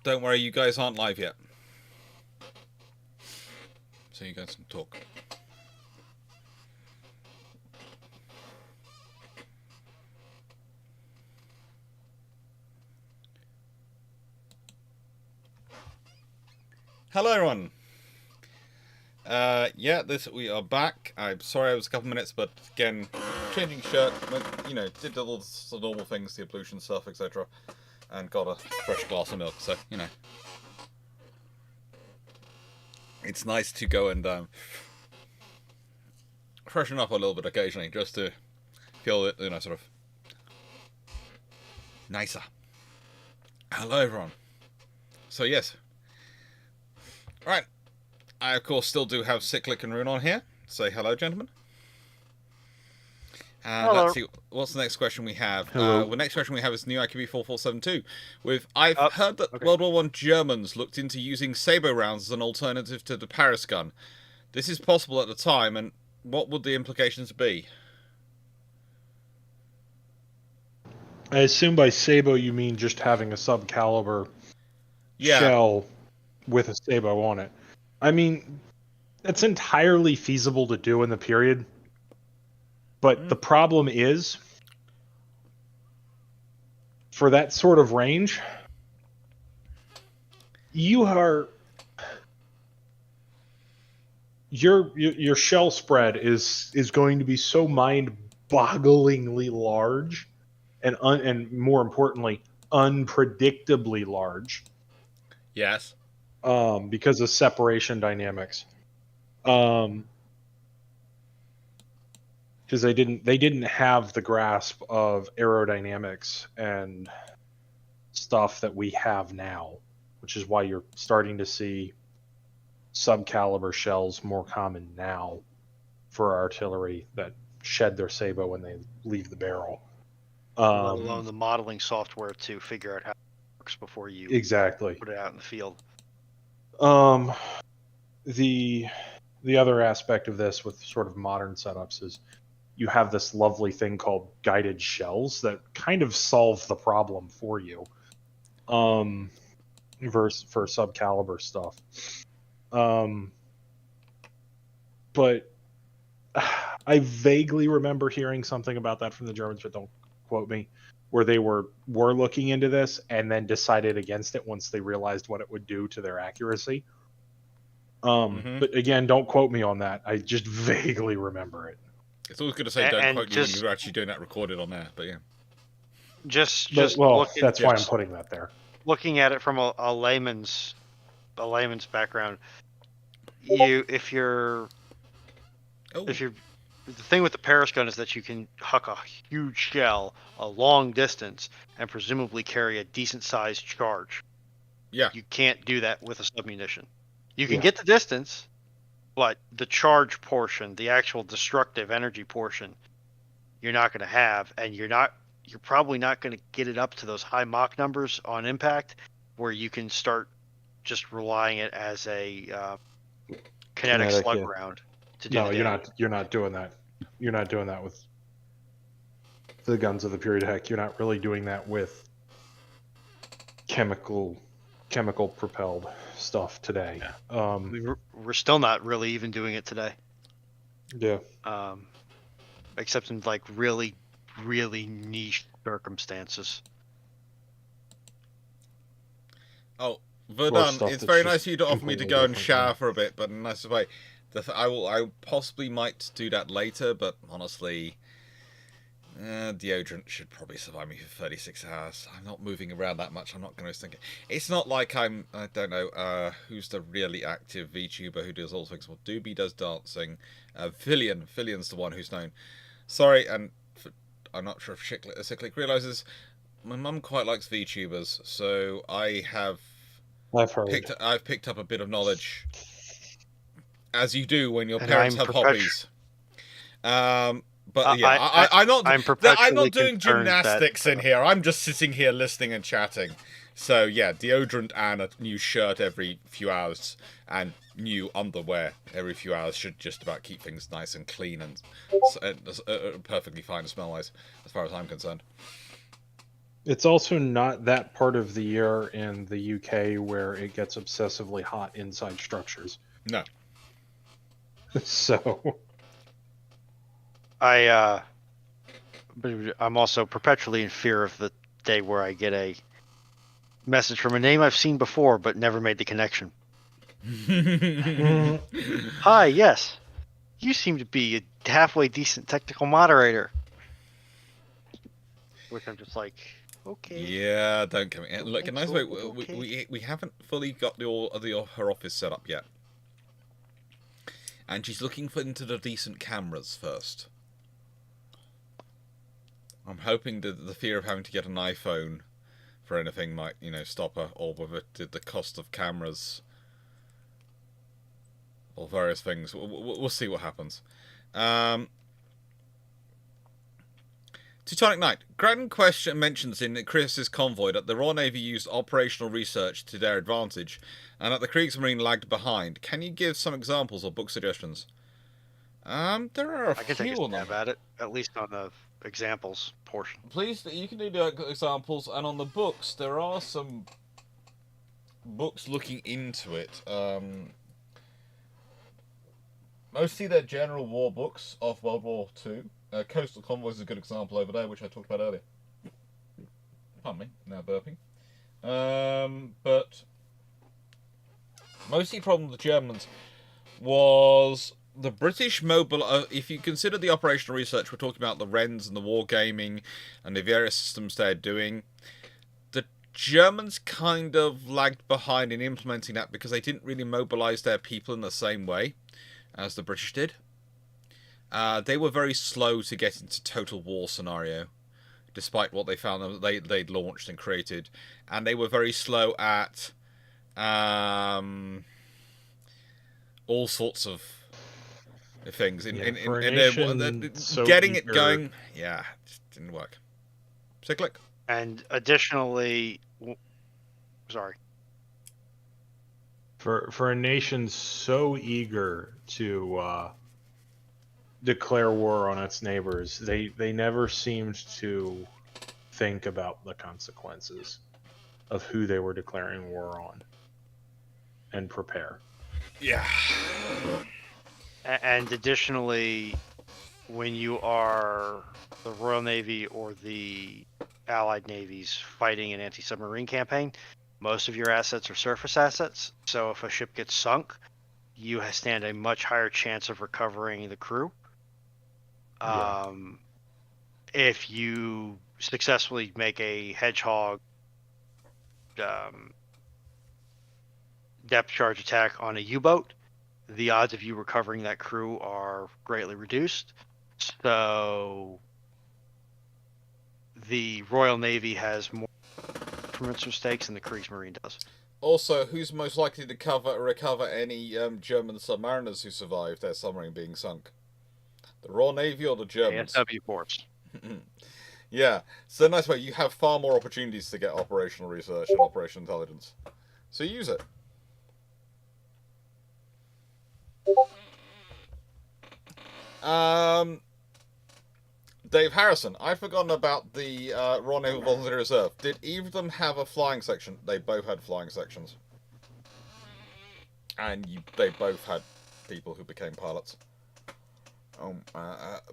Don't worry, you guys aren't live yet. So you guys can talk. Hello, everyone. Yeah, we are back. I'm sorry I was a couple minutes, but again, changing shirt, did all the normal things, the ablution stuff, etc., and got a fresh glass of milk. So it's nice to go and freshen up a little bit occasionally, just to feel it, sort of nicer. Hello, everyone. So yes. Right, I of course still do have Cyclic and Rune on here. Say hello, gentlemen. And hello. Let's see, what's the next question we have? Hello. The next question we have is new IQB 4472. I've heard that World War I Germans looked into using Sabot rounds as an alternative to the Paris gun. This is possible at the time, and what would the implications be? I assume by Sabot you mean just having a subcaliber shell with a Sabot on it. I mean, it's entirely feasible to do in the period, but the problem is, for that sort of range, your shell spread is going to be so mind-bogglingly large, and more importantly, unpredictably large. Yes. Because of separation dynamics. Because they didn't have the grasp of aerodynamics and stuff that we have now, which is why you're starting to see subcaliber shells more common now for artillery that shed their sabot when they leave the barrel. Let alone the modeling software to figure out how it works before you exactly put it out in the field. The other aspect of this with sort of modern setups is you have this lovely thing called guided shells that kind of solve the problem for you. For subcaliber stuff. But I vaguely remember hearing something about that from the Germans, but don't quote me, where they were looking into this and then decided against it once they realized what it would do to their accuracy. But again, don't quote me on that. I just vaguely remember it. It's always good to say don't quote you when you're actually doing that recorded on there, but yeah. That's why I'm putting that there. Looking at it from a layman's background, the thing with the Paris gun is that you can huck a huge shell a long distance and presumably carry a decent sized charge. Yeah. You can't do that with a submunition. You can get the distance, but the charge portion, the actual destructive energy portion, you're not going to have, and you're probably not going to get it up to those high Mach numbers on impact where you can start just relying it as a kinetic slug round. No, you're not doing that. You're not doing that with the guns of the period. Heck, you're not really doing that with chemical propelled stuff today. Yeah. We're still not really even doing it today. Yeah. Except in like really, really niche circumstances. Oh, Verdun, it's very nice of you to offer me to go and shower for a bit, but in a nice way. I possibly might do that later, but honestly, deodorant should probably survive me for 36 hours. I'm not moving around that much. I'm not going to think. It's not like I don't know, who's the really active VTuber who does all things. Well, Doobie does dancing. Fillion's the one who's known. Sorry, and I'm not sure if Cyclic realises, my mum quite likes VTubers, so I've picked up a bit of knowledge, as you do when your parents have hobbies. But yeah, I'm not doing gymnastics in here. I'm just sitting here listening and chatting. So yeah, deodorant and a new shirt every few hours and new underwear every few hours should just about keep things nice and clean and perfectly fine smell-wise, as far as I'm concerned. It's also not that part of the year in the UK where it gets obsessively hot inside structures. No. So But I'm also perpetually in fear of the day where I get a message from a name I've seen before but never made the connection. Hi, yes. You seem to be a halfway decent technical moderator. Which I'm just like, okay. Yeah, don't come in. Look, a nice way. Okay. We haven't fully got her office set up yet, and she's looking into the decent cameras first. I'm hoping that the fear of having to get an iPhone for anything might, stop her, or whether the cost of cameras or various things. We'll see what happens. Teutonic Knight. Grand question mentions in Chris's convoy that the Royal Navy used operational research to their advantage, and that the Kriegsmarine lagged behind. Can you give some examples or book suggestions? There are a I can few take a on them. stab at it, at least on the examples portion. Please, you can do the examples, and on the books, there are some books looking into it. Mostly they're general war books of World War II. Coastal Convoys is a good example over there, which I talked about earlier. Pardon me, now burping. But mostly the problem with the Germans was the British mobile. If you consider the operational research, we're talking about the Wrens and the wargaming and the various systems they're doing. The Germans kind of lagged behind in implementing that because they didn't really mobilize their people in the same way as the British did. They were very slow to get into total war scenario, despite what they found they'd launched and created, and they were very slow at all sorts of things in getting it going. Yeah, it just didn't work. Cyclic. And additionally, sorry. For a nation so eager to declare war on its neighbors, they never seemed to think about the consequences of who they were declaring war on and prepare. Yeah. And additionally, when you are the Royal Navy or the Allied navies fighting an anti-submarine campaign, most of your assets are surface assets. So if a ship gets sunk, you stand a much higher chance of recovering the crew. Yeah. If you successfully make a Hedgehog depth charge attack on a U-boat, the odds of you recovering that crew are greatly reduced. So the Royal Navy has more mistakes than the Kriegsmarine does. Also, who's most likely to recover any German submariners who survived their submarine being sunk? The Royal Navy or the Germans? ASW force. Yeah, so nice way. You have far more opportunities to get operational research and operational intelligence. So use it. Dave Harrison, I'd forgotten about the Royal Naval Voluntary Reserve. Did either of them have a flying section? They both had flying sections. And they both had people who became pilots.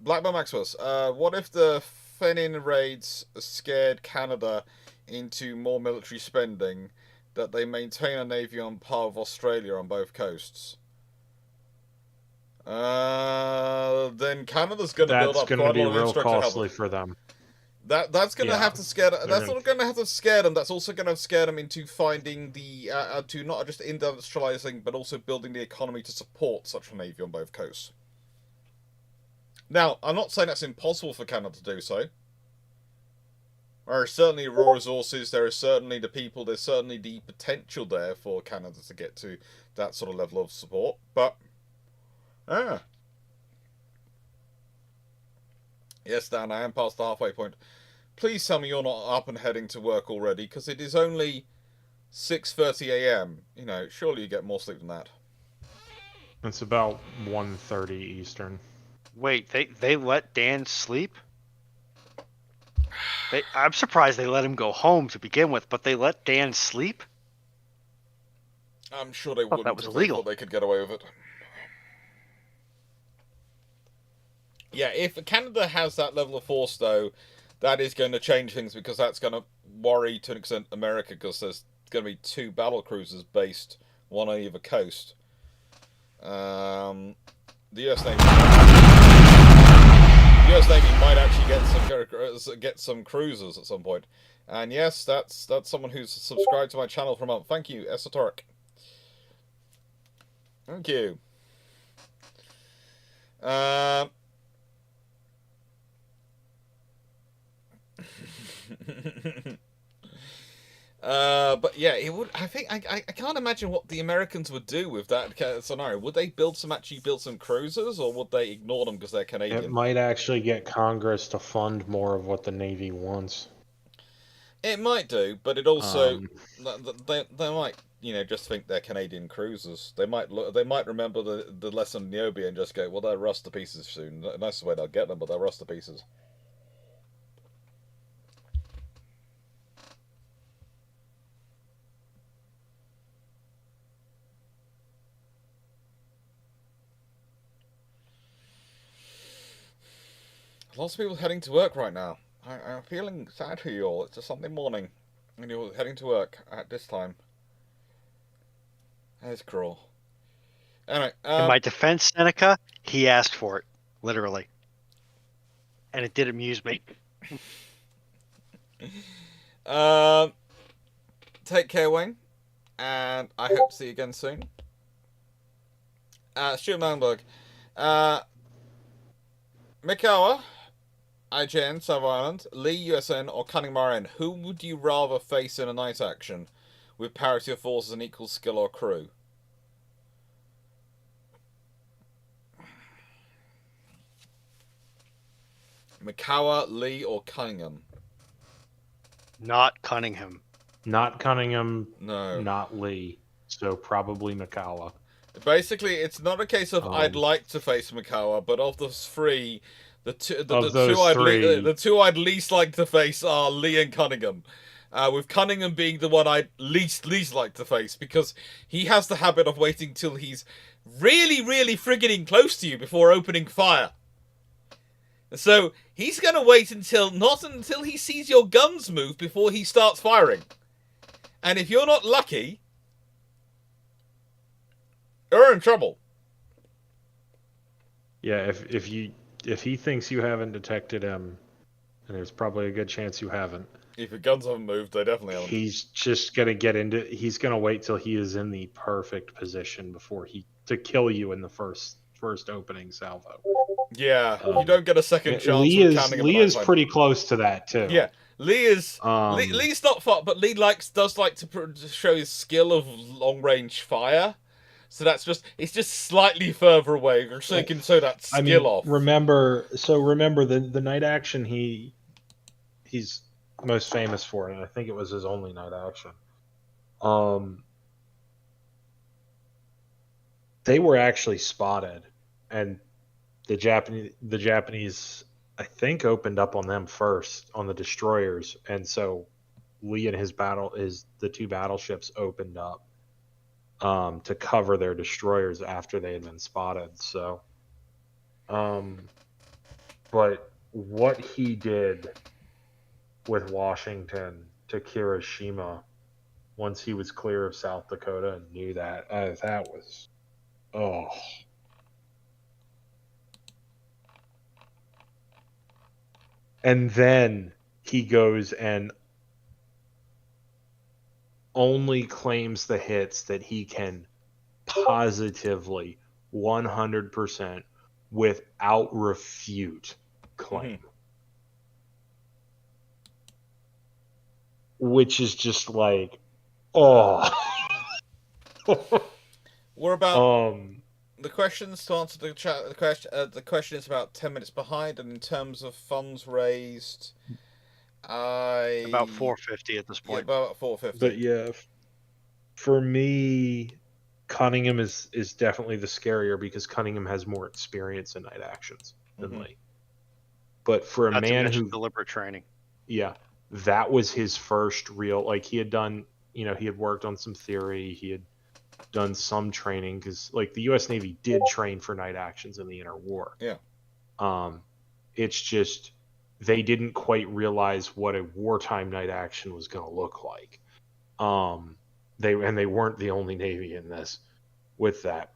Blackburn Maximus, what if the Fenian raids scared Canada into more military spending, that they maintain a navy on par with Australia on both coasts? Then Canada's going to build up quite a lot of infrastructure. That's going to be real costly for them. That's going to have to scare them. That's not going to have to scare them. That's also going to scare them into finding the to not just industrializing, but also building the economy to support such a navy on both coasts. Now, I'm not saying that's impossible for Canada to do so. There are certainly raw resources. There are certainly the people. There's certainly the potential there for Canada to get to that sort of level of support. But yes, Dan, I am past the halfway point. Please tell me you're not up and heading to work already, because it is only 6:30 a.m. You know, surely you get more sleep than that. It's about 1:30 Eastern. Wait, they let Dan sleep? I'm surprised they let him go home to begin with, but they let Dan sleep? I'm sure they thought wouldn't that was if illegal. they thought they could get away with it. Yeah, if Canada has that level of force, though, that is going to change things, because that's going to worry, to an extent, America, because there's going to be 2 battle cruisers based, one on either coast. The US Navy might actually get some cruisers at some point. And yes, that's someone who's subscribed to my channel for a month. Thank you, Esoteric. Thank you. But yeah, it would. I think I can't imagine what the Americans would do with that scenario. Would they build some cruisers, or would they ignore them because they're Canadian? It might actually get Congress to fund more of what the Navy wants. It might do, but it also they might, just think they're Canadian cruisers. They might remember the lesson in Niobe and just go, well, they'll rust to pieces soon. The nicest way they'll get them, but they'll rust to pieces. Lots of people heading to work right now. I'm feeling sad for you all. It's a Sunday morning, and you're heading to work at this time. That is cruel. Anyway, in my defense, Seneca, he asked for it, literally, and it did amuse me. Take care, Wayne, and I hope to see you again soon. Stuart Malmberg, Mikawa, IGN, South Island, Lee, USN, or Cunning Marin. Who would you rather face in a night action, with parity of forces and equal skill or crew? Mikawa, Lee, or Cunningham? Not Cunningham. Not Cunningham. No. Not Lee. So probably Mikawa. Basically, it's not a case of I'd like to face Mikawa, but of the 3, the two I'd least like to face are Lee and Cunningham. With Cunningham being the one I'd least like to face, because he has the habit of waiting till he's really, really frigging close to you before opening fire. So he's going to wait until he sees your guns move before he starts firing. And if you're not lucky, you're in trouble. Yeah, if he thinks you haven't detected him, and there's probably a good chance you haven't. If your guns haven't moved, they definitely haven't. He's just gonna he's gonna wait till he is in the perfect position to kill you in the first opening salvo. Yeah, you don't get a second chance. Lee is pretty close to that too. Yeah, Lee's not far, but Lee does like to show his skill of long range fire. So it's just slightly further away, so you can show that skill off. Remember the night action he's most famous for, and I think it was his only night action. They were actually spotted, and the Japanese I think opened up on them first on the destroyers, and so Lee and the 2 battleships opened up to cover their destroyers after they had been spotted. So, but what he did with Washington to Hiroshima once he was clear of South Dakota and knew that was, and then he goes and only claims the hits that he can positively 100% without refute claim. Which is just like, We're about the questions to answer the chat. The question is about 10 minutes behind, and in terms of funds raised, about 450 at this point. Yeah, about 450. But yeah, for me, Cunningham is definitely the scarier, because Cunningham has more experience in night actions than Lee. But for a man who deliberate training. Yeah, that was his first real, like, he had done, he had worked on some theory, he had done some training, because, like, the U.S. Navy did train for night actions in the interwar. Yeah. It's just they didn't quite realize what a wartime night action was going to look like. They weren't the only Navy in this with that.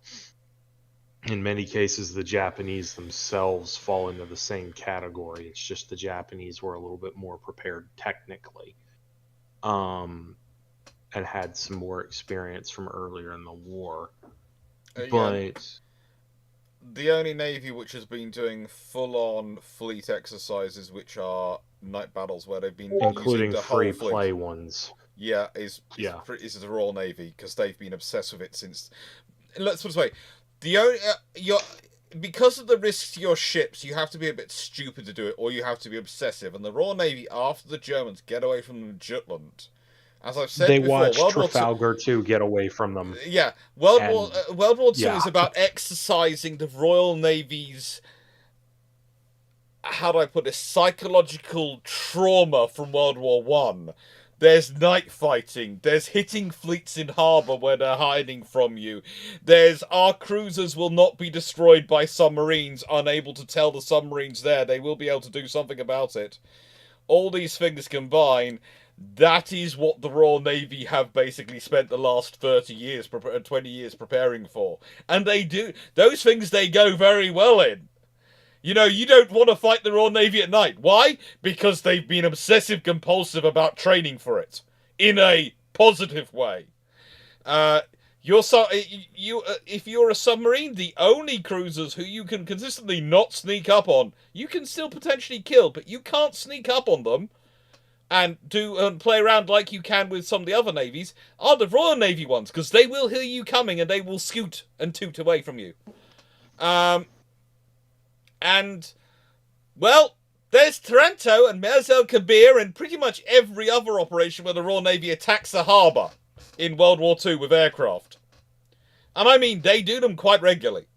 In many cases, the Japanese themselves fall into the same category. It's just the Japanese were a little bit more prepared technically, and had some more experience from earlier in the war. But the only Navy which has been doing full-on fleet exercises, which are night battles where they've been including using the free whole play fleet, ones, is the Royal Navy, because they've been obsessed with it since. Let's put it this way: the only because of the risks to your ships, you have to be a bit stupid to do it, or you have to be obsessive. And the Royal Navy, after the Germans get away from Jutland, as I've said they before, watched World War Trafalgar II get away from them. Yeah, World War II yeah. is about exercising the Royal Navy's, how do I put this, psychological trauma from World War One. There's night fighting. There's hitting fleets in harbour where they're hiding from you. There's our cruisers will not be destroyed by submarines, unable to tell the submarines there. They will be able to do something about it. All these things combine. That is what the Royal Navy have basically spent the last 20 years preparing for. And they do. Those things they go very well in. You don't want to fight the Royal Navy at night. Why? Because they've been obsessive compulsive about training for it. In a positive way. If you're a submarine, the only cruisers who you can consistently not sneak up on, you can still potentially kill, but you can't sneak up on them and play around like you can with some of the other navies, are the Royal Navy ones, because they will hear you coming and they will scoot and toot away from you. And, well, there's Taranto and Mers el Kabir and pretty much every other operation where the Royal Navy attacks a harbour in World War II with aircraft. And I mean, they do them quite regularly.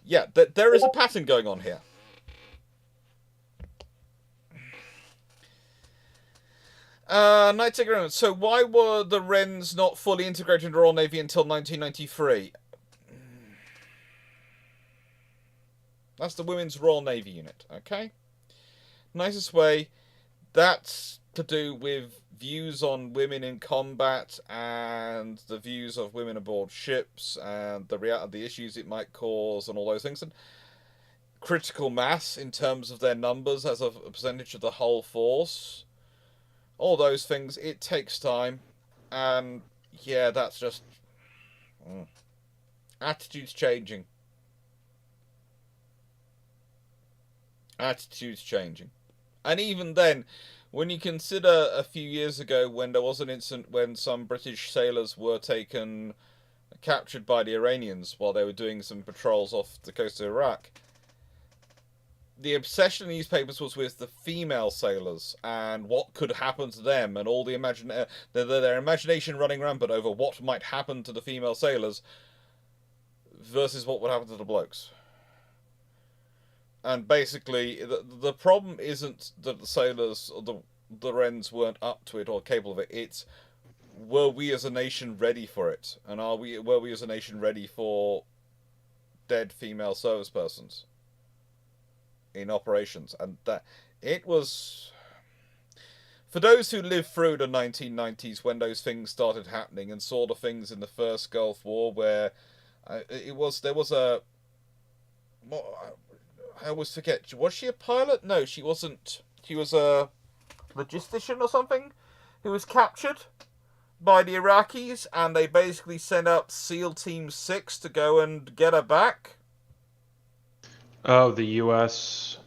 Yeah, there is a pattern going on here. Knights Agreement. So why were the Wrens not fully integrated into the Royal Navy until 1993? That's the Women's Royal Navy Unit, okay? Nicest way, that's to do with views on women in combat and the views of women aboard ships and the issues it might cause and all those things. And critical mass in terms of their numbers as a percentage of the whole force. All those things, it takes time. And yeah, that's just... Attitudes changing. Attitudes changing. And even then, when you consider a few years ago when there was an incident when some British sailors were captured by the Iranians while they were doing some patrols off the coast of Iraq, the obsession in newspapers was with the female sailors and what could happen to them and all the their imagination running rampant over what might happen to the female sailors versus what would happen to the blokes. And basically, the problem isn't that the sailors, or the Wrens weren't up to it or capable of it. It's, were we as a nation ready for it? And were we as a nation ready for dead female service persons in operations? And that it was, for those who lived through the 1990s when those things started happening and saw the things in the first Gulf War where there was a, I always forget, was she a pilot? No, she wasn't. She was a logistician or something who was captured by the Iraqis, and they basically sent out SEAL Team 6 to go and get her back. Oh, the U.S.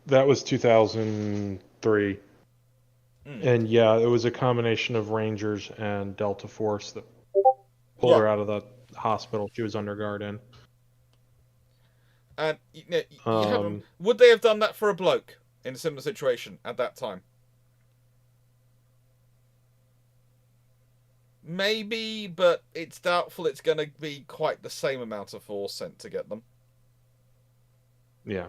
That was 2003. And yeah, it was a combination of Rangers and Delta Force that pulled her out of the hospital she was under guard in. And would they have done that for a bloke in a similar situation at that time? Maybe, but it's doubtful it's going to be quite the same amount of force sent to get them. Yeah.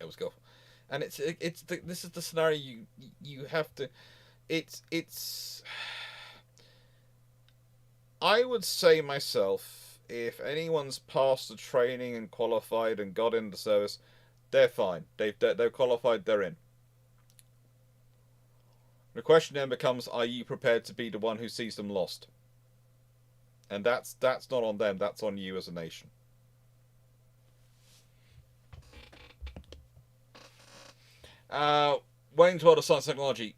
It was go, and this is the scenario you have to. It's. I would say myself, if anyone's passed the training and qualified and got into service, they're fine. They're qualified. They're in. The question then becomes: are you prepared to be the one who sees them lost? And that's not on them. That's on you as a nation. Wayne's World of Science and Technology.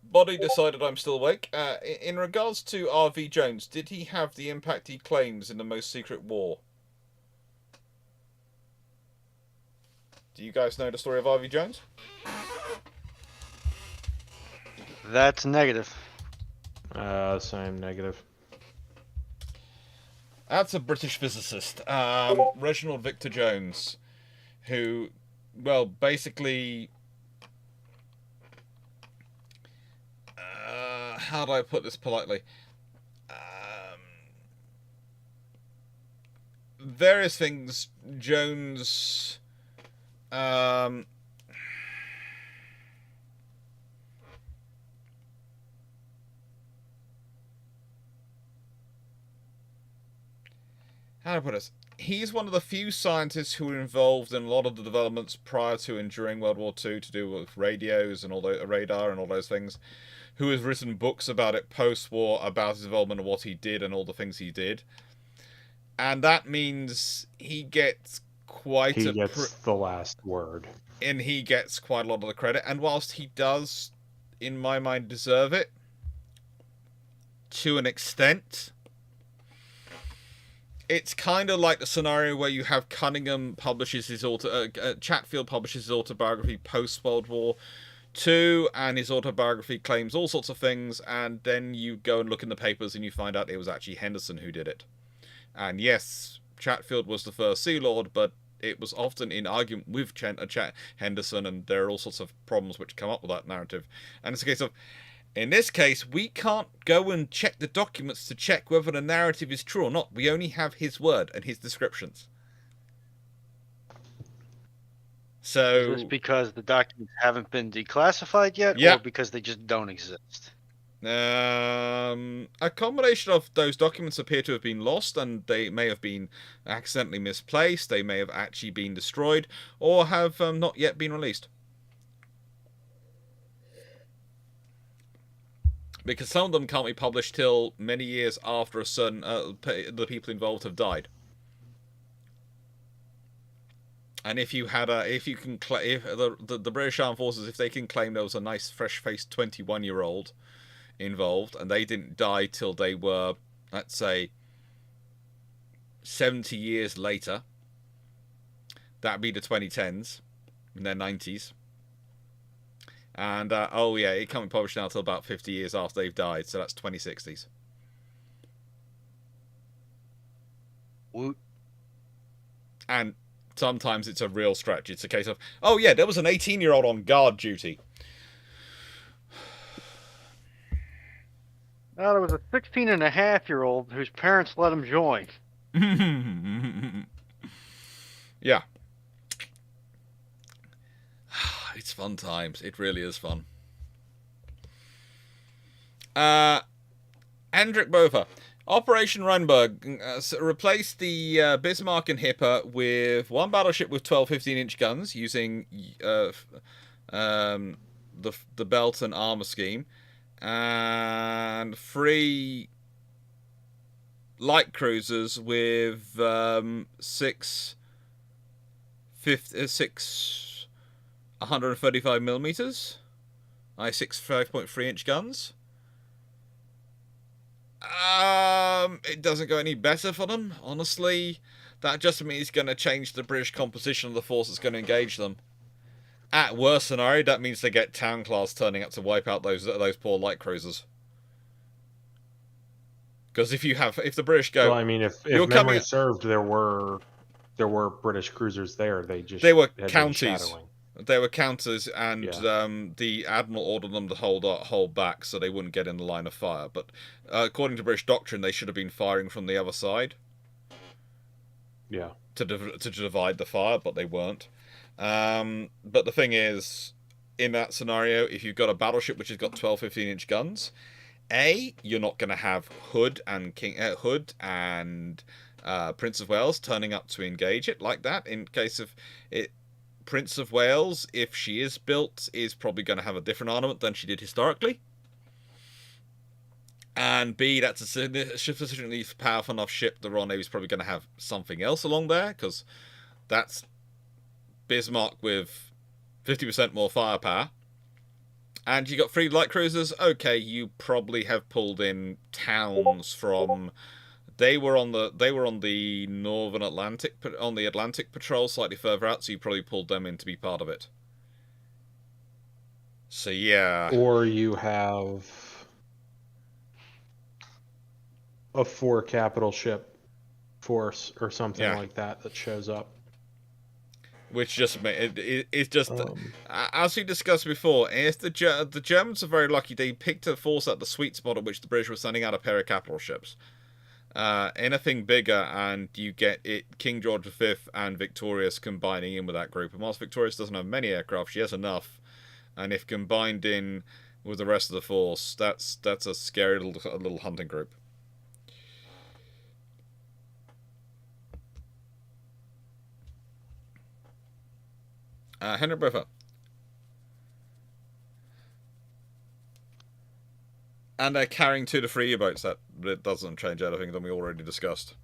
Body decided I'm still awake. In regards to R.V. Jones, did he have the impact he claims in the most secret war? Do you guys know the story of R.V. Jones? That's negative. Same negative. That's a British physicist, Reginald Victor Jones, who, well, basically, how do I put this politely? Various things. Jones, how do I put this? He's one of the few scientists who were involved in a lot of the developments prior to and during World War II to do with radios and all the radar and all those things, who has written books about it post-war, about his involvement and what he did and all the things he did. And that means he gets He gets the last word. And he gets quite a lot of the credit. And whilst he does, in my mind, deserve it, to an extent, it's kind of like the scenario where you have Cunningham publishes his Chatfield publishes his autobiography post-World War II, and his autobiography claims all sorts of things, and then you go and look in the papers and you find out it was actually Henderson who did it. And yes, Chatfield was the first Sea Lord, but it was often in argument with Henderson, and there are all sorts of problems which come up with that narrative. And it's a case of, in this case, we can't go and check the documents to check whether the narrative is true or not. We only have his word and his descriptions. So, is this because the documents haven't been declassified yet, yeah, or because they just don't exist? A combination of those documents appear to have been lost, and they may have been accidentally misplaced, they may have actually been destroyed, or have not yet been released. Because some of them can't be published till many years after a certain the people involved have died. And if you had if the British Armed Forces, if they can claim there was a nice fresh-faced 21-year-old involved, and they didn't die till they were, let's say, 70 years later, that'd be the 2010s, in their 90s. And, oh yeah, it can't be published now till about 50 years after they've died, so that's 2060s. Woot. And sometimes it's a real stretch. It's a case of, oh yeah, there was an 18-year-old on guard duty. Now, there was a 16-and-a-half-year-old whose parents let him join. Yeah. It's fun times. It really is fun. Hendrik Bova. Operation Rheinübung replaced the Bismarck and Hipper with one battleship with 12 15-inch guns using the belt and armor scheme, and 3 light cruisers with 6 135 millimeters, 6 5.3-inch guns. It doesn't go any better for them, honestly. That just means it's going to change the British composition of the force that's going to engage them. At worst scenario, that means they get Town Class turning up to wipe out those poor light cruisers. Because if the British go, well, I mean, if memory served, there were British cruisers there. They were counties. They were counters, and Yeah. the admiral ordered them to hold back so they wouldn't get in the line of fire. But according to British doctrine, they should have been firing from the other side Yeah. to divide the fire, but they weren't. But the thing is, in that scenario, if you've got a battleship which has got 12, 15-inch guns, you're not going to have Hood and Prince of Wales turning up to engage it like that. In case of it, Prince of Wales, if she is built, is probably going to have a different armament than she did historically. And B, that's a sufficiently powerful enough ship the Royal Navy's probably going to have something else along there, because that's Bismarck with 50% more firepower. And you got 3 light cruisers. Okay, you probably have pulled in towns from. They were on the Northern Atlantic, on the Atlantic patrol, slightly further out. So you probably pulled them in to be part of it. So yeah. Or you have a 4 capital ship force or something like that shows up. Which just it's just as we discussed before. If the Germans are very lucky, they picked a force at the sweet spot at which the British were sending out a pair of capital ships. Anything bigger, and you get it King George V and Victorious combining in with that group. And whilst Victorious doesn't have many aircraft, she has enough. And if combined in with the rest of the force, that's a scary little hunting group. Henry Briffer. And they're carrying 2 to 3 U-boats. That doesn't change anything than we already discussed.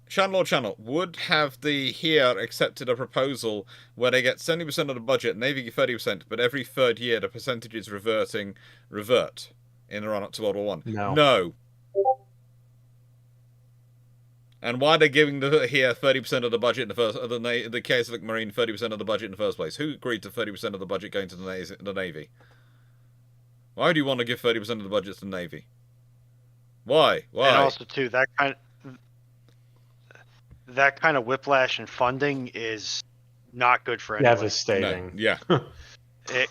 Channel would have the here accepted a proposal where they get 70% of the budget, Navy 30%, but every 3rd year the percentages revert in the run up to World War I. No. And why are they giving the here 30% of the budget in the first, the Catholic Marine 30% of the budget in the first place? Who agreed to 30% of the budget going to the Navy? Why do you want to give 30% of the budget to the Navy? Why? And also too, that kind of whiplash in funding is not good for anyone. Devastating. No. Yeah.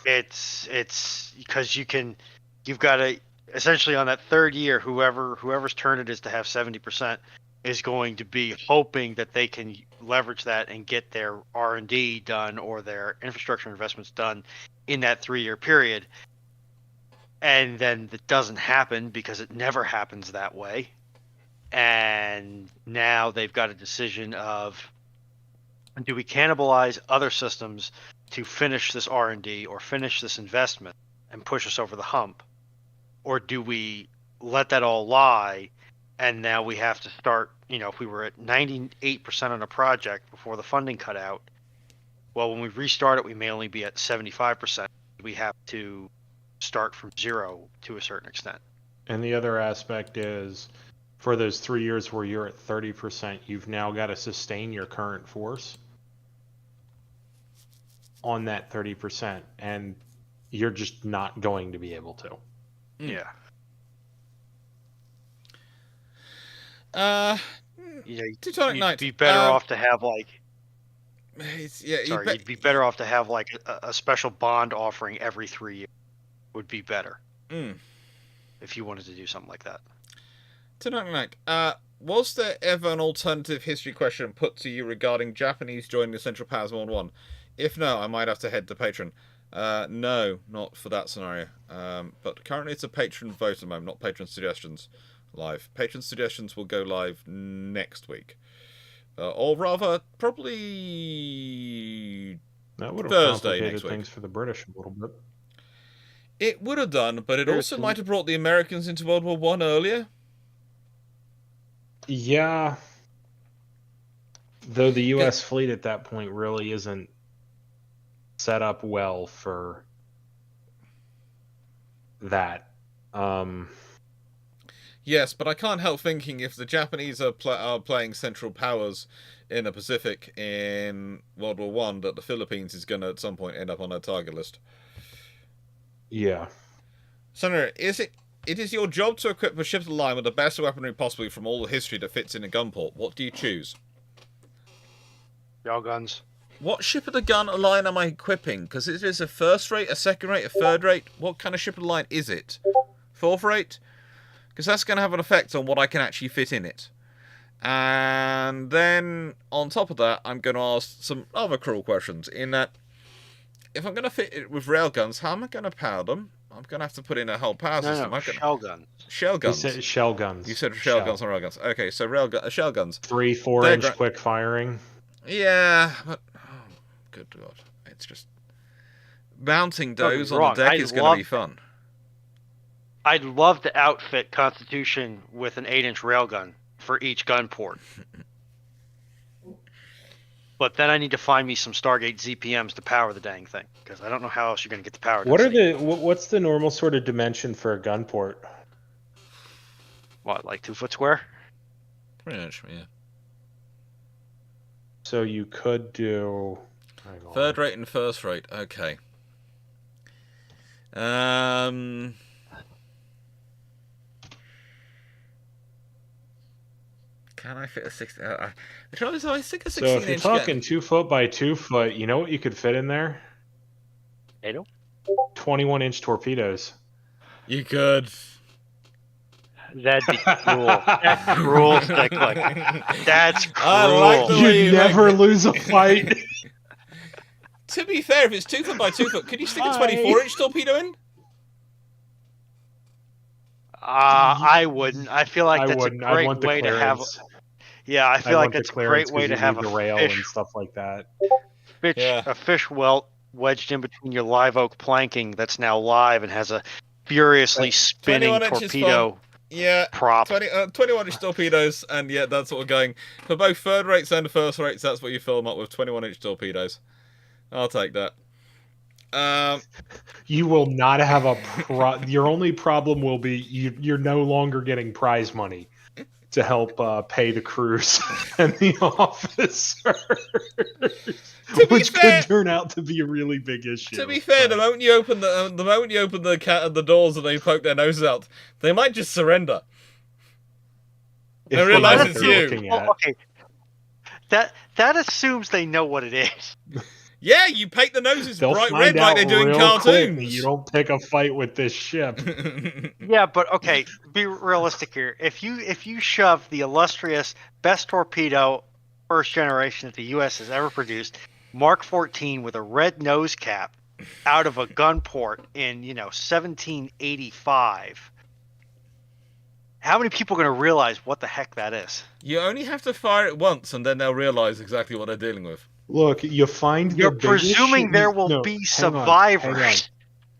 It's because you've got to essentially on that 3rd year, whoever's turn it is to have 70%. Is going to be hoping that they can leverage that and get their R&D done or their infrastructure investments done in that 3-year period. And then it doesn't happen because it never happens that way. And now they've got a decision of, do we cannibalize other systems to finish this R&D or finish this investment and push us over the hump? Or do we let that all lie? And now we have to start, if we were at 98% on a project before the funding cut out, well, when we restart it, we may only be at 75%. We have to start from 0 to a certain extent. And the other aspect is, for those 3 years where you're at 30%, you've now got to sustain your current force on that 30%, and you're just not going to be able to. Yeah. You'd be better off to have you'd be better off to have a special bond offering every 3 years. Would be better if you wanted to do something like that. Was there ever an alternative history question put to you regarding Japanese joining the Central Powers World War I? If no, I might have to head to Patreon. No, not for that scenario. But currently it's a patron vote at the moment, not patron suggestions. Live. Patron suggestions will go live next week. Or rather, probably that would have Thursday complicated next week. Things for the British a little bit. It would have done, but it also might have brought the Americans into World War I earlier. Yeah. Though the U.S. fleet at that point really isn't set up well for that. Yes, but I can't help thinking if the Japanese are playing Central Powers in the Pacific in World War I, that the Philippines is going to at some point end up on their target list. Yeah. Senator, it is your job to equip a ship of the line with the best weaponry possibly from all the history that fits in a gunport. What do you choose? Y'all guns. What ship of the gun line am I equipping? Because is it a first rate, a second rate, a third rate? What kind of ship of the line is it? Fourth rate? Because that's going to have an effect on what I can actually fit in it. And then, on top of that, I'm going to ask some other cruel questions. In that, if I'm going to fit it with railguns, how am I going to power them? I'm going to have to put in a whole power system. No, shell guns. Shell guns. You said shell guns. You said shell guns and railguns. Okay, so shell guns. 3-4 inch quick firing. Yeah, but oh, good God, it's just mounting those on the deck is going to be fun. I'd love to outfit Constitution with an 8-inch railgun for each gun port. But then I need to find me some Stargate ZPMs to power the dang thing, because I don't know how else you're going to get the power. What's the normal sort of dimension for a gun port? What, like 2 foot square? Pretty much, yeah. So you could do third rate and first rate. Okay. Can I fit a 16? The trouble is, I think a 16 So if you're talking 2 foot by 2 foot, you know what you could fit in there? 21 inch torpedoes. You could. That'd be cruel. That's cruel, Sticklick. That's cruel. I like the way You'd never lose a fight. To be fair, if it's 2 foot by 2 foot, could you stick a 24-inch torpedo in? I wouldn't. I feel like that's a great way to have. Yeah, I feel like that's a great way to have a rail fish, and stuff like that. A fish welt wedged in between your live oak planking that's now live and has a furiously spinning torpedo. Yeah, prop. 21-inch torpedoes, and yeah, that's what we're going for both third rates and first rates. That's what you fill them up with, 21-inch torpedoes. I'll take that. You will not have your only problem will be you're no longer getting prize money to help pay the crews and the officers, which could turn out to be a really big issue. To be fair, the moment you open the doors and they poke their noses out, they might just surrender. They realize it's you. Okay, that assumes they know what it is. Yeah, you paint the noses bright red like they do in cartoons. You don't pick a fight with this ship. Yeah, but okay, be realistic here. If you shove the illustrious best torpedo first generation that the U.S. has ever produced, Mark 14 with a red nose cap, out of a gun port in 1785, how many people are going to realize what the heck that is? You only have to fire it once, and then they'll realize exactly what they're dealing with. Look, you find you're presuming there will be survivors.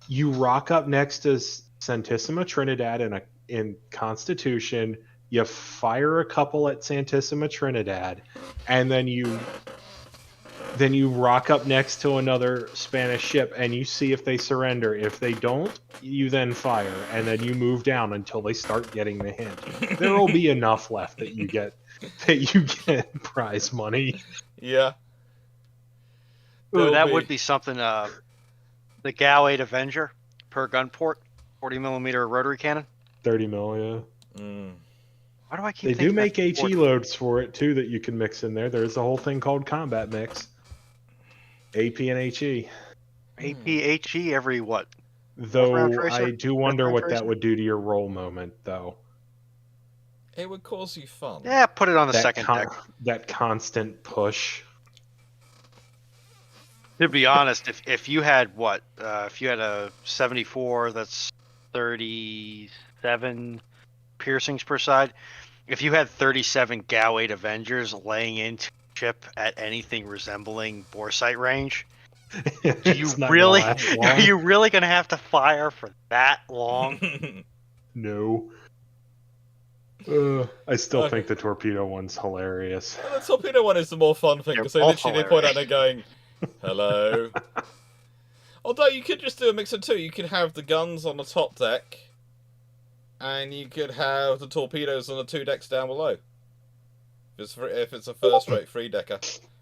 You rock up next to Santissima Trinidad in Constitution. You fire a couple at Santissima Trinidad, and then you rock up next to another Spanish ship, and you see if they surrender. If they don't, you then fire, and then you move down until they start getting the hint. There will be enough left that you get prize money. Yeah. Ooh, that would be something. The GWWII Avenger per gun port, 40mm rotary cannon. 30 mil, yeah. Why do I keep? They do make HE loads for it too that you can mix in there. There's a whole thing called combat mix. AP and HE. AP HE every what? Though I do wonder what that would do to your roll moment, though. It would cause you fun. Yeah, put it on the second deck. That constant push. To be honest, if you had if you had a 74 that's 37 piercings per side, if you had 37 GWWII Avengers laying into ship at anything resembling bore sight range, are you really going to have to fire for that long? No. I still think the torpedo one's hilarious. Well, the torpedo one is the more fun thing because they point out they're going, hello. Although you could just do a mix of two. You could have the guns on the top deck, and you could have the torpedoes on the 2 decks down below. If it's a first-rate 3-decker,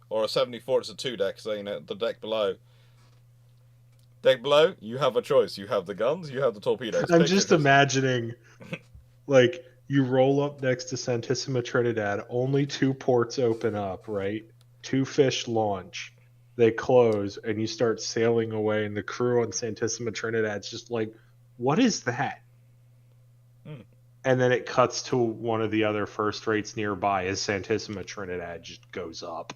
or a 74, it's a 2-deck. So the deck below. Deck below, you have a choice. You have the guns, you have the torpedoes. I'm just imagining, you roll up next to Santissima Trinidad. Only 2 ports open up, right? two fish launch, they close, and you start sailing away, and the crew on Santissima Trinidad's just like, what is that? And then it cuts to one of the other first rates nearby as Santissima Trinidad just goes up.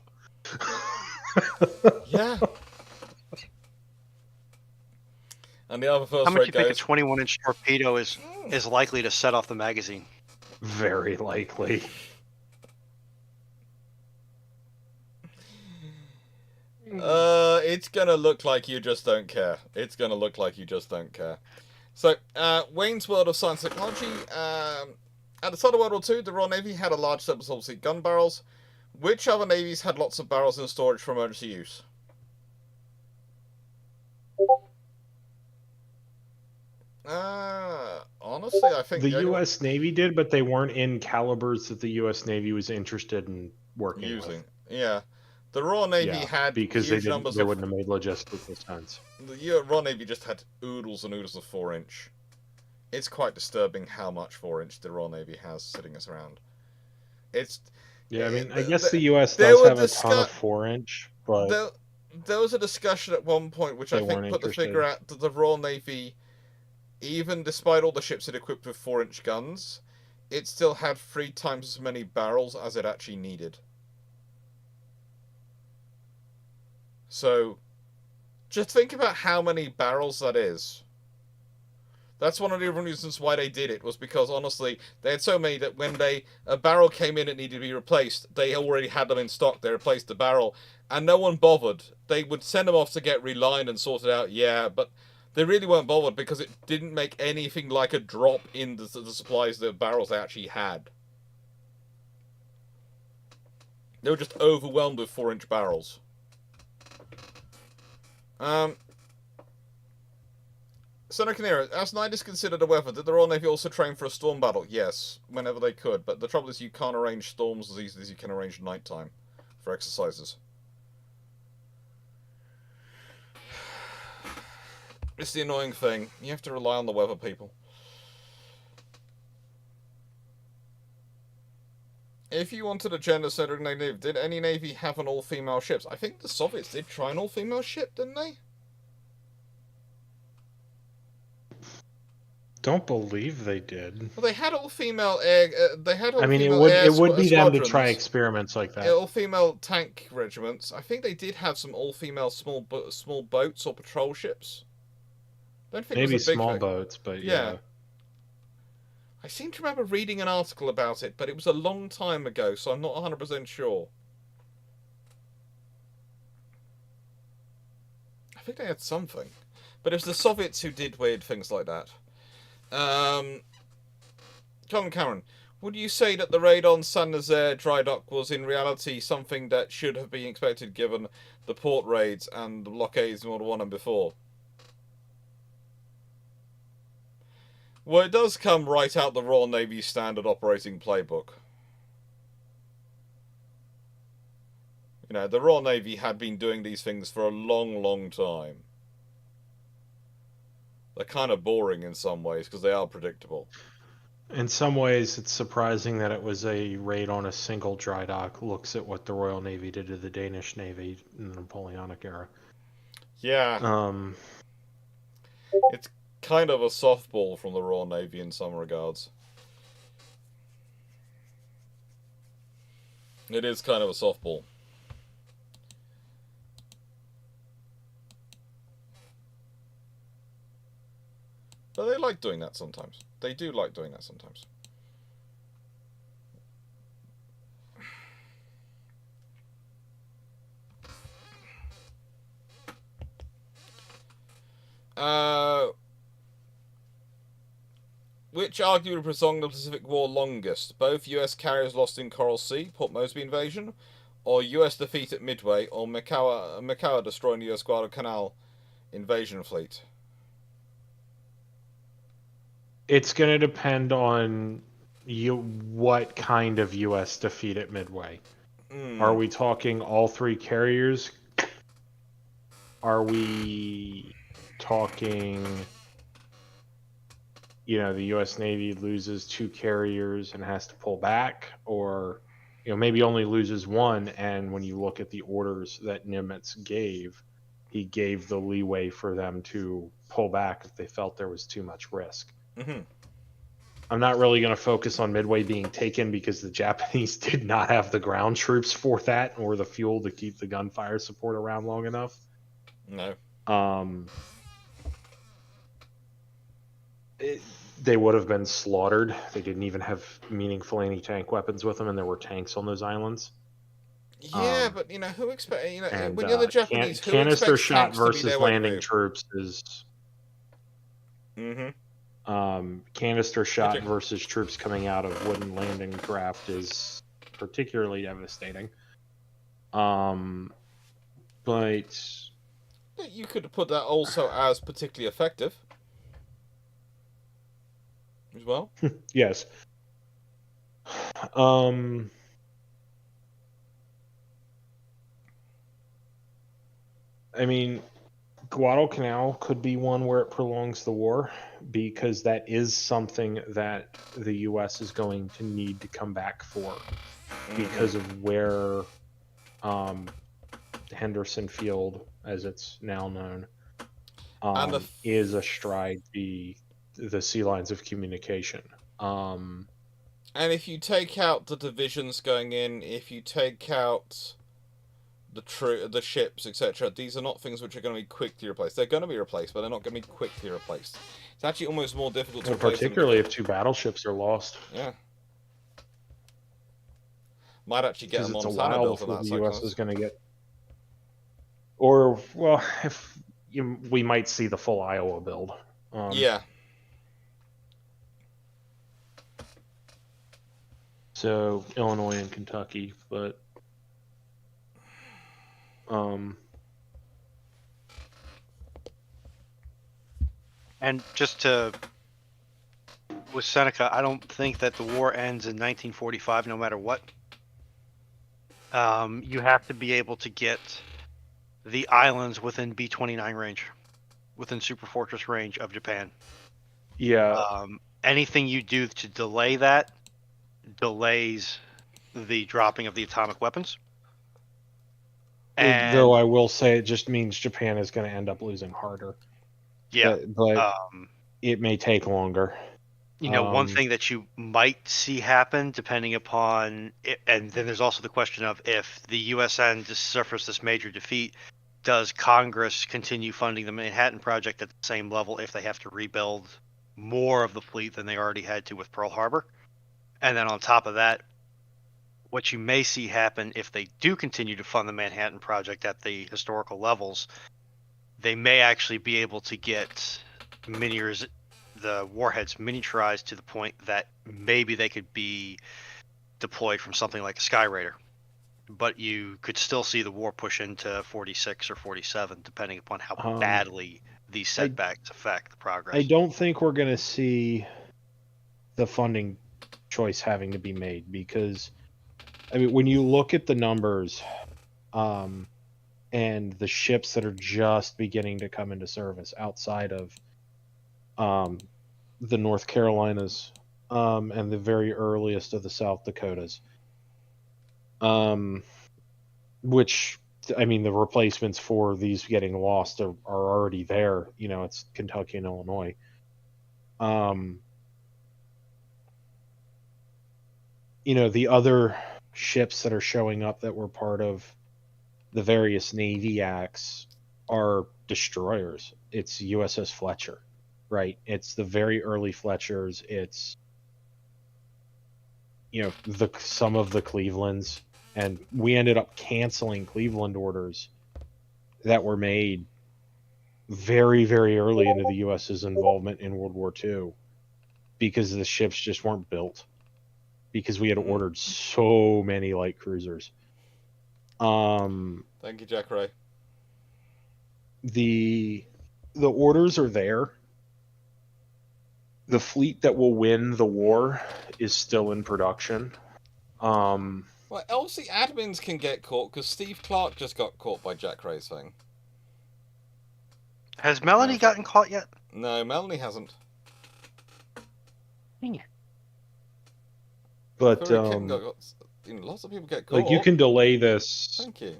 Yeah. And the other first How much rate you think a goes, 21-inch torpedo is likely to set off the magazine? Very likely. it's gonna look like you just don't care. It's gonna look like you just don't care. So, Wayne's World of Science and Technology. At the start of World War II, the Royal Navy had a large surplus of obsolete gun barrels. Which other navies had lots of barrels in storage for emergency use? Honestly, I think the U.S. Navy did, but they weren't in calibers that the U.S. Navy was interested in working using. with. Yeah. The Royal Navy had because huge they numbers wouldn't have made logistical sense. The Royal Navy just had oodles and oodles of 4-inch. It's quite disturbing how much 4-inch the Royal Navy has sitting us around. It's I mean, I guess the U.S. does have a ton of 4-inch, but there was a discussion at one point which I think put the figure out that the Royal Navy, even despite all the ships it equipped with 4-inch guns, it still had 3 times as many barrels as it actually needed. So, just think about how many barrels that is. That's one of the reasons why they did it, was because, honestly, they had so many that when a barrel came in and needed to be replaced, they already had them in stock. They replaced the barrel, and no one bothered. They would send them off to get relined and sorted out, but they really weren't bothered because it didn't make anything like a drop in the supplies, the barrels they actually had. They were just overwhelmed with 4-inch barrels. Senator Canero, as night is considered a weather, did the Royal Navy also train for a storm battle? Yes, whenever they could, but the trouble is you can't arrange storms as easily as you can arrange nighttime for exercises. It's the annoying thing. You have to rely on the weather, people. If you wanted a gender-centered navy, did any navy have an all-female ships? I think the Soviets did try an all-female ship, didn't they? Don't believe they did. Well, they had all-female air. They had all-female. I mean, it would be them to try experiments like that. All-female tank regiments. I think they did have some all-female small boats or patrol ships. I don't think maybe it was a big small thing. Boats, but yeah. I seem to remember reading an article about it, but it was a long time ago, so I'm not 100% sure. I think they had something, but it was the Soviets who did weird things like that. Colin Cameron, would you say that the raid on Saint-Nazaire dry dock was in reality something that should have been expected given the port raids and the blockades in World War I and before? Well, it does come right out the Royal Navy's standard operating playbook. You know, the Royal Navy had been doing these things for a long, long time. They're kind of boring in some ways because they are predictable. In some ways, it's surprising that it was a raid on a single dry dock. Looks at what the Royal Navy did to the Danish Navy in the Napoleonic era. Yeah. It's kind of a softball from the Royal Navy in some regards. It is kind of a softball. But they like doing that sometimes. They do like doing that sometimes. Which arguably prolonged the Pacific War longest? Both US carriers lost in Coral Sea, Port Moresby invasion, or US defeat at Midway, or Macao destroying the US Guadalcanal invasion fleet? It's going to depend on what kind of U.S. defeat at Midway. Are we talking all 3 carriers? Are we talking, the U.S. Navy loses 2 carriers and has to pull back? Or maybe only loses one. And when you look at the orders that Nimitz gave, he gave the leeway for them to pull back if they felt there was too much risk. Mm-hmm. I'm not really going to focus on Midway being taken because the Japanese did not have the ground troops for that or the fuel to keep the gunfire support around long enough. No. They would have been slaughtered. They didn't even have meaningful anti-tank weapons with them, and there were tanks on those islands. Yeah, but who expect And when you're the Japanese, who canister expects shot tanks to be versus their way to landing move? troops is canister shot versus troops coming out of wooden landing craft is particularly devastating. But you could put that also as particularly effective as well. Yes. I mean, Guadalcanal could be one where it prolongs the war because that is something that the U.S. is going to need to come back for because of where Henderson Field, as it's now known, is astride the sea lines of communication. And if you take out the divisions going in, if you take out the ships, etc., these are not things which are going to be quickly replaced. They're going to be replaced, but they're not going to be quickly replaced. It's actually almost more difficult to replace particularly if 2 battleships are lost. Yeah. Might actually get a Because it's a Montana while built for before that. the U.S. is going to get... Or, well, we might see the full Iowa build. Yeah. So, Illinois and Kentucky, but... And just with Seneca, I don't think that the war ends in 1945 no matter what. You have to be able to get the islands within B-29 range, within superfortress range of Japan. Yeah. Anything you do to delay that delays the dropping of the atomic weapons. And though I will say it just means Japan is going to end up losing harder. Yeah, but it may take longer. One thing that you might see happen, depending upon it, and then there's also the question of if the USN suffers this major defeat, does Congress continue funding the Manhattan Project at the same level if they have to rebuild more of the fleet than they already had to with Pearl Harbor? And then on top of that, what you may see happen if they do continue to fund the Manhattan Project at the historical levels, they may actually be able to get the warheads miniaturized to the point that maybe they could be deployed from something like a Sky Raider. But you could still see the war push into 46 or 47, depending upon how badly these setbacks affect the progress. I don't think we're going to see the funding choice having to be made because, I mean, when you look at the numbers and the ships that are just beginning to come into service outside of the North Carolinas and the very earliest of the South Dakotas, which, I mean, the replacements for these getting lost are already there. It's Kentucky and Illinois. The other ships that are showing up that were part of the various Navy acts are destroyers. It's USS Fletcher, right? It's the very early Fletchers. It's, some of the Clevelands. And we ended up canceling Cleveland orders that were made very, very early into the U.S.'s involvement in World War II because the ships just weren't built because we had ordered so many light cruisers. Thank you, Jack Ray. The orders are there. The fleet that will win the war is still in production. Well, obviously admins can get caught because Steve Clarke just got caught by Jack Ray's thing. Has Melanie gotten caught yet? No, Melanie hasn't. But lots of people get caught. Like, you can delay this. Thank you.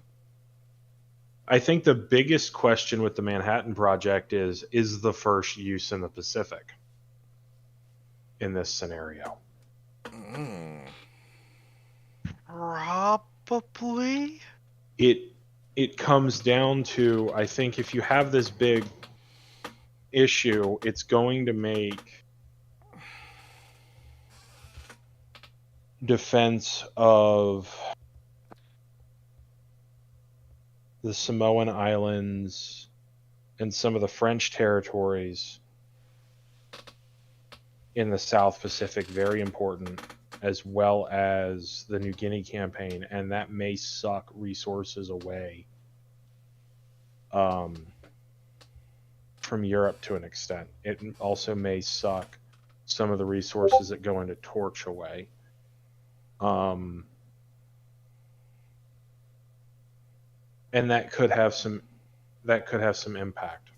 I think the biggest question with the Manhattan Project is the first use in the Pacific in this scenario? Probably. It comes down to, I think, if you have this big issue, it's going to make defense of the Samoan Islands and some of the French territories in the South Pacific very important, as well as the New Guinea campaign, and that may suck resources away from Europe to an extent. It also may suck some of the resources that go into Torch away. And that could have some impact.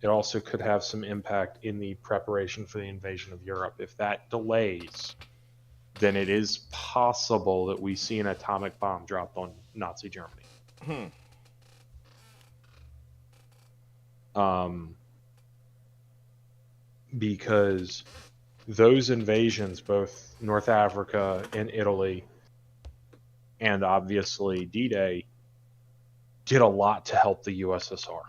It also could have some impact in the preparation for the invasion of Europe. If that delays, then it is possible that we see an atomic bomb dropped on Nazi Germany. Because those invasions, both North Africa and Italy, and obviously D-Day, did a lot to help the USSR.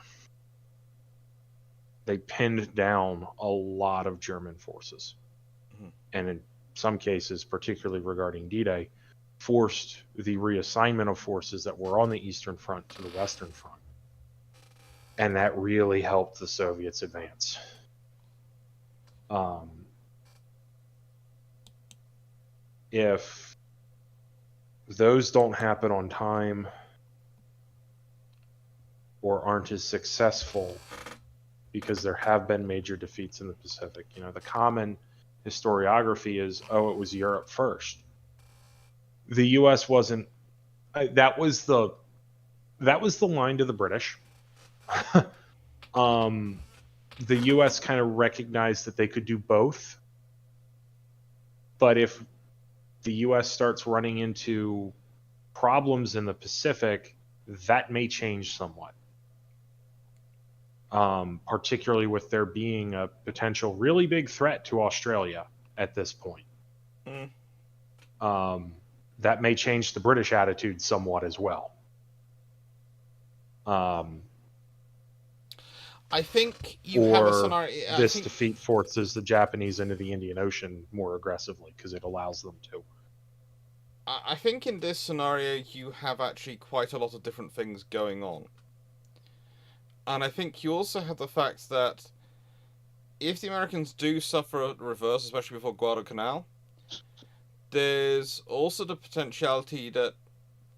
They pinned down a lot of German forces. And in some cases, particularly regarding D-Day, forced the reassignment of forces that were on the Eastern Front to the Western Front. And that really helped the Soviets advance. If those don't happen on time or aren't as successful, because there have been major defeats in the Pacific, you know, the common historiography is, oh, it was Europe first. The U.S. wasn't. That was the line to the British. The U.S. kind of recognized that they could do both, but if the U.S. starts running into problems in the Pacific, that may change somewhat. Particularly with there being a potential really big threat to Australia at this point. That may change the British attitude somewhat as well. I think you have a scenario. This defeat forces the Japanese into the Indian Ocean more aggressively because it allows them to. I think in this scenario you have actually quite a lot of different things going on. And I think you also have the fact that if the Americans do suffer a reverse, especially before Guadalcanal, there's also the potentiality that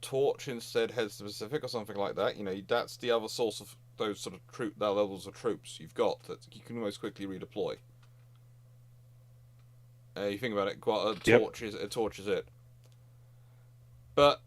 Torch instead heads to the Pacific or something like that. You know, that's the other source of those sort of that levels of troops you've got that you can most quickly redeploy. You think about it, Torch is it. But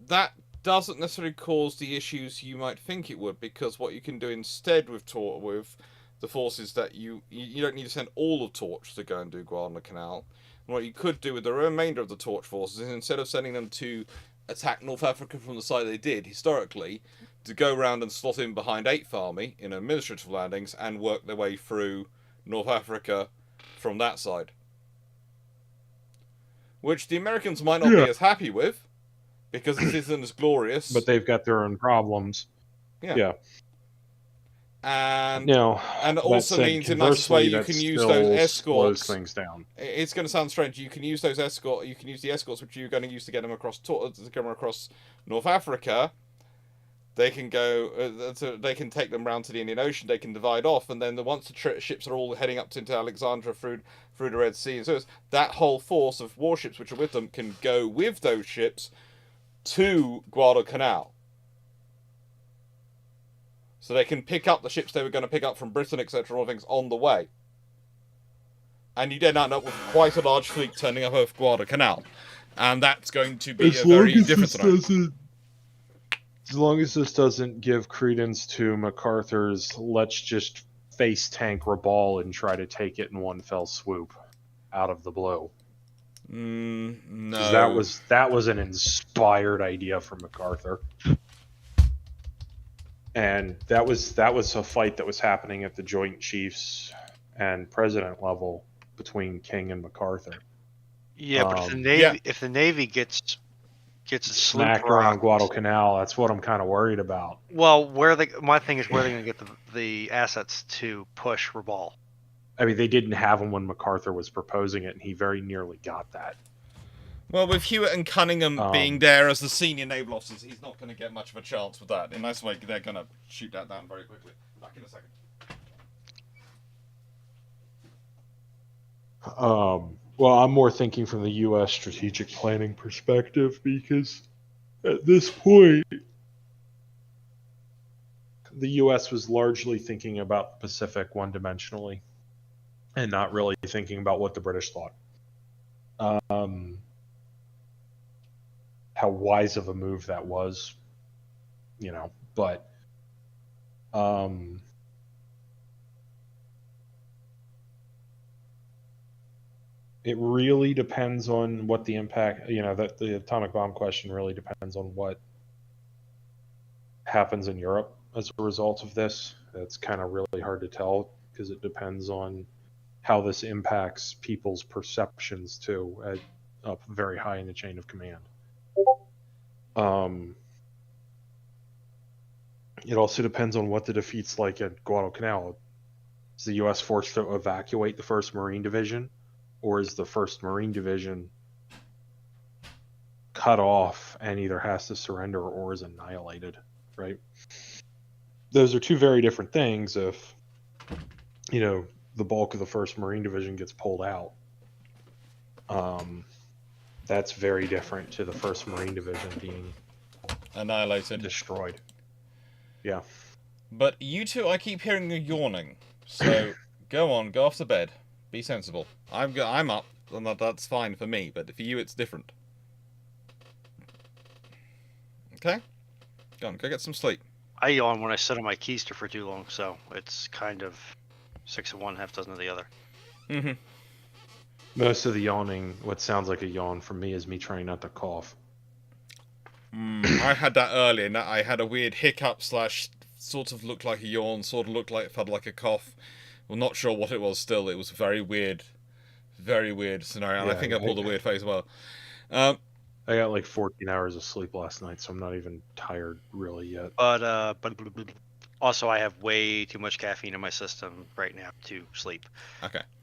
that doesn't necessarily cause the issues you might think it would, because what you can do instead with the forces that you don't need to send all of Torch to go and do Guadalcanal. And what you could do with the remainder of the Torch forces is, instead of sending them to attack North Africa from the side they did historically, to go around and slot in behind 8th Army in administrative landings and work their way through North Africa from that side. Which the Americans might not be as happy with, because it isn't as glorious. But they've got their own problems. Yeah. And also means in that way you can use those escorts. Slows things down. It's going to sound strange. You can use those escorts. You can use the escorts which you're going to use to get them across North Africa. They can go. They can take them round to the Indian Ocean. They can divide off, and then once the ships are all heading up into Alexandria through the Red Sea, and so that whole force of warships which are with them can go with those ships to Guadalcanal. So they can pick up the ships they were going to pick up from Britain, etc., all things on the way. And you then end up with quite a large fleet turning up over Guadalcanal. And that's going to be a very different scenario. As long as this doesn't give credence to MacArthur's let's just face tank Rabaul and try to take it in one fell swoop out of the blue. No. 'Cause that was an inspired idea from MacArthur. And that was a fight that was happening at the Joint Chiefs and President level between King and MacArthur. Yeah, but Yeah. if the Navy gets a sloop Smacked around Guadalcanal, that's what I'm kind of worried about. well, my thing is where they're going to get the assets to push Rabaul. I mean, they didn't have him when MacArthur was proposing it, and he very nearly got that. Well, with Hewitt and Cunningham being there as the senior naval officers, he's not going to get much of a chance with that. In this way, they're going to shoot that down very quickly. Back in a second. Well, I'm more thinking from the U.S. strategic planning perspective, because at this point, the U.S. was largely thinking about the Pacific one-dimensionally and not really thinking about what the British thought. How wise of a move that was, but it really depends on what the impact, that the atomic bomb question really depends on what happens in Europe as a result of this. It's kind of really hard to tell because it depends on how this impacts people's perceptions too, up very high in the chain of command. It also depends on what the defeat's like at Guadalcanal. Is the U.S. forced to evacuate the 1st Marine Division, or is the 1st Marine Division cut off and either has to surrender or is annihilated, right? Those are two very different things. If, the bulk of the 1st Marine Division gets pulled out, that's very different to the 1st Marine Division being annihilated, destroyed. Yeah. But you two, I keep hearing you yawning. So go off to bed. Be sensible. I'm up, and that's fine for me. But for you, it's different. Okay. Go get some sleep. I yawn when I sit on my keister for too long, so it's kind of 6 of one, half dozen of the other. Mm-hmm. Most of the yawning, what sounds like a yawn for me, is me trying not to cough. I had that earlier, and I had a weird hiccup / sort of looked like a yawn, sort of felt like a cough. Well, not sure what it was still. It was very weird scenario, and I think I pulled a weird face as well. I got like 14 hours of sleep last night, so I'm not even tired really yet. But also I have way too much caffeine in my system right now to sleep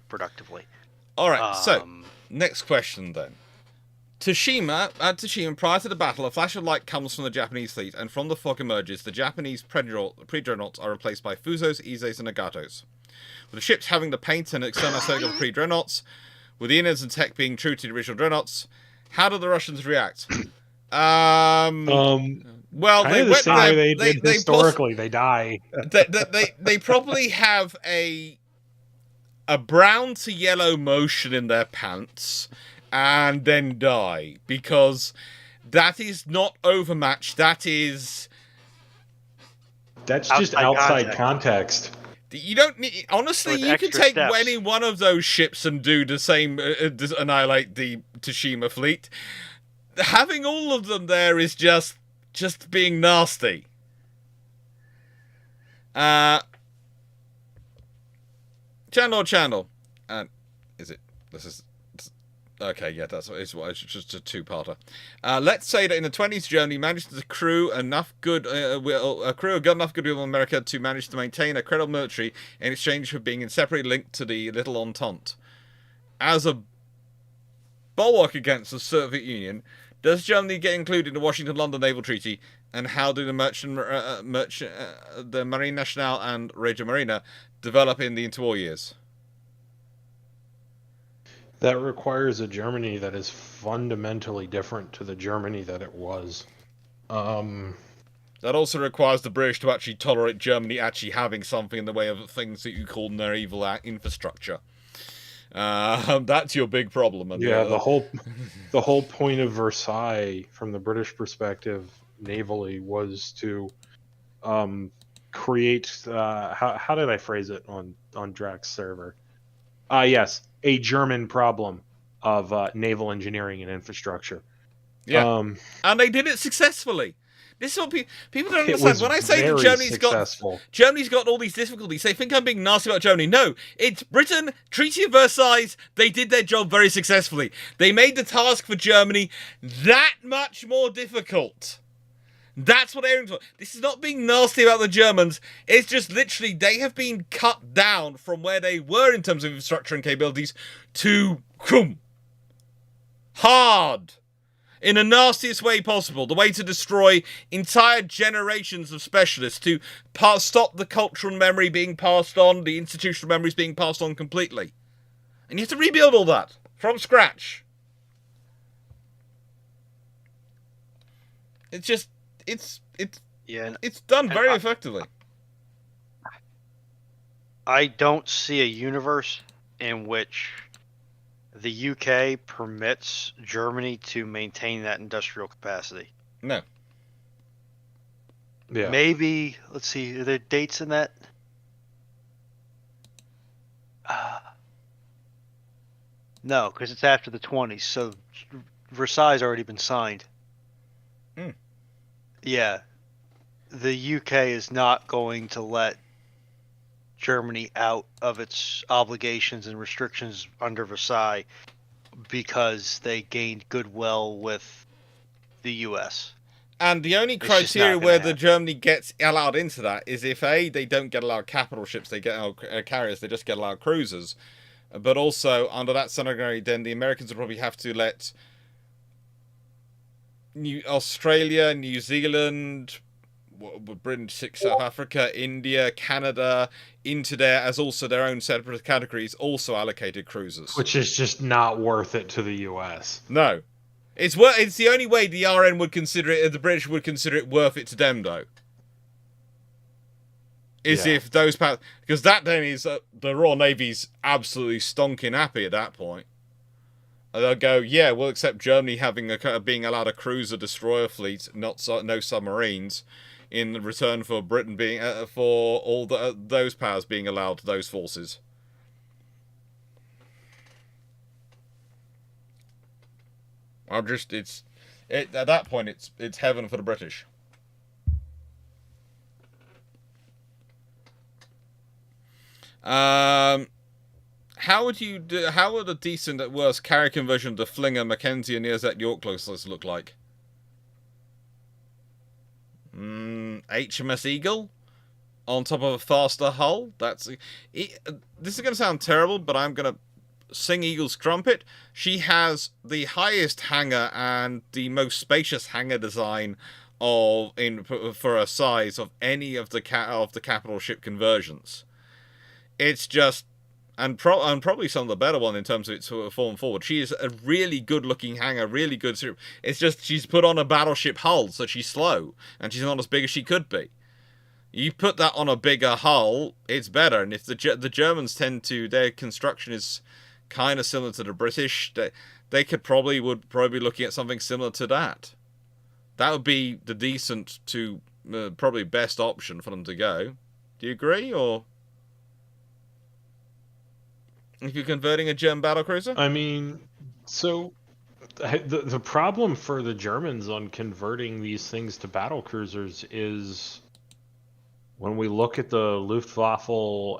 productively. All right, so next question then. Tsushima, prior to the battle, a flash of light comes from the Japanese fleet, and from the fog emerges, the Japanese pre-dreadnoughts are replaced by Fuzos, Izes, and Nagatos. With the ships having the paint and external aesthetic of the pre-dreadnoughts, with the innards and tech being true to the original dreadnoughts, how do the Russians react? Well, they went the way they did historically. They die. They probably have a brown to yellow motion in their pants, and then die, because that is not overmatched. That's just outside context. You don't need. Honestly, you can take any one of those ships and do the same, annihilate the Tsushima fleet. Having all of them there is just being nasty. Channel. Is it? This is. Okay, yeah, it's just a two-parter. Let's say that in the 20s, Germany managed to accrue enough goodwill with America to manage to maintain a credible military in exchange for being inseparably linked to the Little Entente. As a bulwark against the Soviet Union, does Germany get included in the Washington-London Naval Treaty? And how do the the Marine Nationale and Regia Marina develop in the interwar years? That requires a Germany that is fundamentally different to the Germany that it was. That also requires the British to actually tolerate Germany actually having something in the way of things that you call medieval infrastructure. That's your big problem. And the whole point of Versailles, from the British perspective, navally, was to create. How did I phrase it on Drax's server? Yes, a German problem. of naval engineering and infrastructure. Yeah, and they did it successfully. This is what people don't It understand. was When I say that very successful. Germany's got all these difficulties, they think I'm being nasty about Germany. No, it's Britain, Treaty of Versailles. They did their job very successfully. They made the task for Germany that much more difficult. That's what they're for. This is not being nasty about the Germans. It's just literally they have been cut down from where they were in terms of infrastructure and capabilities to hard. In the nastiest way possible, the way to destroy entire generations of specialists, to stop the cultural memory being passed on, the institutional memories being passed on completely. And you have to rebuild all that from scratch. It's just, it's done very effectively. I don't see a universe in which the UK permits Germany to maintain that industrial capacity. No. Yeah. Maybe, let's see, are there dates in that? No, because it's after the 20s, so Versailles has already been signed. Yeah. The UK is not going to let Germany out of its obligations and restrictions under Versailles because they gained goodwill with the US. And the only criteria where the Germany gets allowed into that is if A, they don't get allowed capital ships, they get allowed carriers, they just get allowed cruisers. But also, under that scenario, then the Americans would probably have to let Australia, New Zealand, Britain, South Africa, India, Canada into there as also their own separate categories, also allocated cruisers. Which is just not worth it to the US. No. It's the only way the RN would consider it, the British would consider it worth it to them, though. Is if those powers, because that then is the Royal Navy's absolutely stonking happy at that point. And they'll go, yeah, we'll accept Germany being allowed a cruiser destroyer fleet, no submarines, in return for Britain being for all those powers being allowed to those forces. At that point it's heaven for the British. How would a decent at worst carrier conversion of the Flinger, Mackenzie, and Neozet York class look like? HMS Eagle on top of a faster hull. This is going to sound terrible, but I'm going to sing Eagle's trumpet. She has the highest hangar and the most spacious hangar design for a size of any of the capital ship conversions. It's just, and probably some of the better one in terms of its form forward. She is a really good-looking hangar, really good. It's just she's put on a battleship hull, so she's slow, and she's not as big as she could be. You put that on a bigger hull, it's better. And if the Germans their construction is kind of similar to the British, they would probably be looking at something similar to that. That would be the decent to probably best option for them to go. Do you agree, or? If you're converting a German battlecruiser? I mean, so the problem for the Germans on converting these things to battlecruisers is when we look at the Luftwaffe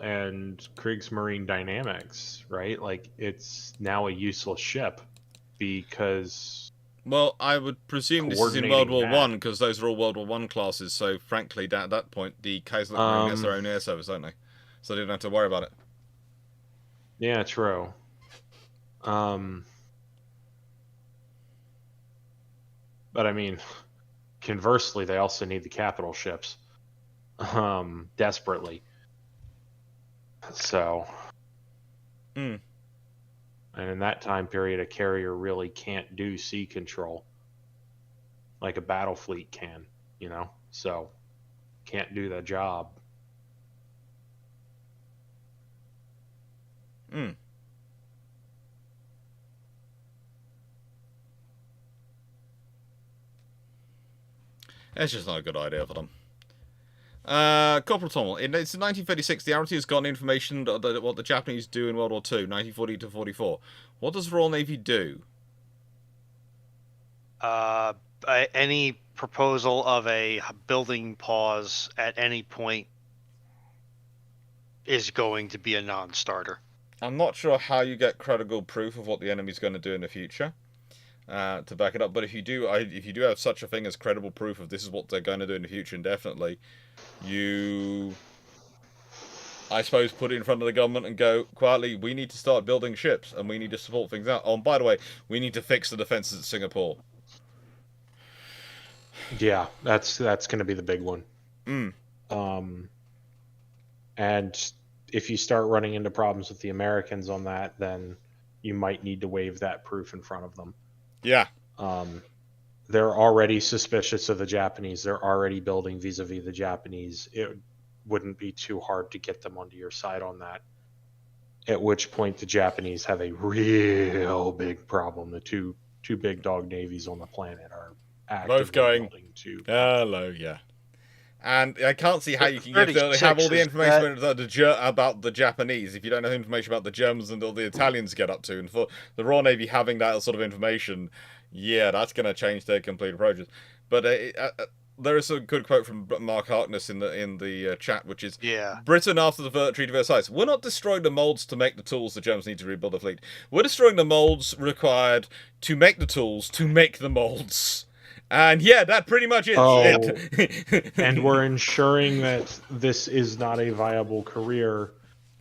and Kriegsmarine dynamics, right? Like, it's now a useless ship because... Well, I would presume this is in World War One because those are all World War One classes. So, frankly, at that point, the Kaiserliche has their own air service, don't they? So they don't have to worry about it. Yeah, true. But I mean, conversely, they also need the capital ships, desperately. So, and in that time period, a carrier really can't do sea control like a battle fleet can, so can't do the job. It's just not a good idea for them. Corporal Tommel, it's in 1936, the Admiralty has gotten information that what the Japanese do in World War II, 1940 to 44. What does the Royal Navy do? Any proposal of a building pause at any point is going to be a non-starter. I'm not sure how you get credible proof of what the enemy's going to do in the future to back it up, but if you do have such a thing as credible proof of this is what they're going to do in the future indefinitely, you, I suppose, put it in front of the government and go, quietly, we need to start building ships and we need to support things out. Oh, and by the way, we need to fix the defences at Singapore. Yeah, that's going to be the big one. And if you start running into problems with the Americans on that, then you might need to waive that proof in front of them. Yeah. They're already suspicious of the Japanese. They're already building vis-a-vis the Japanese. It wouldn't be too hard to get them onto your side on that. At which point the Japanese have a real big problem. The two big dog navies on the planet are actively both going building to hello, yeah. And I can't see how you can have all the information about the Japanese if you don't have information about the Germans and all the Italians get up to. And for the Royal Navy having that sort of information, yeah, that's going to change their complete approaches. But there is a good quote from Mark Harkness in the chat, which is, Britain after the Treaty of Versailles, we're not destroying the moulds to make the tools the Germans need to rebuild the fleet. We're destroying the moulds required to make the tools to make the moulds. And yeah, that pretty much is it. And we're ensuring that this is not a viable career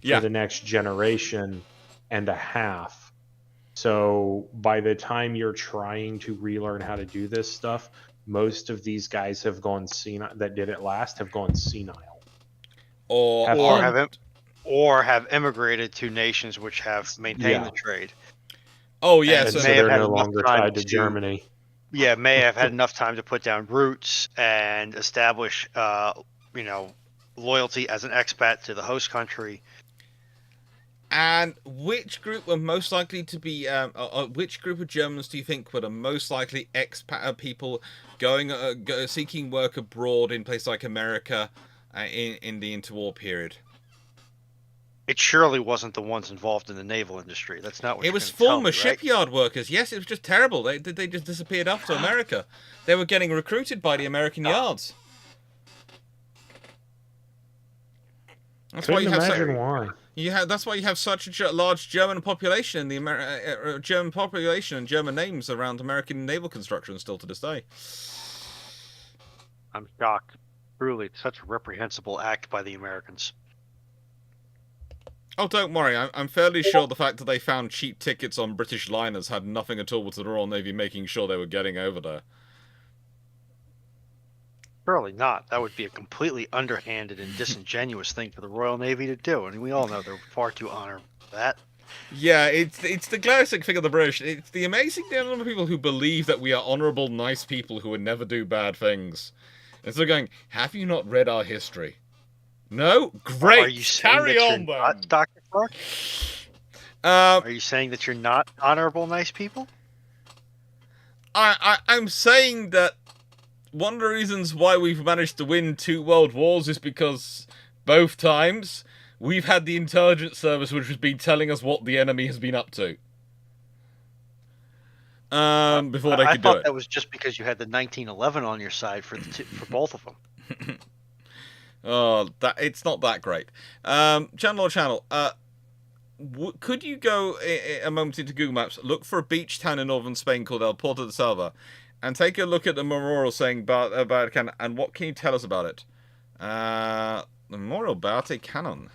for the next generation and a half. So by the time you're trying to relearn how to do this stuff, most of these guys have gone senile. That did it last have gone senile, or have immigrated to nations which have maintained the trade. Oh yeah, so they're no longer tied to Germany. Yeah, may have had enough time to put down roots and establish, loyalty as an expat to the host country. And which group were most likely to be? Which group of Germans do you think were the most likely expat people going seeking work abroad in places like America in the interwar period? It surely wasn't the ones involved in the naval industry. That's not what it was. Former shipyard workers. Yes, it was just terrible. They just disappeared off to America. They were getting recruited by the American yards. That's why you have that's why you have such a large German population in the German population and German names around American naval construction still to this day. I'm shocked. Truly, such a reprehensible act by the Americans. Oh, don't worry. I'm fairly sure the fact that they found cheap tickets on British liners had nothing at all with the Royal Navy making sure they were getting over there. Surely not. That would be a completely underhanded and disingenuous thing for the Royal Navy to do, and we all know they're far too honored for that. Yeah, it's the classic thing of the British. It's the amazing number of people who believe that we are honourable, nice people who would never do bad things. And so going, have you not read our history? No? Great! Are you Carry on, then! Not, Dr. Clarke? Are you saying that you're not honorable, nice people? I'm saying that one of the reasons why we've managed to win 2 world wars is because both times we've had the intelligence service which has been telling us what the enemy has been up to. Before they could do it. I thought that was just because you had the 1911 on your side for both of them. Oh, it's not that great. Channel. Could you go a moment into Google Maps, look for a beach town in northern Spain called El Puerto de Salva, and take a look at the memorial saying about Cannon, and what can you tell us about it? The memorial about a cannon.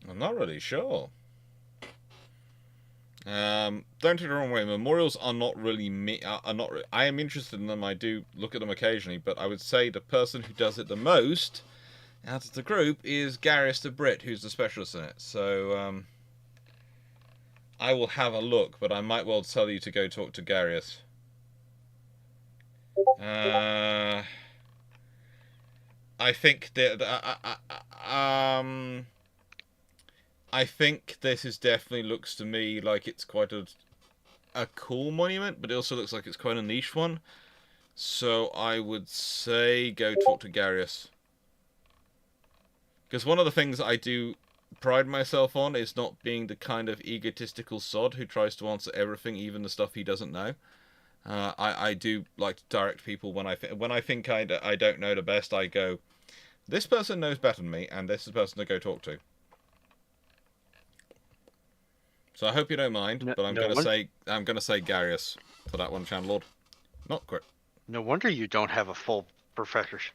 I'm not really sure. Don't take it the wrong way. Memorials are not really I am interested in them. I do look at them occasionally, but I would say the person who does it the most out of the group is Gareth the Brit, who's the specialist in it. So I will have a look, but I might well tell you to go talk to Garius. I think I think this is definitely looks to me like it's quite a cool monument, but it also looks like it's quite a niche one. So I would say go talk to Garius. Because one of the things I do pride myself on is not being the kind of egotistical sod who tries to answer everything, even the stuff he doesn't know. I do like to direct people when I think I don't know the best. I go, this person knows better than me, and this is the person to go talk to. So I hope you don't mind, but I'm gonna say Garius for that one, Channel Not quit. No wonder you don't have a full professorship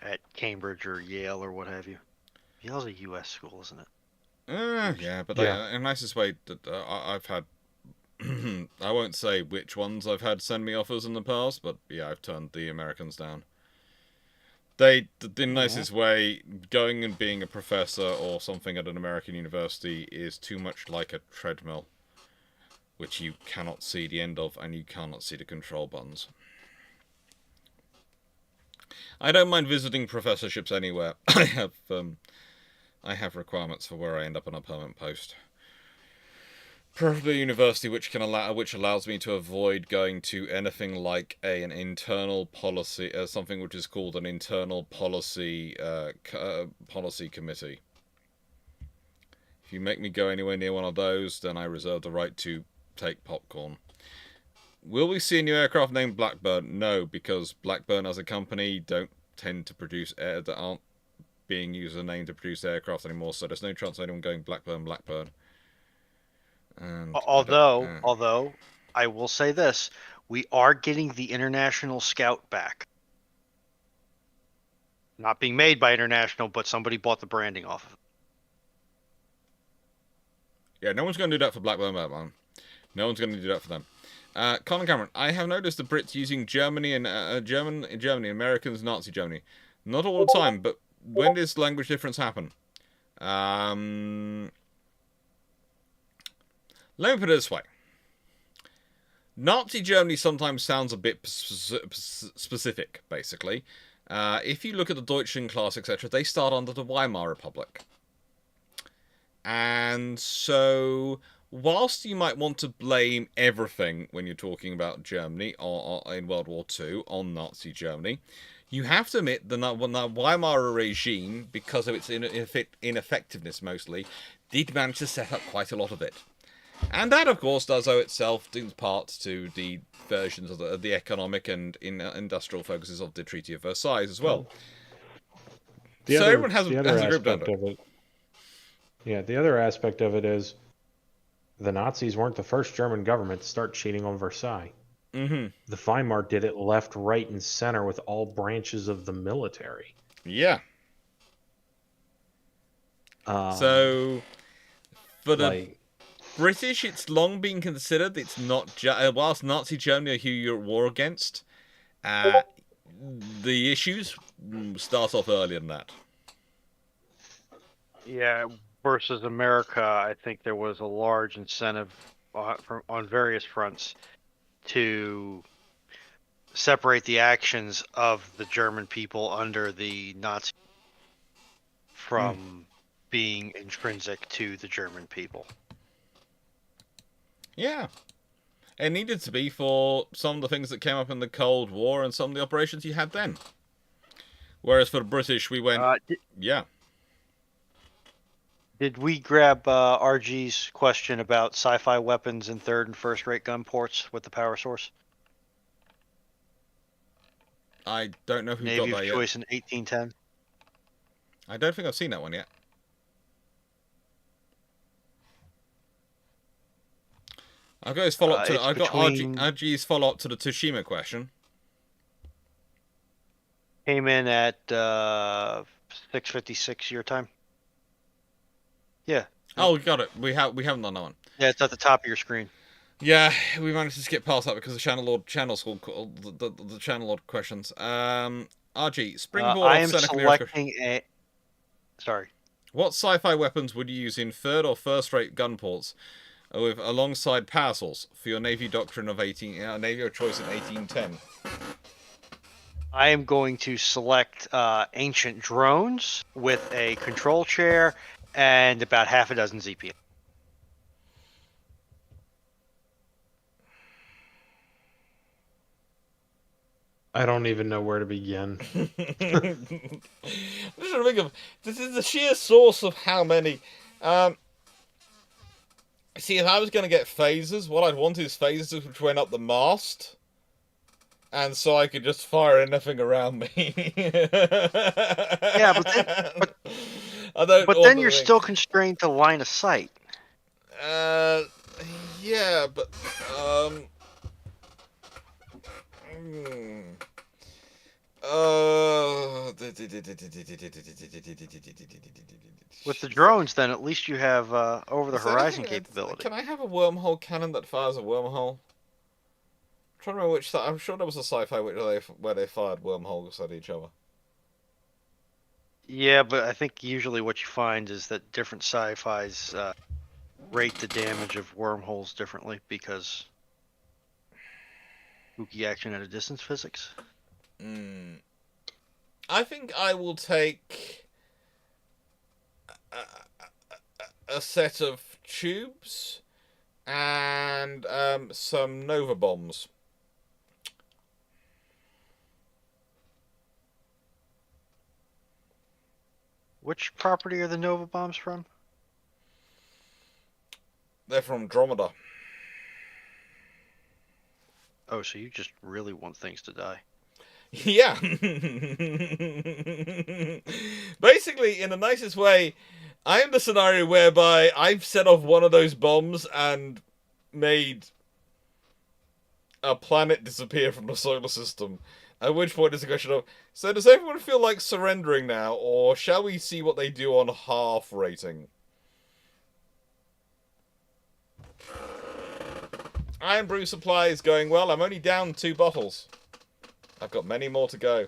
at Cambridge or Yale or what have you. Yale's a U.S. school, isn't it? Yeah, but in the nicest way that I've had. I won't say which ones I've had send me offers in the past, but yeah, I've turned the Americans down. The nicest way, going and being a professor or something at an American university is too much like a treadmill, which you cannot see the end of, and you cannot see the control buttons. I don't mind visiting professorships anywhere. I have requirements for where I end up on a permanent post. Preferably a university which allows me to avoid going to anything like an internal policy, something which is called an internal policy policy committee. If you make me go anywhere near one of those, then I reserve the right to take popcorn. Will we see a new aircraft named Blackburn? No, because Blackburn as a company don't tend to produce that aren't being used as a name to produce aircraft anymore, so there's no chance of anyone going Blackburn. And although I will say this, we are getting the International Scout back. Not being made by International, but somebody bought the branding off of it. Yeah, no one's going to do that for Blackburn Batman. No one's going to do that for them. Colin Cameron, I have noticed the Brits using Germany and Germany, Americans, Nazi Germany. Not all the time, but when does language difference happen? Let me put it this way. Nazi Germany sometimes sounds a bit specific, basically. If you look at the Deutschen class, etc., they start under the Weimar Republic. And so, whilst you might want to blame everything when you're talking about Germany or in World War II on Nazi Germany, you have to admit the Weimar regime, because of its ineffectiveness mostly, did manage to set up quite a lot of it. And that, of course, does owe itself in part to the versions of the economic and industrial focuses of the Treaty of Versailles as well. Everyone has a group done it. Yeah, the other aspect of it is the Nazis weren't the first German government to start cheating on Versailles. Mm-hmm. The Weimar did it left, right, and center with all branches of the military. Yeah. So, for the British, it's long been considered it's not whilst Nazi Germany are who you're at war against, the issues start off earlier than that. Yeah, versus America, I think there was a large incentive on various fronts to separate the actions of the German people under the Nazi from being intrinsic to the German people. Yeah. It needed to be for some of the things that came up in the Cold War and some of the operations you had then. Whereas for the British, we went... yeah. Did we grab RG's question about sci-fi weapons and third and first-rate gun ports with the power source? I don't know who Navy got that of yet. choice in 1810. I don't think I've seen that one yet. I've got his follow-up to... I've got RG's follow-up to the Tsushima question. Came in at 6:56 your time. Yeah. Oh, we got it. We haven't done that one. Yeah, it's at the top of your screen. Yeah, we managed to skip past that because the Channel Lord questions. RG, springboard I am selecting a... Sorry. What sci-fi weapons would you use in third or first-rate gunports with alongside power source for your Navy doctrine of Navy of choice in 1810? I am going to select ancient drones with a control chair and about half a dozen ZPA. I don't even know where to begin. I'm just trying to think of, this is the sheer source of how many. See, if I was going to get phasers, what I'd want is phasers which went up the mast. And so I could just fire anything around me. Yeah, but then you're still constrained to line of sight. Yeah, but With the drones, then at least you have over-the-horizon capability. Can I have a wormhole cannon that fires a wormhole? I'm trying to remember which. I'm sure there was a sci-fi where they fired wormholes at each other. Yeah, but I think usually what you find is that different sci-fis rate the damage of wormholes differently because spooky action at a distance physics. I think I will take a set of tubes and some Nova bombs. Which property are the Nova bombs from? They're from Andromeda. Oh, so you just really want things to die. Yeah. Basically, in the nicest way, I am the scenario whereby I've set off one of those bombs and made a planet disappear from the solar system. At which point it's a question of, so does everyone feel like surrendering now, or shall we see what they do on half rating? Iron brew supply is going well. I'm only down 2 bottles. I've got many more to go.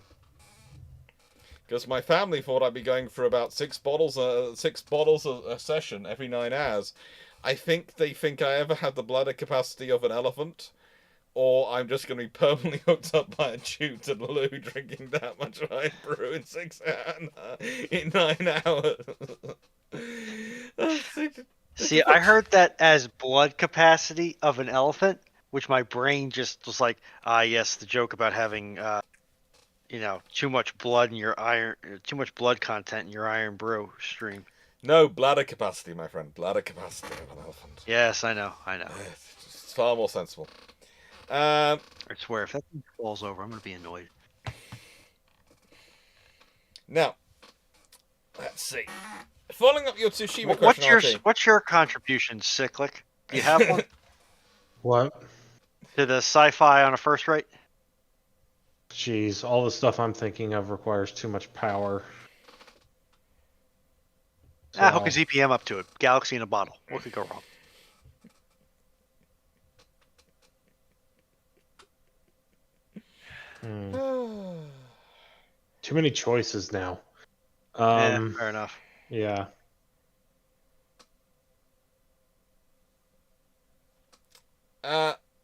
Because my family thought I'd be going for about 6 bottles a session every 9 hours. I think they think I ever had the bladder capacity of an elephant, or I'm just going to be permanently hooked up by a tube to the loo drinking that much iron brew in 9 hours. See, I heard that as blood capacity of an elephant, which my brain just was like, yes, the joke about having, too much blood in your too much blood content in your iron brew stream. No, bladder capacity, my friend. Bladder capacity of an elephant. Yes, I know. It's far more sensible. I swear, if that thing falls over, I'm going to be annoyed. Now, let's see. Following up your Tsushima question, what's your contribution, Cyclic? Do you have one? What? To the sci-fi on a first rate? Jeez, all the stuff I'm thinking of requires too much power. Hook a ZPM up to it. Galaxy in a bottle. What could go wrong? Too many choices now. Yeah, fair enough. Yeah.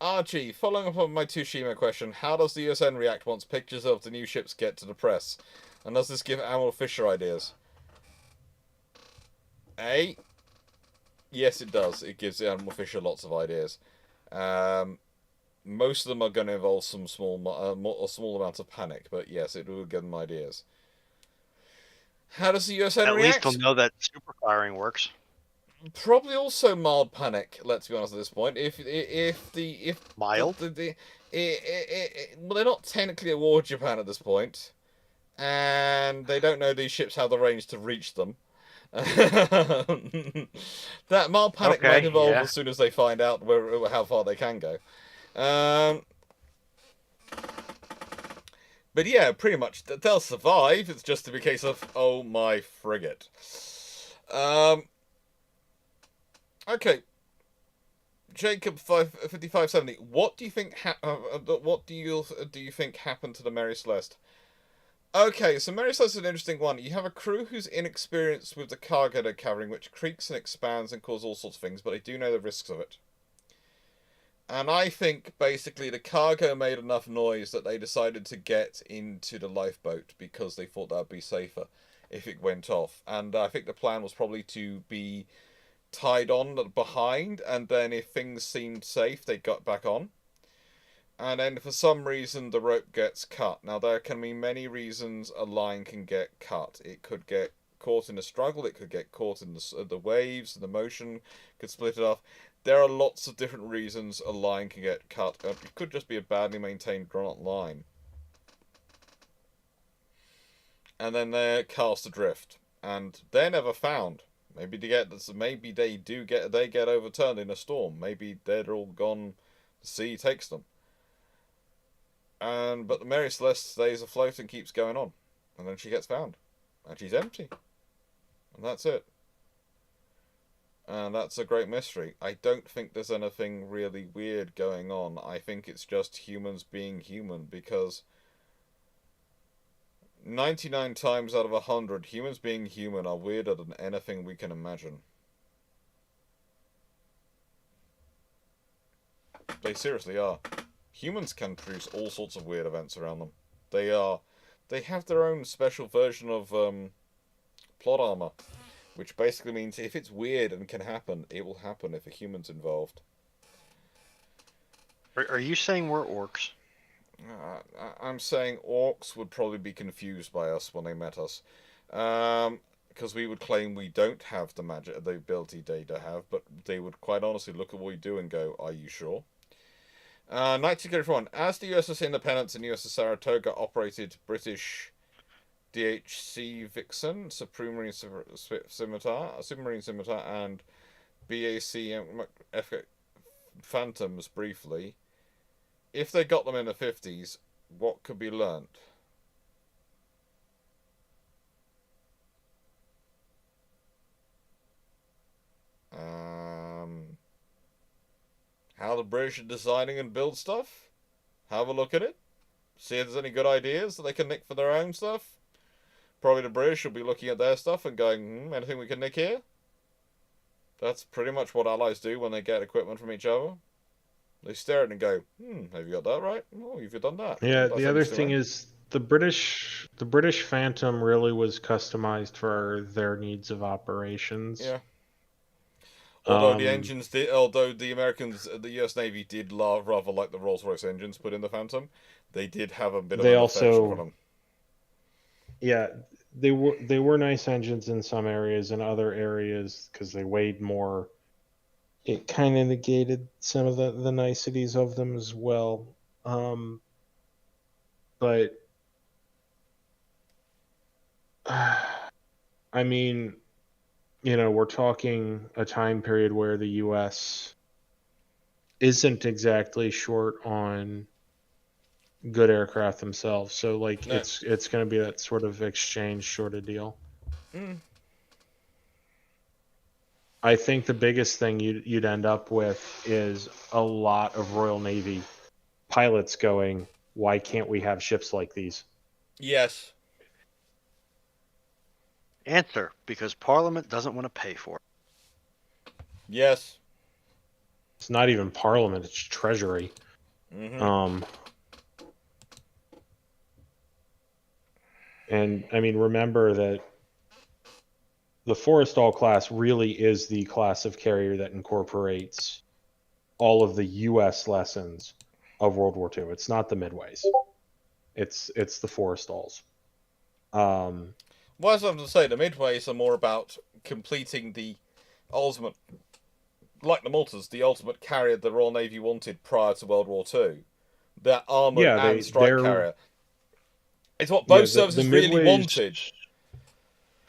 Archie, following up on my Tsushima question, how does the USN react once pictures of the new ships get to the press? And does this give Admiral Fisher ideas? Yes, it does. It gives Admiral Fisher lots of ideas. Most of them are going to involve some small amount of panic, but yes, it will give them ideas. How does the USN react? At least they'll know that super firing works. Probably also mild panic. Let's be honest at this point. Mild? Well, they're not technically at war with Japan at this point, and they don't know these ships have the range to reach them. That mild panic might evolve as soon as they find out how far they can go. But yeah, pretty much they'll survive. It's just a case of, oh my frigate. Okay, Jacob 5570. What do you think? What do you think happened to the Mary Celeste? Okay, so Mary Celeste is an interesting one. You have a crew who's inexperienced with the cargo they're carrying, which creaks and expands and causes all sorts of things, but they do know the risks of it. And I think basically the cargo made enough noise that they decided to get into the lifeboat because they thought that would be safer if it went off. And I think the plan was probably to be tied on behind, and then if things seemed safe, they got back on. And then for some reason the rope gets cut. Now there can be many reasons a line can get cut. It could get caught in a struggle, it could get caught in the waves, the motion could split it off. There are lots of different reasons a line can get cut. It could just be a badly maintained drawn line. And then they're cast adrift. And they're never found. Maybe they get overturned in a storm. Maybe they're all gone, the sea takes them. But the Mary Celeste stays afloat and keeps going on. And then she gets found. And she's empty. And that's it. And that's a great mystery. I don't think there's anything really weird going on. I think it's just humans being human, because 99 times out of 100, humans being human are weirder than anything we can imagine. They seriously are. Humans can produce all sorts of weird events around them. They have their own special version of plot armor, which basically means if it's weird and can happen, it will happen if a human's involved. Are you saying we're orcs? I'm saying orcs would probably be confused by us when they met us. Because we would claim we don't have the magic, the ability they have, but they would quite honestly look at what we do and go, "Are you sure?" 1941. As the USS Independence and USS Saratoga operated British DHC Vixen, Submarine Scimitar, and BAC Phantoms briefly, if they got them in the 50s, what could be learnt? How the British are designing and build stuff? Have a look at it. See if there's any good ideas that they can nick for their own stuff. Probably the British will be looking at their stuff and going, anything we can nick here? That's pretty much what allies do when they get equipment from each other. They stare at it and go, have you got that right? Oh, you've done that. Yeah, That's the other thing is the British Phantom really was customized for their needs of operations. Yeah. Although the Americans, the U.S. Navy did rather like the Rolls-Royce engines put in the Phantom, they did have a bit of an affection for them. Yeah, they were nice engines in some areas, and other areas, because they weighed more, it kind of negated some of the niceties of them as well. But I mean, we're talking a time period where the U.S. isn't exactly short on good aircraft themselves, so no. It's going to be that sort of exchange sort of deal. I think the biggest thing you'd end up with is a lot of Royal Navy pilots going, "Why can't we have ships like these?" Yes. Answer: because Parliament doesn't want to pay for it. Yes. It's not even Parliament; it's Treasury. And I mean, remember that the Forrestal class really is the class of carrier that incorporates all of the U.S. lessons of World War II. It's not the Midways. It's the Forrestals. Well, as I was going to say, the Midways are more about completing the ultimate, like the Maltas, the ultimate carrier the Royal Navy wanted prior to World War II. That armoured and strike carrier. It's what both services really wanted.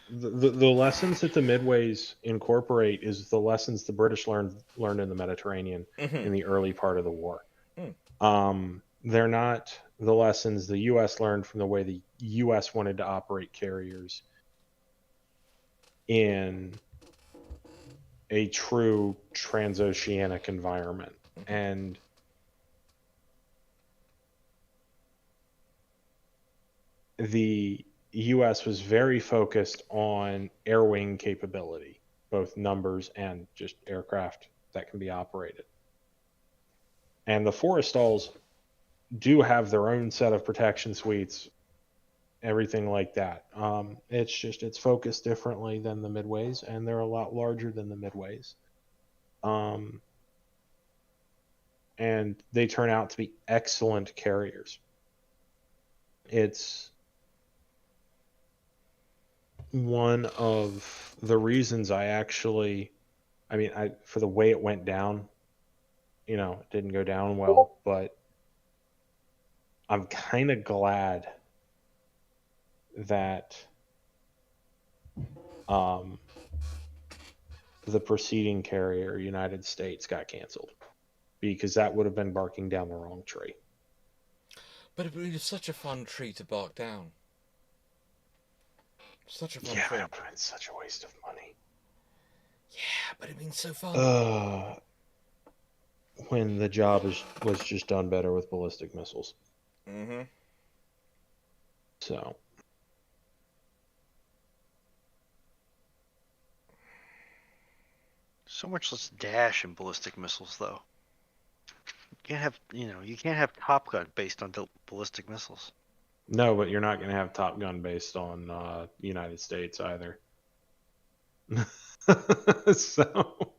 The lessons that the Midways incorporate is the lessons the British learned in the Mediterranean in the early part of the war. They're not the lessons the U.S. learned from the way the U.S. wanted to operate carriers in a true transoceanic environment. And the U.S. was very focused on air wing capability, both numbers and just aircraft that can be operated. And the Forrestalls do have their own set of protection suites, everything like that. It's focused differently than the Midways, and they're a lot larger than the Midways. And they turn out to be excellent carriers. It's one of the reasons for the way it went down, it didn't go down well, but I'm kind of glad that the preceding carrier, United States, got canceled, because that would have been barking down the wrong tree. But it was such a fun tree to bark down. Such a fun tree. Yeah, but it's such a waste of money. Yeah, but it'd been so fun. When the job was just done better with ballistic missiles. Mm-hmm. So. So much less dash in ballistic missiles, though. You can't have Top Gun based on ballistic missiles. No, but you're not going to have Top Gun based on United States either. So.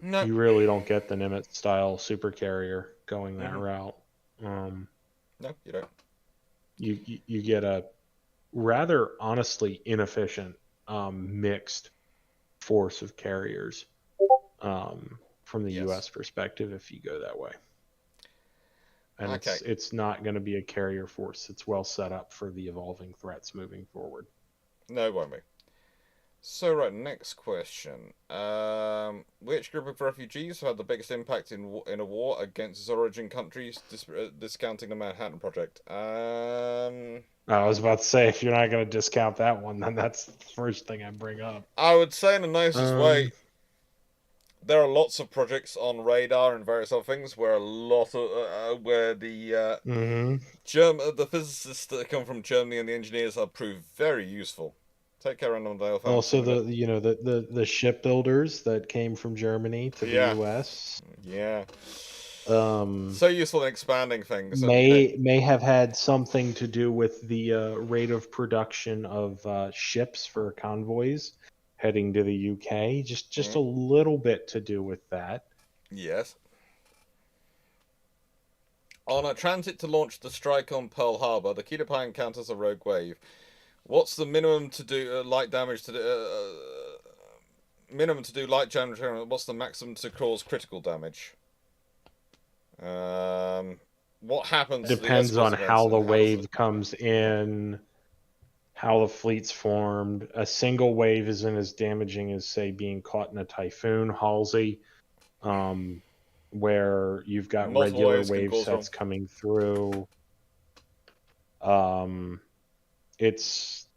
No. You really don't get the Nimitz-style supercarrier going that route. No, you don't. You get a rather honestly inefficient mixed force of carriers from the U.S. perspective if you go that way. And it's not going to be a carrier force that's well set up for the evolving threats moving forward. No, it won't be. So, right, next question. Which group of refugees have had the biggest impact in a war against its origin countries, discounting the Manhattan Project? I was about to say, if you're not going to discount that one, then that's the first thing I bring up. I would say in the nicest way, there are lots of projects on radar and various other things where where the the physicists that come from Germany and the engineers have proved very useful. Take care, Naval. Also, the shipbuilders that came from Germany to the U.S. Yeah. So useful in expanding things. May have had something to do with the rate of production of ships for convoys heading to the UK. Just a little bit to do with that. Yes. On a transit to launch the strike on Pearl Harbor, the Key-to-Pie encounters a rogue wave. What's the minimum to do light damage minimum to do light damage? What's the maximum to cause critical damage? What happens? Depends on how the wave comes in, how the fleet's formed. A single wave isn't as damaging as, say, being caught in a typhoon, Halsey, where you've got multiple regular wave sets coming through. There's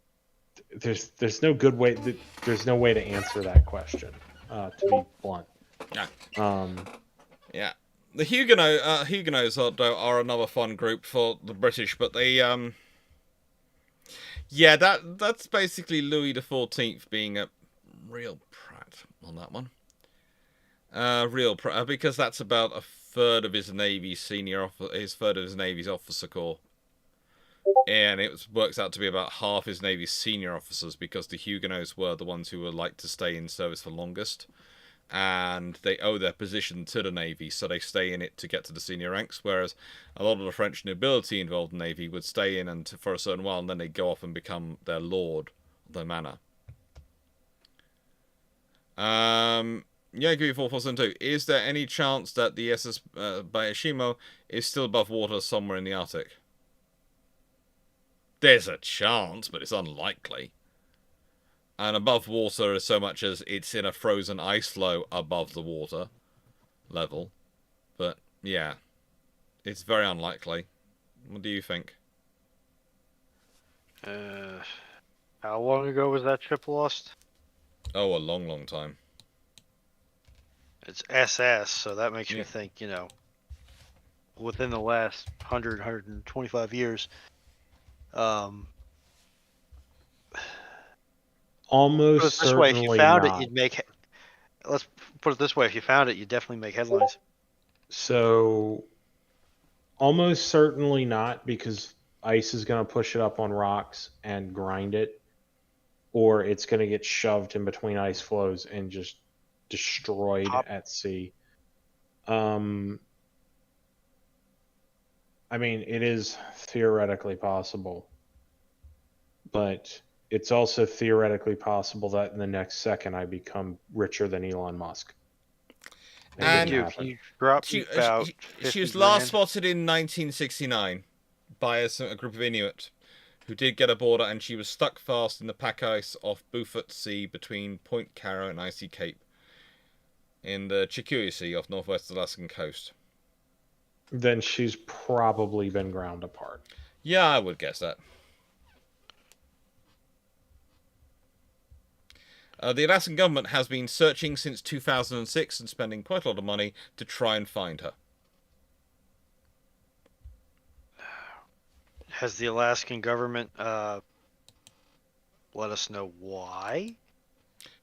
no good way. There's no way to answer that question. To be blunt. Yeah. The Huguenots are another fun group for the British, but they that's basically Louis XIV being a real prat on that one. Real prat, because that's about a third of his Navy's officer corps. And it works out to be about half his Navy's senior officers, because the Huguenots were the ones who would like to stay in service for longest. And they owe their position to the Navy, so they stay in it to get to the senior ranks, whereas a lot of the French nobility involved in the Navy would stay in for a certain while, and then they go off and become their lord of their manor. Give you 442. Is there any chance that the SS Bayashimo is still above water somewhere in the Arctic? There's a chance, but it's unlikely. And above water is so much as it's in a frozen ice flow above the water level. But, yeah. It's very unlikely. What do you think? How long ago was that ship lost? Oh, a long, long time. It's SS, so that makes me think, within the last 125 years. Almost Put it this way: if you certainly found it, not. you'd make. Let's put it this way: if you found it, you'd definitely make headlines. So, almost certainly not, because ice is going to push it up on rocks and grind it, or it's going to get shoved in between ice floes and just destroyed at sea. I mean, it is theoretically possible, but it's also theoretically possible that in the next second I become richer than Elon Musk. And Dude, can you drop she about was 50 last grand? spotted in 1969 by a group of Inuit who did get aboard her, and she was stuck fast in the pack ice off Beaufort Sea between Point Carrow and Icy Cape in the Chikui Sea off northwest Alaskan coast. Then she's probably been ground apart. Yeah, I would guess that. The Alaskan government has been searching since 2006 and spending quite a lot of money to try and find her. Has the Alaskan government let us know why?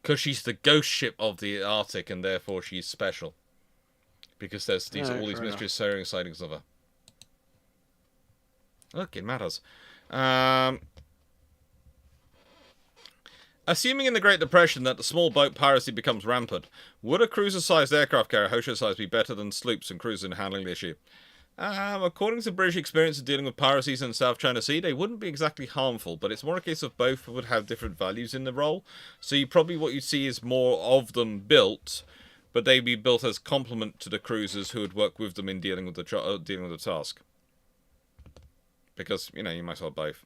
Because she's the ghost ship of the Arctic, and therefore she's special. Because there's all these mysterious sightings of her. Look, it matters. Assuming in the Great Depression that the small boat piracy becomes rampant, would a cruiser-sized aircraft carrier Hosho size be better than sloops and cruisers in handling the issue? According to British experience of dealing with piracies in the South China Sea, they wouldn't be exactly harmful, but it's more a case of both would have different values in the role. So what you see is more of them built, but they'd be built as complement to the cruisers who would work with them in dealing with the task. Because, you might as well both.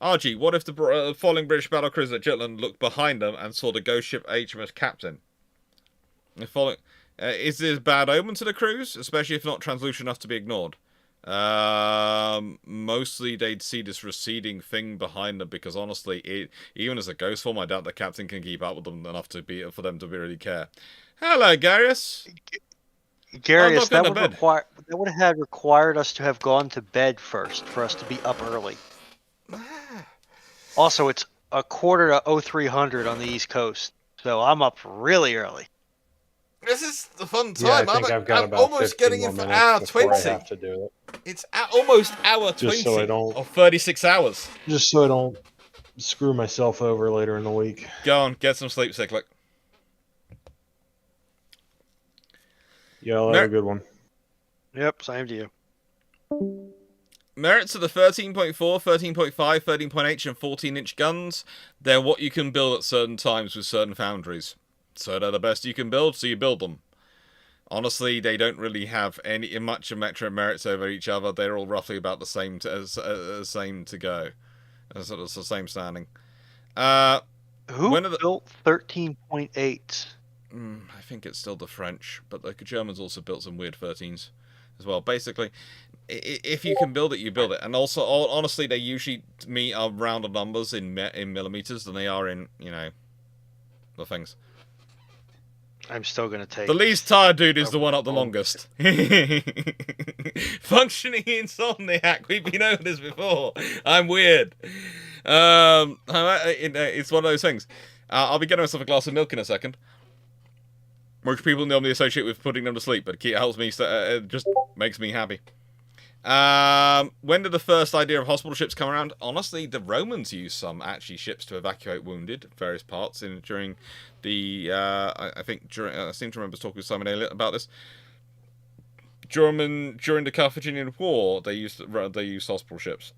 RG, what if the falling British battlecruiser at Jutland looked behind them and saw the ghost ship HMS Captain? Is this bad omen to the cruise, especially if not translucent enough to be ignored? Mostly they'd see this receding thing behind them, because honestly, even as a ghost form, I doubt the captain can keep up with them enough for them to really care. Hello, Garius. Garius, that would have required us to have gone to bed first for us to be up early. Also, it's 2:45 on the East Coast, so I'm up really early. This is the fun time. Yeah, I think I've got about almost getting in for hour 20. I have to do it. It's almost hour 20 Just so I don't, or 36 hours. Just so I don't screw myself over later in the week. Go on, get some sleep, Cyclic. Yeah, I'll have a good one. Yep, same to you. Merits of the 13.4, 13.5, 13.8 and 14-inch guns. They're what you can build at certain times with certain foundries. So they're the best you can build, so you build them. Honestly, they don't really have much of metro merits over each other. They're all roughly about the same to go. Sort of the same standing. Who built 13.8? I think it's still the French, but the Germans also built some weird 13s as well. Basically, if you can build it, you build it. And also, honestly, they usually are rounder numbers in millimeters than they are in, the things. I'm still going to take... The least tired dude is the one up the longest. Functioning insomniac. We've been over this before. I'm weird. It's one of those things. I'll be getting myself a glass of milk in a second, which people normally associate with putting them to sleep, but it helps me, it just makes me happy. When did the first idea of hospital ships come around? Honestly, the Romans used some ships to evacuate wounded various parts during the. I seem to remember talking to Simon Elliott about this. During the Carthaginian War, they used hospital ships.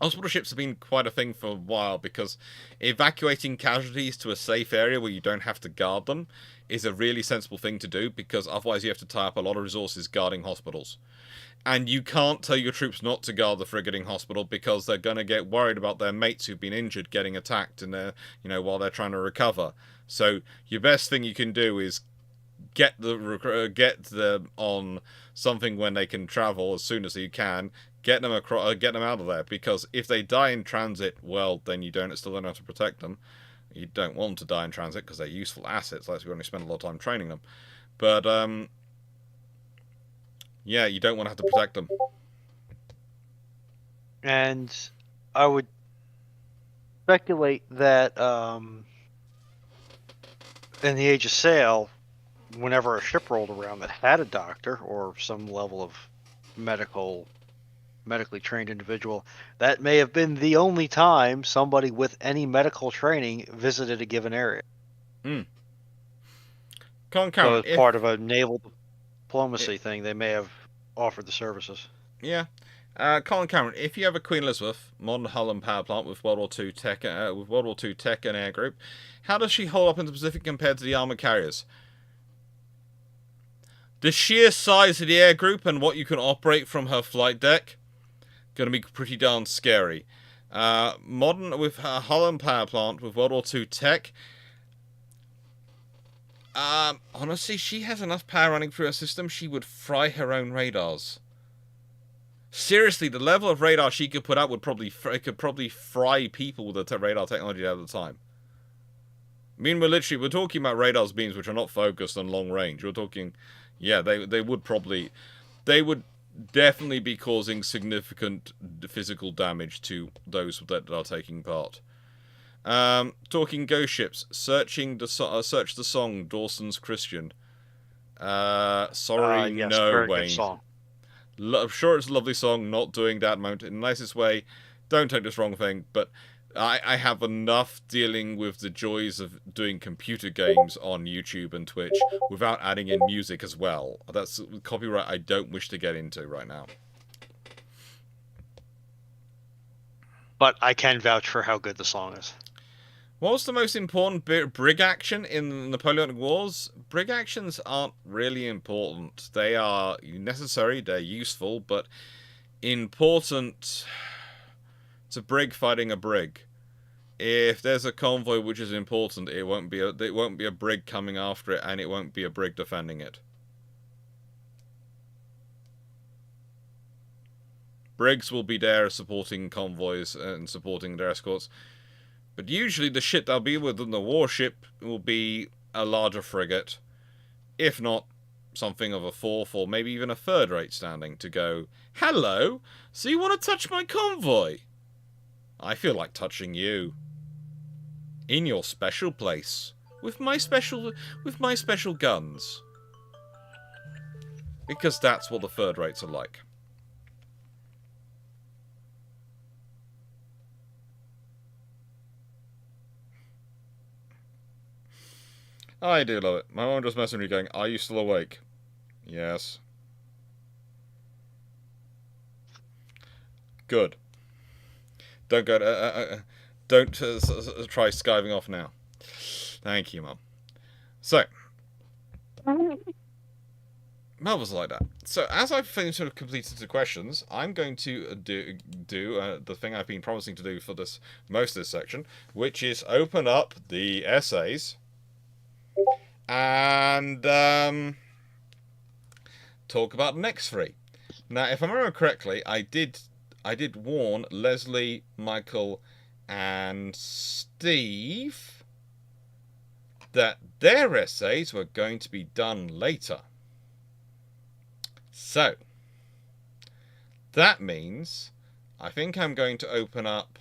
Hospital ships have been quite a thing for a while, because evacuating casualties to a safe area where you don't have to guard them is a really sensible thing to do, because otherwise you have to tie up a lot of resources guarding hospitals. And you can't tell your troops not to guard the frigating hospital, because they're going to get worried about their mates who've been injured getting attacked and while they're trying to recover. So your best thing you can do is get them on something when they can travel as soon as you can. Get them out of there, because if they die in transit, well, then you still don't have to protect them. You don't want them to die in transit because they're useful assets, unless we only spend a lot of time training them. But Yeah, you don't want to have to protect them. And I would speculate that in the Age of Sail, whenever a ship rolled around that had a doctor or some level of medically trained individual, that may have been the only time somebody with any medical training visited a given area. Colin So Cameron, as part of a naval diplomacy thing, they may have offered the services. Yeah. Colin Cameron, if you have a Queen Elizabeth modern hull and power plant with World War II tech, and air group, how does she hold up in the Pacific compared to the armored carriers? The sheer size of the air group and what you can operate from her flight deck, going to be pretty darn scary. Modern with her hull and power plant with World War II tech. Honestly, she has enough power running through her system. She would fry her own radars. Seriously, the level of radar she could put out would probably fry people with the radar technology at the time. I mean, we're talking about radars beams which are not focused on long range. We're talking, yeah, they would definitely be causing significant physical damage to those that are taking part. Talking ghost ships, search the song Dawson's Christian. Sorry, Yes, no, very Wayne. good song. I'm sure it's a lovely song, not doing that moment in the nicest way. Don't take this wrong thing, but I have enough dealing with the joys of doing computer games on YouTube and Twitch without adding in music as well. That's copyright I don't wish to get into right now. But I can vouch for how good the song is. What was the most important brig action in the Napoleonic Wars? Brig actions aren't really important. They are necessary, they're useful, but important... It's a brig fighting a brig. If there's a convoy which is important, it won't be a brig coming after it, and it won't be a brig defending it. Brigs will be there supporting convoys and supporting their escorts. But usually the ship they'll be within the warship will be a larger frigate. If not, something of a fourth or maybe even a third rate standing to go, hello, so you want to touch my convoy? I feel like touching you. In your special place. With my special guns. Because that's what the third rates are like. I do love it. My mom just messaged me going, are you still awake? Yes. Good. Don't go. Don't try skiving off now. Thank you, Mum. So, marvels like that. So, as I've finished sort of completed the questions, I'm going to do the thing I've been promising to do for most of this section, which is open up the essays and talk about the next three. Now, if I remember correctly, I did warn Leslie, Michael, and Steve that their essays were going to be done later. So, that means I think I'm going to open up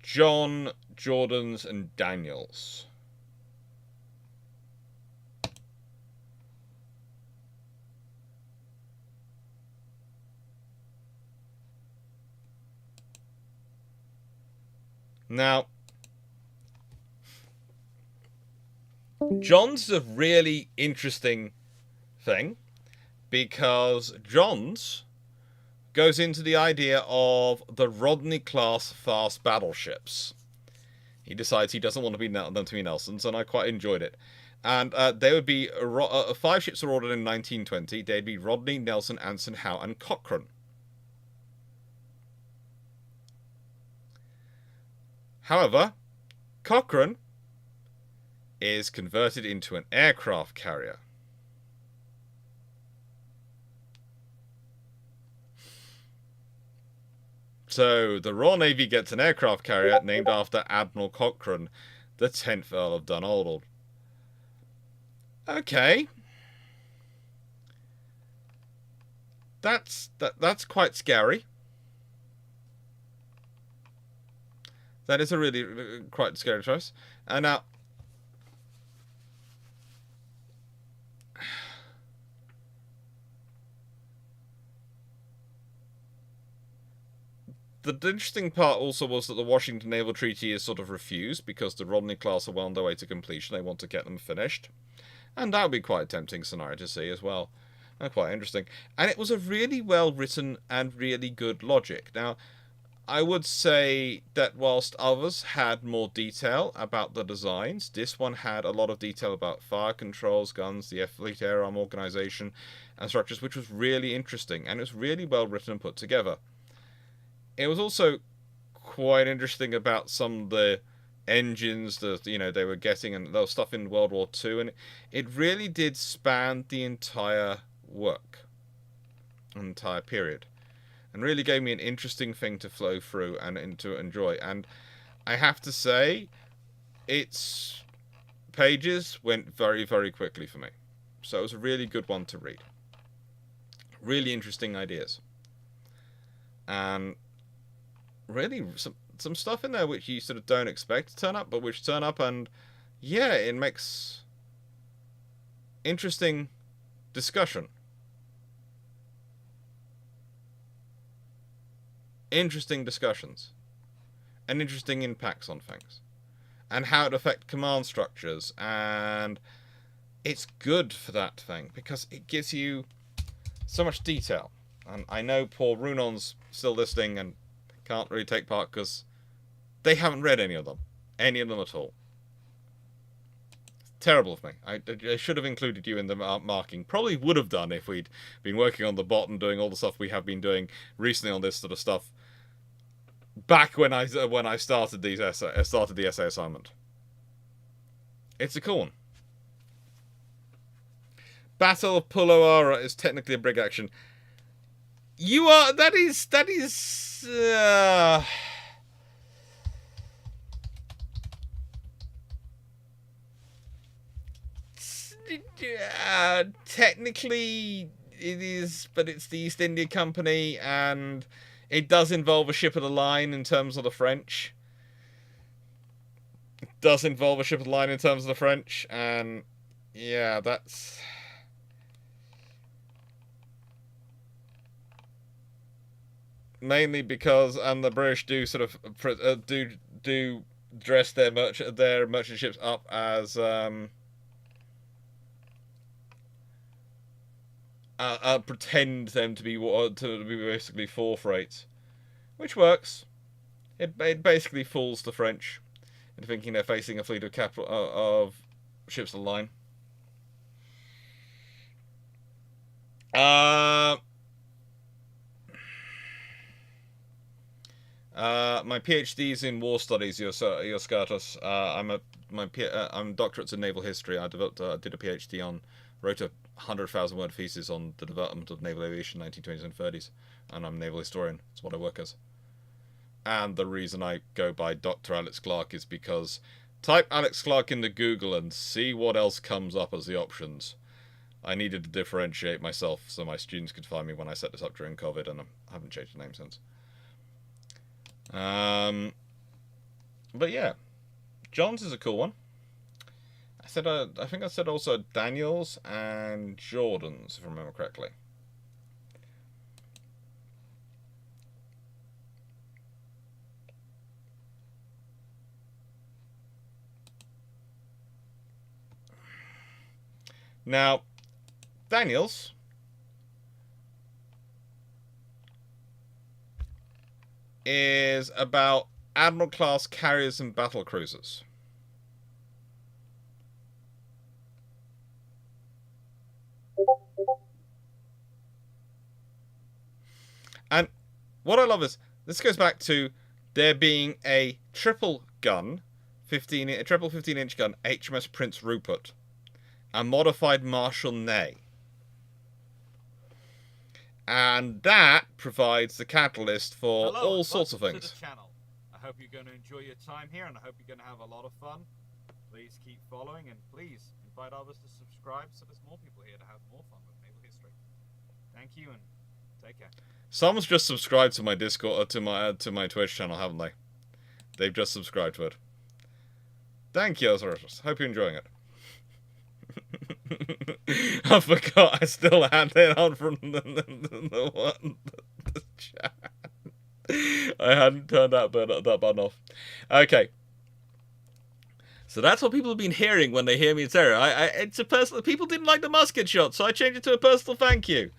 John, Jordan's, and Daniel's. Now, John's a really interesting thing because John's goes into the idea of the Rodney-class fast battleships. He decides he doesn't want to be them to be Nelsons, and I quite enjoyed it. And there would be 5 ships were ordered in 1920. They'd be Rodney, Nelson, Anson, Howe, and Cochrane. However, Cochrane is converted into an aircraft carrier. So, the Royal Navy gets an aircraft carrier named after Admiral Cochrane, the 10th Earl of Dunaldle. Okay. that's quite scary. That is a really quite scary choice. And now, the interesting part also was that the Washington Naval Treaty is sort of refused because the Rodney class are well on their way to completion. They want to get them finished. And that would be quite a tempting scenario to see as well. And quite interesting. And it was a really well written and really good logic. Now, I would say that whilst others had more detail about the designs, this one had a lot of detail about fire controls, guns, the Fleet Air Arm organization, and structures, which was really interesting. And it was really well written and put together. It was also quite interesting about some of the engines that they were getting, and there was stuff in World War II, and it really did span the entire entire period, and really gave me an interesting thing to flow through and to enjoy. And I have to say, its pages went very, very quickly for me, so it was a really good one to read. Really interesting ideas, and really some stuff in there which you sort of don't expect to turn up, but which turn up, and yeah, it makes interesting discussion. Interesting discussions. And interesting impacts on things. And how it affects command structures. And it's good for that thing, because it gives you so much detail. And I know poor Runon's still listening and can't really take part because they haven't read any of them. Any of them at all. Terrible of me. I should have included you in the marking. Probably would have done if we'd been working on the bot and doing all the stuff we have been doing recently on this sort of stuff. Back when I started the essay assignment. It's a cool one. Battle of Puloara is technically a brig action. That is technically it is, but it's the East India Company, and it does involve a ship of the line in terms of the French. It does involve a ship of the line in terms of the French, and yeah, that's... mainly because the British do sort of do dress their merchant ships up as pretend them to be basically four freights, which works. It basically fools the French into thinking they're facing a fleet of ships of the line. My PhD's in war studies, Yoskatos. I'm doctorates in naval history. I did a PhD on, wrote a 100,000 word thesis on the development of naval aviation in the 1920s and 30s, and I'm a naval historian. That's what I work as. And the reason I go by Dr. Alex Clarke is because type Alex Clarke into Google and see what else comes up as the options. I needed to differentiate myself so my students could find me when I set this up during COVID, and I haven't changed the name since. But yeah, John's is a cool one. I think I said also Daniels and Jordan's, if I remember correctly. Now, Daniels is about Admiral class carriers and battle cruisers. And what I love is this goes back to there being a triple 15-inch gun, HMS Prince Rupert, a modified Marshal Ney. And that provides the catalyst for all sorts of things. To the channel. I hope you're going to enjoy your time here, and I hope you're going to have a lot of fun. Please keep following, and please invite others to subscribe so there's more people here to have more fun with naval history. Thank you, and Take care. Someone's just subscribed to my Discord, to my Twitch channel, haven't they? They've just subscribed to it. Thank you, Osiris. Hope you're enjoying it. I forgot I still had it on from the chat. I hadn't turned that button off. Okay. So that's what people have been hearing when they hear me say it. It's a personal. People didn't like the musket shot, so I changed it to a personal thank you.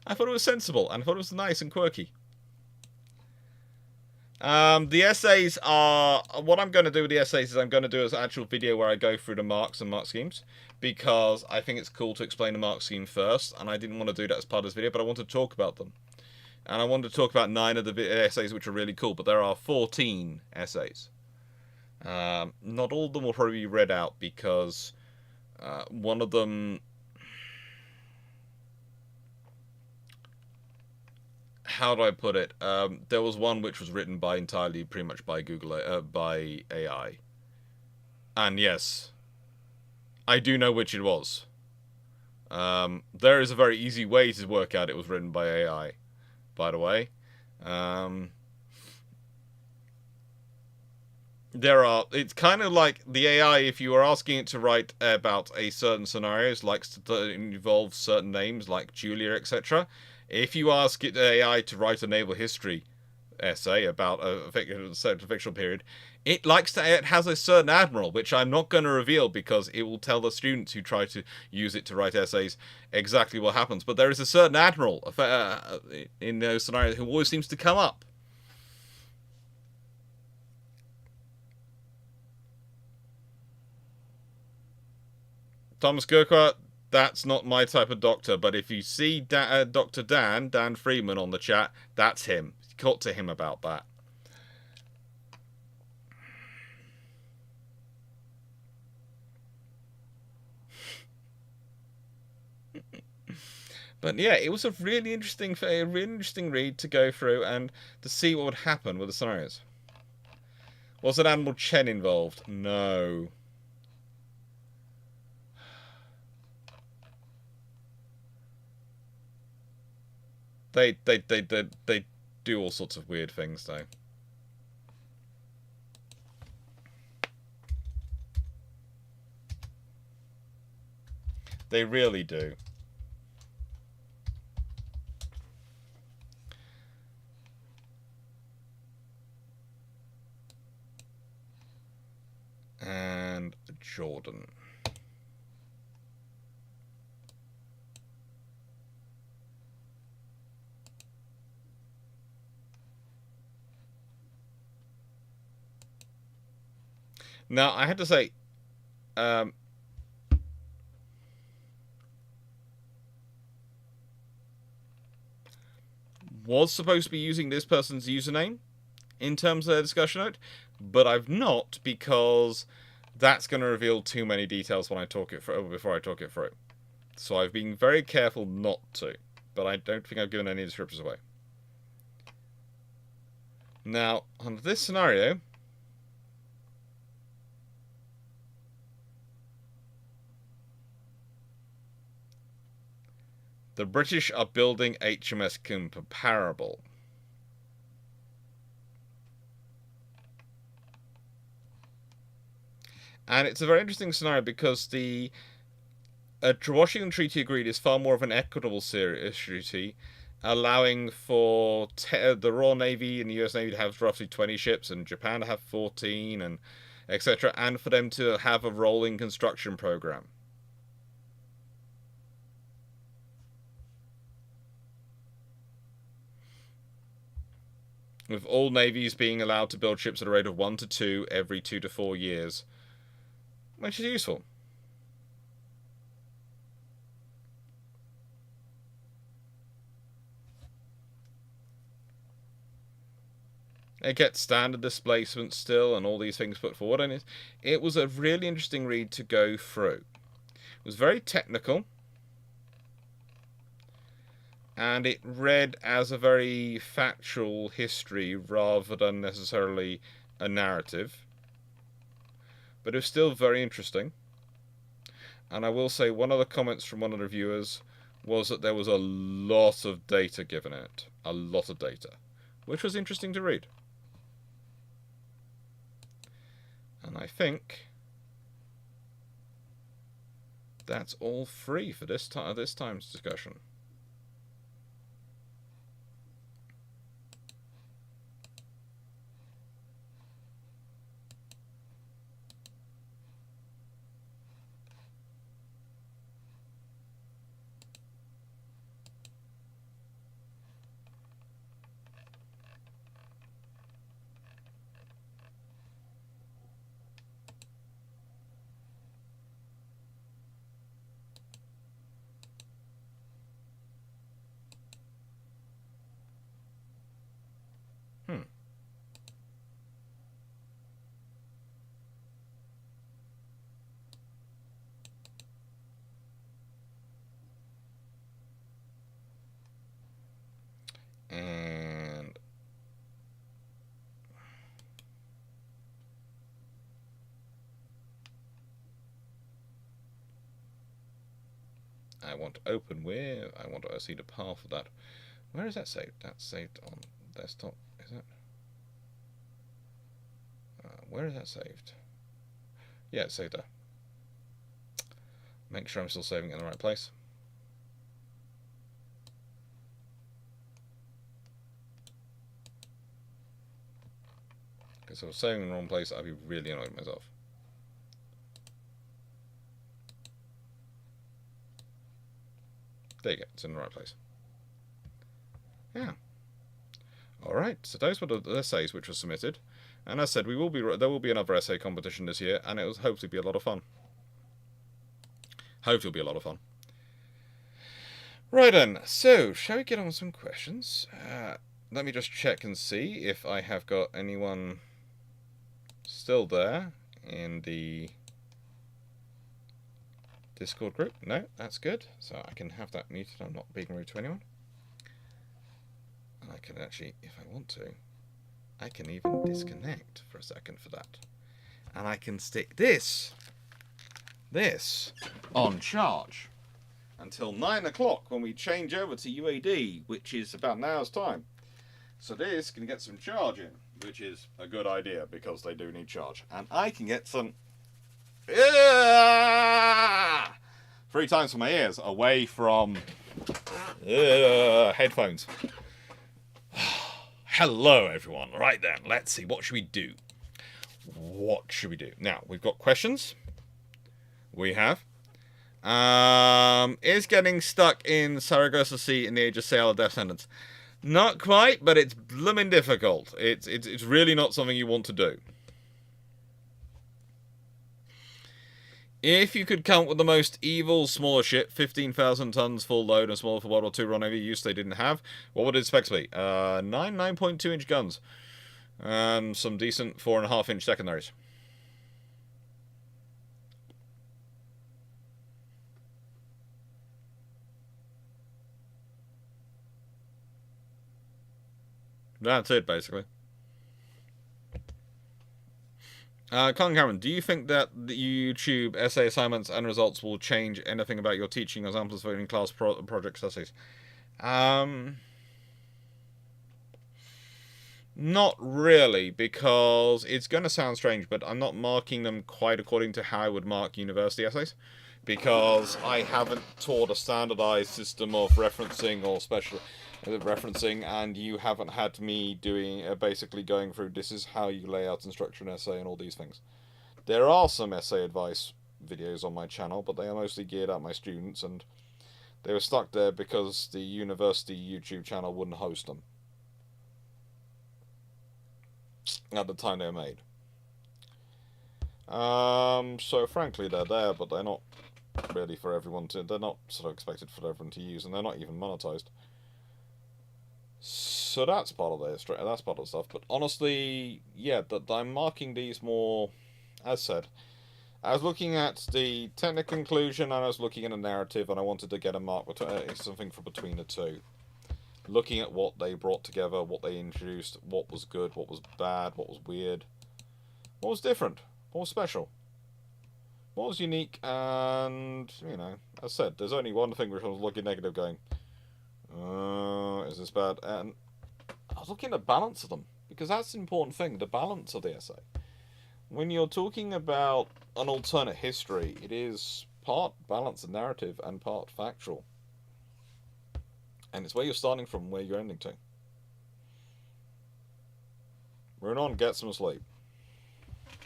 I thought it was sensible, and I thought it was nice and quirky. The essays are... What I'm going to do with the essays is I'm going to do an actual video where I go through the marks and mark schemes, because I think it's cool to explain the mark scheme first, and I didn't want to do that as part of this video, but I want to talk about them. And I wanted to talk about 9 of the essays which are really cool, but there are 14 essays. Not all of them will probably be read out, because one of them... How do I put it? There was one which was written by entirely, pretty much by Google, by AI. And yes, I do know which it was. There is a very easy way to work out it was written by AI, by the way. It's kind of like the AI, if you are asking it to write about a certain scenarios, likes to involve certain names like Julia, etc. If you ask it AI to write a naval history essay about a certain fictional period, it has a certain admiral, which I'm not going to reveal because it will tell the students who try to use it to write essays exactly what happens. But there is a certain admiral in those scenarios who always seems to come up. Thomas Gurkha, that's not my type of doctor, but if you see Dr. Dan Freeman on the chat, that's him. Talk to him about that. But yeah, it was a really interesting read to go through and to see what would happen with the scenarios. Was an Admiral Chen involved? No. They do all sorts of weird things, though. They really do. And Jordan. Now, I had to say, was supposed to be using this person's username in terms of their discussion note, but I've not, because that's going to reveal too many details when I talk it through, before I talk it through. So I've been very careful not to, but I don't think I've given any descriptors away. Now, under this scenario, the British are building HMS Comparable. And it's a very interesting scenario because the Washington Treaty Agreed is far more of an equitable treaty, allowing for the Royal Navy and the US Navy to have roughly 20 ships and Japan to have 14 and etc. and for them to have a rolling construction program. With all navies being allowed to build ships at a rate of 1 to 2 every 2 to 4 years. Which is useful. It gets standard displacement still and all these things put forward. And it was a really interesting read to go through. It was very technical. And it read as a very factual history rather than necessarily a narrative. But it was still very interesting. And I will say one of the comments from one of the viewers was that there was a lot of data given it. A lot of data. Which was interesting to read. And I think that's all free for this time's discussion. And I want to open where I want to see the path of that. Where is that saved? That's saved on desktop, is it? Where is that saved? Yeah, it's saved there. Make sure I'm still saving it in the right place. Because if I was saving in the wrong place, I'd be really annoyed with myself. There you go, it's in the right place. Yeah. Alright, so those were the essays which were submitted. And as I said, there will be another essay competition this year, and it will hopefully be a lot of fun. Hopefully it'll be a lot of fun. Right then, so, shall we get on with some questions? Let me just check and see if I have got anyone still there in the Discord group. No, that's good. So I can have that muted. I'm not being rude to anyone. And I can actually, if I want to, I can even disconnect for a second for that. And I can stick this on charge until 9 o'clock when we change over to UAD, which is about an hour's time. So this can get some charge in, which is a good idea because they do need charge. And I can get some 3 times for my ears away from headphones. Hello everyone. Right then, let's see, what should we do? What should we do? Now, we've got questions. We have. Is getting stuck in Saragossa Sea in the age of sail a death sentence? Not quite, but it's blooming difficult. It's really not something you want to do. If you could count with the most evil smaller ship, 15,000 tons full load and smaller for World War II Royal Navy use they didn't have, what would its specs be? 9.2 inch guns. And some decent 4.5 inch secondaries. That's it, basically. Colin Cameron, do you think that the YouTube essay assignments and results will change anything about your teaching examples for in class project essays? Not really, because it's going to sound strange, but I'm not marking them quite according to how I would mark university essays, because I haven't taught a standardized system of referencing or special referencing, and you haven't had me doing basically going through this is how you lay out and structure an essay and all these things. There are some essay advice videos on my channel, but they are mostly geared at my students, and they were stuck there because the university YouTube channel wouldn't host them at the time they were made. So frankly they're there, but they're not really for everyone to, they're not sort of expected for everyone to use, and they're not even monetized. So that's part of that's part of the stuff. But honestly, yeah, that I'm marking these more, as said, I was looking at the technical conclusion and I was looking at a narrative, and I wanted to get a mark something for between the two. Looking at what they brought together, what they introduced, what was good, what was bad, what was weird, what was different, what was special. was unique, and, you know, as I said, there's only one thing which I was looking negative going, is this bad? And I was looking at the balance of them, because that's the important thing, the balance of the essay. When you're talking about an alternate history, it is part balance and narrative and part factual. And it's where you're starting from, where you're ending to. Run on, get some sleep.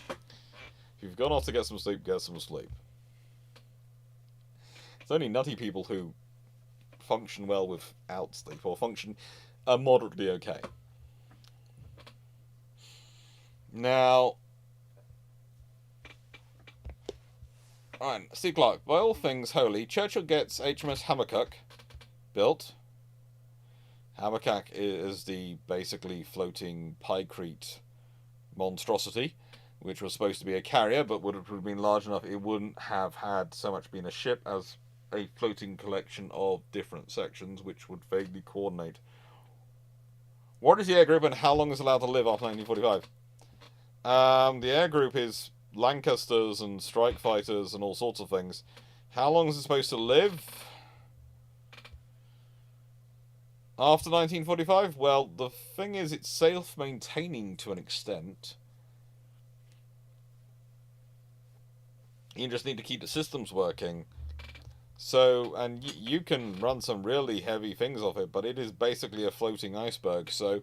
If you've gone off to get some sleep, get some sleep. It's only nutty people who function well without sleep, or function moderately okay. Now, right, Steve Clarke. By all things holy, Churchill gets HMS Habakkuk built. Habakkuk is the basically floating pykrete monstrosity, which was supposed to be a carrier, but would have been large enough it wouldn't have had so much been a ship as a floating collection of different sections which would vaguely coordinate. What is the air group and how long is it allowed to live after 1945? The air group is Lancasters and strike fighters and all sorts of things. How long is it supposed to live? After 1945? Well, the thing is, it's self-maintaining to an extent. You just need to keep the systems working. So, and you can run some really heavy things off it, but it is basically a floating iceberg. So,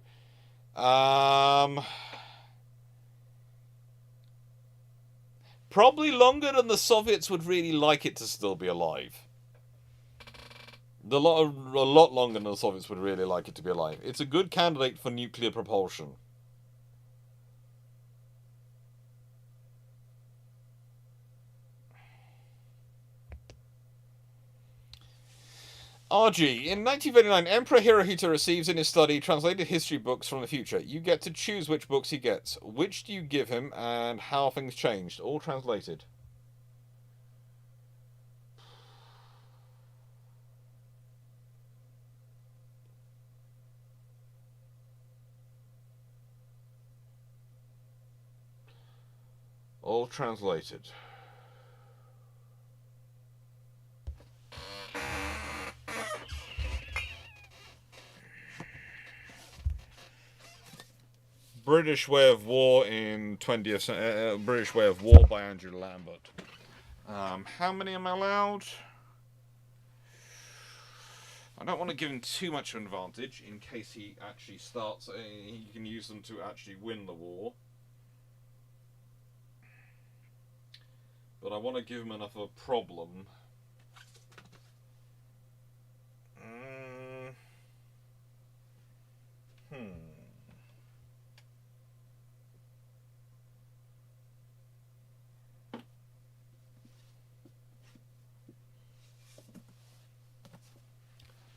probably longer than the Soviets would really like it to still be alive. A lot longer than the Soviets would really like it to be alive. It's a good candidate for nuclear propulsion. RG. In 1939, Emperor Hirohito receives in his study translated history books from the future. You get to choose which books he gets. Which do you give him, and how things changed? All translated. All translated. British Way of War in 20th century. British Way of War by Andrew Lambert. How many am I allowed? I don't want to give him too much of an advantage in case he actually starts. He can use them to actually win the war. But I want to give him enough of a problem.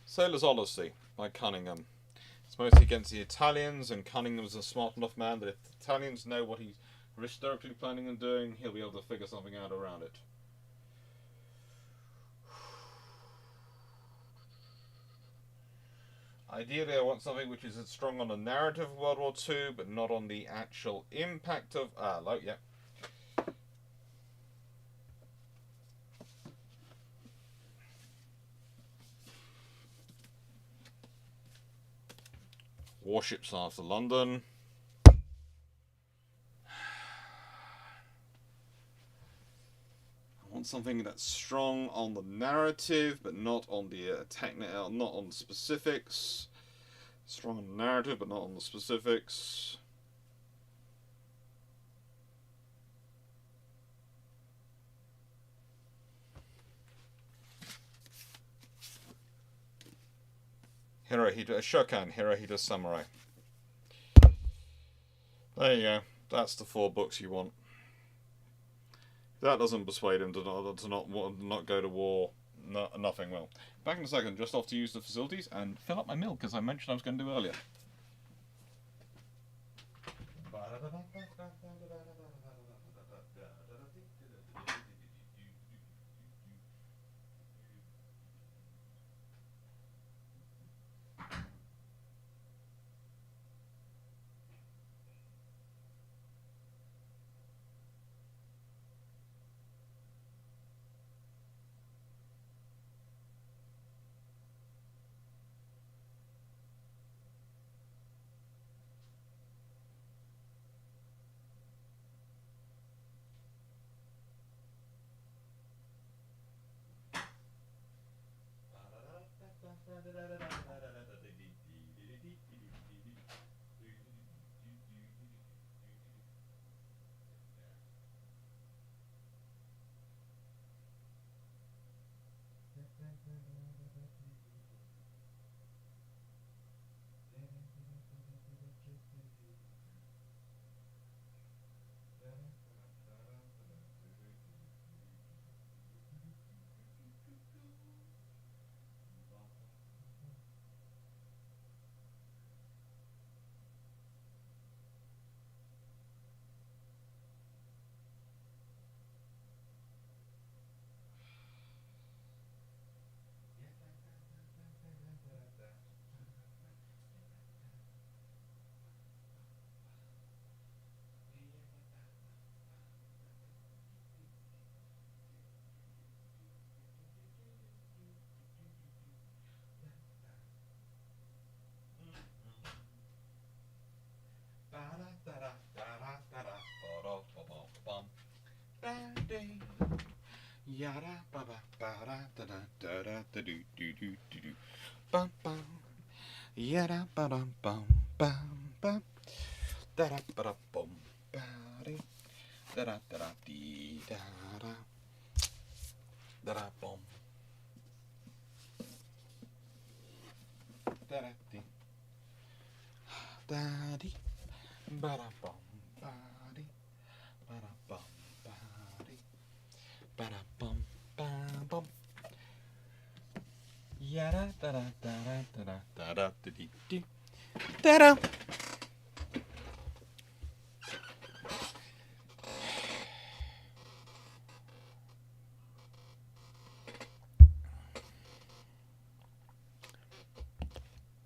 Sailor's Honesty by Cunningham. It's mostly against the Italians, and Cunningham's a smart enough man that if the Italians know what he's historically planning on doing, he'll be able to figure something out around it. Ideally, I want something which is strong on the narrative of World War II, but not on the actual impact of... hello, yeah. Warships after London. I want something that's strong on the narrative, but not on the not on the specifics. Strong on the narrative, but not on the specifics. Hirohito Samurai. There you go. That's the 4 books you want. If that doesn't persuade him to not go to war, nothing will. Back in a second, just off to use the facilities and fill up my milk, as I mentioned I was going to do earlier. Yada ba ba ba da da da da da do do do do do bum bum yada ba da bum bum bum da da ba da bum ba da da dee da da bum da dee da dee ba da bum ba dee ba da bum ba dee ba da bum ba bum yada da da da da da da da dee dee da da.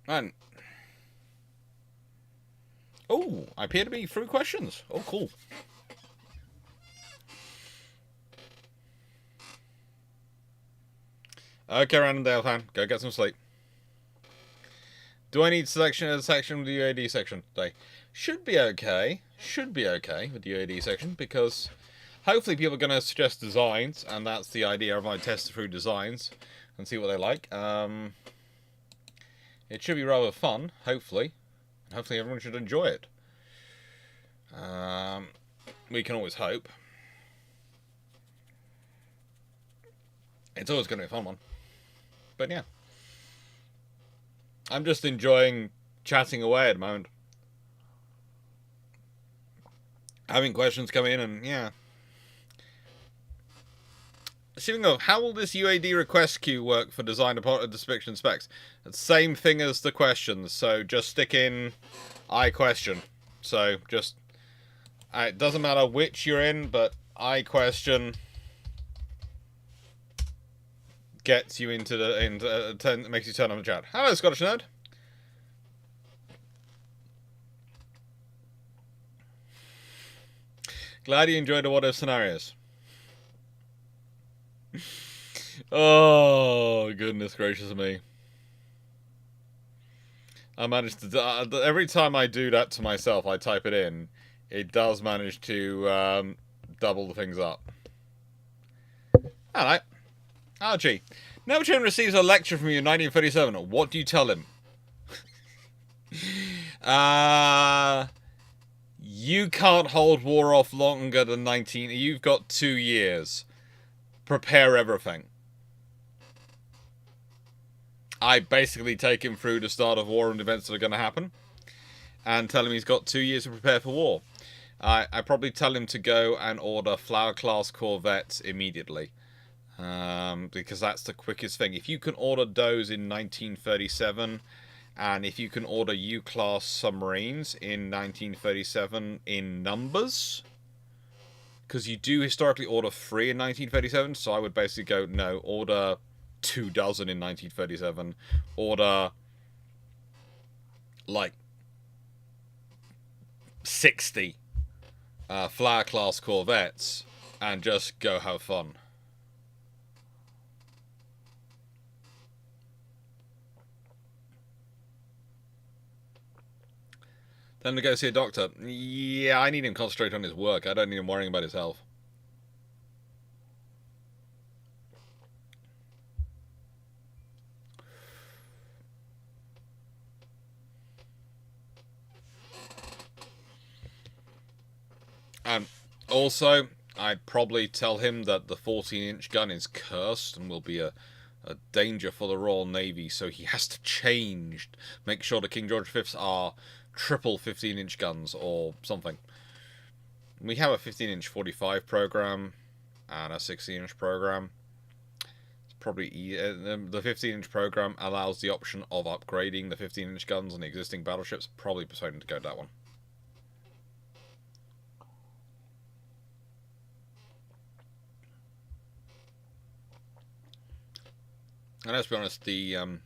And oh, I appear to be through questions. Oh, cool. Okay, Random Dale fan, go get some sleep. Do I need section with the UAD section today? Should be okay. Should be okay with the UAD section because hopefully people are going to suggest designs, and that's the idea of my test through designs and see what they like. It should be rather fun, hopefully. Hopefully everyone should enjoy it. We can always hope. It's always going to be a fun one. But yeah. I'm just enjoying chatting away at the moment. Having questions come in and yeah. Speaking of, how will this UAD request queue work for design description specs? It's the same thing as the questions, so just stick in I question. So just, it doesn't matter which you're in, but I question gets you into the, makes you turn on the chat. Hello, Scottish Nerd. Glad you enjoyed the what if scenarios. Oh, goodness gracious me. I managed to... every time I do that to myself, I type it in, it does manage to double the things up. Alright. Archie. Neptune receives a lecture from you in 1937. What do you tell him? You can't hold war off longer than 19... You've got 2 years. Prepare everything. I basically take him through the start of war and events that are going to happen, and tell him he's got 2 years to prepare for war. I probably tell him to go and order Flower-class corvettes immediately, because that's the quickest thing. If you can order those in 1937, and if you can order U-class submarines in 1937 in numbers... Because you do historically order 3 in 1937, so I would basically go, no, order 24 in 1937. Order, like, 60 Flower-class corvettes, and just go have fun. Tell him to go see a doctor. Yeah, I need him to concentrate on his work. I don't need him worrying about his health. And also, I'd probably tell him that the 14-inch gun is cursed and will be a a danger for the Royal Navy, so he has to change, make sure the King George V's are triple 15-inch guns or something. We have a 15-inch 45 program and a 16-inch program. It's probably the 15-inch program allows the option of upgrading the 15-inch guns on the existing battleships. Probably persuading to go that one. And let's be honest, the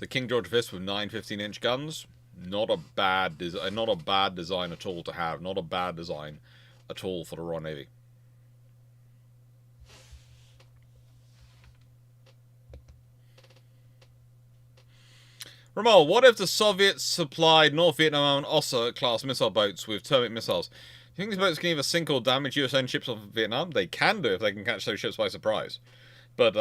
King George V with 9 15-inch guns, not a bad design at all to have. Not a bad design at all for the Royal Navy. Ramal, what if the Soviets supplied North Vietnam and Ossa-class missile boats with termite missiles? Do you think these boats can either sink or damage USN ships off of Vietnam? They can do if they can catch those ships by surprise. But,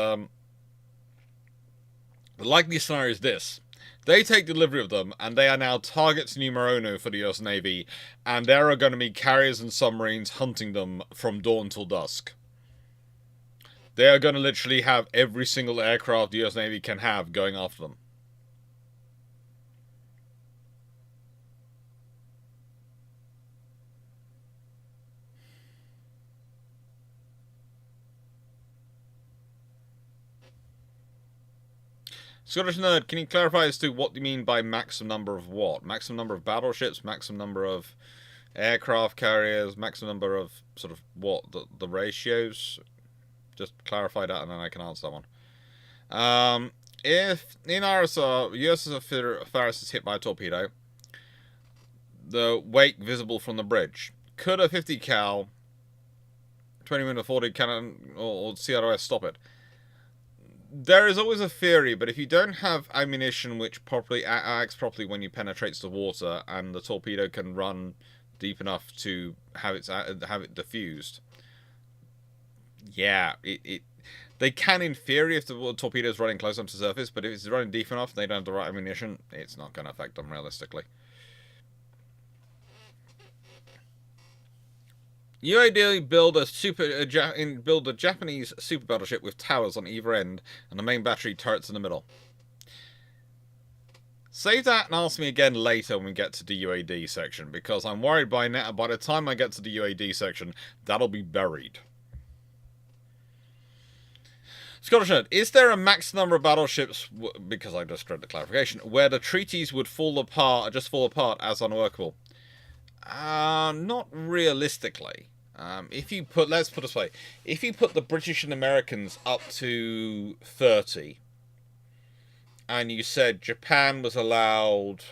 the likely scenario is this. They take delivery of them, and they are now targets numero uno for the US Navy, and there are going to be carriers and submarines hunting them from dawn till dusk. They are going to literally have every single aircraft the US Navy can have going after them. Scottish Nerd, can you clarify as to what you mean by maximum number of what? Maximum number of battleships, maximum number of aircraft carriers, maximum number of sort of what? The ratios? Just clarify that and then I can answer that one. If in RSR, USS Piracy is hit by a torpedo, the wake visible from the bridge, could a 50 cal 20mm 40 cannon or CROS stop it? There is always a theory, but if you don't have ammunition which properly acts properly when you penetrates the water, and the torpedo can run deep enough to have it diffused, yeah, they can in theory if the torpedo is running close up to the surface, but if it's running deep enough and they don't have the right ammunition, it's not going to affect them realistically. UAD build a Japanese super battleship with towers on either end and the main battery turrets in the middle. Save that and ask me again later when we get to the UAD section, because I'm worried by the time I get to the UAD section, that'll be buried. Scottish Nerd, is there a max number of battleships, because I just read the clarification, where the treaties would fall apart as unworkable? Not realistically. Let's put it this way, if you put the British and Americans up to 30, and you said Japan was allowed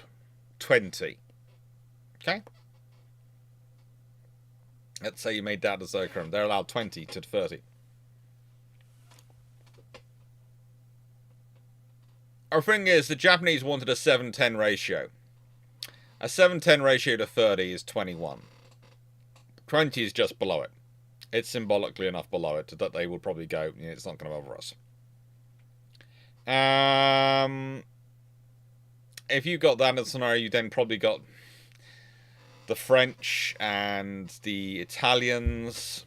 20, okay? Let's say you made that as Zocrum. They're allowed 20 to 30. Our thing is, the Japanese wanted a 7-10 ratio. A 7-10 ratio to 30 is 21. 20 is just below it. It's symbolically enough below it that they would probably go, yeah, it's not going to bother us. If you got that in the scenario, you then probably got the French and the Italians.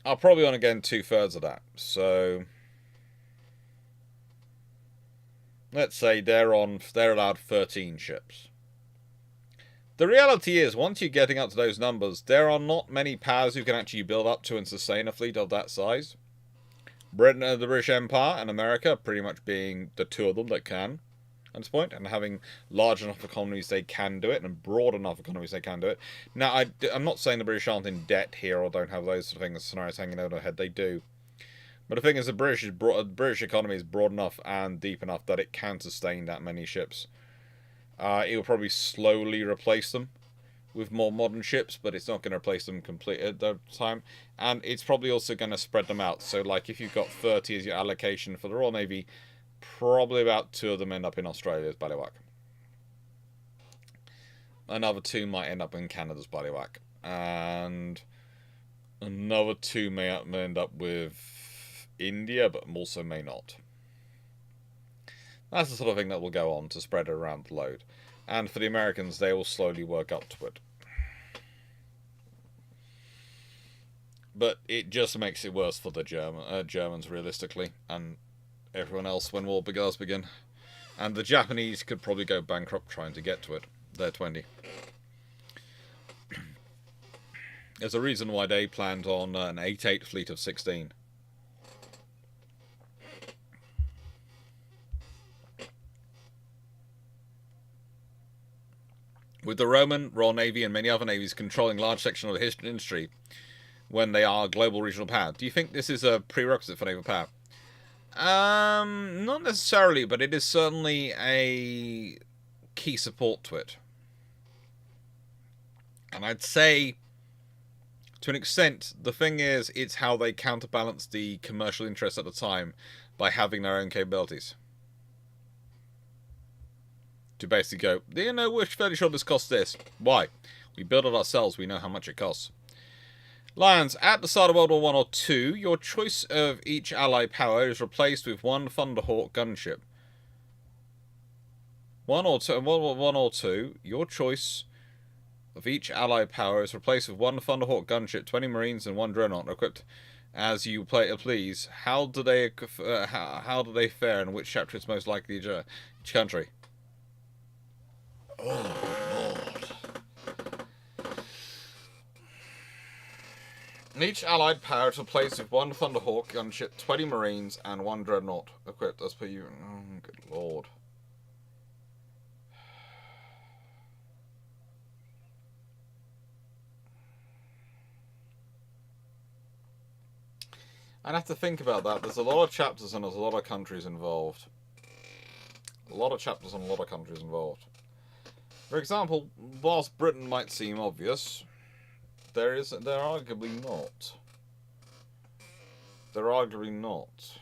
I'll probably want to get 2/3 of that. So let's say they're allowed 13 ships. The reality is, once you're getting up to those numbers, there are not many powers who can actually build up to and sustain a fleet of that size. Britain, the British Empire, and America pretty much being the two of them that can at this point, and having large enough economies they can do it, and broad enough economies they can do it. Now, I'm not saying the British aren't in debt here or don't have those sort of things, scenarios hanging over their head. They do. But the thing is, the British economy is broad enough and deep enough that it can sustain that many ships. It will probably slowly replace them with more modern ships, but it's not going to replace them completely at the time. And it's probably also going to spread them out. So, like, if you've got 30 as your allocation for the Royal Navy, probably about 2 of them end up in Australia's bailiwick. Another 2 might end up in Canada's bailiwick. And another 2 may end up with India, but also may not. That's the sort of thing that will go on to spread it around the load. And for the Americans, they will slowly work up to it. But it just makes it worse for the Germans, realistically, and everyone else when war does begin. And the Japanese could probably go bankrupt trying to get to it. They're 20. There's a reason why they planned on an 8-8 fleet of 16. With the Roman, Royal Navy, and many other navies controlling large sections of the industry when they are a global regional power, do you think this is a prerequisite for naval power? Not necessarily, but it is certainly a key support to it. And I'd say, to an extent, the thing is, it's how they counterbalance the commercial interests at the time by having their own capabilities. To basically go, you know, we're fairly sure this costs this. Why? We build it ourselves, we know how much it costs. Lions, at the start of World War I or II, your choice of each Allied power is replaced with one Thunderhawk gunship. One or two, your choice of each Allied power is replaced with one Thunderhawk gunship, 20 Marines, and one Dreadnought equipped as you please. How do they fare, and which chapter is most likely each country? Oh, Lord. Each Allied power is replaced with one Thunderhawk gunship, 20 Marines, and one Dreadnought equipped as per you. Oh, good Lord. I'd have to think about that. There's a lot of chapters and there's a lot of countries involved. A lot of chapters and a lot of countries involved. For example, whilst Britain might seem obvious, they're arguably not. They're arguably not.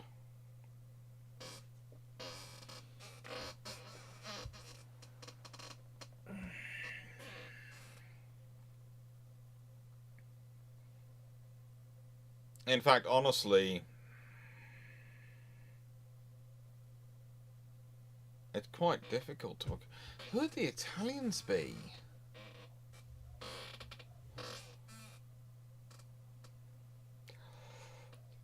In fact, honestly, it's quite difficult to look. Who would the Italians be?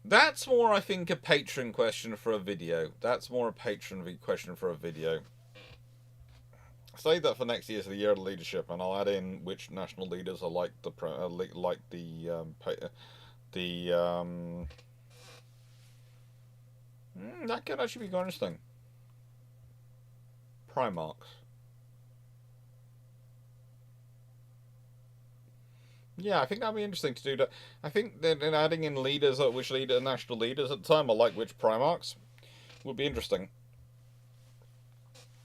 That's more, I think, a patron question for a video. That's more a patron question for a video. Save that for next year, so the year of leadership, and I'll add in which national leaders are like the that could actually be quite interesting. Primarchs. Yeah, I think that'd be interesting to do that. I think that in adding in leaders, national leaders at the time, or like which Primarchs, would be interesting.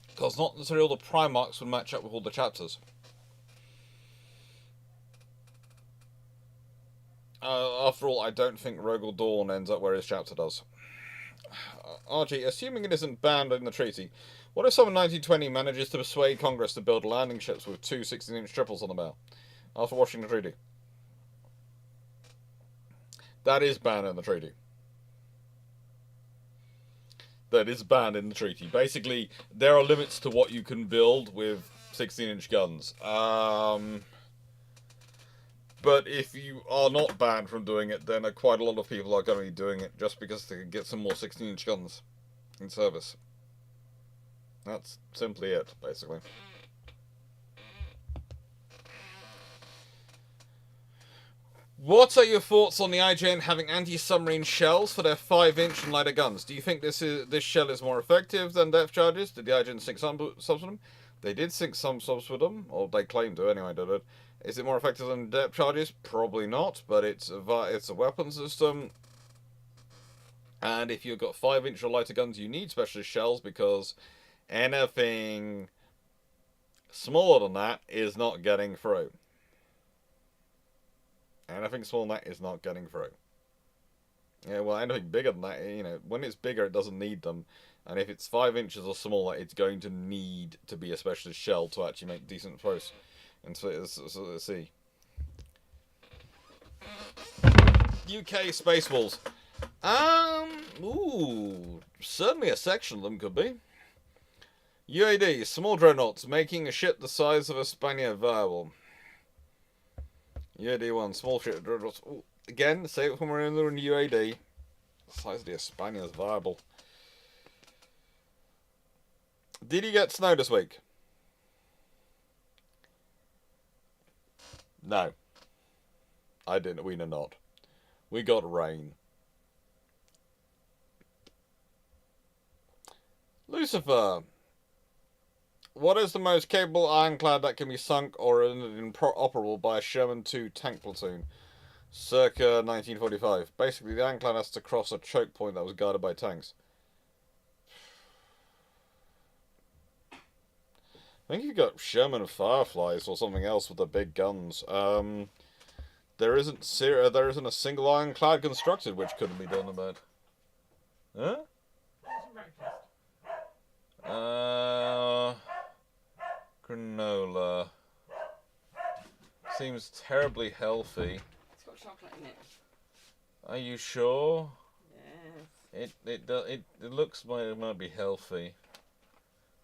Because not necessarily all the Primarchs would match up with all the chapters. After all, I don't think Rogel Dawn ends up where his chapter does. RG, assuming it isn't banned in the treaty, what if someone in 1920 manages to persuade Congress to build landing ships with two 16-inch triples on the bow after watching the treaty? That is banned in the treaty. That is banned in the treaty. Basically, there are limits to what you can build with 16-inch guns. But if you are not banned from doing it, then quite a lot of people are going to be doing it just because they can get some more 16-inch guns in service. That's simply it, basically. What are your thoughts on the IJN having anti-submarine shells for their 5-inch and lighter guns? Do you think this shell is more effective than depth charges? Did the IJN sink some subs with them? They did sink some subs with them, or they claimed to anyway, did it? Is it more effective than depth charges? Probably not, but it's a weapon system. And if you've got 5-inch or lighter guns, you need specialist shells, because anything smaller than that is not getting through. Anything smaller than that is not getting through. Yeah, well, anything bigger than that, you know, when it's bigger, it doesn't need them. And if it's 5 inches or smaller, it's going to need to be a specialist shell to actually make decent throws. And so let's see. UK Space Walls. Certainly a section of them could be. UAD, small dreadnoughts, making a ship the size of a Spaniard viable. UAD 1, small ship dreadnoughts. Ooh, again, save it for when we're in UAD. Size of the Espana is viable. Did you get snow this week? No. I didn't. We did not. We got rain. Lucifer. What is the most capable ironclad that can be sunk or inoperable by a Sherman 2 tank platoon? Circa 1945. Basically, the ironclad has to cross a choke point that was guarded by tanks. I think you've got Sherman Fireflies or something else with the big guns. There isn't a single ironclad constructed which couldn't be done about. Huh? Granola. Seems terribly healthy. It's got chocolate in it. Are you sure? Yes. It looks like it might be healthy.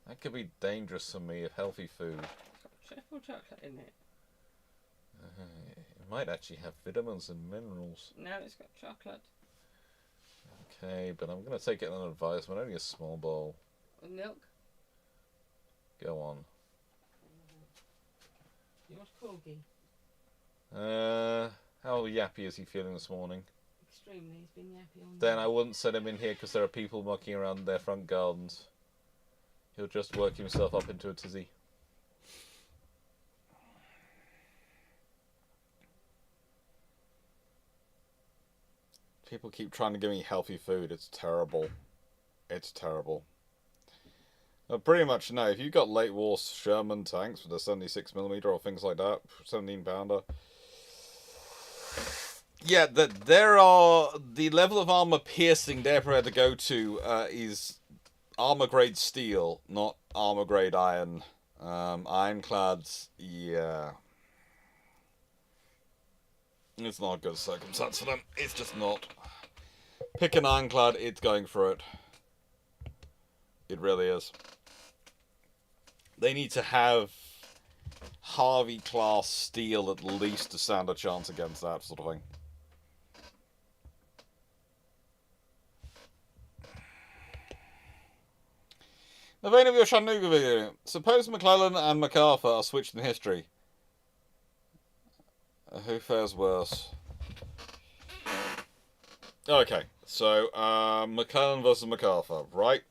That could be dangerous for me of healthy food. It's got triple chocolate in it. It might actually have vitamins and minerals. No, it's got chocolate. Okay, but I'm going to take it on advisement. Only a small bowl. With milk. Go on. You want corgi? How yappy is he feeling this morning? Extremely. He's been yappy all Then night. I wouldn't send him in here because there are people mucking around in their front gardens. He'll just work himself up into a tizzy. People keep trying to give me healthy food. It's terrible. It's terrible. Pretty much no. If you've got late war Sherman tanks with a 76mm or things like that, 17-pounder. Yeah, the level of armor piercing they're prepared to go to is armor grade steel, not armor grade iron. Ironclads, yeah. It's not a good circumstance for them. It's just not. Pick an ironclad, it's going for it. It really is. They need to have Harvey class steel at least to stand a chance against that sort of thing. The vein of your Chattanooga video. Suppose McClellan and MacArthur are switched in history. Who fares worse? Okay, so McClellan versus MacArthur, right?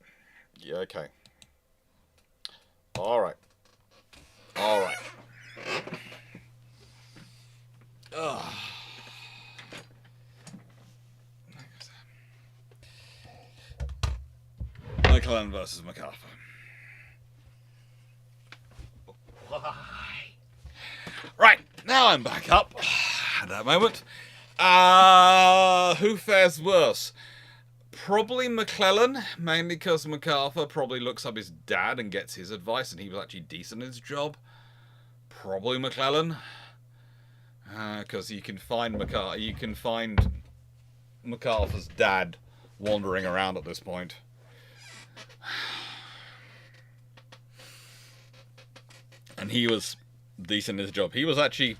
Yeah, okay. Alright. Alright. McClellan versus MacArthur. Right, now I'm back up at that moment. Who fares worse? Probably McClellan, mainly because MacArthur probably looks up his dad and gets his advice, and he was actually decent in his job. Probably McClellan, because you can find MacArthur's dad wandering around at this point. And he was decent in his job. He was actually,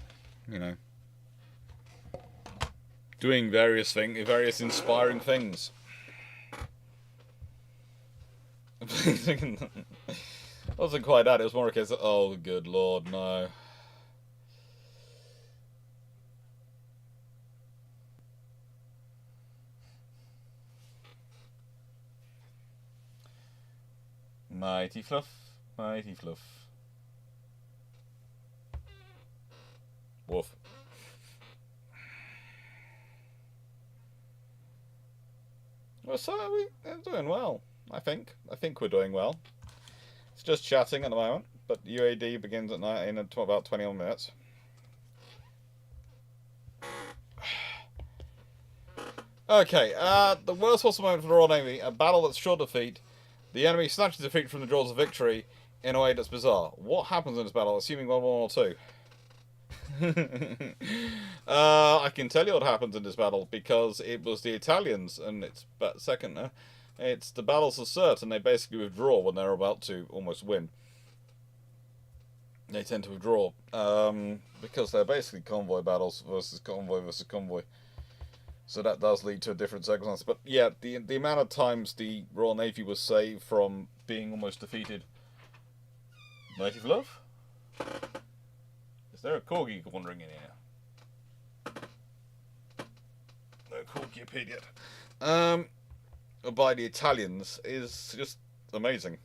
doing various inspiring things. Wasn't quite that. It was more a case of, oh, good lord, no. Mighty fluff, mighty fluff. Woof. Well, so we're doing well, I think. I think we're doing well. It's just chatting at the moment, but UAD begins at night in about 21 minutes. Okay, the worst possible moment for the Royal Navy, a battle that's sure defeat. The enemy snatches defeat from the jaws of victory in a way that's bizarre. What happens in this battle, assuming World War II? I can tell you what happens in this battle because it was the Italians, and it's it's the battles of Sirte, and they basically withdraw when they're about to almost win. They tend to withdraw because they're basically convoy battles versus convoy. So that does lead to a different circumstance. But yeah, the amount of times the Royal Navy was saved from being almost defeated. Native love? Is there a corgi wandering in here? No corgi appeared yet. By the Italians is just amazing.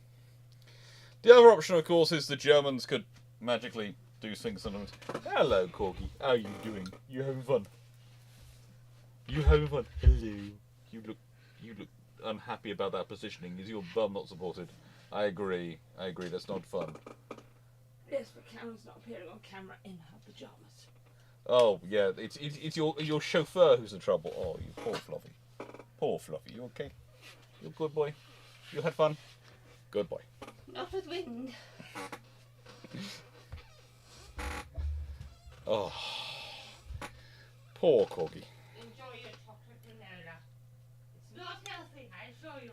The other option, of course, is the Germans could magically do things sometimes. Hello, corgi. How are you doing? You having fun? You having fun? Hello. You look unhappy about that positioning. Is your bum not supported? I agree. That's not fun. Yes, but Karen's not appearing on camera in her pajamas. Oh yeah, it's your chauffeur who's in trouble. Oh, you poor Fluffy. Poor Fluffy. You okay? You a good boy? You had fun? Good boy. Not with wind. Oh, poor corgi. Enjoy your chocolate granola. It's not healthy, I assure you.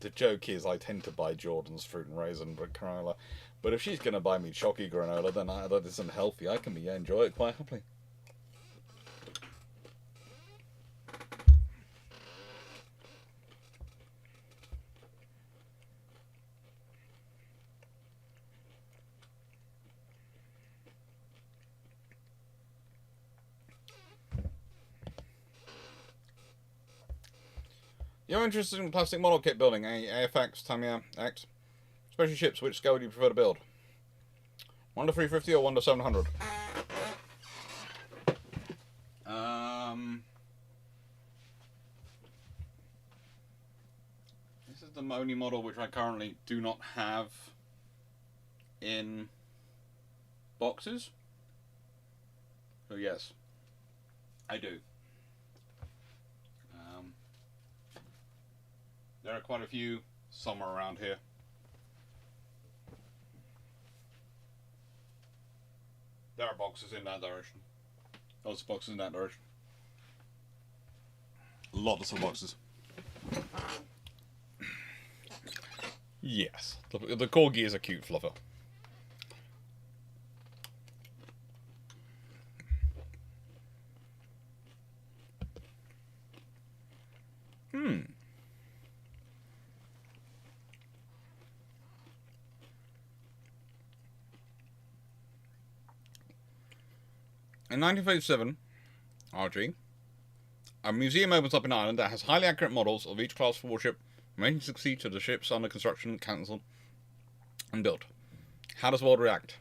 The joke is I tend to buy Jordan's fruit and raisin granola, but if she's going to buy me chalky granola, then that isn't healthy. I can enjoy it quite happily. You're interested in plastic model kit building, AFX, Tamiya, X. Special ships, which scale do you prefer to build? 1 to 350 or 1 to 700? This is the only model which I currently do not have in boxes. So yes, I do. There are quite a few somewhere around here. There are boxes in that direction. Lots of boxes in that direction. Lots of boxes. Yes, the corgi is a cute fluffer. In 1957, RG, a museum opens up in Ireland that has highly accurate models of each class of warship, remaining to succeed to the ships under construction, cancelled, and built. How does the world react?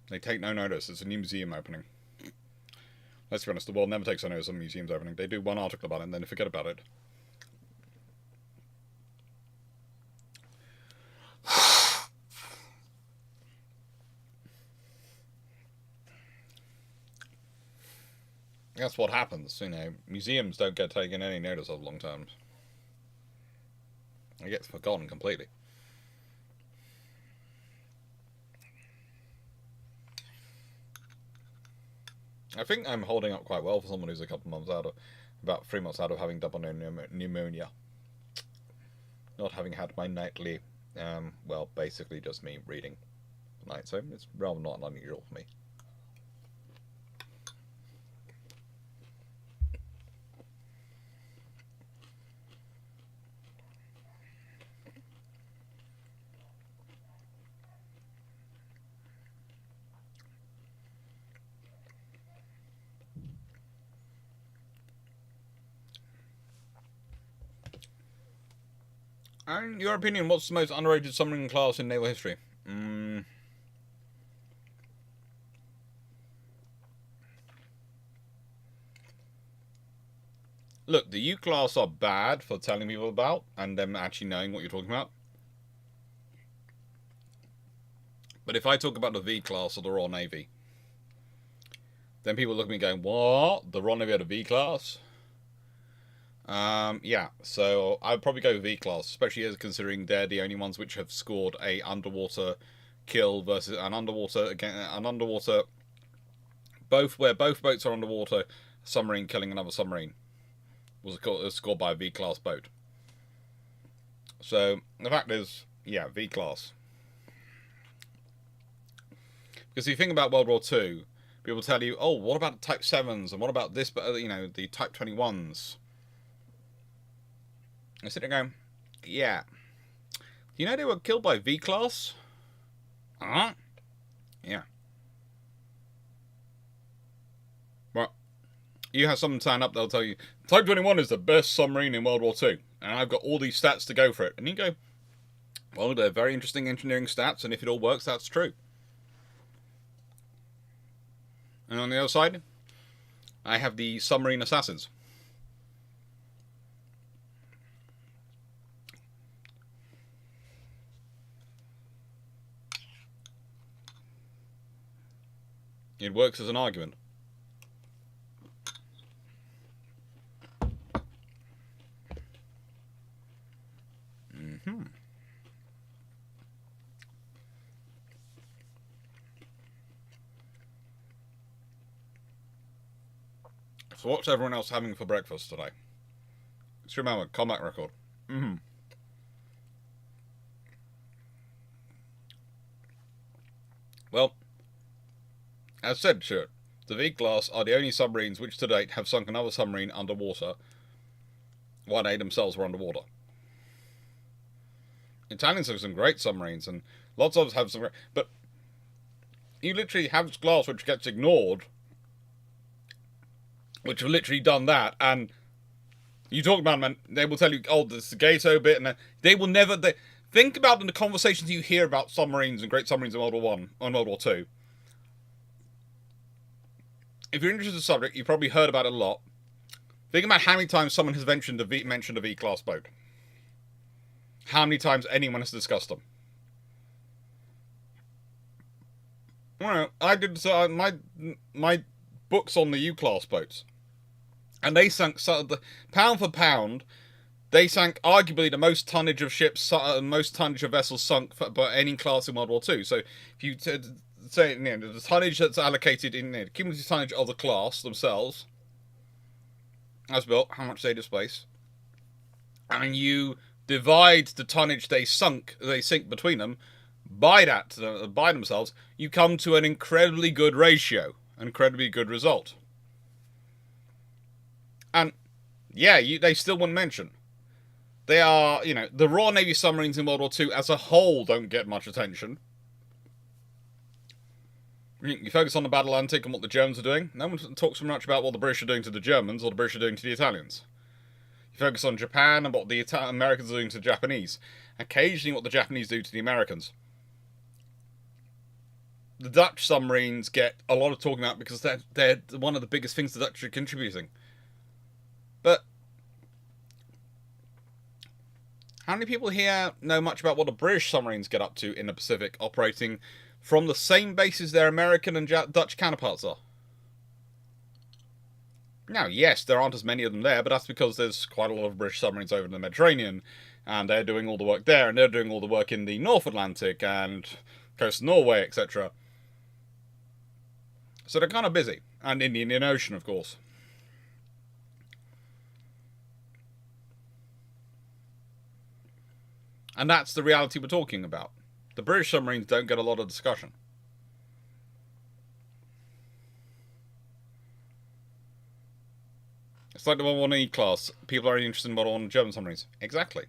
They take no notice. It's a new museum opening. Let's be honest, the world never takes no notice of museums opening. They do one article about it and then they forget about it. That's what happens, museums don't get taken any notice of long term. It gets forgotten completely. I think I'm holding up quite well for someone who's about 3 months out of having double pneumonia. Not having had my nightly, well, basically just me reading at night, so it's rather not unusual for me. In your opinion, what's the most underrated submarine class in naval history? Look, the U class are bad for telling people about and them actually knowing what you're talking about. But if I talk about the V class of the Royal Navy, then people look at me going, what? The Royal Navy had a V class? Yeah, so I'd probably go V class, especially as considering they're the only ones which have scored a underwater kill versus an underwater where both boats are underwater, submarine killing another submarine was scored by a V class boat. So the fact is, yeah, V-class. Because if you think about World War II, people tell you, oh, what about the Type 7s? And what about this, you know, the Type 21s? I sit there going, yeah. Do you know they were killed by V-class? Uh-huh. Yeah. Well, you have someone sign up, they'll tell you, Type 21 is the best submarine in World War II. And I've got all these stats to go for it. And you go, well, they're very interesting engineering stats, and if it all works, that's true. And on the other side, I have the submarine assassins. It works as an argument. So what's everyone else having for breakfast today? Just remember, combat record. Well, as said, sure, the V-class are the only submarines which to date have sunk another submarine underwater while they themselves were underwater. Italians have some great submarines, and lots of us have some great... But you literally have glass which gets ignored, which have literally done that, and you talk about them, and they will tell you, oh, there's the Gato bit, and they will never... think about the conversations you hear about submarines and great submarines in World War I and World War II. If you're interested in the subject, you've probably heard about it a lot. Think about how many times someone has mentioned a V-class boat. How many times anyone has discussed them. Well, I did my books on the U-class boats. And they sank, pound for pound, they sank arguably the most tonnage of ships, most tonnage of vessels sunk by any class in World War II. So if you say, you know, the tonnage that's allocated in the cumulative tonnage of the class themselves, as built, how much they displace, and you divide the tonnage they sink between them by by themselves, you come to an incredibly good ratio, an incredibly good result. And yeah, they still wouldn't mention. They are, you know, the Royal Navy submarines in World War II as a whole don't get much attention. You focus on the Battle Atlantic and what the Germans are doing. No one talks so much about what the British are doing to the Germans or the British are doing to the Italians. You focus on Japan and what the Americans are doing to the Japanese. Occasionally what the Japanese do to the Americans. The Dutch submarines get a lot of talking about because they're one of the biggest things the Dutch are contributing. But how many people here know much about what the British submarines get up to in the Pacific, operating from the same bases their American and Dutch counterparts are? Now, yes, there aren't as many of them there, but that's because there's quite a lot of British submarines over in the Mediterranean, and they're doing all the work there, and they're doing all the work in the North Atlantic and coast of Norway, etc. So they're kind of busy, and in the Indian Ocean, of course. And that's the reality we're talking about. The British submarines don't get a lot of discussion. It's like the WWII class. People are only interested in Model 1 German submarines. Exactly.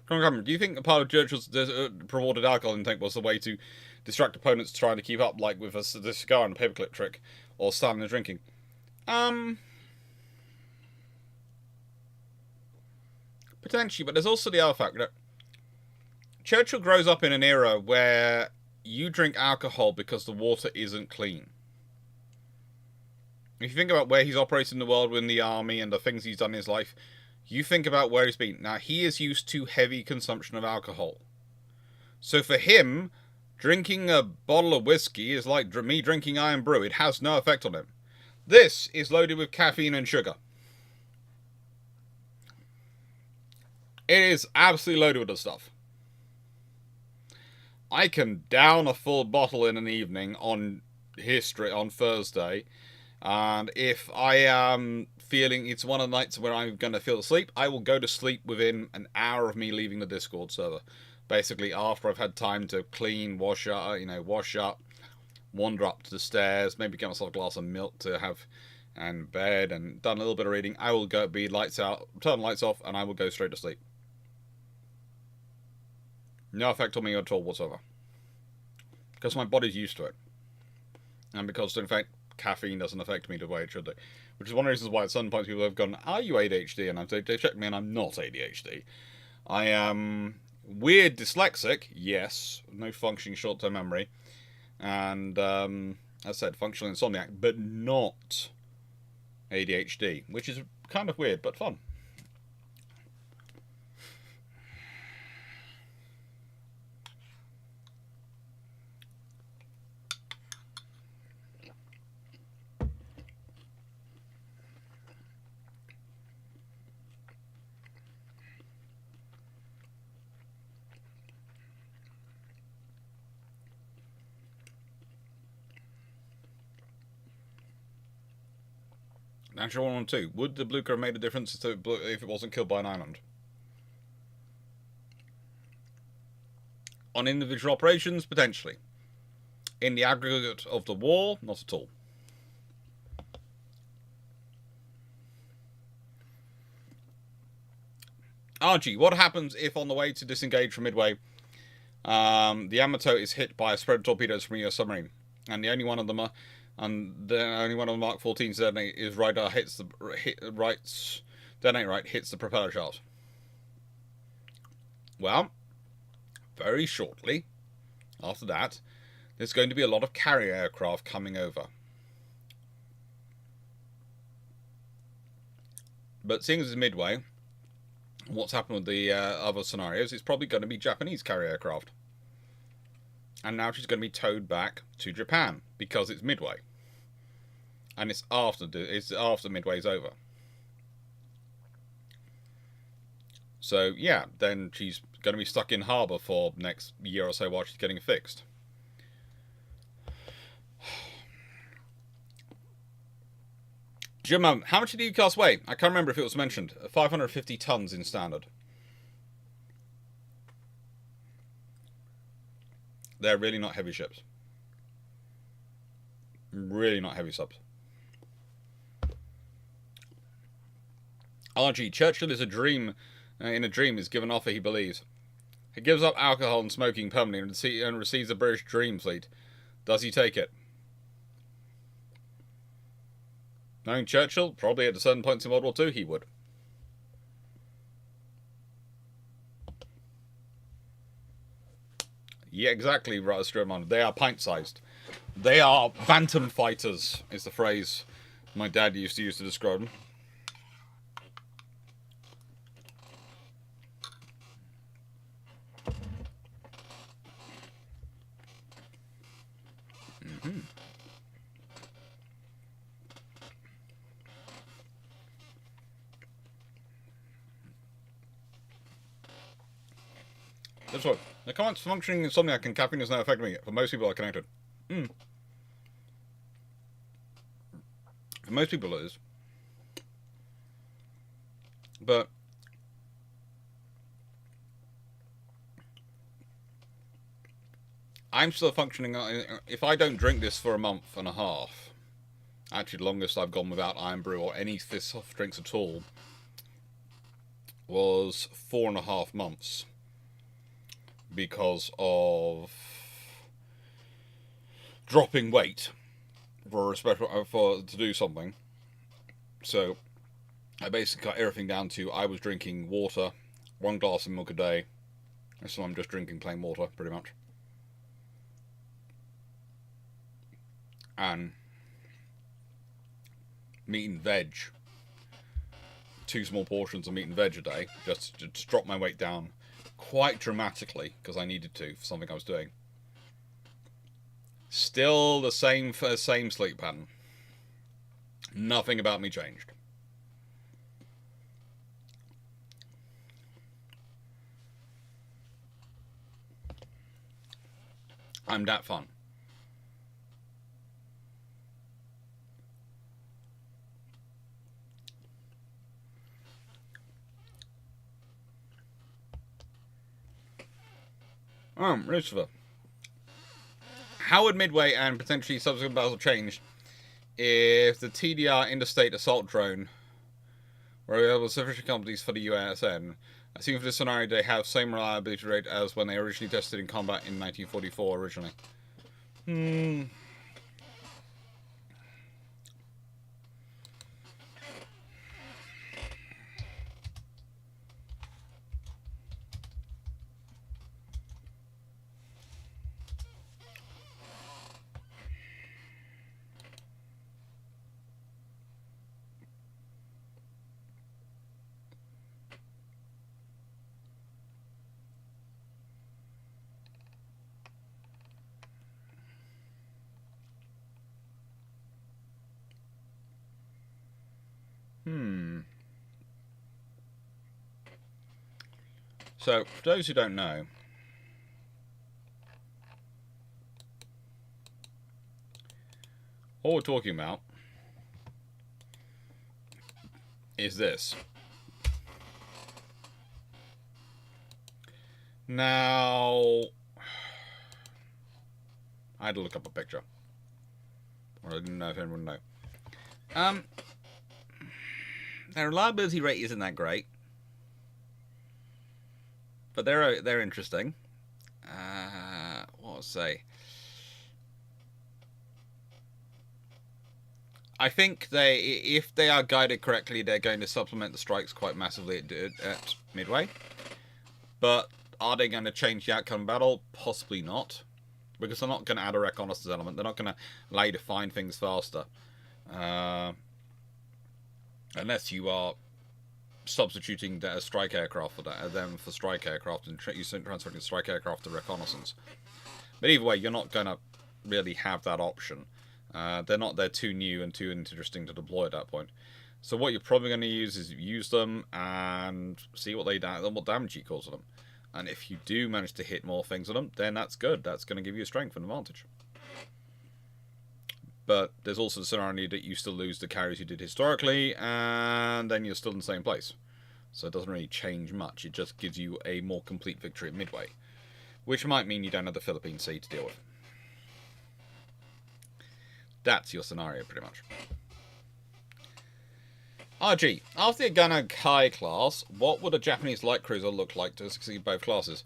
Do you think a part of Churchill's purported alcohol intake was the way to distract opponents trying to keep up, like with the cigar and the paperclip trick, or standing and drinking? Potentially, but there's also the other fact that Churchill grows up in an era where you drink alcohol because the water isn't clean. If you think about where he's operated in the world in the army and the things he's done in his life, you think about where he's been. Now, he is used to heavy consumption of alcohol. So for him, drinking a bottle of whiskey is like me drinking iron brew. It has no effect on him. This is loaded with caffeine and sugar. It is absolutely loaded with the stuff. I can down a full bottle in an evening on Thursday, And if I am feeling it's one of the nights where I'm going to feel asleep, I will go to sleep within an hour of me leaving the Discord server. Basically, after I've had time to clean, wash up, wander up to the stairs, maybe get myself a glass of milk to have, and bed, and done a little bit of reading, I will go be lights out, turn the lights off, and I will go straight to sleep. No effect on me at all whatsoever. Because my body's used to it. And because, in fact, caffeine doesn't affect me the way it should do. Which is one of the reasons why at some points people have gone, are you ADHD? And they checked me and I'm not ADHD. I am weird dyslexic, yes. No functioning short-term memory. And, as I said, functional insomniac, but not ADHD. Which is kind of weird, but fun. Natural 112. Would the Blucher have made a difference if it wasn't killed by an island? On individual operations, potentially. In the aggregate of the war, not at all. RG, what happens if on the way to disengage from Midway, the Yamato is hit by a spread of torpedoes from a US submarine, and the only one of them Mark 14's detonate is radar hits the propeller shaft? Well, very shortly after that, there's going to be a lot of carrier aircraft coming over. But seeing as it's Midway, what's happened with the other scenarios, it's probably going to be Japanese carrier aircraft. And now she's going to be towed back to Japan because it's Midway. And it's after Midway's over. So, yeah, then she's going to be stuck in harbour for next year or so while she's getting fixed. Jim, how much did UCAS weigh? I can't remember if it was mentioned. 550 tons in standard. They're really not heavy ships. Really not heavy subs. RG, Churchill is a dream. In a dream is given offer he believes. He gives up alcohol and smoking permanently and receives a British dream fleet. Does he take it? Knowing Churchill, probably at certain points in World War II, he would. Yeah, exactly, Stromon. They are pint-sized. They are bantam fighters, is the phrase my dad used to use to describe them. That's what. The comments functioning insomniac and caffeine is now affecting me. For most people are connected. For most people it is. But I'm still functioning. If I don't drink this for a month and a half, actually the longest I've gone without iron brew or any soft drinks at all was 4.5 months. Because of dropping weight to do something. So I basically cut everything down to I was drinking water, 1 glass of milk a day. So I'm just drinking plain water, pretty much. And meat and veg. 2 small portions of meat and veg a day, just to drop my weight down quite dramatically, because I needed to for something I was doing. Still the same sleep pattern. Nothing about me changed. I'm that fun. Lucifer. How would Midway and potentially subsequent battles change if the TDR interstate assault drone were available sufficient companies for the USN? Assuming for this scenario they have same reliability rate as when they originally tested in combat in 1944 originally. So, for those who don't know, all we're talking about is this. Now, I had to look up a picture. Or I didn't know if anyone would know. Their reliability rate isn't that great. But they're interesting. What was I say? I think if they are guided correctly, they're going to supplement the strikes quite massively at Midway. But are they going to change the outcome of battle? Possibly not. Because they're not going to add a reconnaissance element. They're not going to allow you to find things faster. Unless you are substituting a strike aircraft for them for strike aircraft and transferring strike aircraft to reconnaissance. But either way, you're not going to really have that option. They're too new and too interesting to deploy at that point. So what you're probably going to use them and see what damage you cause them. And if you do manage to hit more things on them, then that's good. That's going to give you a strength and advantage. But there's also the scenario that you still lose the carries you did historically, and then you're still in the same place. So it doesn't really change much. It just gives you a more complete victory at Midway. Which might mean you don't have the Philippine Sea to deal with. That's your scenario, pretty much. RG. After the Gunner Kai class, what would a Japanese light cruiser look like to succeed both classes?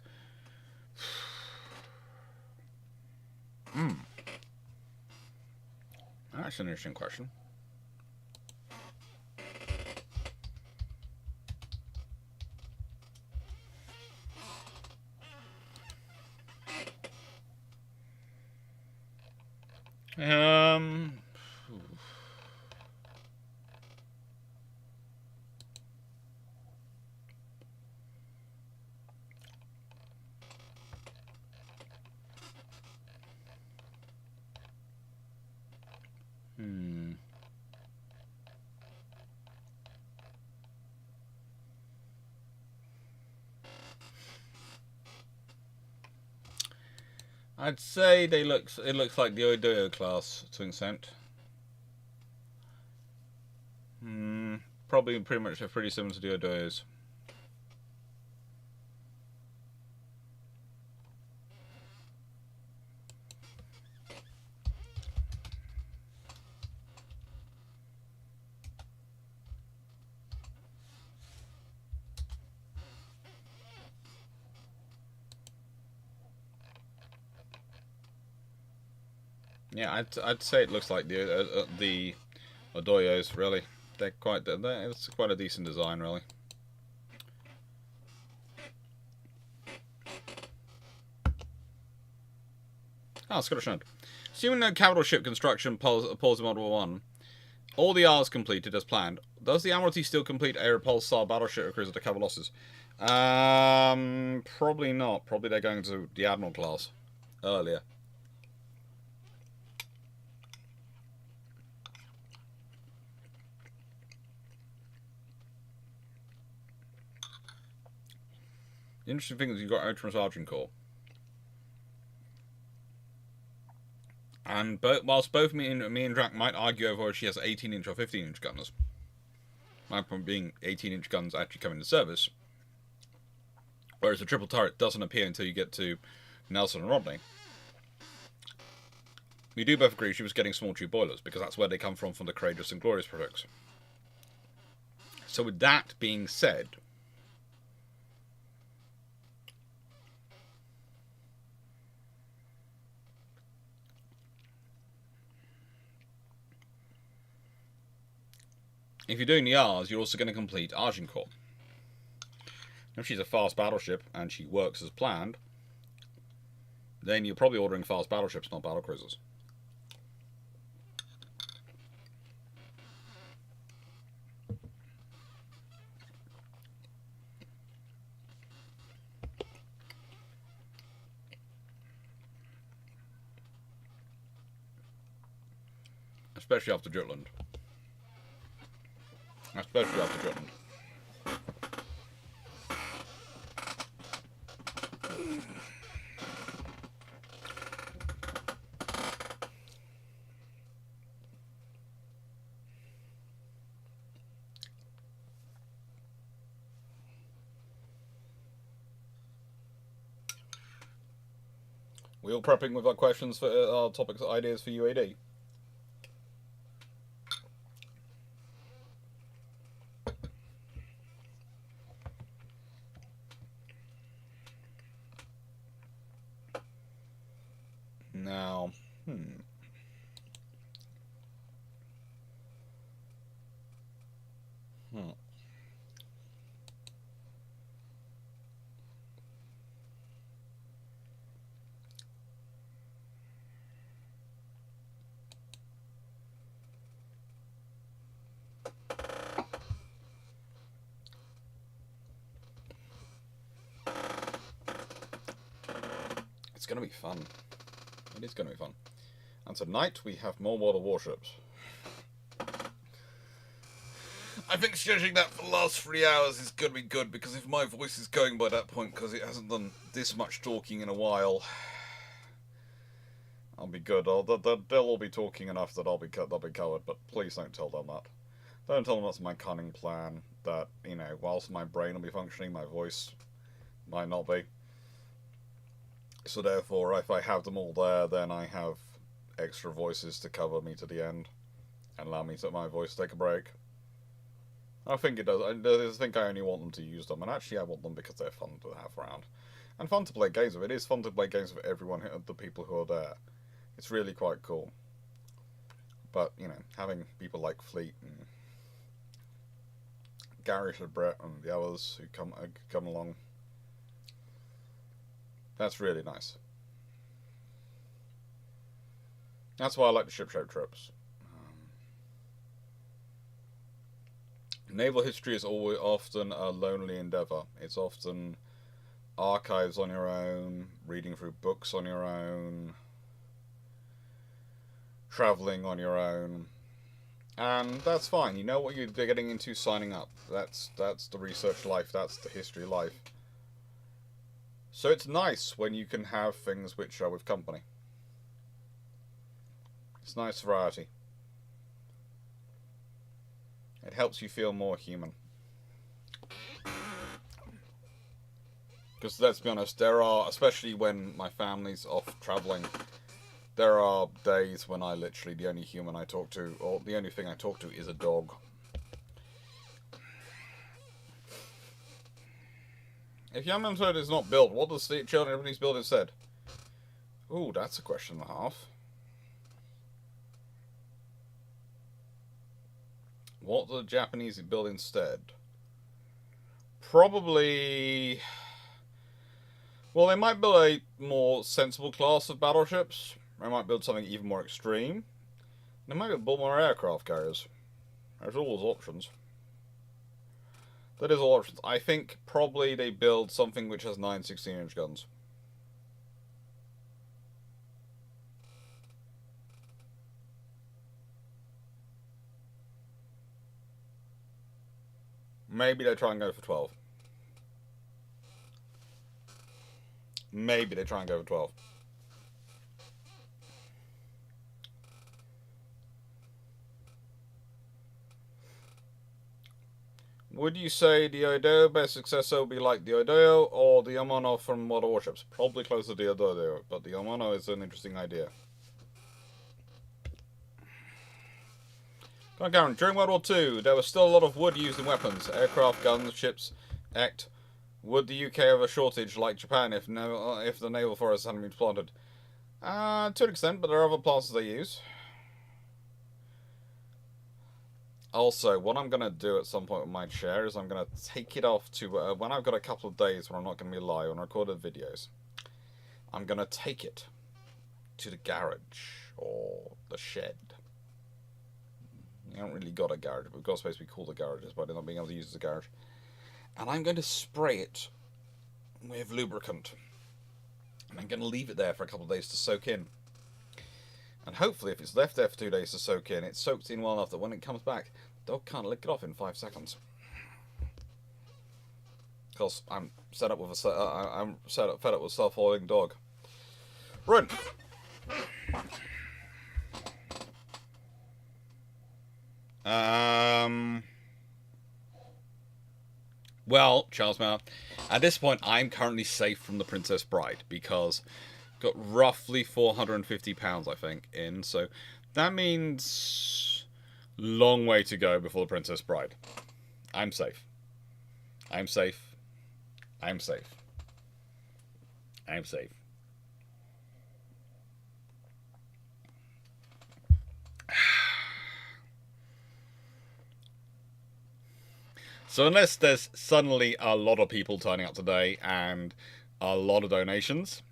That's an interesting question. I'd say it looks like the Odoyo class to an extent. Probably pretty much pretty similar to the Odoyos. Yeah, I'd say it looks like the Odoyos, really. It's quite a decent design, really. Scottish Note. Assuming no capital ship construction pulls Model 1, all the R's completed as planned, does the Admiralty still complete a repulsor battleship cruiser to cover losses? Probably not. Probably they're going to the Admiral class earlier. The interesting thing is you've got Ultra Sergeant Corps. And whilst both me and Drac might argue over whether she has 18-inch or 15-inch gunners, my point being 18-inch guns actually come into service, whereas the triple turret doesn't appear until you get to Nelson and Rodney, we do both agree she was getting small tube boilers, because that's where they come from the Courageous and Glorious products. So with that being said, if you're doing the R's, you're also going to complete Agincourt. If she's a fast battleship and she works as planned, then you're probably ordering fast battleships, not battlecruisers. Especially after Jutland. Especially after Jutland. We all prepping with our questions for our topics, ideas for UAD. Now, it's going to be fun. It is going to be fun. And tonight we have more water warships. I think scheduling that for the last 3 hours is going to be good, because if my voice is going by that point, because it hasn't done this much talking in a while, I'll be good. They'll all be talking enough that they'll be covered, but please don't tell them that. Don't tell them that's my cunning plan, that, you know, whilst my brain will be functioning, my voice might not be. So therefore, if I have them all there, then I have extra voices to cover me to the end and allow me to my voice to take a break. I think it does. I think I only want them to use them, and actually I want them because they're fun to have around and fun to play games with. It is fun to play games with everyone, the people who are there. It's really quite cool. But, you know, having people like Fleet and Garish and Brett and the others who come along, that's really nice. That's why I like the ship-shaped trips. Naval history is often a lonely endeavour. It's often archives on your own, reading through books on your own, travelling on your own, and that's fine. You know what you're getting into signing up. That's the research life, that's the history life. So it's nice when you can have things which are with company. It's nice variety. It helps you feel more human. Because let's be honest, there are, especially when my family's off travelling, there are days when I literally, the only human I talk to, or the only thing I talk to, is a dog. If Yamantoad is not built, what does the children everybody's built instead? Ooh, that's a question and a half. What do the Japanese build instead? Probably... Well, they might build a more sensible class of battleships. They might build something even more extreme. They might build more aircraft carriers. There's always options. That is all options. I think probably they build something which has 9 16-inch guns. Maybe they try and go for 12. Maybe they try and go for 12. Would you say the Oideo best successor will be like the Oideo or the Yamano from modern warships? Probably closer to the Oideo, but the Yamano is an interesting idea. Karen, during World War II, there was still a lot of wood used in weapons, aircraft, guns, ships, ect. Would the UK have a shortage like Japan if the naval forests hadn't been planted? To an extent, but there are other plants they use. Also, what I'm going to do at some point with my chair is I'm going to take it off to, when I've got a couple of days when I'm not going to be live and recorded videos, I'm going to take it to the garage or the shed. We haven't really got a garage, but we've got a space we call the garages, but not being able to use it as a garage. And I'm going to spray it with lubricant. And I'm going to leave it there for a couple of days to soak in. And hopefully, if it's left there for 2 days to soak in, it's soaked in well enough that when it comes back, the dog can't lick it off in 5 seconds. Because I'm fed up with a self-oiling dog. Right. Well, Charles Mount, at this point, I'm currently safe from the Princess Bride because got roughly £450, I think, in. So that means long way to go before the Princess Bride. I'm safe. I'm safe. I'm safe. I'm safe. So unless there's suddenly a lot of people turning up today and a lot of donations,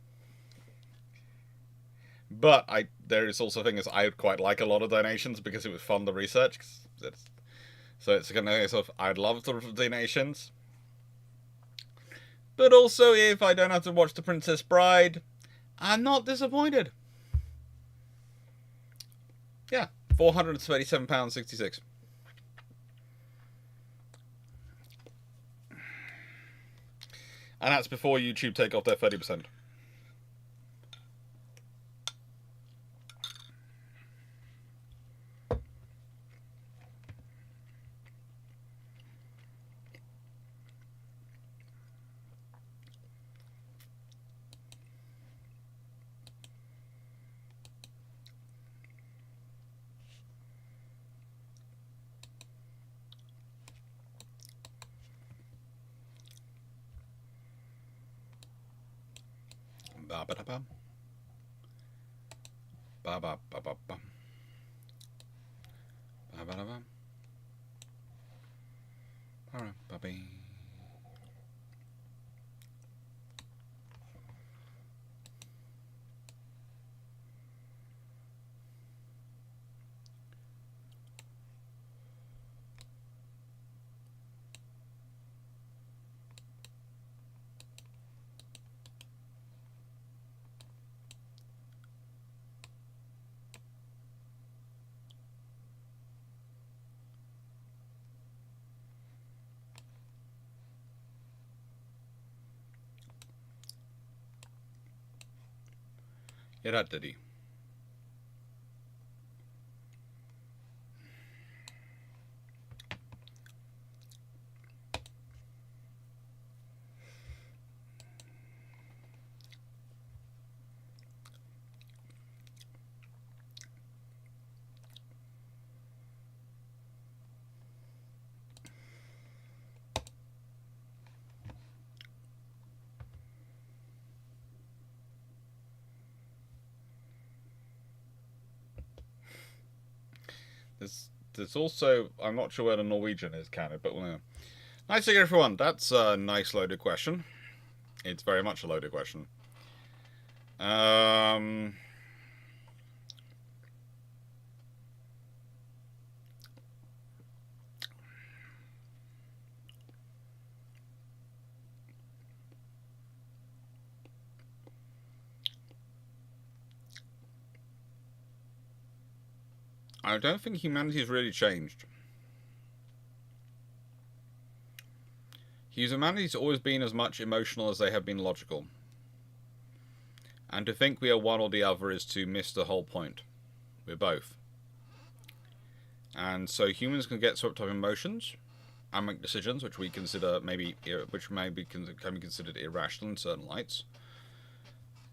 but there is also a thing is I would quite like a lot of donations because it would fund the research. So it's going to sort of, I'd love the donations, but also if I don't have to watch The Princess Bride, I'm not disappointed. Yeah, £437.66. And that's before YouTube take off their 30%. Ba-ba-da-bum. Ba-ba-ba-ba-bum. Ba-ba-da-bum. Alright, bubby. Yeah, that did he. There's also, I'm not sure where the Norwegian is counted, but well, nice to everyone. That's a nice loaded question. It's very much a loaded question. I don't think humanity has really changed. Humanity's always been as much emotional as they have been logical. And to think we are one or the other is to miss the whole point. We're both. And so humans can get swept up in emotions, make decisions which we consider can be considered irrational in certain lights.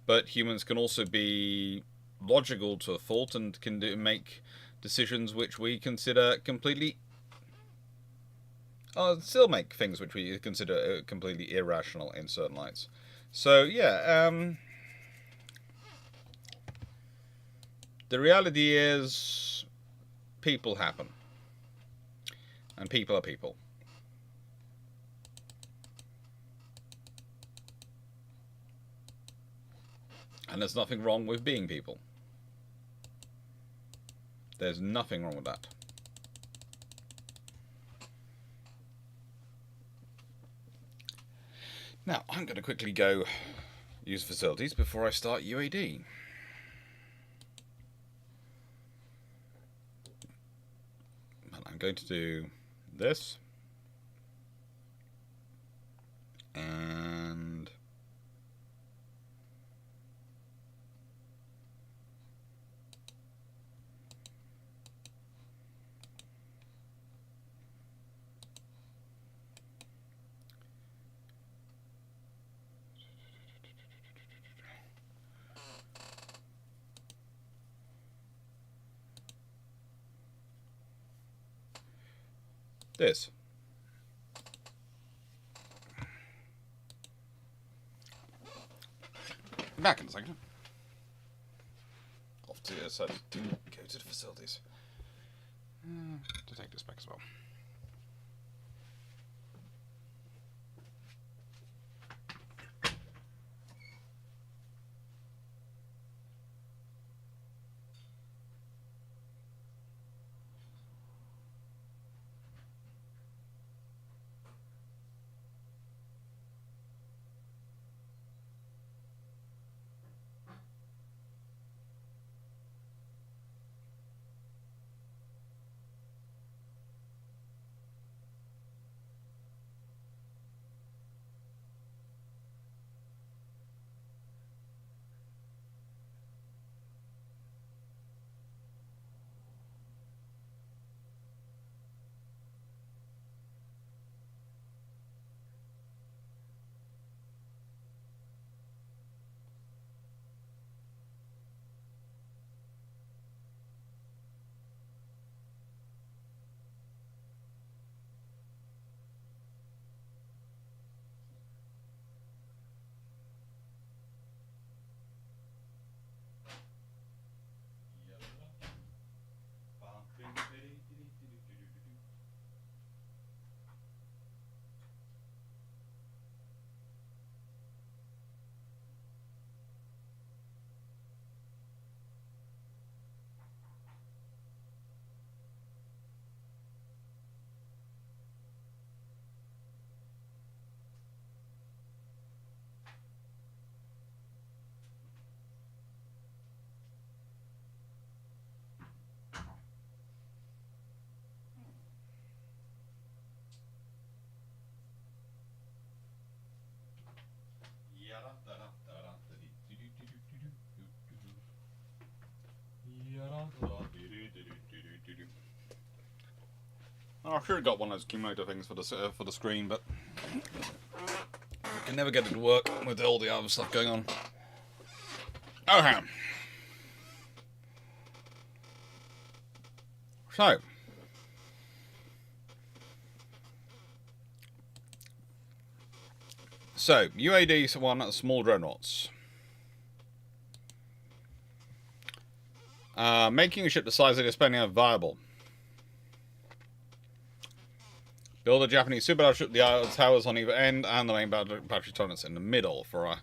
But humans can also be logical to a fault and can make decisions which we consider completely. Still make things which we consider completely irrational in certain lights. So yeah, the reality is, people happen, and people are people. And there's nothing wrong with being people. There's nothing wrong with that. Now, I'm going to quickly go use facilities before I start UAD. And I'm going to do this. And this. Back in a second. Off to the side to go to the facilities. To take this back as well. Oh, I should have got one of those Kimoto things for the screen, but I can never get it to work with all the other stuff going on. Okay. So UAD one small dreadnoughts. Making a ship the size of the Espana viable. Build a Japanese supership, the towers on either end, and the main battery turrets in the middle for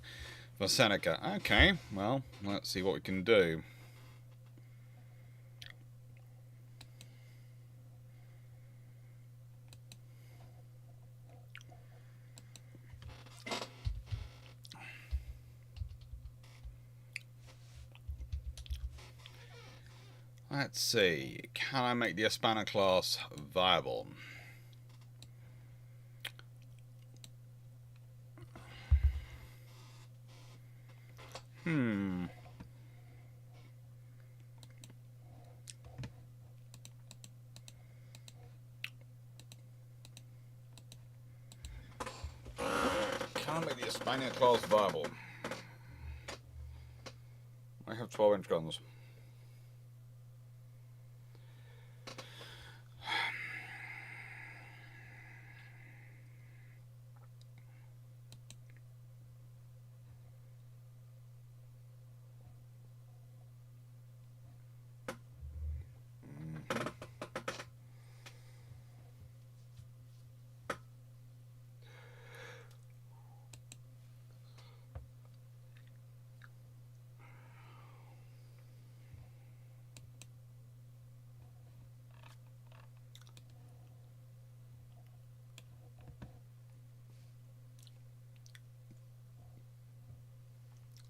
Seneca. Okay, well, let's see what we can do. Let's see, can I make the Espana class viable? I'll make the Hispania class viable. I have 12-inch guns.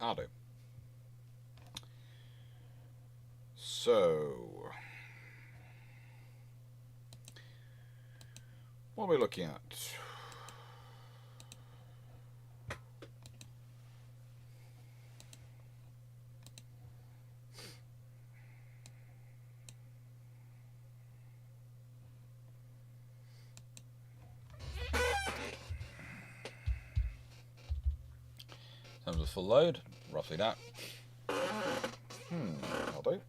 I'll do. So, what are we looking at? In terms of full load, roughly that. I'll do.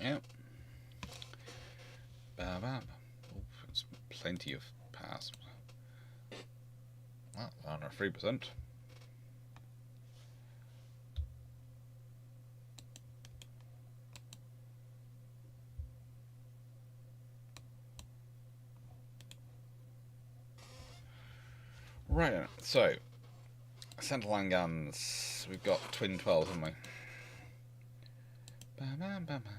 Yep. Bam, bam. Oh, that's plenty of pass. Well, under 3%. Right, so centerline guns. We've got twin 12s, haven't we? Bam, bam, bam, bam, bam.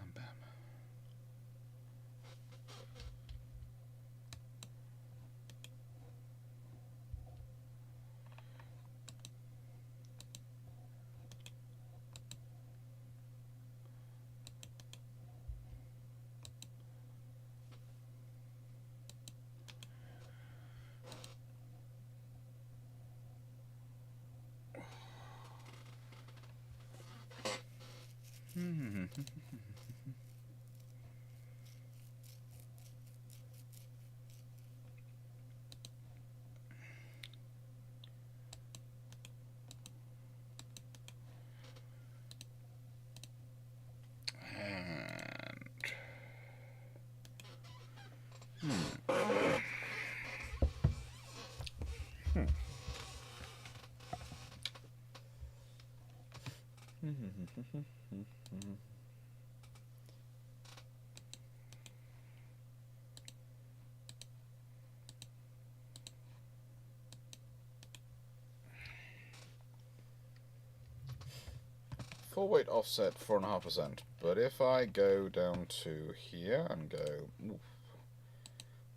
Full weight offset 4.5%, but if I go down to here and go, oof,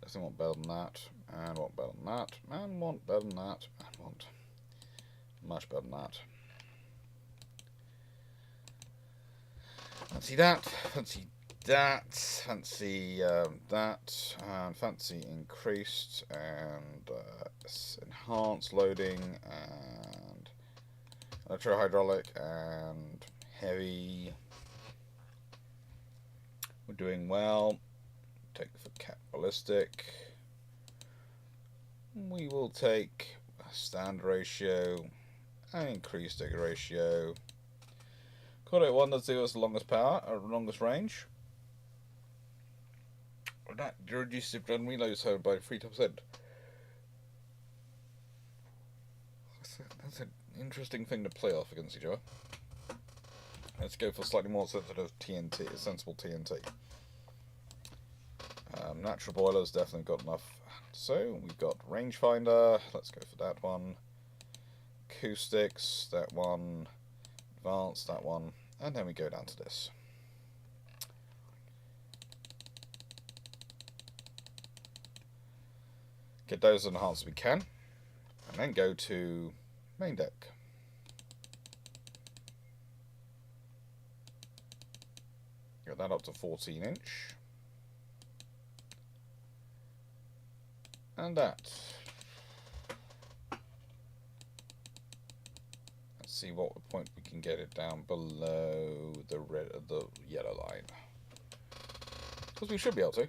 definitely want better than that, and want better than that, and want better than that, and want much better than that. Fancy that, fancy that, fancy that, and fancy increased, and enhanced loading, and electro-hydraulic, and heavy. We're doing well. Take for cap ballistic. We will take a standard ratio, an increased digger ratio. Coordinate 1 does give us the longest power, or longest range. That reduces the reload time by 3%. That's an interesting thing to play off against each other. Let's go for slightly more sensitive TNT, sensible TNT. Natural boilers definitely got enough. So we've got rangefinder. Let's go for that one. Acoustics, that one. Advanced, that one. And then we go down to this. Get those enhanced as we can. And then go to main deck. Get that up to 14 inch. And that. Let's see what point we can get it down below the yellow line. Because we should be able to.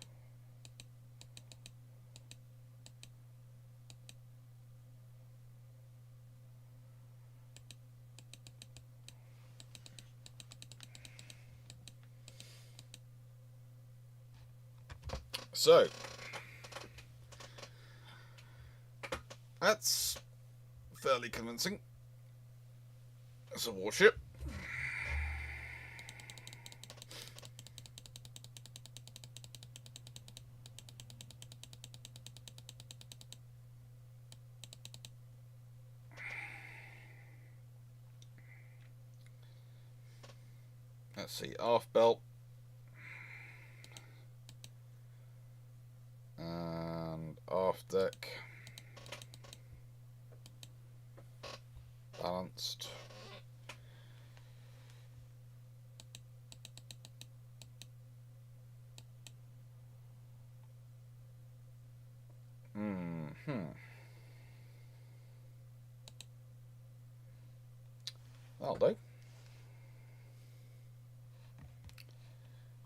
So, that's fairly convincing. It's a warship. Let's see, aft belt. And aft deck. Balanced. That'll do.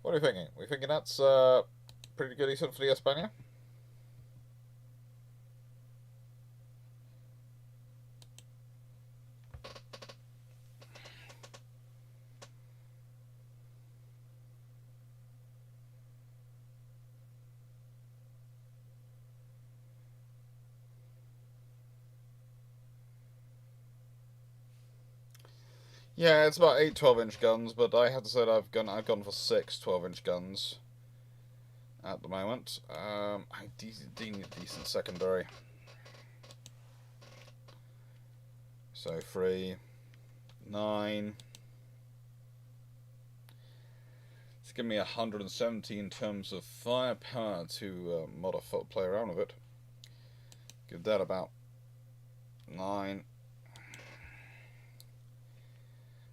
What are we thinking? We're thinking that's pretty good decent for the Espana? Yeah, it's about 8 12-inch guns, but I have to say that I've gone for 6 12-inch guns at the moment. I need a decent secondary. So 3, 9. It's given me 170 in terms of firepower to play around with it. Give that about 9.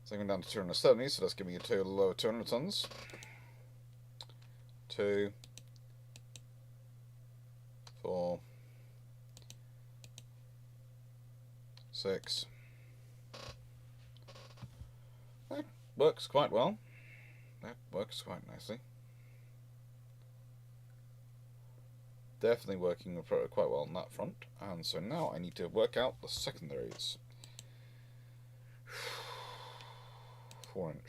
So I'm down to 270, so that's giving me a total lower 200 tons. 2, 4, 6. That works quite well. That works quite nicely. Definitely working quite well on that front. And so now I need to work out the secondaries. 4 inch.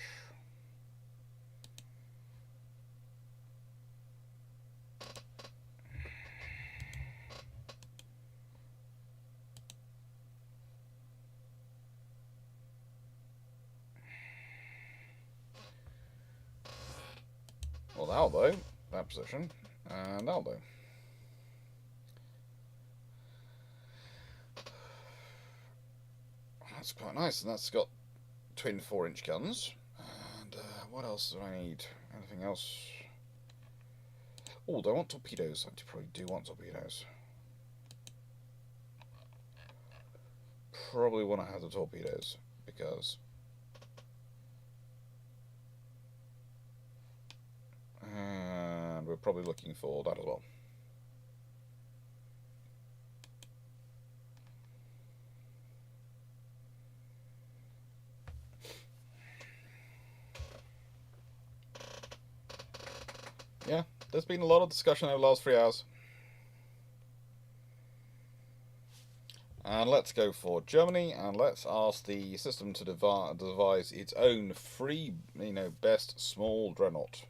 Well, that'll do. That position. And that'll do. That's quite nice, and that's got twin 4-inch guns. And what else do I need? Anything else? Oh, do I want torpedoes? I probably do want torpedoes. Probably want to have the torpedoes, because and we're probably looking for that as well. Yeah, there's been a lot of discussion over the last 3 hours. And let's go for Germany, and let's ask the system to devise its own free, best small dreadnought.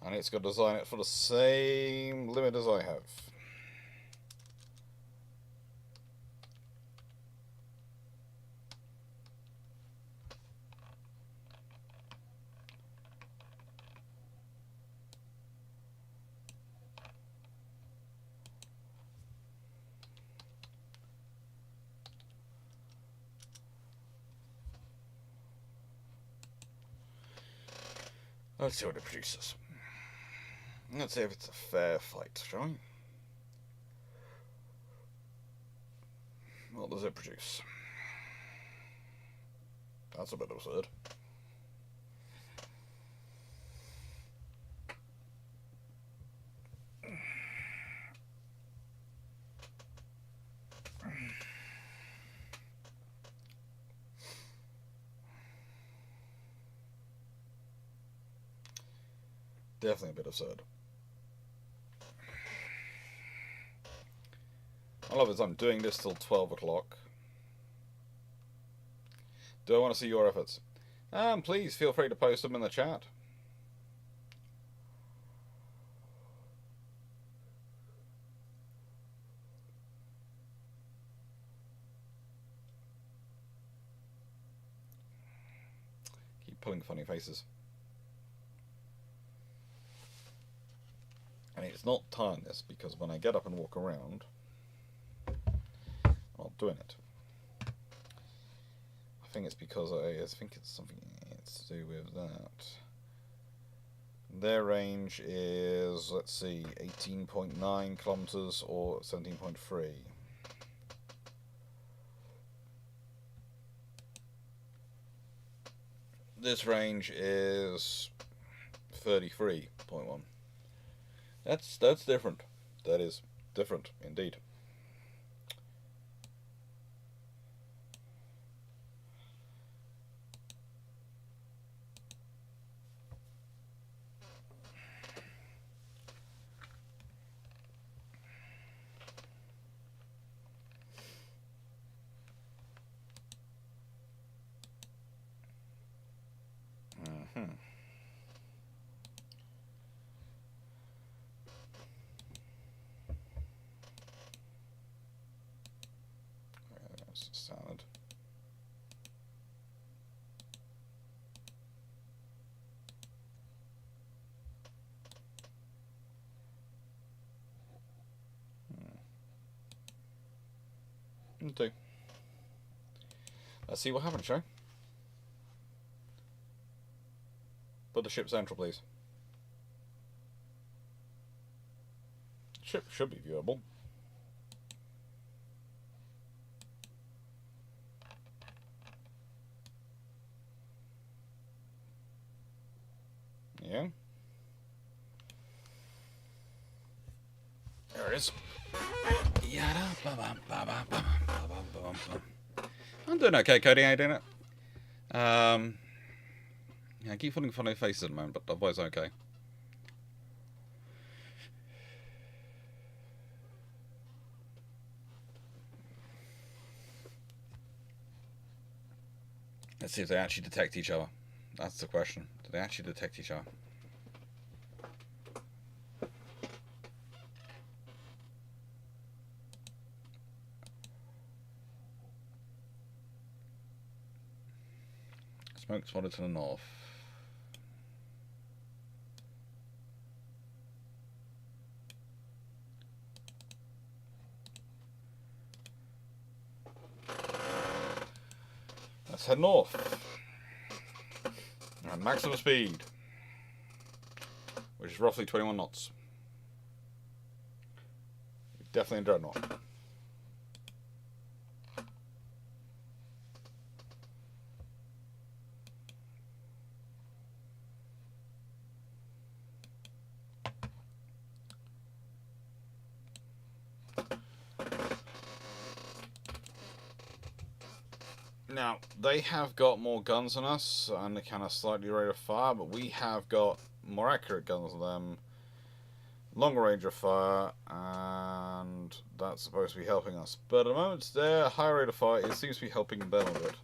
And it's got to design it for the same limit as I have. Let's see what it produces. Let's see if it's a fair fight, shall we? What does it produce? That's a bit absurd. Definitely a bit absurd. I love it. I'm doing this till 12 o'clock. Do I want to see your efforts? Please feel free to post them in the chat. Keep pulling funny faces. And it's not tiredness, because when I get up and walk around, I'm not doing it. I think it's because I think it's something to do with that. Their range is, let's see, 18.9 kilometers or 17.3. This range is 33.1. That's different. That is different indeed. Salad. Okay. Let's see what happens, shall we? Put the ship central, please. Ship should be viewable. Yeah. There it is. I'm doing okay, Cody. How you doing it? Yeah, I keep putting funny faces at the moment, but otherwise okay. Let's see if they actually detect each other. That's the question. Do they actually detect each other? Smoke spotted to the north. Let's head north. And maximum speed, which is roughly 21 knots. Definitely in dreadnought. Now, they have got more guns than us, and they kind of slightly rate of fire, but we have got more accurate guns than them, longer range of fire, and that's supposed to be helping us. But at the moment, their high rate of fire, it seems to be helping them a bit.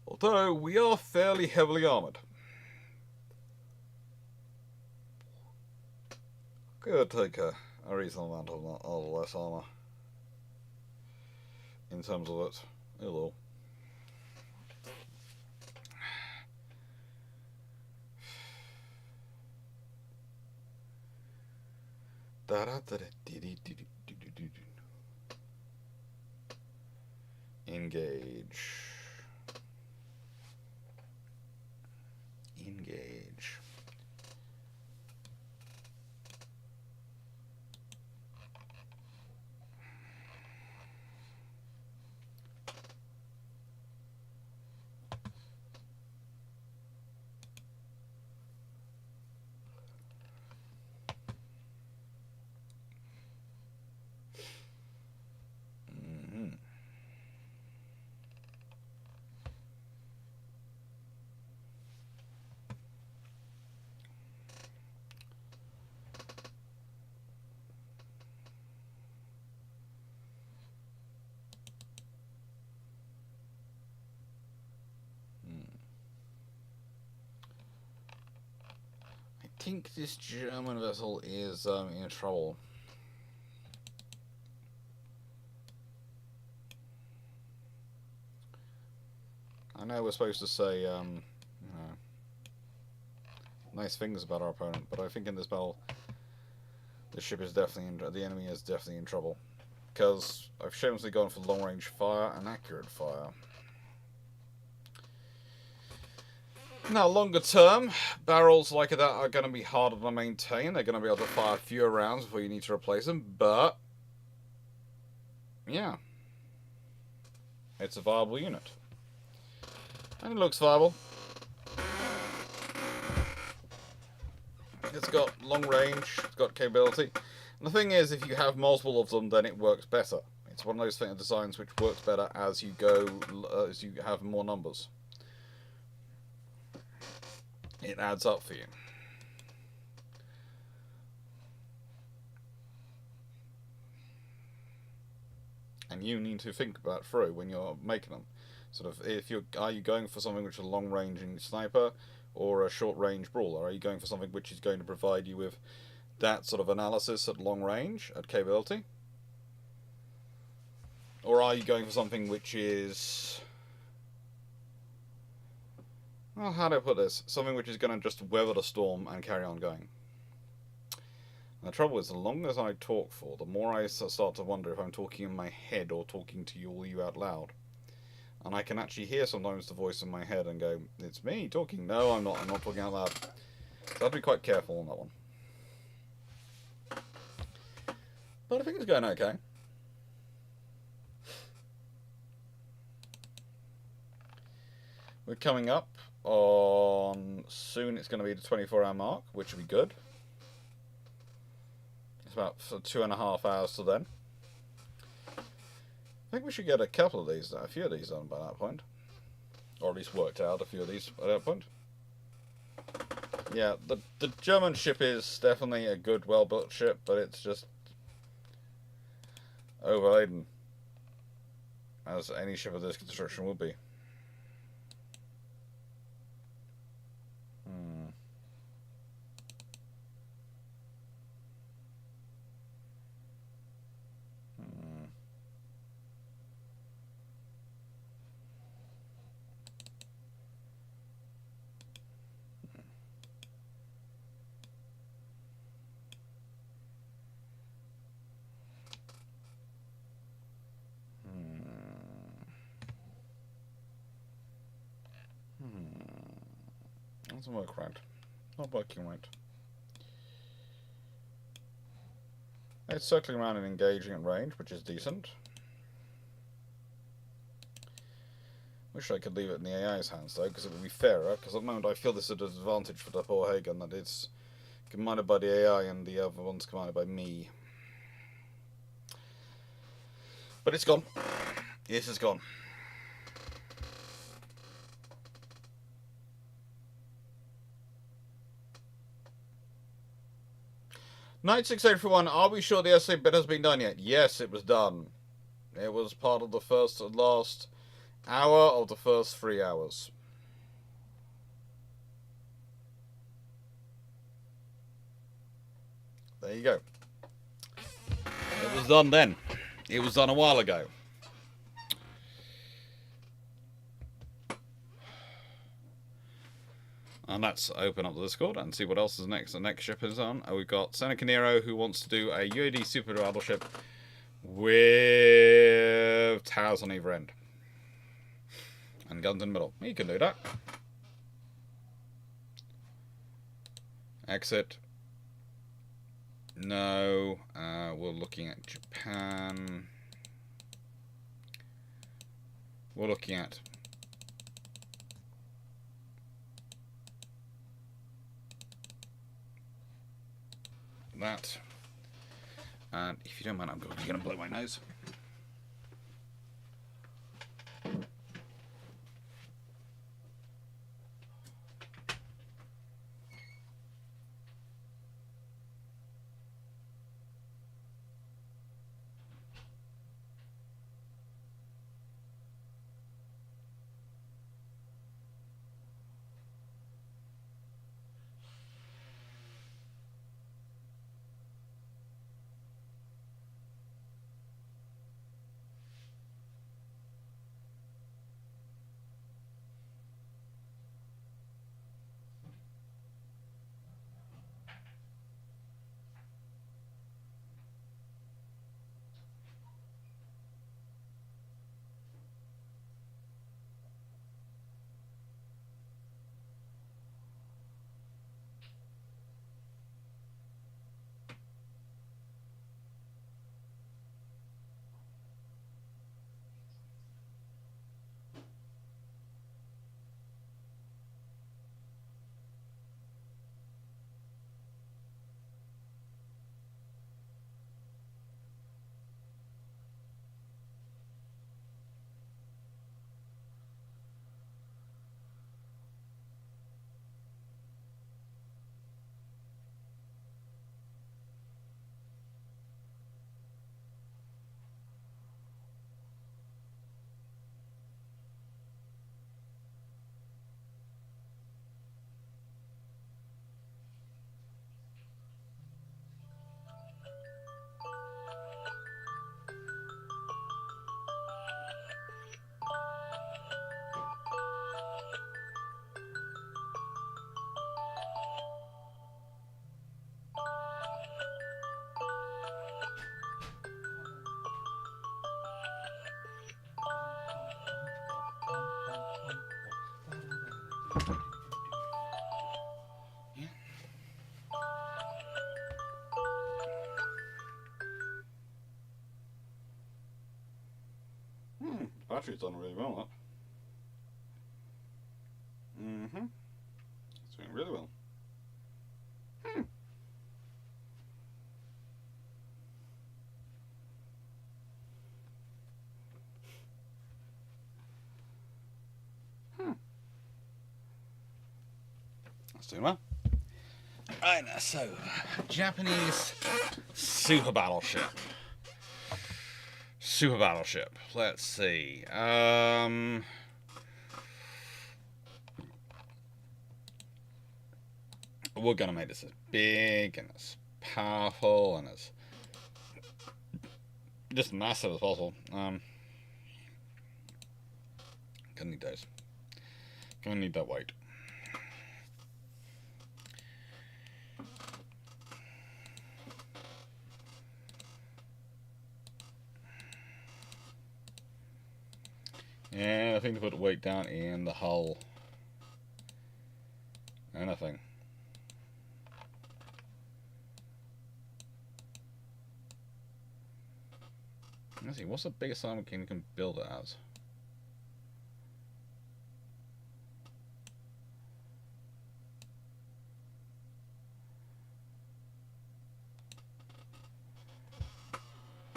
Although, we are fairly heavily armoured. Could take a reasonable amount of less armour. In terms of it. Hello. Engage. Engage. think this German vessel is in trouble. I know we're supposed to say, you know, nice things about our opponent, but I think in this battle, the ship is definitely the enemy is definitely in trouble, because I've shamelessly gone for long-range fire and accurate fire. Now, longer term, barrels like that are going to be harder to maintain. They're going to be able to fire fewer rounds before you need to replace them, but yeah, it's a viable unit. And it looks viable. It's got long range, it's got capability. And the thing is, if you have multiple of them, then it works better. It's one of those designs which works better as you go, as you have more numbers. It adds up for you. And you need to think about through when you're making them. Sort of, are you going for something which is a long range sniper or a short range brawler? Are you going for something which is going to provide you with that sort of analysis at long range, at capability? Or are you going for something which is, well, how do I put this? Something which is going to just weather the storm and carry on going. And the trouble is, the longer I talk for, the more I start to wonder if I'm talking in my head or talking to you out loud. And I can actually hear sometimes the voice in my head and go, it's me talking. No, I'm not talking out loud. So I have to be quite careful on that one. But I think it's going okay. We're coming up on, soon it's going to be the 24-hour mark, which will be good. It's about 2.5 hours till then. I think we should get a couple of these, a few of these done by that point. Or at least worked out a few of these by that point. Yeah, the German ship is definitely a good, well-built ship, but it's just overladen, as any ship of this construction would be. Doesn't work right. Not working right. It's circling around and engaging at range, which is decent. Wish I could leave it in the AI's hands though, because it would be fairer. Because at the moment I feel this is a disadvantage for the poor Hagen, that it's commanded by the AI and the other one's commanded by me. But it's gone. Yes, it's gone. Knight 6841, are we sure the essay bit has been done yet? Yes, it was done. It was part of the first and last hour of the first 3 hours. There you go. It was done then. It was done a while ago. And let's open up the Discord and see what else is next. The next ship is on. We've got Seneca Nero, who wants to do a UAD super battleship with towers on either end. And guns in the middle. He can do that. Exit. No. We're looking at Japan. We're looking at that. And if you don't mind, I'm going to blow my nose. Battery's done really well, that. Mm-hmm. It's doing really well. That's doing well. Right, so Japanese super battleship. Super battleship. Let's see. We're gonna make this as big and as powerful and as just massive as possible. Gonna need those. Gonna need that weight. And I think to put the weight down in the hull. Anything. Let's see, what's the biggest armament you can build it as?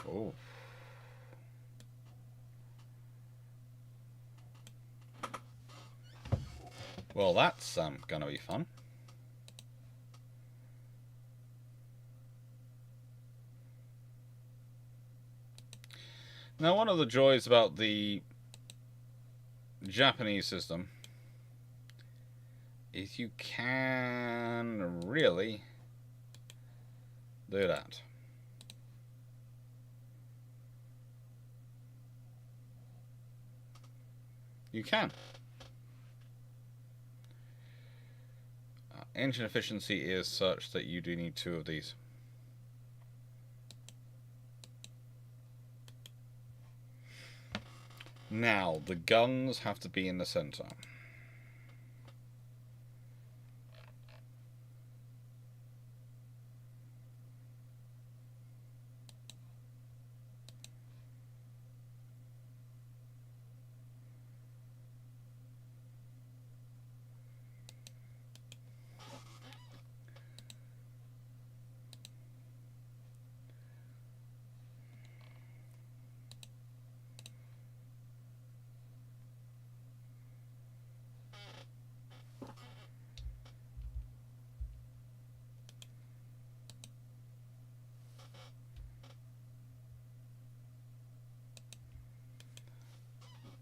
Oh. Well, that's gonna be fun. Now, one of the joys about the Japanese system is you can really do that. You can. Engine efficiency is such that you do need 2 of these. Now, the guns have to be in the center.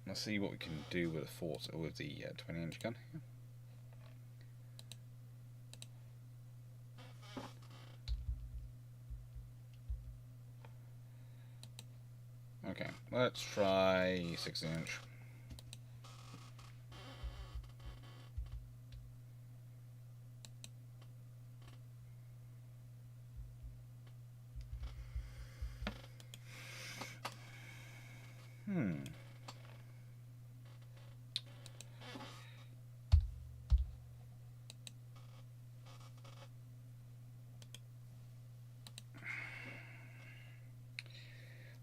Let's see what we can do with the 20-inch gun. Okay, let's try 16-inch.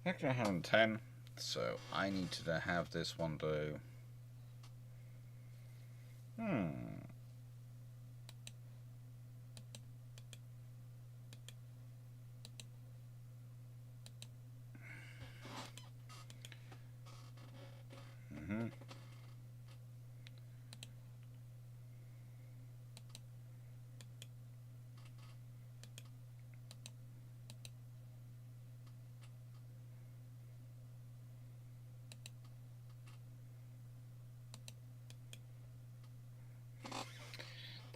Actually 110, so I need to have this one do.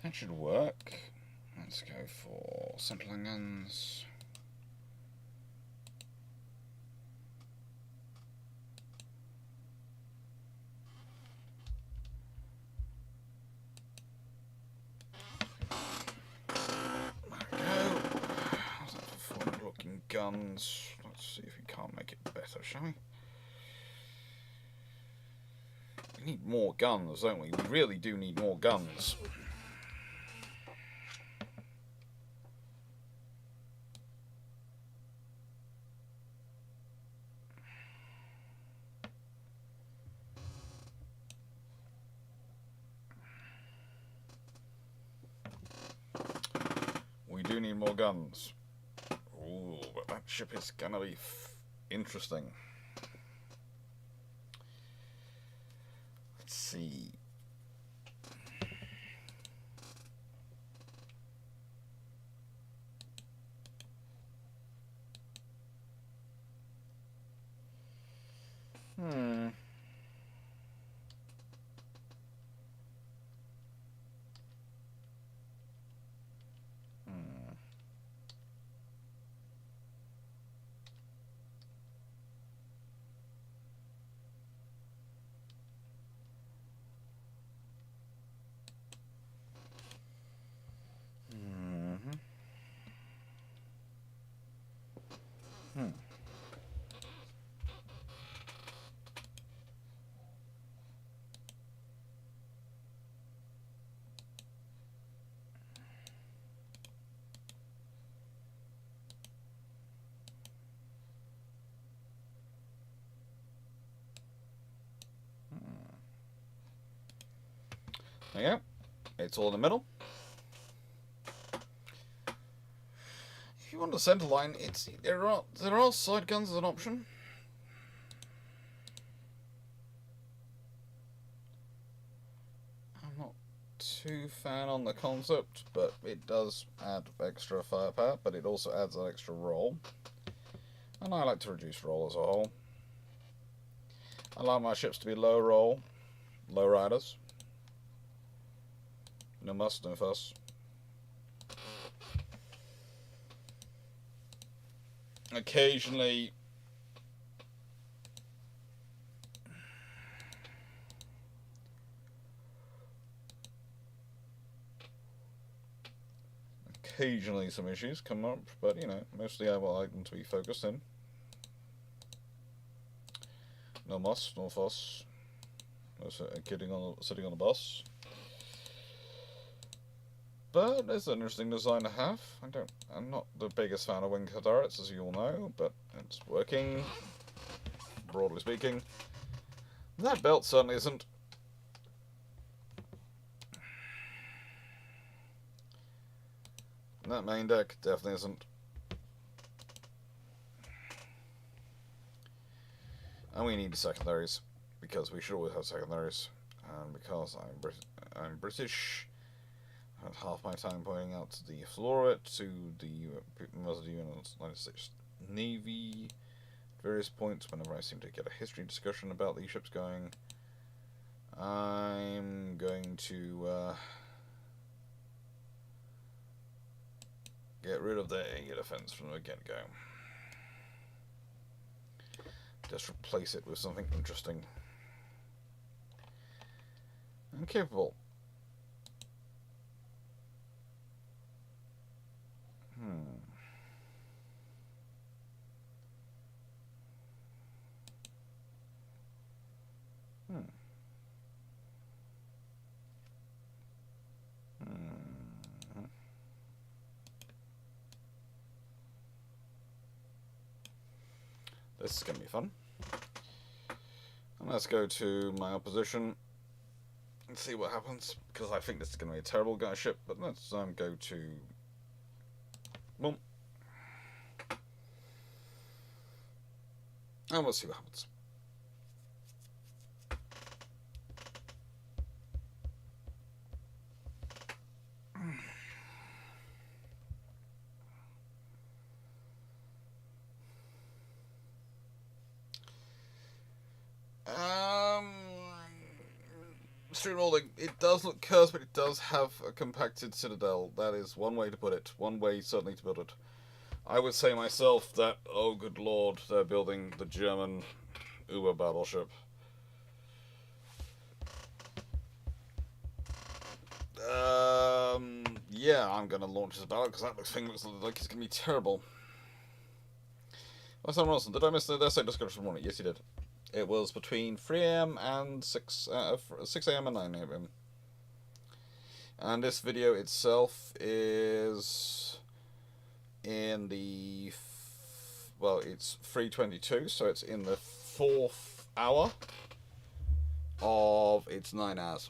That should work. Let's go for simple guns. There we go. How's that for forward-looking guns? Let's see if we can't make it better, shall we? We need more guns, don't we? We really do need more guns. We do need more guns. Ooh, but that ship is gonna be interesting. Let's see. Hmm. There you go. It's all in the middle. If you want a center line, there are side guns as an option. I'm not too fan on the concept, but it does add extra firepower, but it also adds an extra roll. And I like to reduce roll as a whole. I like my ships to be low roll, low riders. No muss, no fuss. Occasionally, some issues come up, but you know, mostly I would like them to be focused in. No muss, no fuss. No sitting on the bus. But it's an interesting design to have. I'm not the biggest fan of wing turrets, as you all know, but it's working, broadly speaking. That belt certainly isn't. That main deck definitely isn't. And we need secondaries, because we should always have secondaries. And because I'm British, I had half my time pointing out the flaw of it to the United States Navy at various points whenever I seem to get a history discussion about these ships going. I'm going to get rid of the air defense from the get-go. Just replace it with something interesting and capable. This is going to be fun. And let's go to my opposition and see what happens, because I think this is going to be a terrible guy ship, but let's go to... Boom. And we'll see what happens. It does look cursed, but it does have a compacted citadel. That is one way to put it. One way, certainly, to build it. I would say myself that, oh good lord, they're building the German Uber battleship. Yeah, I'm going to launch this battle, because that thing looks like it's going to be terrible. Oh, someone else, did I miss the essay discussion morning? Yes, you did. It was between 3 a.m. and 6 a.m. and 9 a.m. And this video itself is in the well, it's 3:22, so it's in the 4th hour of its 9 hours.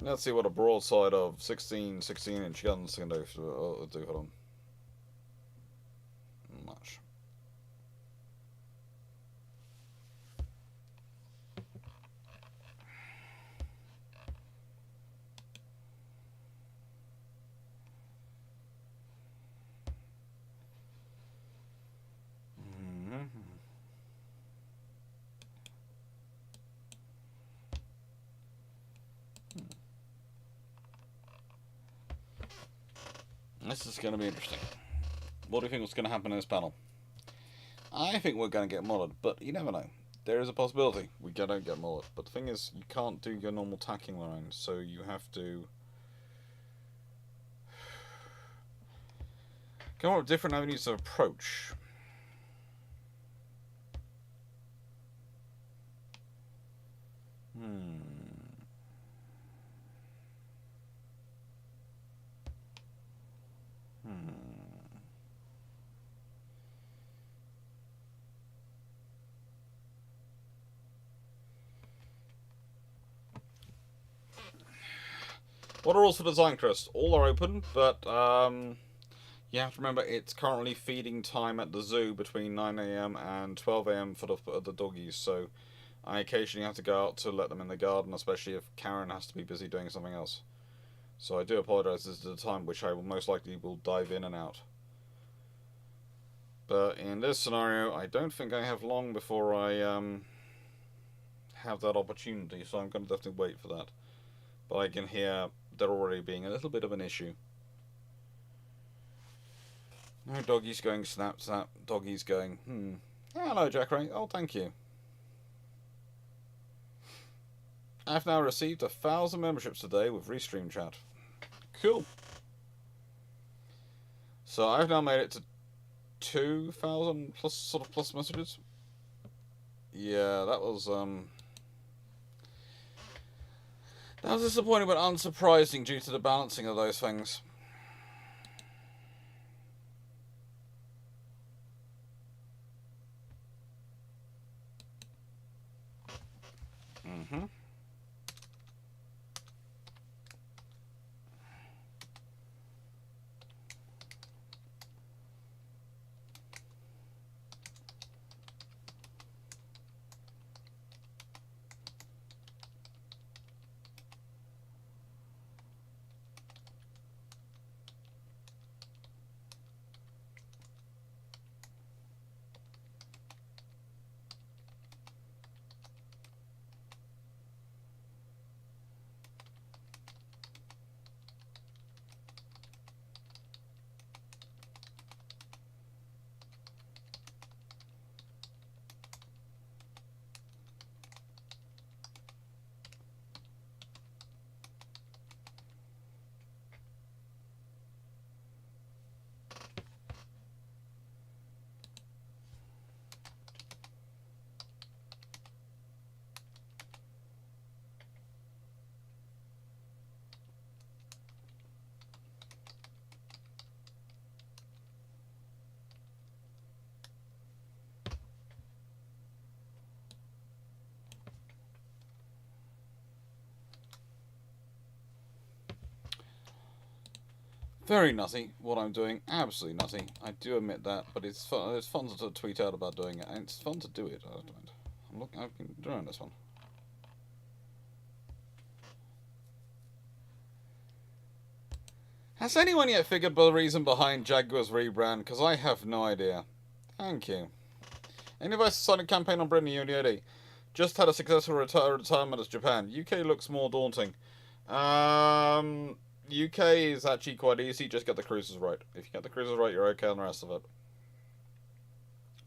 Let's see what a broadside of 16-inch guns can do for them. Much. This is going to be interesting. What do you think was going to happen in this panel? I think we're going to get modded, but you never know. There is a possibility we don't get modded. But the thing is, you can't do your normal tacking line, so you have to come up with different avenues of approach. What are rules for design, Chris? All are open, but you have to remember it's currently feeding time at the zoo between 9 a.m. and 12 a.m. for the doggies, so I occasionally have to go out to let them in the garden, especially if Karen has to be busy doing something else. So I do apologise, this is the time which I will most likely will dive in and out. But in this scenario, I don't think I have long before I have that opportunity, so I'm going to have to wait for that. But I can hear there already being a little bit of an issue. No, doggies going snap, snap, doggies going, Hello, Jack Ray. Oh, thank you. I've now received 1,000 memberships today with Restream Chat. Cool. So I've now made it to 2,000 plus messages. Yeah, that was disappointing but unsurprising due to the balancing of those things. Very nutty, what I'm doing. Absolutely nutty. I do admit that, but it's fun. It's fun to tweet out about doing it, and it's fun to do it. I don't mind. I've been doing this one. Has anyone yet figured the reason behind Jaguar's rebrand? Because I have no idea. Thank you. Any advice deciding campaign on Britain and UAD? Just had a successful retirement as Japan. UK looks more daunting. UK is actually quite easy, just get the cruisers right. If you get the cruisers right, you're okay on the rest of it.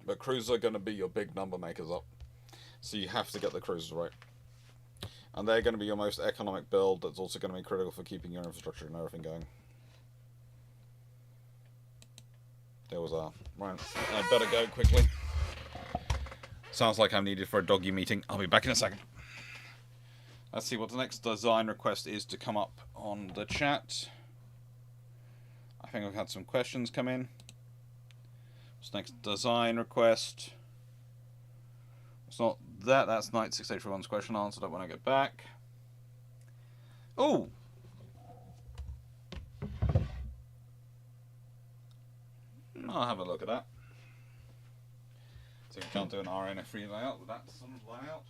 But cruisers are going to be your big number makers up. So you have to get the cruisers right. And they're going to be your most economic build that's also going to be critical for keeping your infrastructure and everything going. There was our... Right, I better go quickly. Sounds like I'm needed for a doggy meeting. I'll be back in a second. Let's see what the next design request is to come up on the chat. I think we've had some questions come in. What's the next design request? It's not that. That's Knight 681's question answered when I get back. Oh! I'll have a look at that. So we can't do an RNF3 layout with that sort of layout.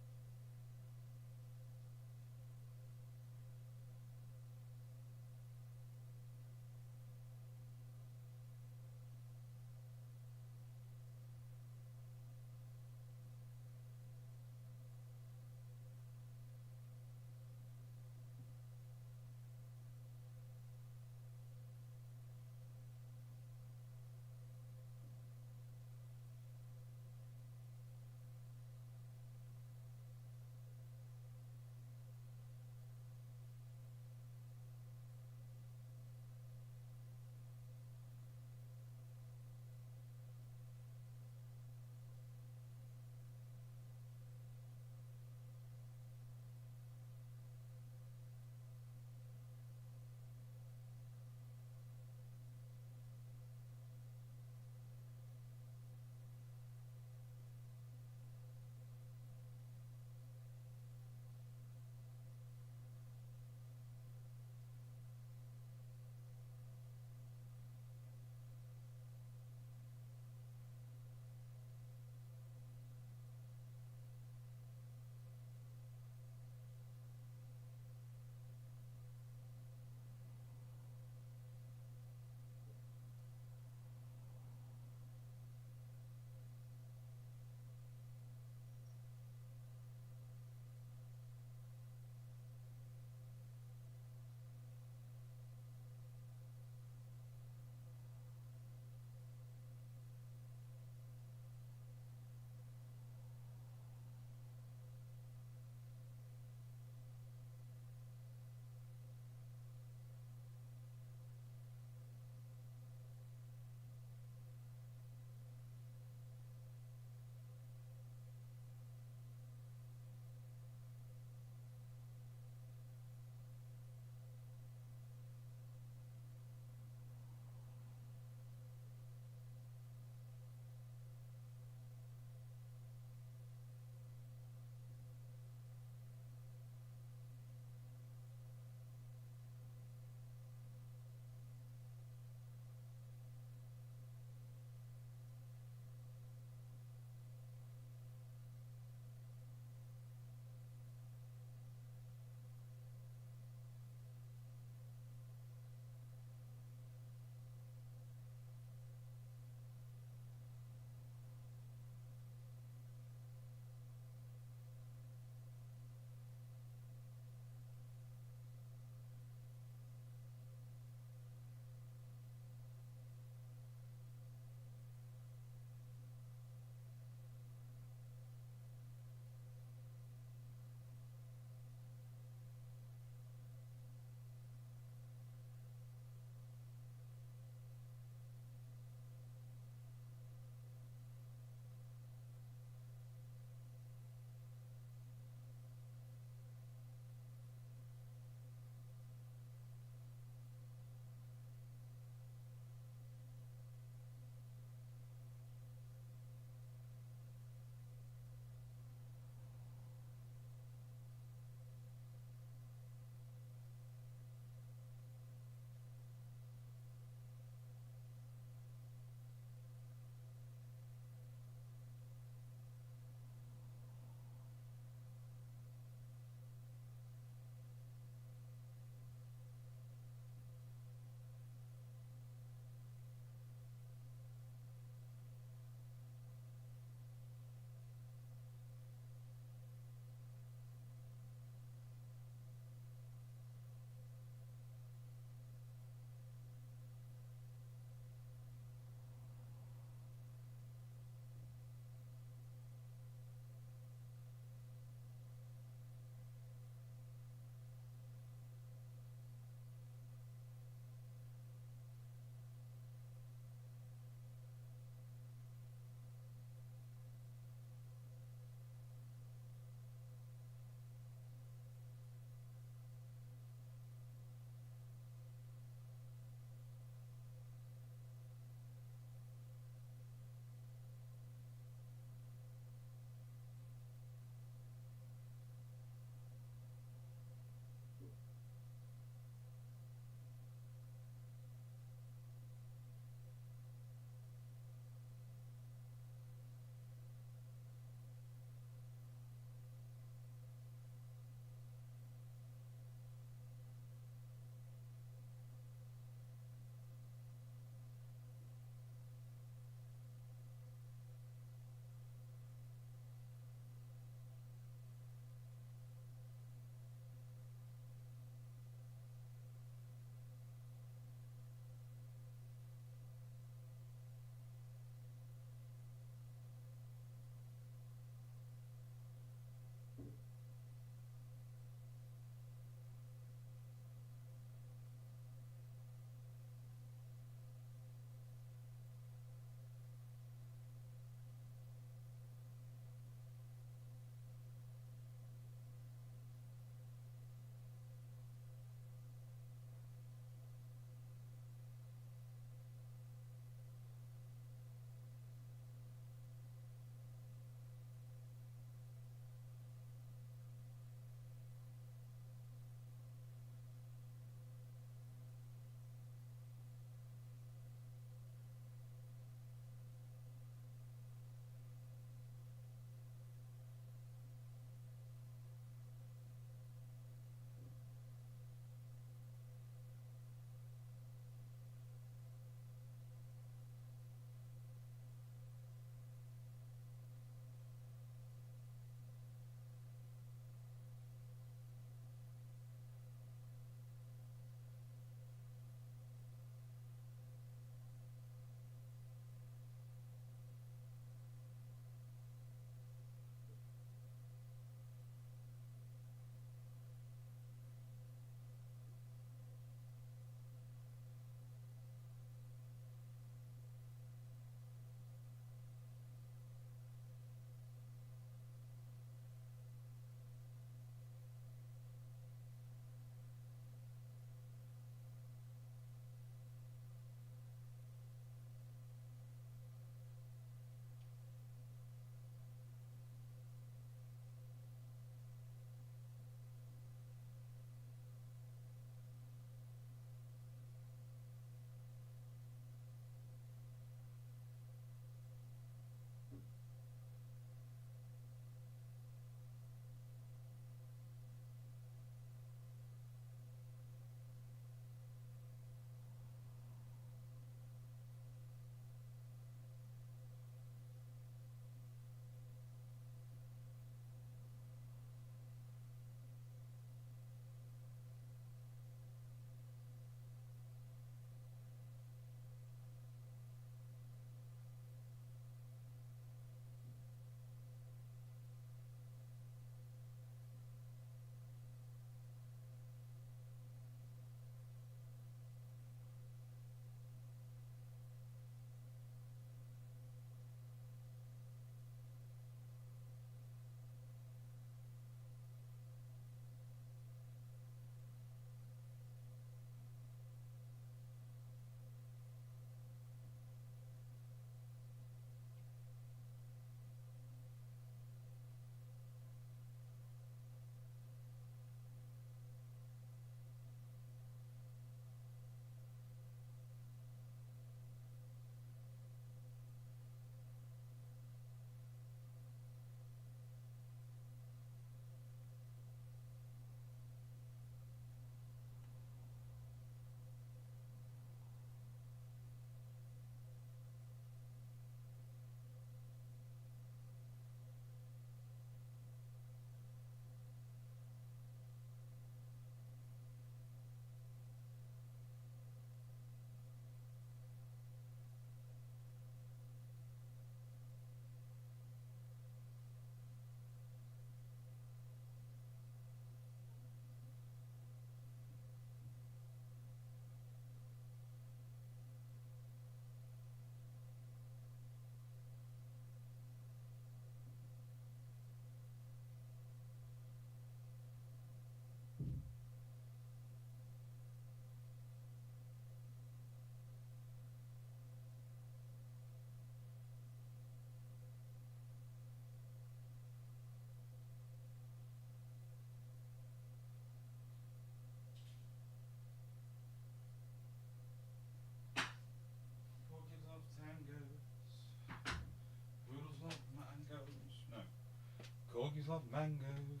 Mangos,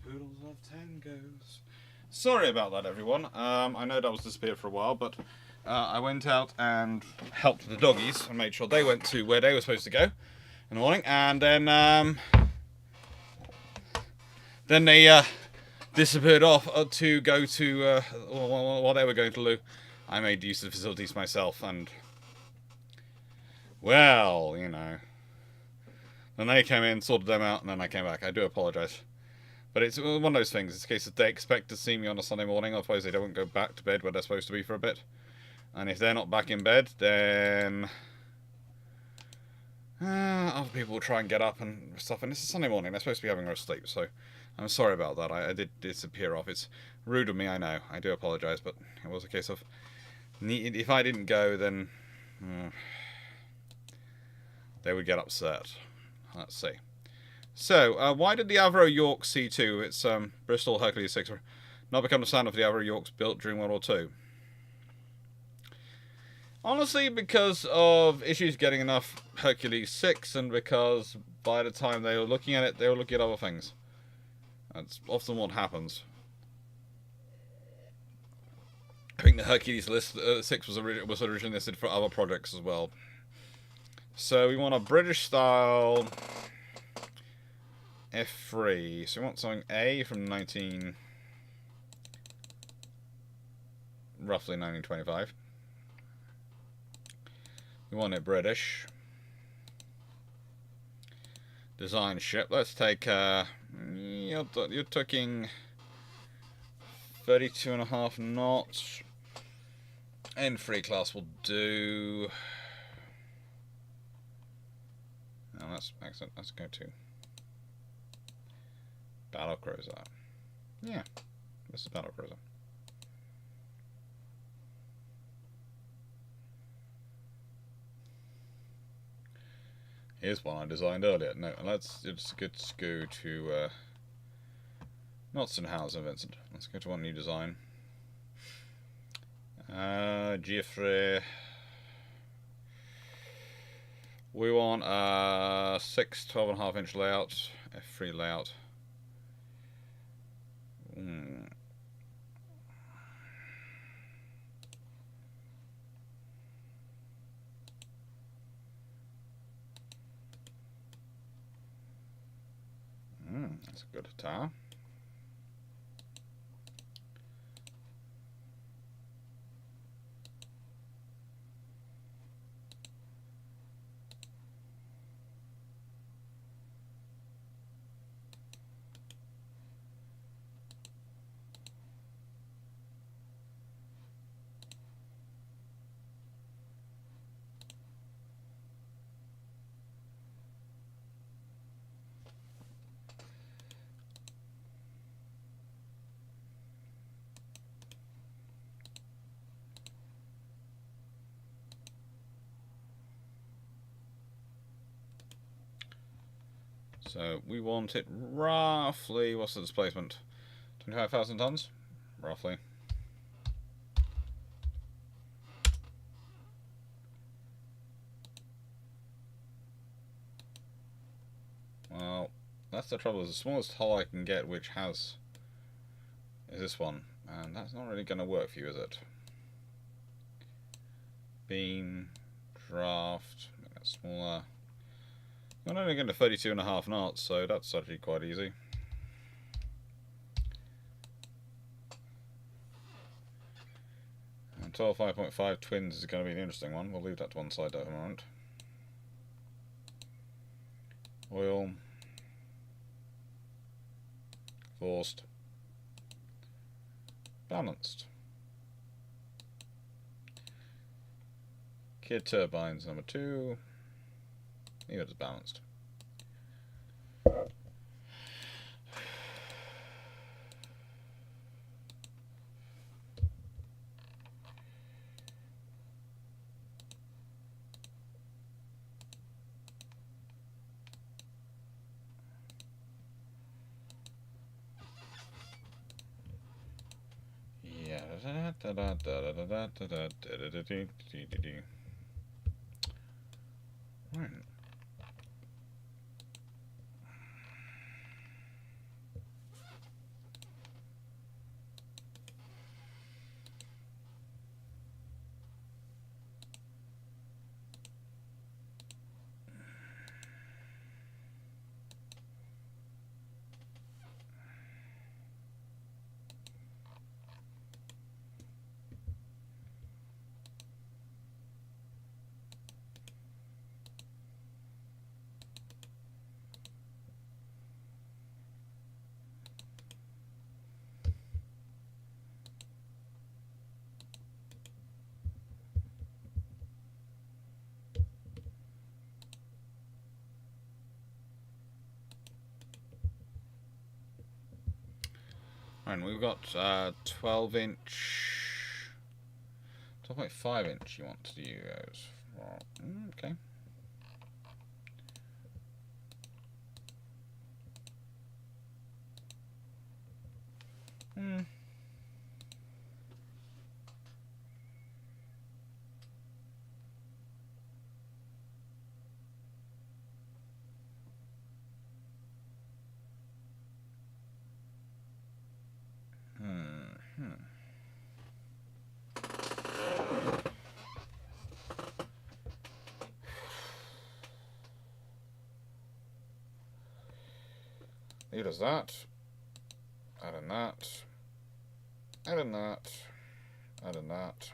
poodles love tangos. Sorry about that, everyone. I know that was disappeared for a while, but I went out and helped the doggies and made sure they went to where they were supposed to go in the morning, and then they disappeared off to go to while they were going to loo. I made use of the facilities myself, and well, you know. Then they came in, sorted them out, and then I came back. I do apologise. But it's one of those things. It's a case of they expect to see me on a Sunday morning, otherwise they don't go back to bed where they're supposed to be for a bit. And if they're not back in bed, then other people will try and get up and stuff. And it's a Sunday morning. They're supposed to be having a sleep, so I'm sorry about that. I did disappear off. It's rude of me, I know. I do apologise, but it was a case of if I didn't go, then they would get upset. Let's see. So, why did the Avro York C2, its Bristol Hercules 6, not become the standard for the Avro Yorks built during World War II? Honestly, because of issues getting enough Hercules 6, and because by the time they were looking at it, they were looking at other things. That's often what happens. I think the Hercules 6 was originally listed for other projects as well. So we want a British style F3. So we want something A from roughly 1925. We want it British. Design ship. Let's take you're taking 32.5 knots. N3 class will do. Oh, that's excellent. Let's go to battle cruiser. Yeah, this is battle cruiser. Here's one I designed earlier. No, let's just go to not Saint-Nazaire, Vincent. Let's go to one new design. Geoffrey. We want a 12.5 inch layout, F3 layout. That's a good tower. So we want it roughly, what's the displacement? 25,000 tons? Roughly. Well, that's the trouble. The smallest hull I can get which has is this one. And that's not really going to work for you, is it? Beam, draft, make that smaller. I'm only going to 32.5 knots, so that's actually quite easy. And 12.5 twins is going to be an interesting one. We'll leave that to one side at the moment. Oil. Forced. Balanced. Kid turbines number 2. Even it's balanced. Yeah. Right. And we've got 12 inch, 12.5 inch you want to use. Okay. Leave it as that. Add in that. Add in that. Add in that.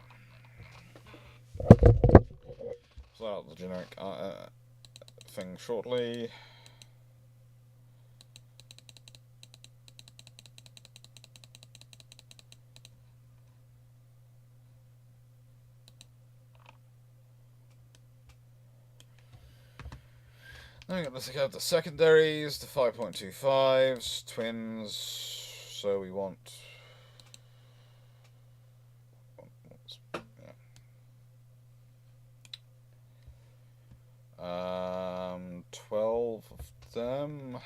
So out the generic thing shortly. Okay, let's look at the secondaries, the 5.25s, twins. So we want. Yeah. 12 of them.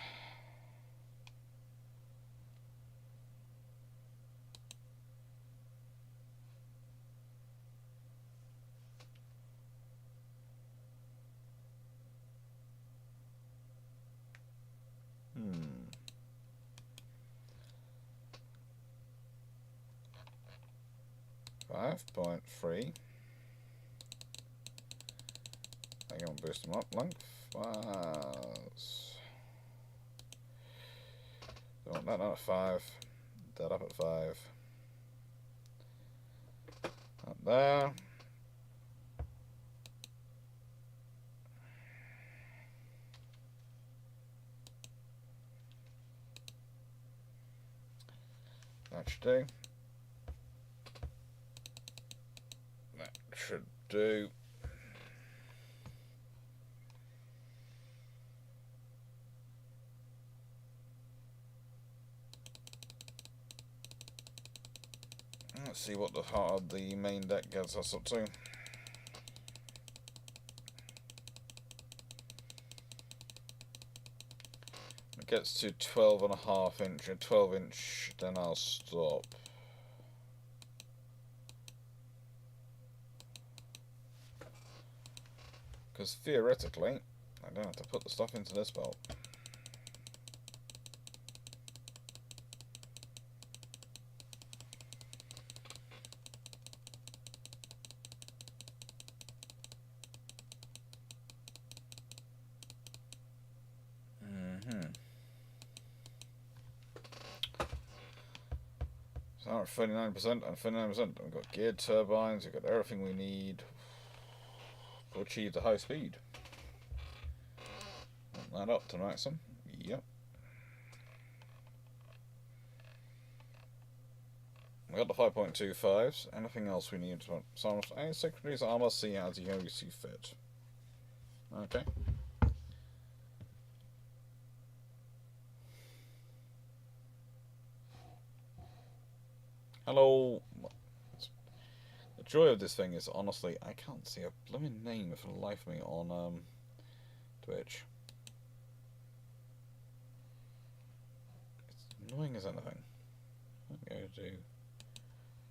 Hmm. .3. I'm going to boost them up. Length. Don't want that down at 5. That up at 5. Up there. That should do. That should do. Let's see what the heart of the main deck gets us up to. It gets to 12.5 inch and 12 inch, then I'll stop. Because theoretically, I don't have to put the stuff into this belt. So we're at 39% and 39%. We've got geared turbines, we've got everything we need to achieve the high speed. Want that up to maximum? Yep. We got the 5.25s. Anything else we need to some secretaries armor, see as you see fit. Okay. Hello. The joy of this thing is honestly I can't see a blooming name for the life of me on Twitch. It's annoying as anything. I'm going to do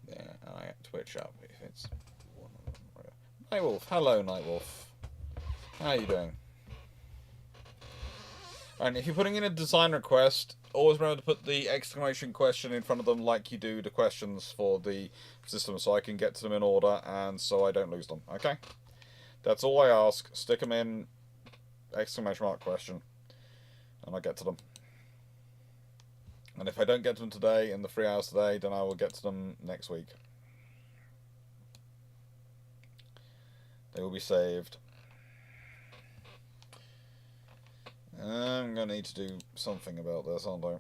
there, and I get Twitch up if it's one of them. Nightwolf, hello Nightwolf. How are you doing? And if you're putting in a design request, always remember to put the exclamation question in front of them like you do the questions for the system so I can get to them in order and so I don't lose them, okay? That's all I ask. Stick them in exclamation mark question and I get to them. And if I don't get to them today, in the 3 hours today, then I will get to them next week. They will be saved. I'm going to need to do something about this, aren't I?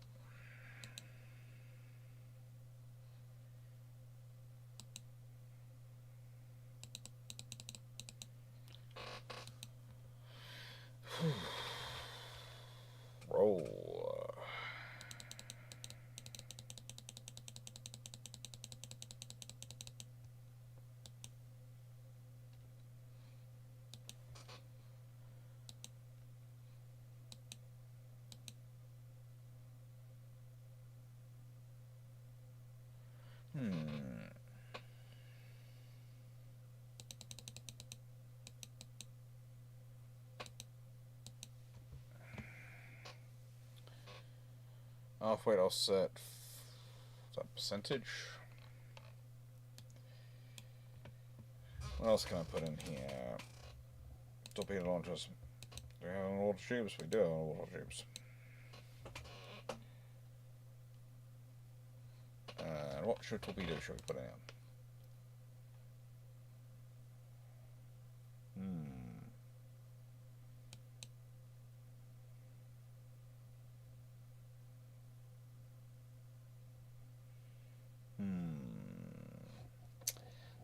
Roll. Half weight offset. Is that percentage? What else can I put in here? Torpedo launchers. Do we have an water tubes? We do have water tubes. And what torpedo should we put in?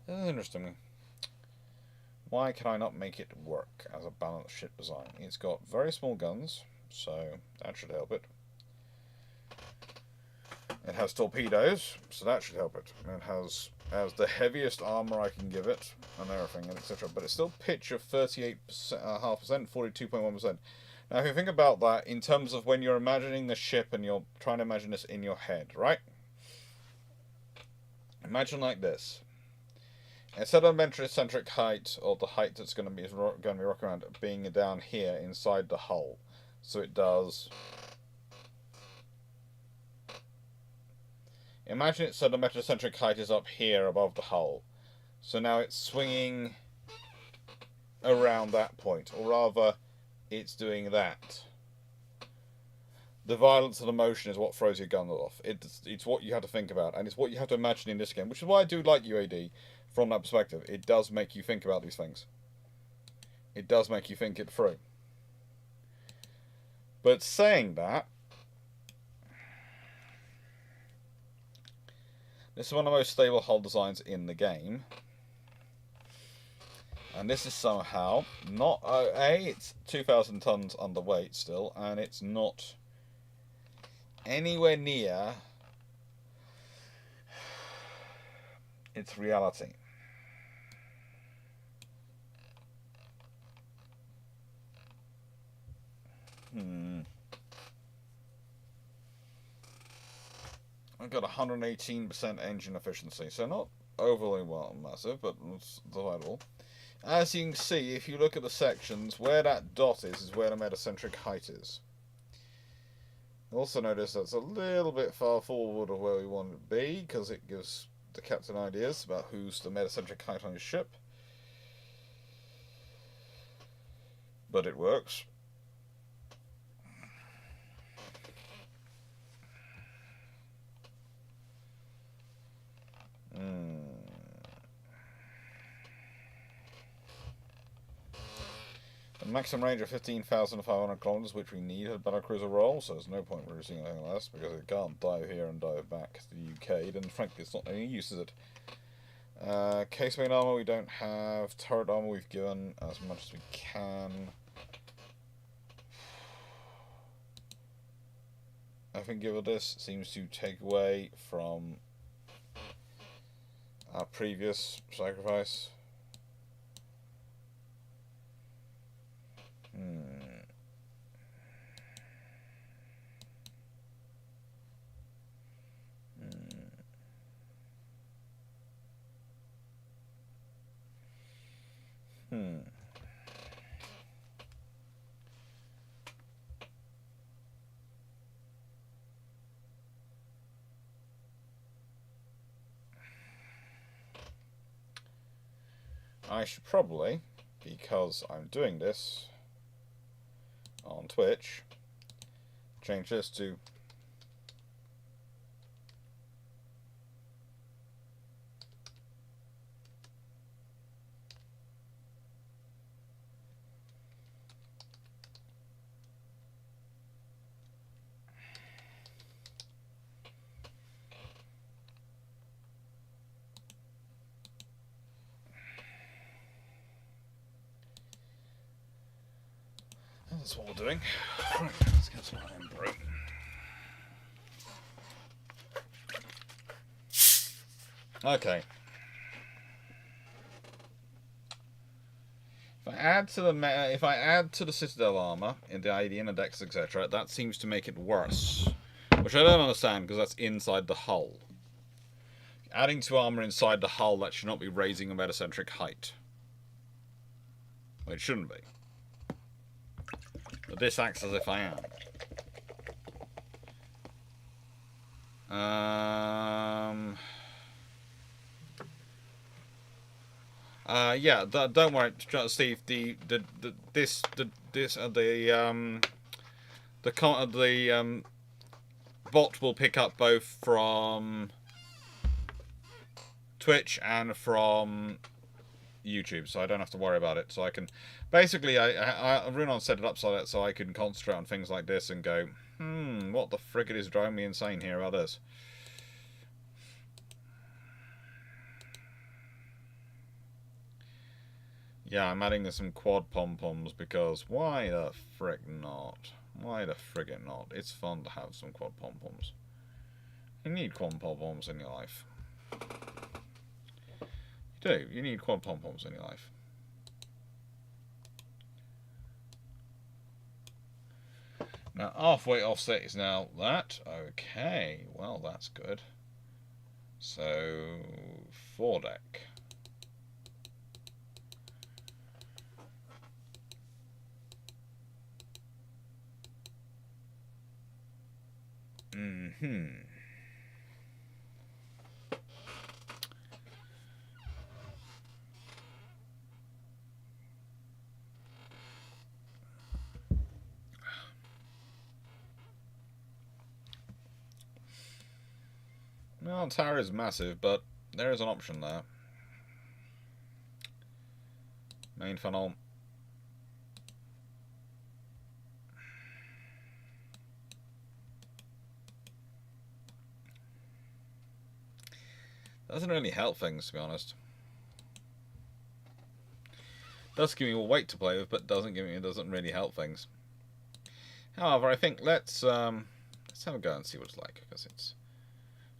This is interesting. Why can I not make it work as a balanced ship design? It's got very small guns, so that should help it. It has torpedoes, so that should help it. It has the heaviest armor I can give it, and everything, and etc. But it's still pitch of 38.5%, 42.1%. Now, if you think about that in terms of when you're imagining the ship and you're trying to imagine this in your head, right? Imagine like this. Instead of metric height, or the height that's going to be rocking around, being down here inside the hull, so it does. Imagine it's so the metrocentric height is up here above the hull, so now it's swinging around that point, or rather, it's doing that. The violence of the motion is what throws your gun off. It's what you have to think about, and it's what you have to imagine in this game, which is why I do like UAD. From that perspective, it does make you think about these things. It does make you think it through. But saying that, this is one of the most stable hull designs in the game. And this is somehow not... it's 2,000 tons underweight still, and it's not anywhere near its reality. I've got 118% engine efficiency, so not overly massive, but it's delightful. As you can see, if you look at the sections, where that dot is where the metacentric height is. Also notice that's a little bit far forward of where we want it to be, because it gives the captain ideas about who's the metacentric height on his ship. But it works. A maximum range of 15,500 kilometers, which we need at battlecruiser roll, so there's no point reducing anything less, because it can't dive here and dive back to the UK, then frankly it's not any use, is it? Casemate armor we don't have, turret armor we've given as much as we can. I think given this seems to take away from our previous sacrifice. I should probably, because I'm doing this on Twitch, change this to that's what we're doing. Right, let's get some Emperor. Okay. If I add to the Citadel armor in the ID and the decks, etc., that seems to make it worse, which I don't understand because that's inside the hull. Adding to armor inside the hull, that should not be raising a metacentric height. Well, it shouldn't be. But this acts as if I am. Yeah, don't worry, Steve. The bot will pick up both from Twitch and from YouTube, so I don't have to worry about it. So I can basically, Runon set it up so that I can concentrate on things like this and go, what the frigate is driving me insane here about this. Yeah, I'm adding some quad pom-poms because why the frick not? Why the frigate not? It's fun to have some quad pom-poms. You need quad pom-poms in your life. You do. You need quad pom-poms in your life. Now, halfway offset is now that. Okay, well, that's good. So, foredeck. Well, tower is massive, but there is an option there. Main funnel. Doesn't really help things, to be honest. Does give me more weight to play with, but doesn't really help things. However, I think let's have a go and see what it's like, because it's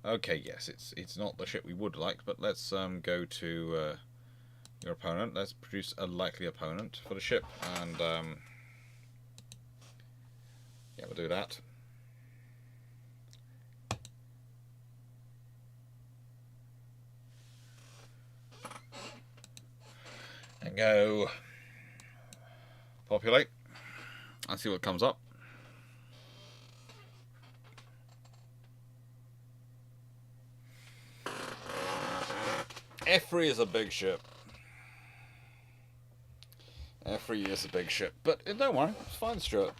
okay. Yes, it's not the ship we would like, but let's go to your opponent. Let's produce a likely opponent for the ship, and yeah, we'll do that. And go populate and see what comes up. F3 is a big ship. F3 is a big ship, but don't worry, it's fine, Stuart.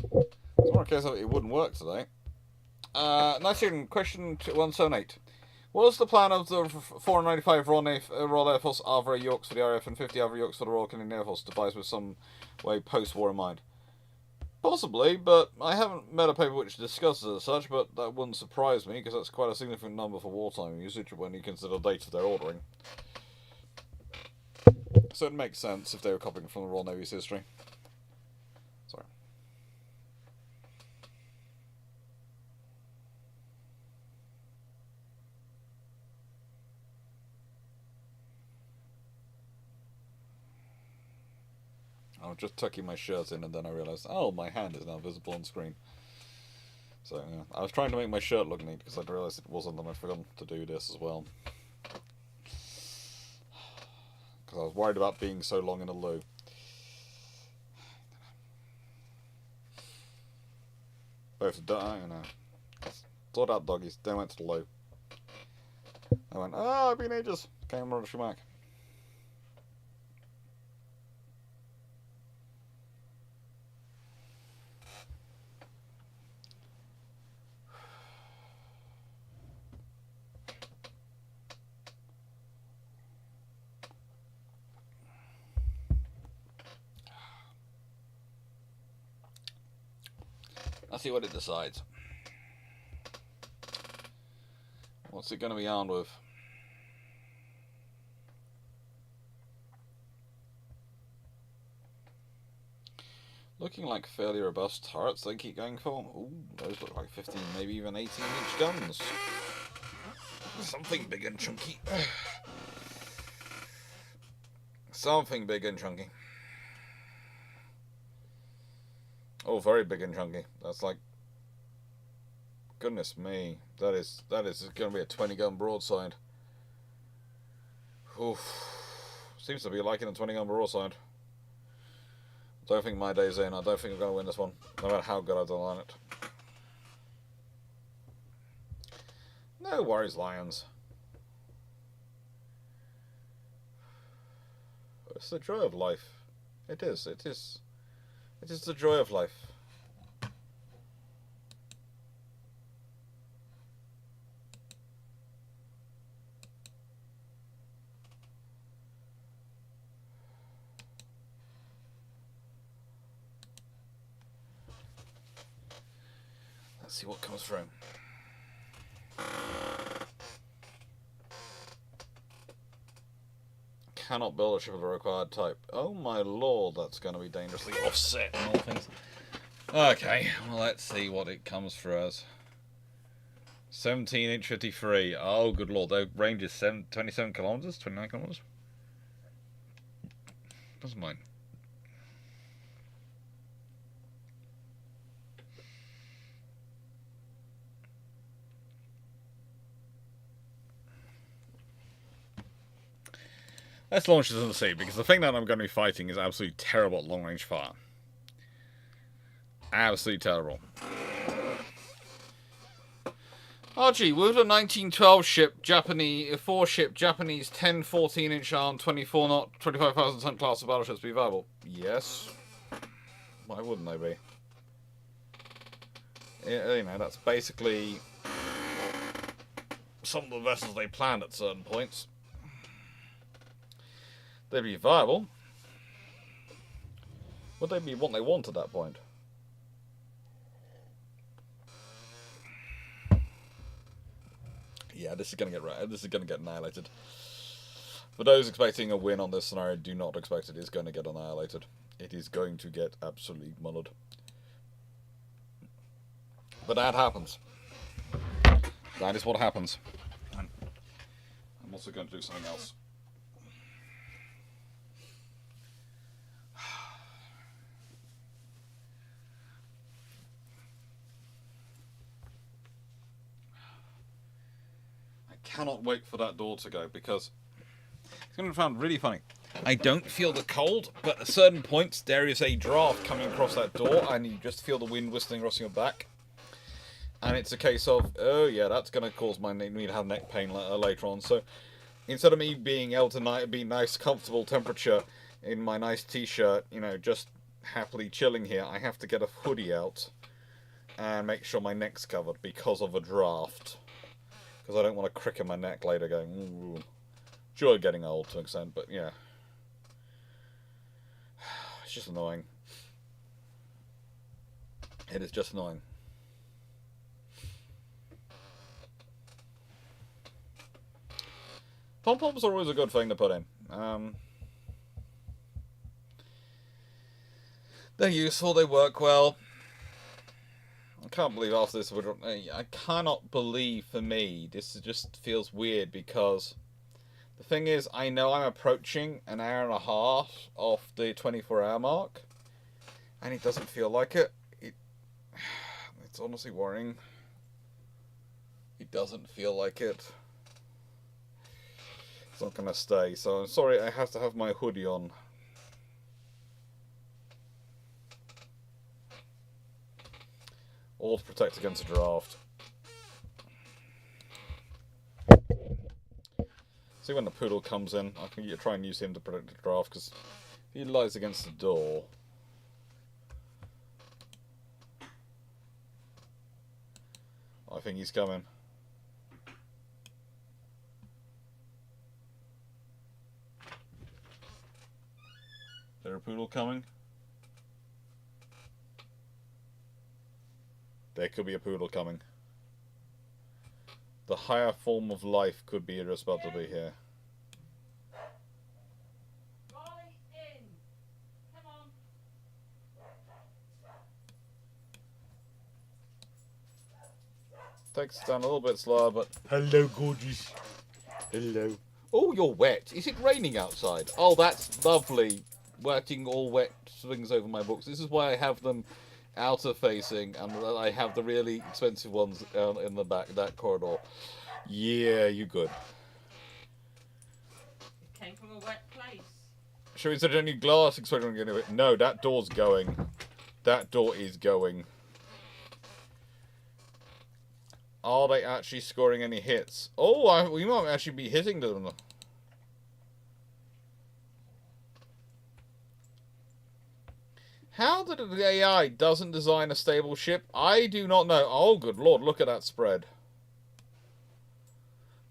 It's more a case of it wouldn't work today. Nice question 178. What was the plan of the 495 Royal Air Force Avra Yorks for the RAF and 50 Avra Yorks for the Royal Canadian Air Force devised with some way post-war in mind? Possibly, but I haven't met a paper which discusses it as such, but that wouldn't surprise me, because that's quite a significant number for wartime usage when you consider the date of their ordering. So it makes sense if they were copying from the Royal Navy's history. Sorry. I was just tucking my shirt in and then I realised, oh, my hand is now visible on screen. So, yeah. I was trying to make my shirt look neat because I realised it wasn't, and I forgot to do this as well. Because I was worried about being so long in a loo. Both, you know. Sort out doggies, then went to the loo. I went, oh, I've been ages. Came on to Schmack. Let's see what it decides. What's it going to be armed with? Looking like fairly robust turrets they keep going for. Ooh, those look like 15, maybe even 18-inch guns. Something big and chunky. Something big and chunky. Oh, very big and chunky. That's like, goodness me, that is going to be a 20-gun broadside. Oof. Seems to be liking a 20-gun broadside. Don't think my day's in. I don't think I'm going to win this one, no matter how good I've done on it. No worries, Lions. It's the joy of life. It is. It is. It is the joy of life. Let's see what comes through. Cannot build a ship of the required type. Oh my lord, that's going to be dangerously offset and all things. Okay, well let's see what it comes through as. 17-inch 53. Oh good lord, the range is 27 kilometers, 29 kilometers. Doesn't mind. Let's launch this in the sea, because the thing that I'm going to be fighting is absolutely terrible at long-range fire. Absolutely terrible. RG, with a 1912 ship, Japanese 4-ship, Japanese 10 14-inch arm, 24 knot, 25,000 ton class of battleships be viable? Yes. Why wouldn't they be? You know, that's basically some of the vessels they planned at certain points. They'd be viable. Would they be what they want at that point? Yeah, this is gonna get annihilated. For those expecting a win on this scenario, do not expect it is going to get annihilated. It is going to get absolutely mullered. But that happens. That is what happens. I'm also going to do something else. Cannot wait for that door to go, because it's going to sound really funny. I don't feel the cold, but at certain points there is a draft coming across that door and you just feel the wind whistling across your back, and it's a case of, oh yeah, that's going to cause me to have neck pain later on. So instead of me being able to be nice comfortable temperature in my nice t-shirt, you know, just happily chilling here, I have to get a hoodie out and make sure my neck's covered because of a draft. Because I don't want to crick my neck later going, ooh. Sure, getting old to an extent, but yeah. It's just annoying. It is just annoying. Pom-poms are always a good thing to put in. They're useful, they work well. I can't believe after this, I cannot believe, for me, this just feels weird, because the thing is, I know I'm approaching an hour and a half off the 24-hour mark, and it doesn't feel like it. It's honestly worrying. It doesn't feel like it. It's not going to stay, so I'm sorry, I have to have my hoodie on. All to protect against a draft. See, when the poodle comes in, I can try and use him to protect the draft, because if he lies against the door... I think he's coming. Is there a poodle coming? There could be a poodle coming. The higher form of life could be just about to be here. Takes it down a little bit slower, but... Hello, gorgeous. Hello. Oh, you're wet. Is it raining outside? Oh, that's lovely. Working all wet swings over my books. This is why I have them outer facing, and I have the really expensive ones in the back, that corridor. Yeah, you good. It came from a wet place. Should we set any glass expecting to get it? No, that door's going. That door is going. Are they actually scoring any hits? Oh, we might actually be hitting them. How did the AI doesn't design a stable ship? I do not know. Oh, good lord, look at that spread.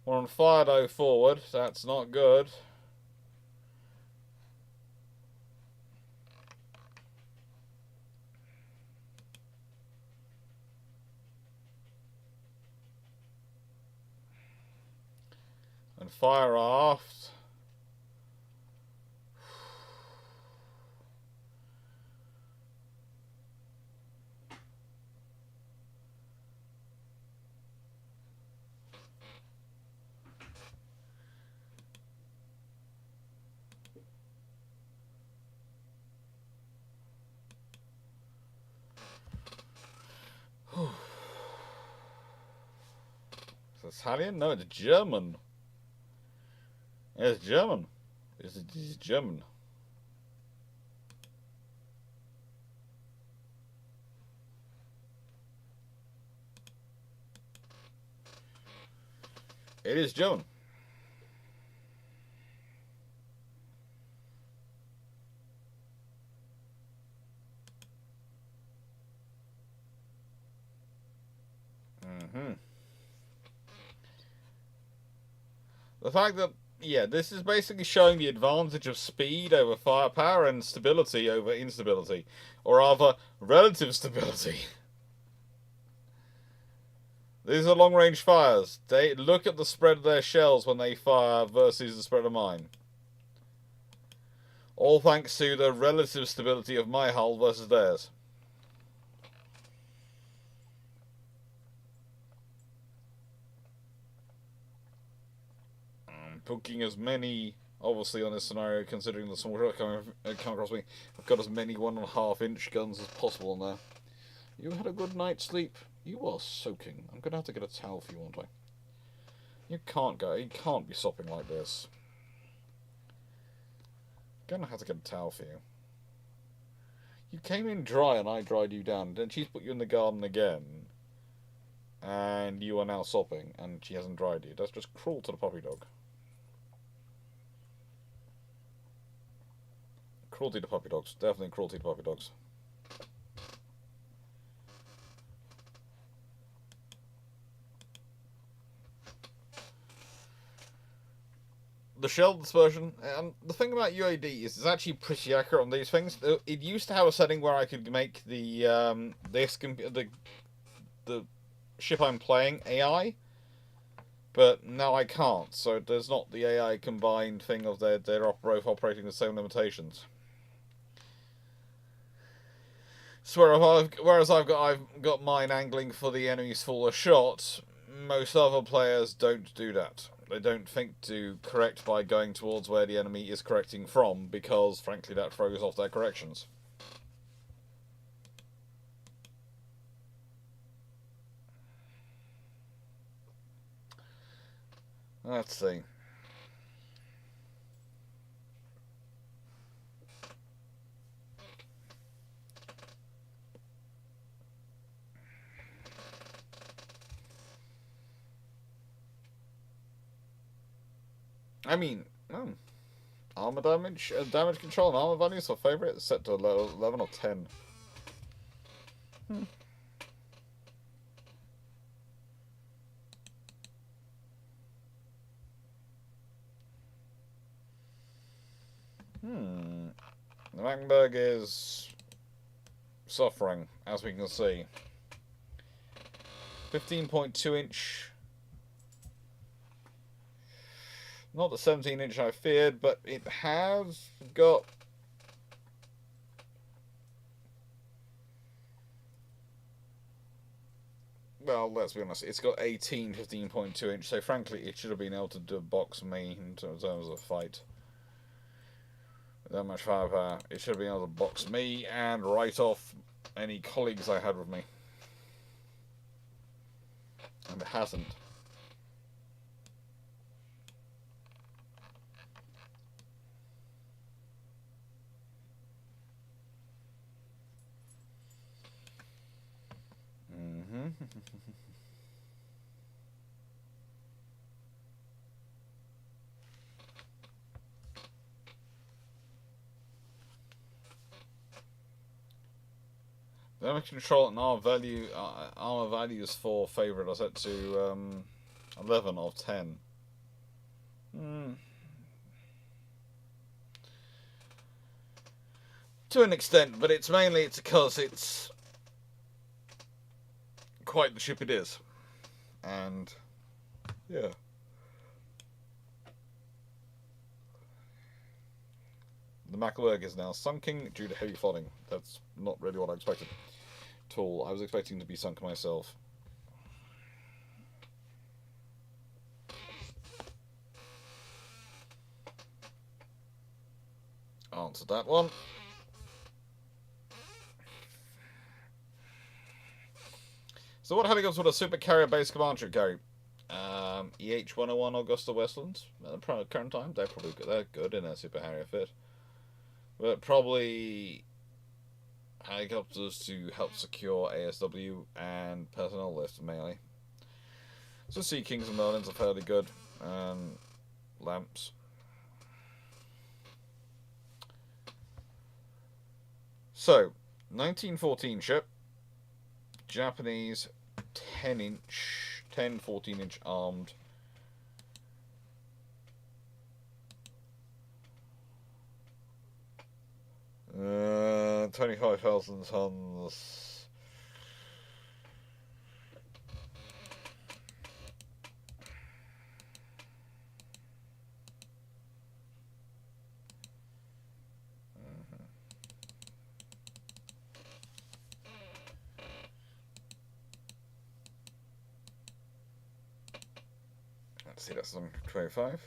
We're on fire, though, forward. That's not good. And fire aft. It's Italian? No, it's German. It's German. It's German. It is German. The fact that, yeah, this is basically showing the advantage of speed over firepower and stability over instability. Or rather, relative stability. These are long-range fires. They look at the spread of their shells when they fire versus the spread of mine. All thanks to the relative stability of my hull versus theirs. Booking as many, obviously on this scenario, considering the small shot come across me, I've got as many 1.5 inch guns as possible on there. You had a good night's sleep? You are soaking. I'm going to have to get a towel for you, won't I? You can't be sopping like this. I'm going to have to get a towel for you. You came in dry and I dried you down. Then she's put you in the garden again. And you are now sopping and she hasn't dried you. That's just cruel to the puppy dog. Cruelty to puppy dogs. Definitely cruelty to puppy dogs. The shell dispersion, and the thing about UAD is it's actually pretty accurate on these things. It used to have a setting where I could make the the ship I'm playing AI, but now I can't. So there's not the AI combined thing of they're both operating the same limitations. So whereas I've got mine angling for the enemy's fuller shot, most other players don't do that. They don't think to correct by going towards where the enemy is correcting from, because frankly that throws off their corrections. Let's see. I mean, armor damage, damage control and armor values for favorite is set to 11 or 10. The Magdeburg is suffering, as we can see. 15.2 inch. Not the 17 inch I feared, but it has got... Well, let's be honest, it's got 15.2 inch, so frankly it should have been able to box me in terms of a fight. With that much firepower, it should have been able to box me and write off any colleagues I had with me. And it hasn't. Damage control and armor values for favorite are set to 11 of 10. To an extent, but it's because it's quite the ship it is, and yeah. The Mackelberg is now sunken due to heavy flooding. That's not really what I expected at all. I was expecting to be sunk myself. Answered that one. So what helicopters would a super carrier base command should carry? EH-101 Augusta Westland. At the current time, they're good in a super Harrier fit. But probably helicopters to help secure ASW and personnel list mainly. So Sea Kings and Merlins are fairly good. Lamps. So, 1914 ship. Japanese 14-inch armed. 25,000 tons. Let's see, that's on 25.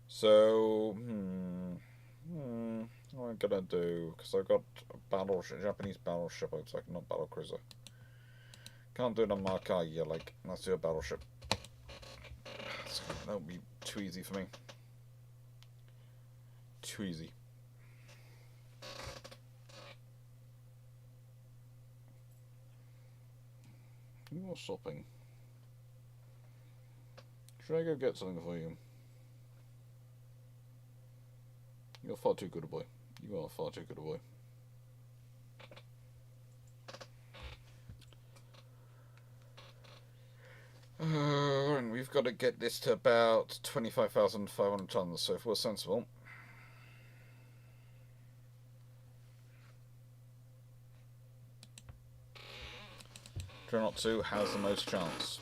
So, what am I gonna do? Because I've got a battleship, Japanese battleship, looks like, not battle cruiser. Can't do it on Markai, yeah, like, let's do a battleship. That would be too easy for me. Too easy. You're shopping. Should I go get something for you? You're far too good a boy. You are far too good a boy. And we've got to get this to about 25,500 tons, so if we're sensible. Dreadnought 2 has the most chance.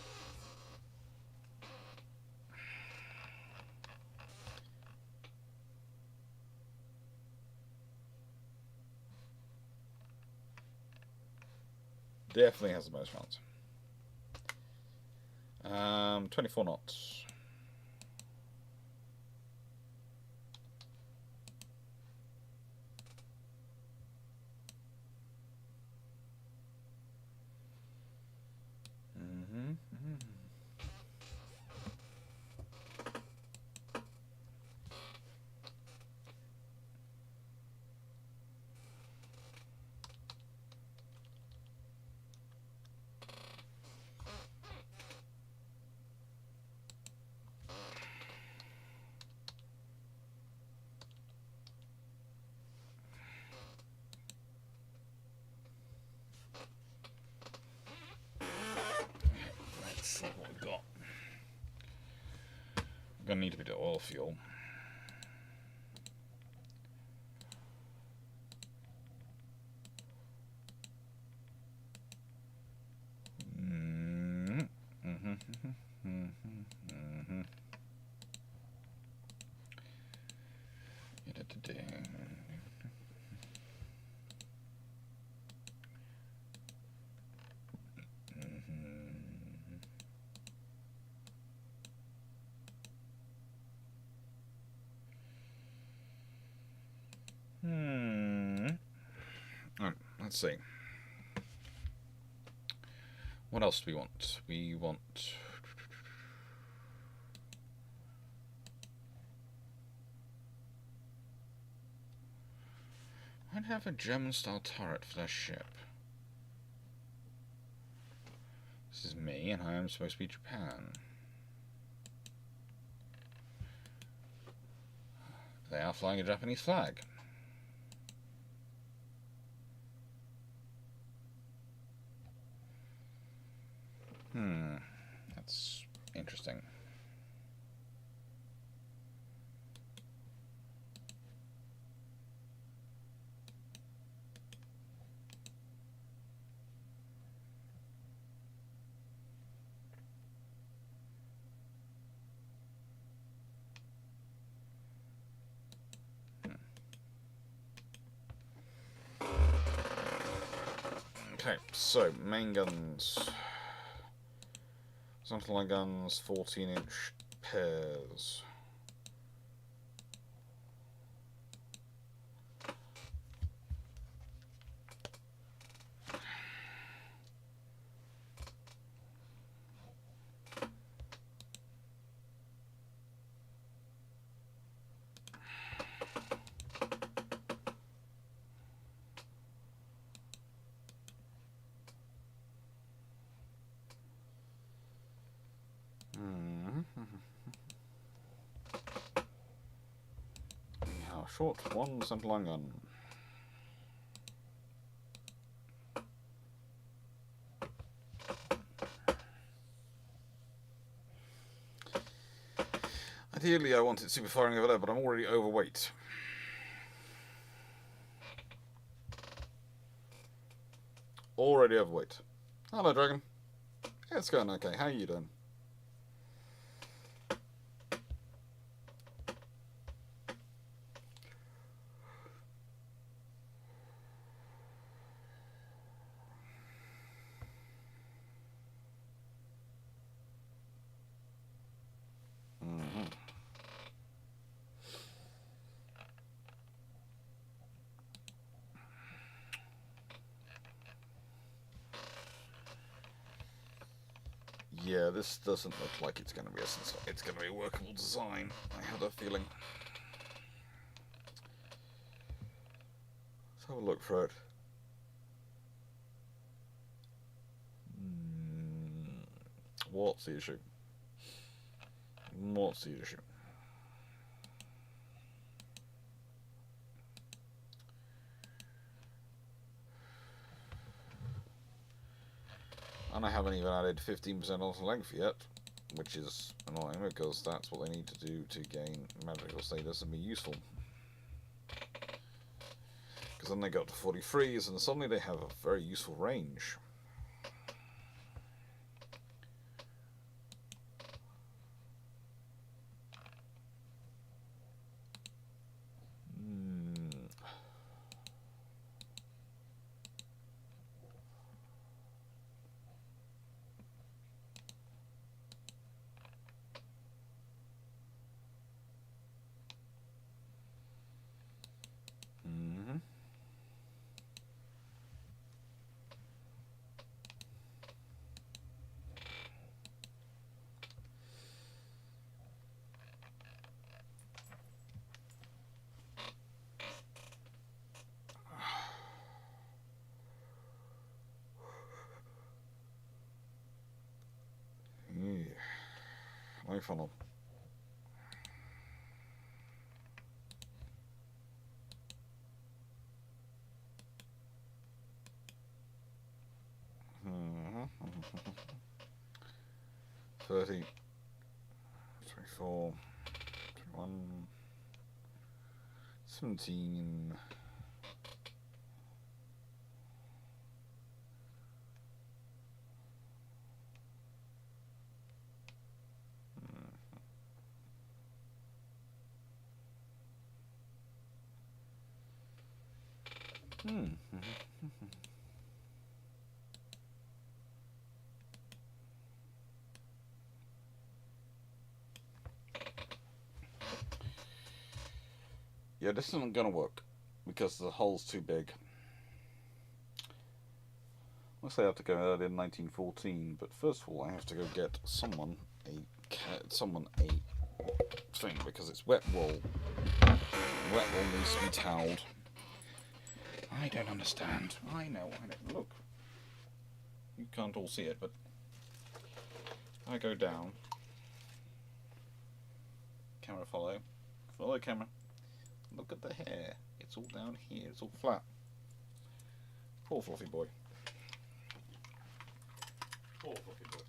Definitely has the most chance. 24 knots. What we've got. I'm gonna need a bit of oil fuel. Alright, let's see. What else do we want? We want... I'd have a German-style turret for that ship. This is me, and I am supposed to be Japan. They are flying a Japanese flag. That's interesting. Okay, so main guns. Something like guns, 14-inch pairs. Now, short one, centre line gun. Ideally, I wanted super firing over there, but I'm already overweight. Already overweight. Hello, Dragon. Yeah, it's going okay. How are you doing? Yeah, this doesn't look like it's going to be a workable design. I had a feeling. Let's have a look for it. What's the issue? What's the issue? And I haven't even added 15% onto length yet, which is annoying because that's what they need to do to gain magical status and be useful. Because then they got to 43s and suddenly they have a very useful range. My funnel. Mm-hmm. 30, 24, 21, 17. Yeah, this isn't going to work because the hole's too big. Unless I have to go out in 1914, but first of all I have to go get someone a thing because it's wet wool. Wet wool needs to be toweled. I don't understand. I know. Look. You can't all see it, but I go down. Camera follow. Follow camera. Look at the hair. It's all down here. It's all flat. Poor fluffy boy. Poor fluffy boy.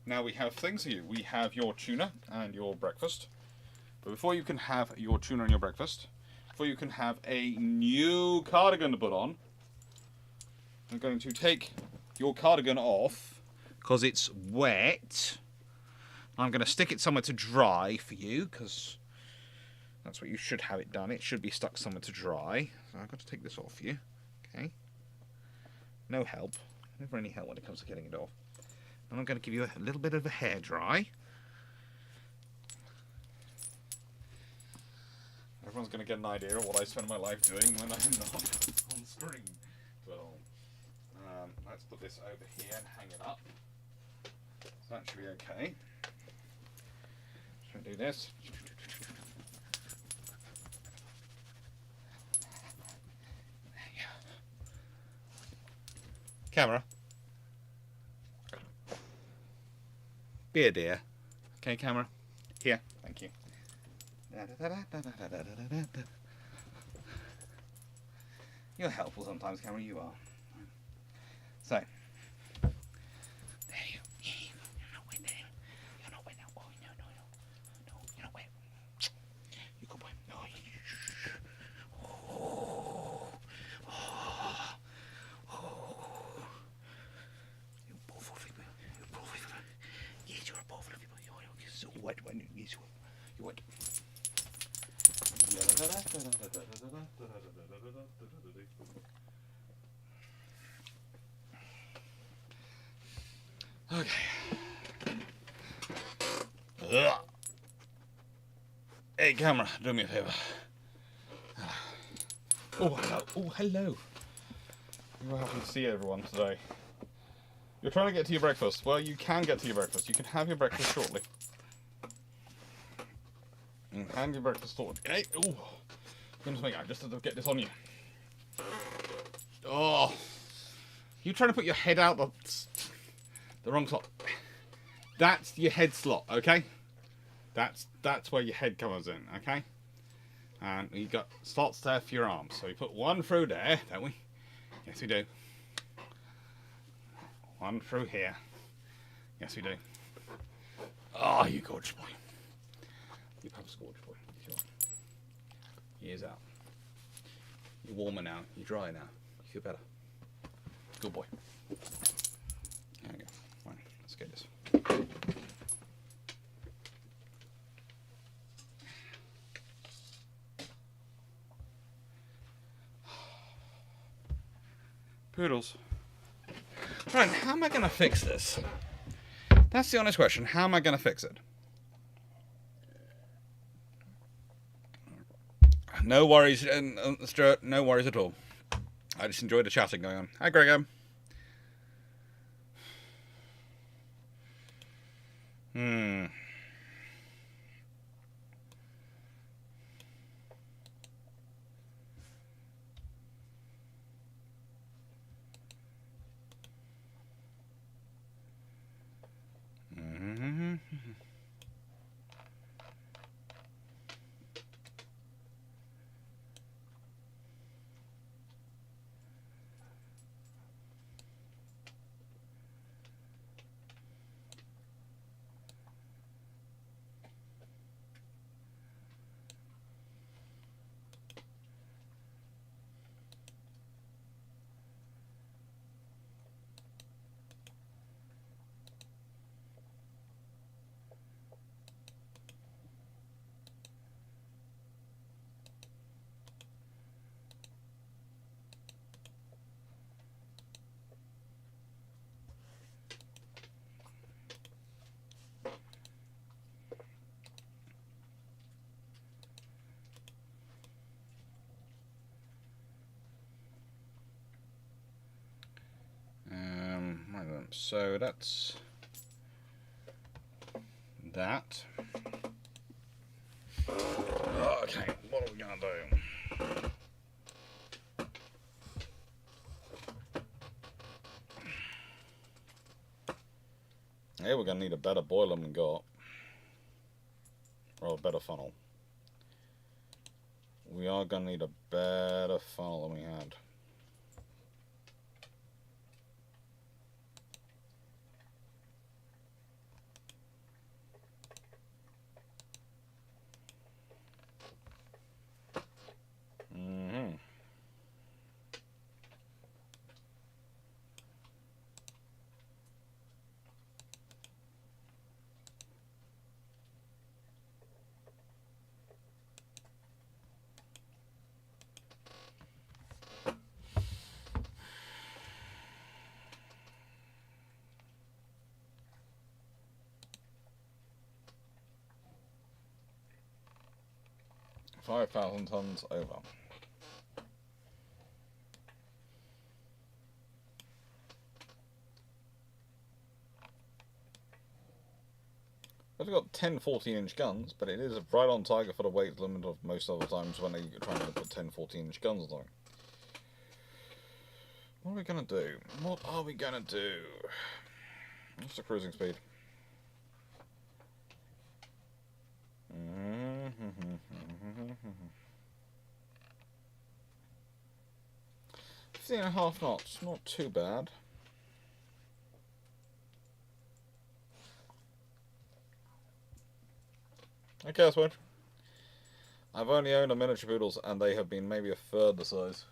Now we have things here. We have your tuna and your breakfast. But before you can have your tuna and your breakfast, before you can have a new cardigan to put on, I'm going to take your cardigan off because it's wet. I'm going to stick it somewhere to dry for you because that's what you should have it done. It should be stuck somewhere to dry. So I've got to take this off for you. Okay. No help. Never any help when it comes to getting it off. And I'm going to give you a little bit of a hair dry. Everyone's going to get an idea of what I spend my life doing when I'm not on screen. So, let's put this over here and hang it up. So that should be okay. Should I do this? Camera. Be a dear. Okay, camera. Here. Thank you. You're helpful sometimes, camera. You are. So. There you. You're not wet there. You're not wet now. Oh, no. You're not wet. You good boy. No. You poor fluffy boy. You poor fluffy boy. Yes, you're a poor fluffy boy. You're so wet when you yes, you're wet. Okay. Hey, camera, do me a favor. Oh, hello. Oh, hello. You're happy to see everyone today. You're trying to get to your breakfast. Well, you can get to your breakfast. You can have your breakfast shortly. And hand you back to storage. Okay. Ooh. Goodness me, I just had to get this on you. Oh. You trying to put your head out the wrong slot. That's your head slot, okay? That's where your head comes in, okay? And you got slots there for your arms. So we put one through there, don't we? Yes, we do. One through here. Yes, we do. Oh, you gorgeous boy. You Papa's gorgeous boy. Ears out. You're warmer now. You're drier now. You feel better. Good boy. There we go. Right, let's get this. Poodles. Right, how am I going to fix this? That's the honest question. How am I going to fix it? No worries, Stuart. No worries at all. I just enjoyed the chatting going on. Hi, Gregor. So that's that. Okay, what are we gonna do? Yeah, we're gonna need a better boiler than we got, or a better funnel. We are gonna need a better funnel than we had. $5,000 tons over. We've got 10 14-inch guns, but it is right on target for the weight limit of most other times when they're trying to put 10 14-inch guns on. What are we going to do? What are we going to do? What's the cruising speed? 15.5 knots, not too bad. Okay, that's fine. I've only owned a miniature poodles and they have been maybe a third the size.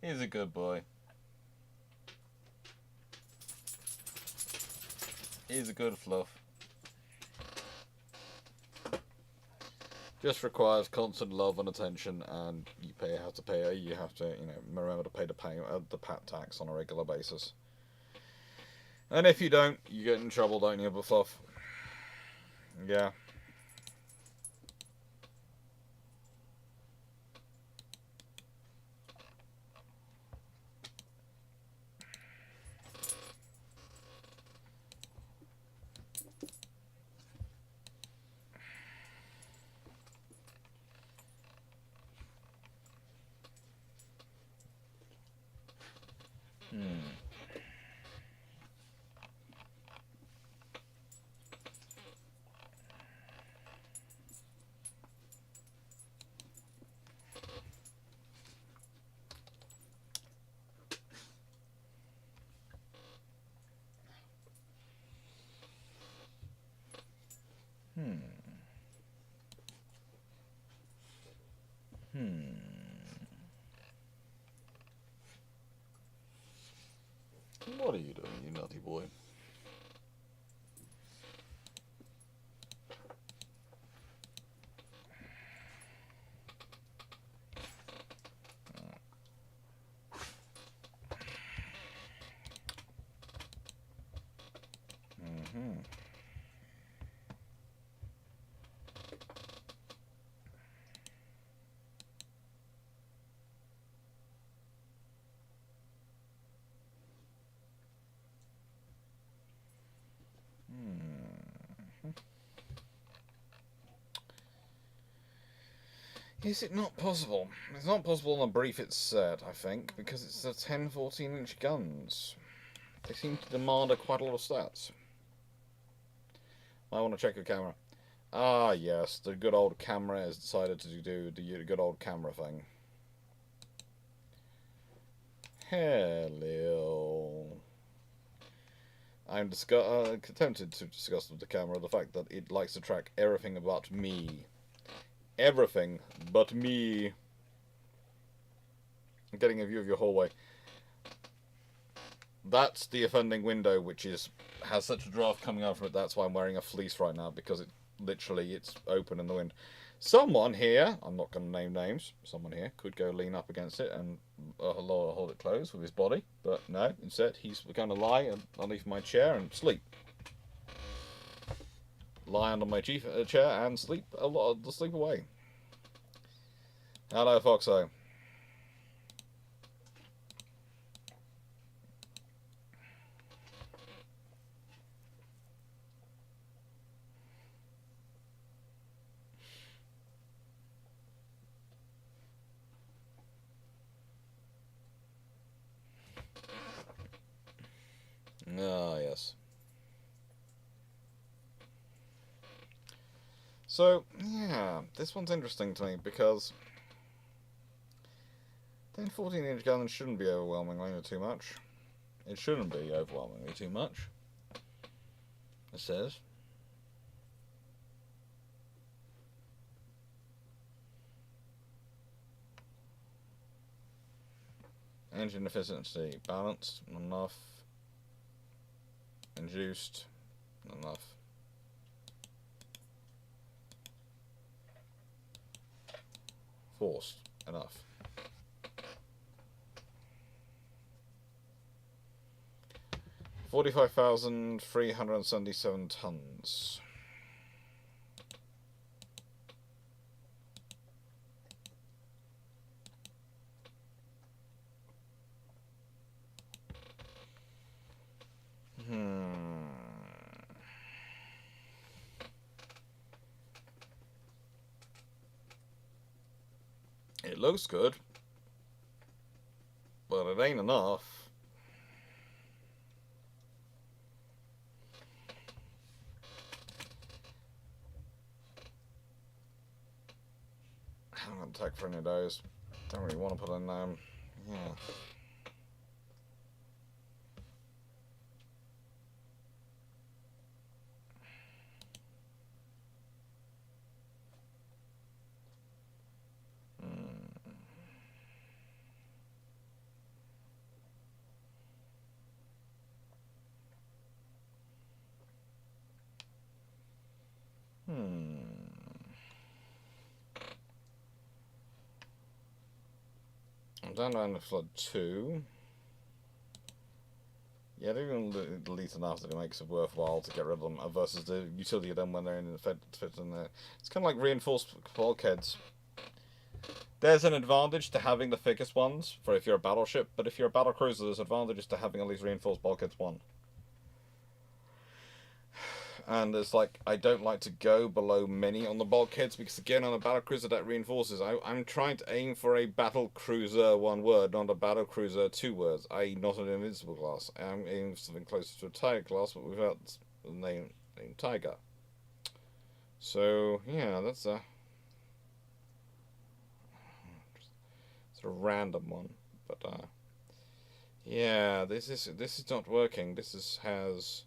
He's a good boy. He's a good fluff. Just requires constant love and attention, and you have to, remember to pay the pat tax on a regular basis. And if you don't, you get in trouble, don't you, fluff? Yeah. What are you doing, you naughty boy? Mm-hmm. Is it not possible? It's not possible on the brief it's said, I think, because it's the 10 14-inch guns. They seem to demand quite a lot of stats. I want to check your camera. Ah, yes, the good old camera has decided to do the good old camera thing. Hello. I'm tempted to discuss with the camera the fact that it likes to track everything about me. Everything but me. I'm getting a view of your hallway. That's the offending window, which has such a draft coming out from it. That's why I'm wearing a fleece right now, because it's open in the wind. Someone here, I'm not going to name names, someone here could go lean up against it and hold it closed with his body, but no, instead he's going to lie underneath my chair and sleep. Lie under my chair and sleep sleep away. Hello, Foxo. Ah, yes. So, yeah, this one's interesting to me because 10 14-inch guns shouldn't be overwhelmingly too much. It shouldn't be overwhelmingly too much. It says. Engine efficiency balanced, enough. Induced, enough. Forced, enough. $45,377 tons. It looks good, but it ain't enough. I'm gonna take for any of those. Don't really want to put in yeah. I'm down to the flood 2. Yeah, they're even at least enough that it makes it worthwhile to get rid of them versus the utility of them when they're in the fit in there. It's kind of like reinforced bulkheads. There's an advantage to having the thickest ones for if you're a battleship, but if you're a battle cruiser, there's advantages to having at least reinforced bulkheads 1. And it's like, I don't like to go below many on the bulkheads because, again, on a battlecruiser that reinforces. I'm trying to aim for a battlecruiser 1 word, not a battlecruiser 2 words, i.e. not an invincible class. I'm aiming for something closer to a Tiger class, but without the name Tiger. So, yeah, that's a sort of random one. But, yeah, this is not working. Has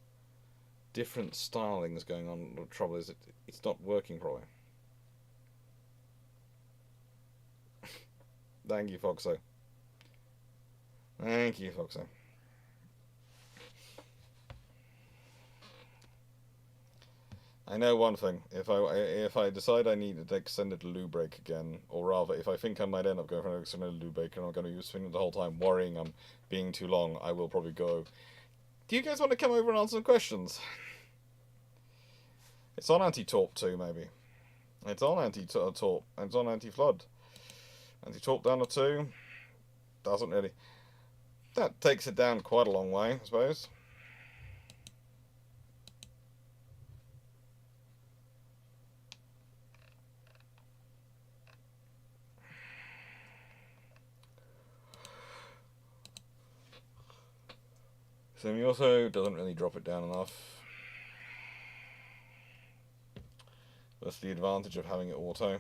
different stylings going on. The trouble is, it's not working properly. Thank you, Foxo. Thank you, Foxo. I know one thing. If I decide I need an extended loo break again, or rather, if I think I might end up going for an extended loo break and I'm going to use spending the whole time worrying I'm being too long, I will probably go. Do you guys want to come over and answer some questions? It's on anti-torp too, maybe. It's on anti-torp. It's on anti-flood. Anti-torp down to 2. Doesn't really. That takes it down quite a long way, I suppose. Semi-auto doesn't really drop it down enough. That's the advantage of having it auto.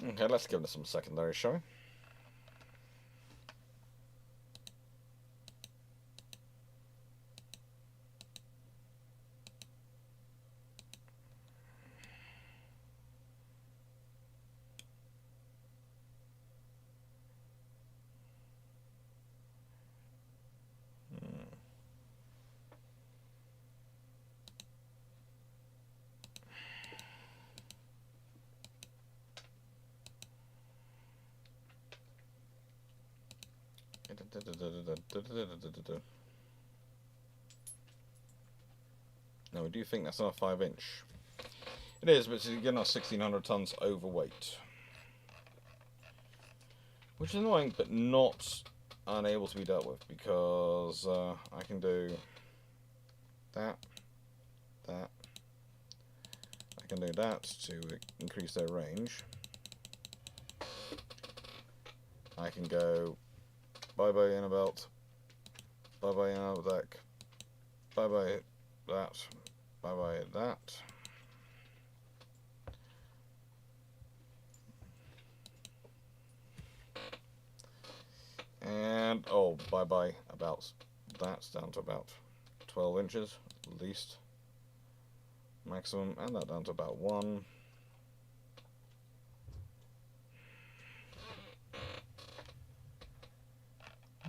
Okay, let's give it some secondary, shall we? No, we do think that's not a 5-inch. It is, but it's again not 1,600 tons overweight. Which is annoying, but not unable to be dealt with, because I can do that. I can do that to increase their range. I can go bye-bye inner belt, bye-bye inner deck, bye-bye that, bye-bye that. And, oh, bye-bye about that's down to about 12 inches, at least, maximum, and that down to about 1.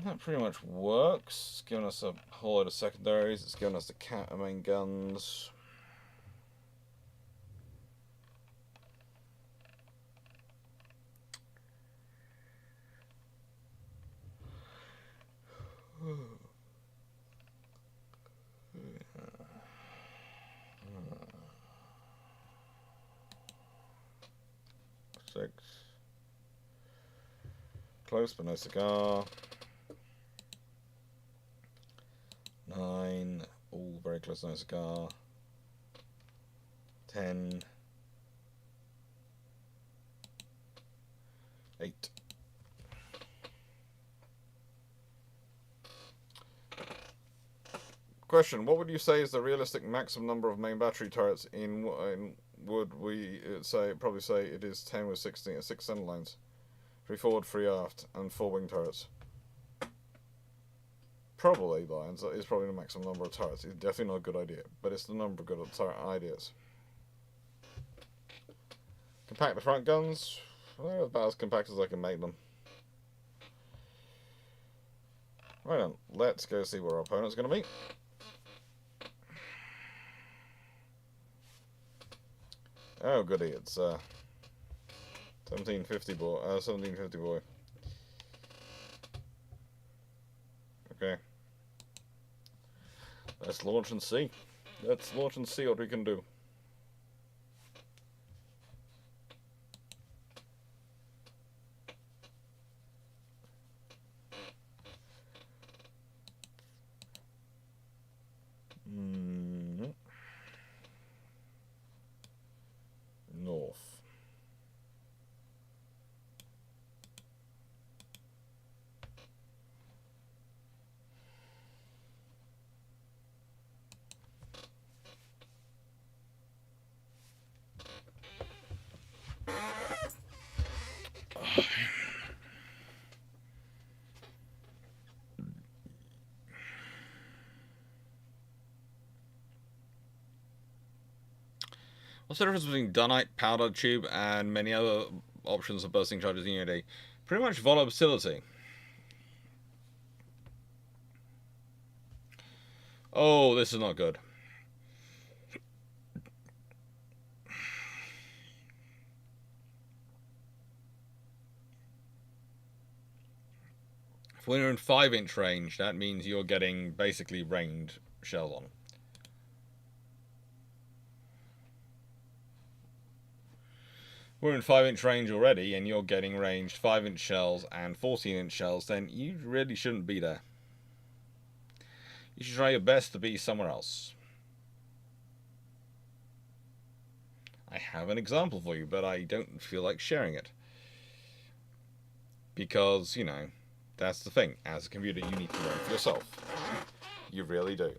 That pretty much works. It's given us a whole load of secondaries. It's given us the main guns. Six. Close but no cigar. 9, all very close, no cigar. 10, 8. Question: what would you say is the realistic maximum number of main battery turrets in would we probably say it is 10 with 6 center lines, 3 forward, 3 aft, and 4 wing turrets. Probably lines is probably the maximum number of turrets. It's definitely not a good idea, but it's the number of good ideas. Compact the front guns. They're about as compact as I can make them. Right on, let's go see where our opponent's going to be. Oh goody, it's 1750 boy. 1750 boy. Okay. Let's launch and see. Let's launch and see what we can do. North. What's the difference between dunite, powder tube, and many other options of bursting charges in UAD? Pretty much volatility. Oh, this is not good. If we're in 5-inch range, that means you're getting basically rained shells on. We're in 5-inch range already, and you're getting ranged 5-inch shells and 14-inch shells, then you really shouldn't be there. You should try your best to be somewhere else. I have an example for you, but I don't feel like sharing it. Because, you know, that's the thing. As a computer, you need to learn for yourself. You really do.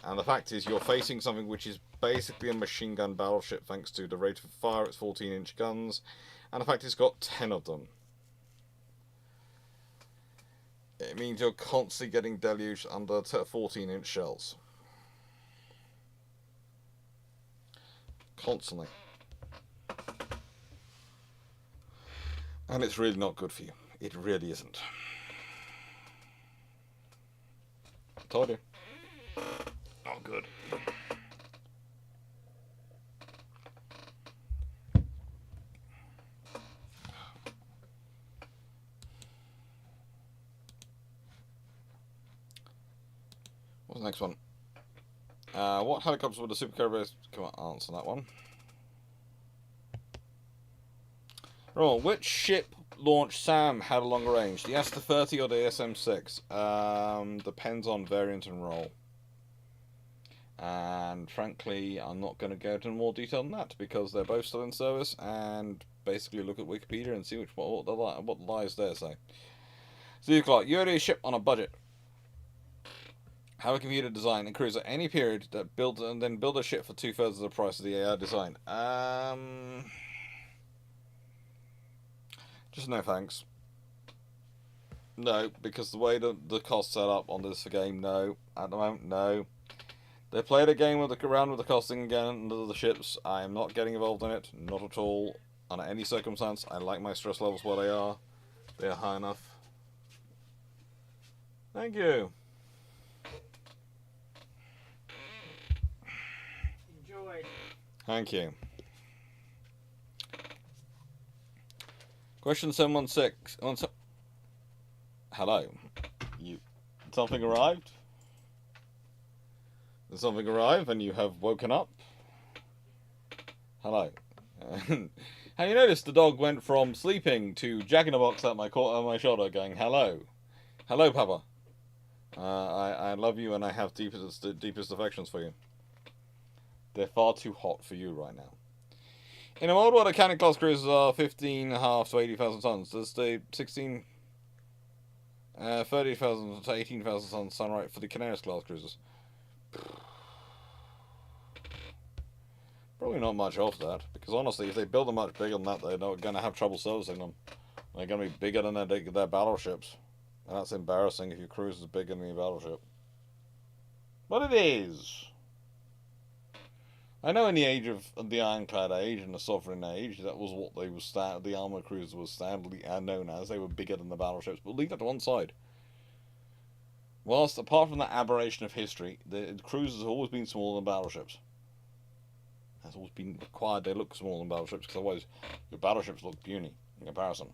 And the fact is, you're facing something which is basically a machine gun battleship thanks to the rate of fire, its 14-inch guns, and the fact it's got 10 of them. It means you're constantly getting deluged under 14-inch shells. Constantly. And it's really not good for you. It really isn't. I told you. Not good. What's the next one? What helicopters would the supercarrier... Come on, answer that one. Right, which ship launched SAM had a longer range? The S-30 or the SM-6? Depends on variant and role. And frankly, I'm not going to go into more detail than that because they're both still in service. And basically, look at Wikipedia and see what the lies there say. So, Clarke, UAD ship on a budget. Have a computer design and cruise at any period that build and then build a ship for 2/3 of the price of the AI design. Just no thanks. No, because the way the cost set up on this game, no. At the moment, no. They played a game around with the costing again under the ships. I am not getting involved in it, not at all. Under any circumstance, I like my stress levels where they are. They are high enough. Thank you. Enjoy. Thank you. Question 716. Hello. Something arrived? Did something arrive and you have woken up? Hello. Have you noticed the dog went from sleeping to jack-in-a-box at my shoulder going, hello. Hello, Papa. I love you and I have deepest affections for you. They're far too hot for you right now. In a world where the cannon class cruisers are 15.5 to 80,000 tons, does the 30,000 to 18,000 tons sound right for the Canaris class cruisers? Probably not much off that, because honestly, if they build them much bigger than that, they're not going to have trouble servicing them. They're going to be bigger than their battleships. And that's embarrassing if your cruiser is bigger than your battleship. But it is. I know in the age of the Ironclad Age and the Sovereign Age, that was what they was the armor cruiser was standardly known as. They were bigger than the battleships, but leave that to one side. Whilst, apart from that aberration of history, the cruisers have always been smaller than battleships. That's always been required they look smaller than battleships, because otherwise your battleships look puny in comparison.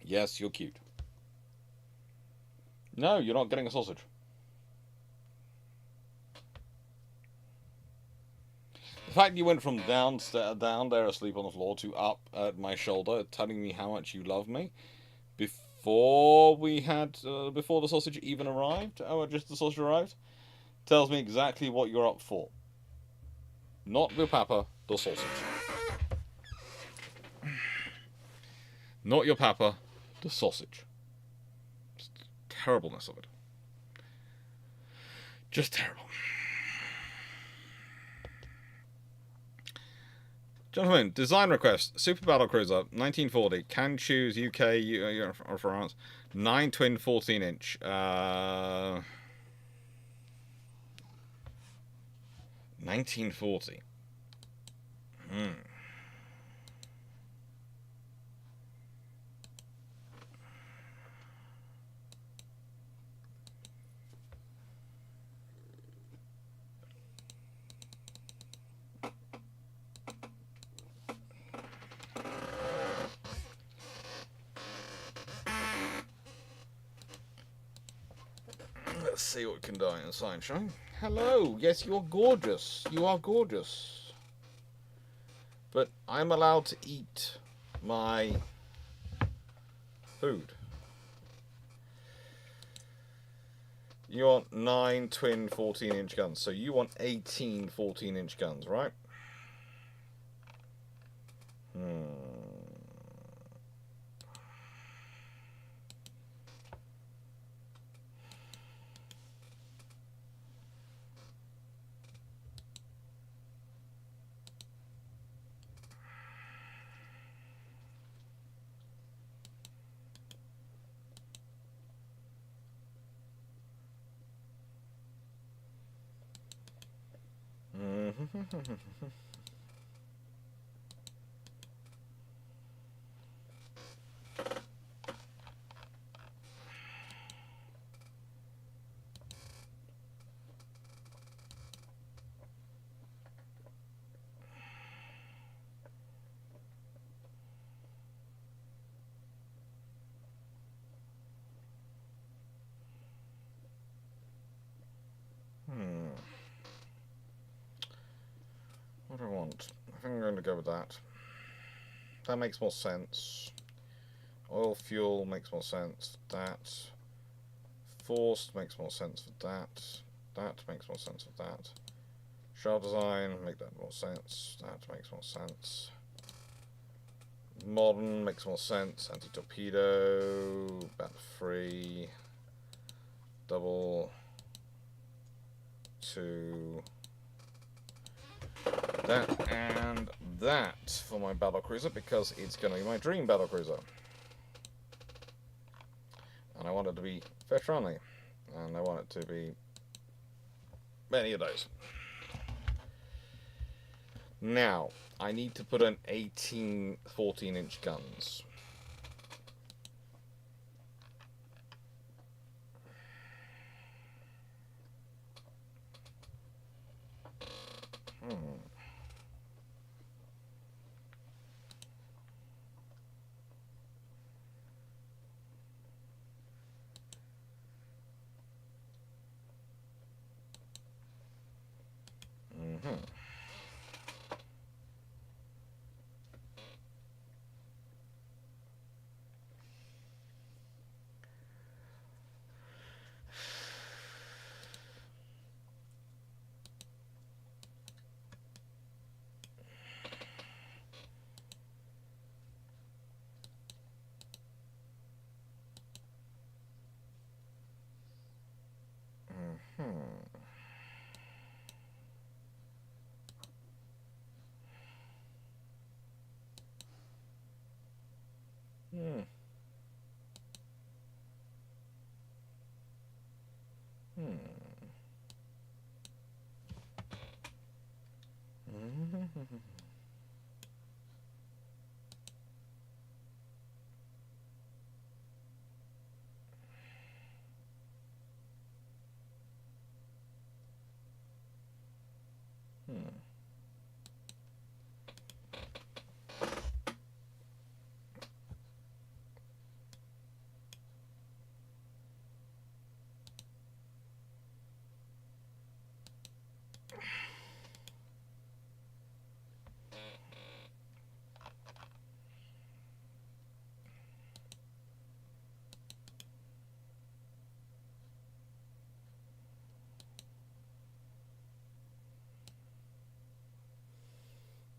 Yes, you're cute. No, you're not getting a sausage. The fact you went from down there asleep on the floor to up at my shoulder, telling me how much you love me, before the sausage even arrived, just the sausage arrived, tells me exactly what you're up for. Not your papa, the sausage. Not your papa, the sausage. Just terribleness of it. Just terrible. Gentlemen, design request. Super Battlecruiser, 1940. Can choose UK or France. 9 twin 14-inch. 1940. Let's see what we can do in sunshine. Hello, yes, you're gorgeous. You are gorgeous. But I'm allowed to eat my food. You want 9 twin 14-inch guns, so you want 18 14-inch guns, right? What do I want? I think I'm going to go with that. That makes more sense. Oil fuel makes more sense. That. Forced makes more sense for that. That makes more sense for that. Shell design, make that more sense. That makes more sense. Modern makes more sense. Anti-torpedo, bat-free, double, 2, that and that for my battlecruiser because it's going to be my dream battlecruiser. And I want it to be fish-friendly, and I want it to be many of those. Now, I need to put in 18 14-inch guns.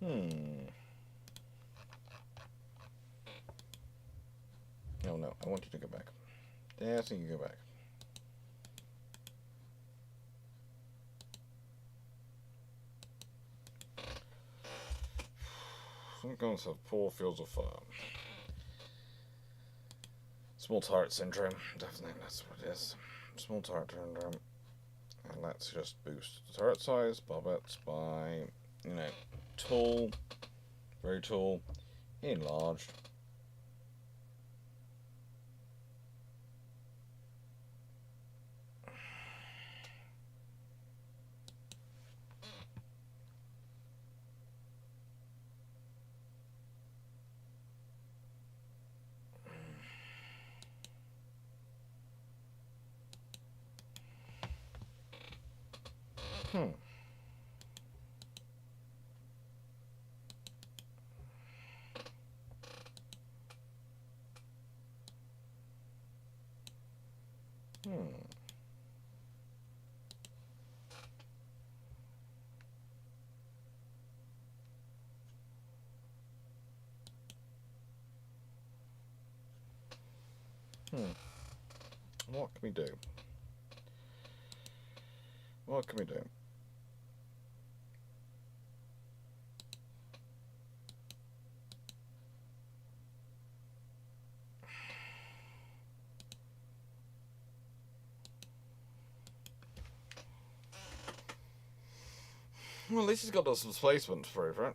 No, no, I want you to go back. Yes, you can go back. Some guns have poor fields of fire. Small turret syndrome, definitely that's what it is. Small turret syndrome. And let's just boost the turret size, bobbets by, you know, tall, very tall, enlarged. Hmm. What can we do? What can we do? Well, at least he's got us some displacement for it,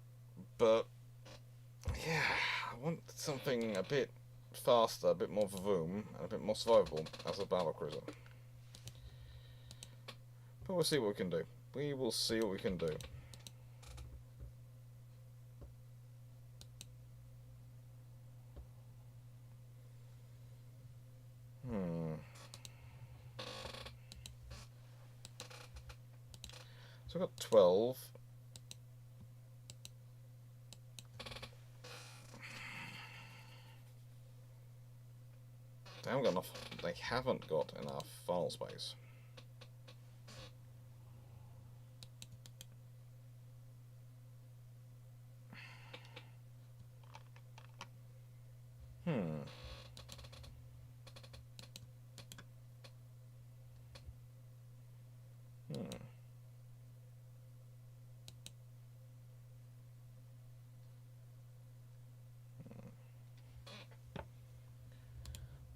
but yeah, I want something a bit faster, a bit more vavoom, and a bit more survivable as a battlecruiser. But we'll see what we can do. We will see what we can do. So I've got 12. They haven't got enough. They haven't got enough file space.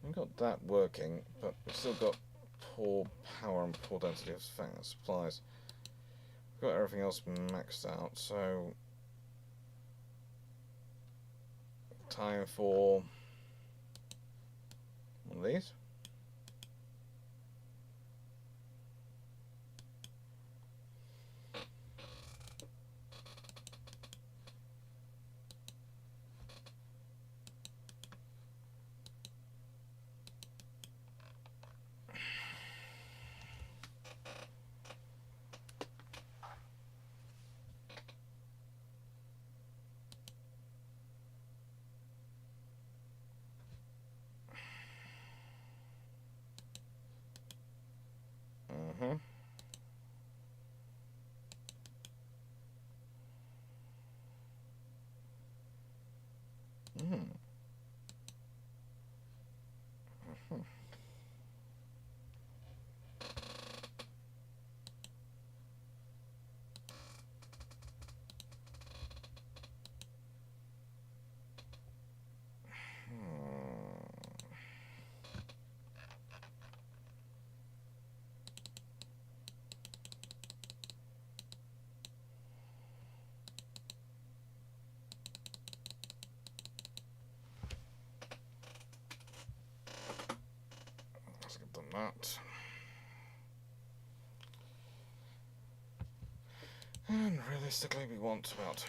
We've got that working, but we've still got poor power and poor density of supplies. We've got everything else maxed out, so time for one of these. Let's get done that. And realistically, we want about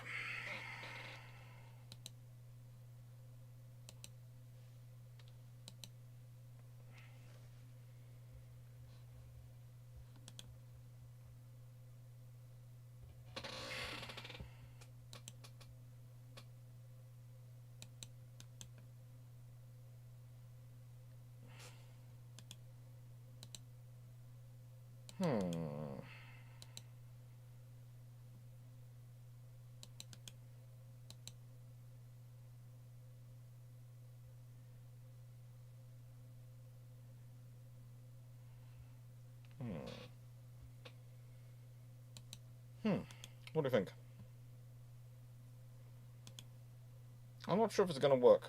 What do you think? I'm not sure if it's going to work.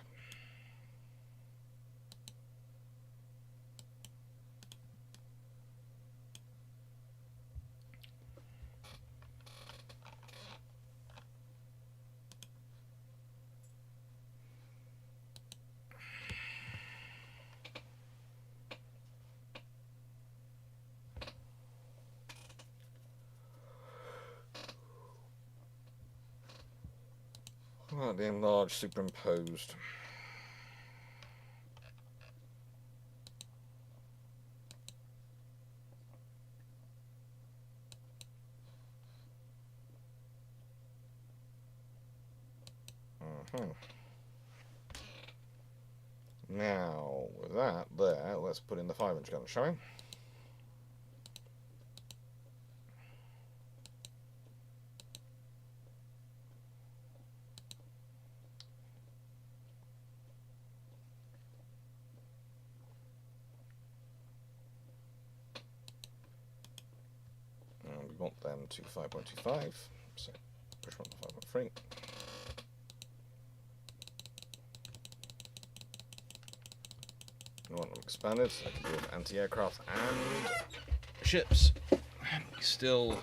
Oh, the enlarged superimposed. Now, with that there, let's put in the 5-inch gun, shall we? And we want them to 5.25, so push on to 5.3. We want them expanded so they can deal with anti-aircraft and ships. And we still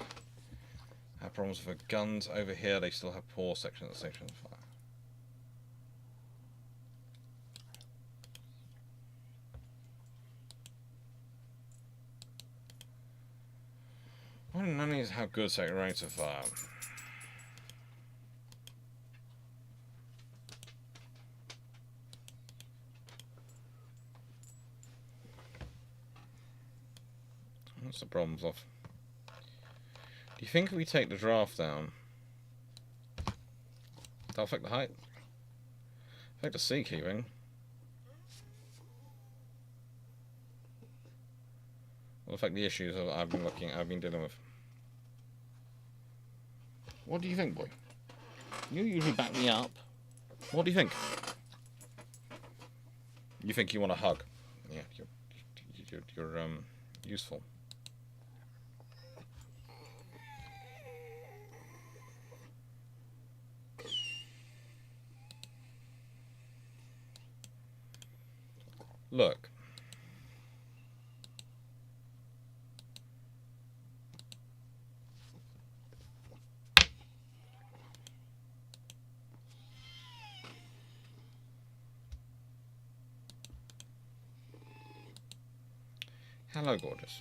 have problems with guns over here. They still have poor section of the station fire. Why do none of these have good second rates of fire? What's the problems of? Do you think if we take the draft down, that'll affect the height? Affect the sea keeping? Will affect the issues that I've been dealing with. What do you think, boy? You usually back me up. What do you think? You think you want a hug? Yeah, you're useful. Look. Hello, gorgeous.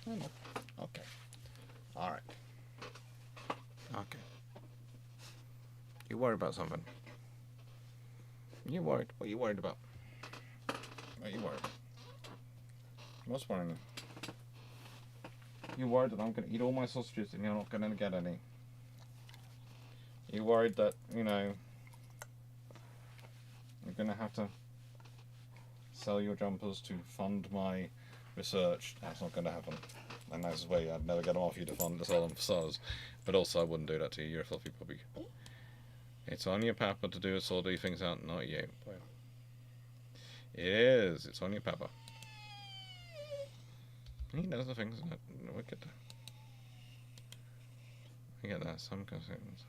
Oh, no. Okay. All right. Okay. You worried about something? You worried? What are you worried about? What are you worried? What's worrying you? You worried that I'm going to eat all my sausages and you're not going to get any? You worried that, you know, you're going to have to sell your jumpers to fund my research? That's not going to happen. And that's the way I'd never get them off you to fund to sell them for SARS. But also I wouldn't do that to you. You're a fluffy puppy. It's on your papa to do sort of things out, not you. It is. It's on your papa. He does the things that wicked. I get that. Some concerns.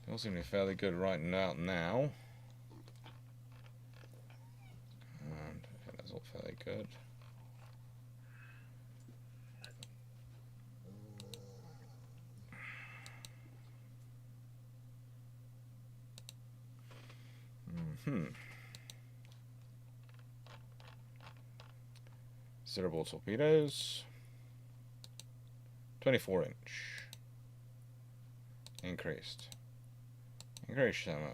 They all seem to be fairly good right now. And yeah, that's all fairly good. Cerebral torpedoes. 24-inch. Increased. Increased ammo.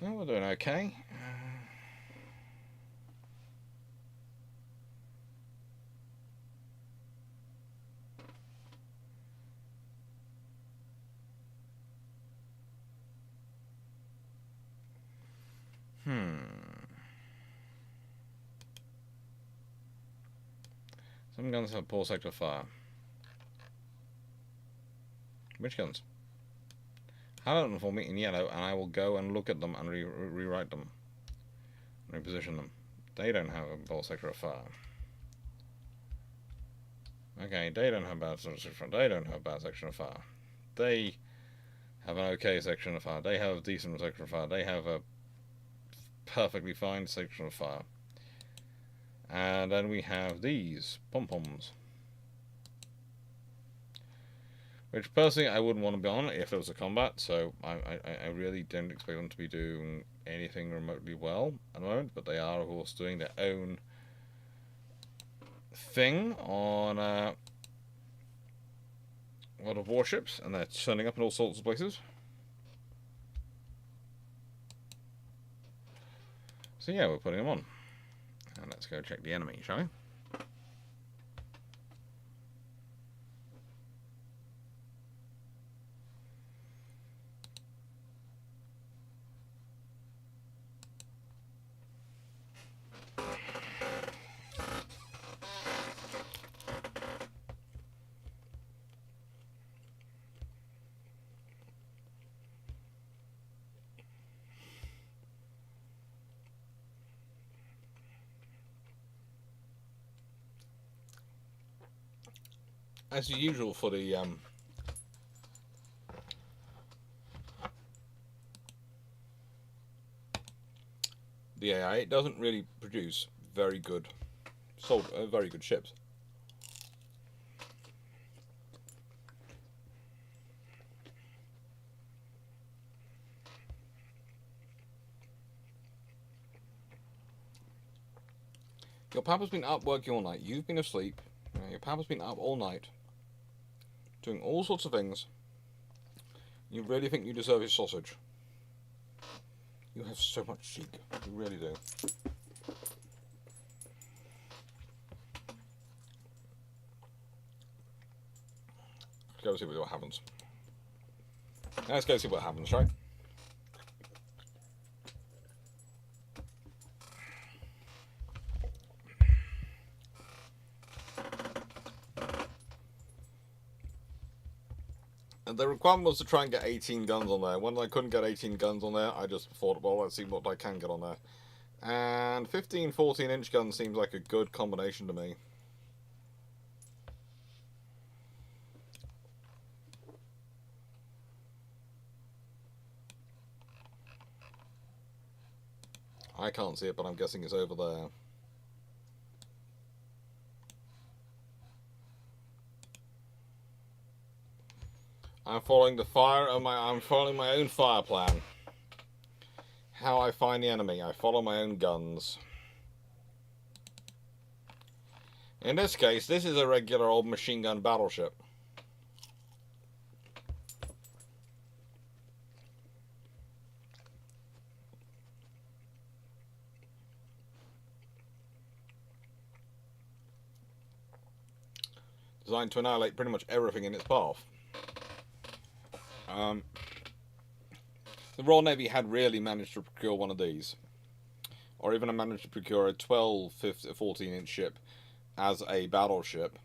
Well, we're doing okay. Some guns have poor sector fire. Which guns? Highlight them for me in yellow, and I will go and look at them and rewrite them. Reposition them. They don't have a poor sector of fire. Okay, they don't have bad section of fire. They don't have bad section of fire. They have an okay section of fire. They have a decent section of fire. They have a perfectly fine section of fire. And then we have these pom-poms, which personally I wouldn't want to be on if it was a combat, so I really don't expect them to be doing anything remotely well at the moment, but they are of course doing their own thing on a lot of warships, and they're turning up in all sorts of places. So yeah, we're putting them on. And let's go check the enemy, shall we? As usual for the AI, it doesn't really produce very good ships. Your papa's been up working all night. You've been asleep. Your papa's been up all night, doing all sorts of things. You really think you deserve his sausage? You have so much cheek. You really do. Let's go see what happens. Let's go see what happens, right? The requirement was to try and get 18 guns on there. When I couldn't get 18 guns on there, I just thought, well, let's see what I can get on there. And 15, 14-inch guns seems like a good combination to me. I can't see it, but I'm guessing it's over there. I'm following I'm following my own fire plan. How I find the enemy, I follow my own guns. In this case, this is a regular old machine gun battleship. Designed to annihilate pretty much everything in its path. The Royal Navy had really managed to procure one of these, or even managed to procure a 12, 14-inch ship as a battleship.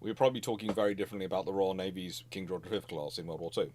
We're probably talking very differently about the Royal Navy's King George V class in World War II.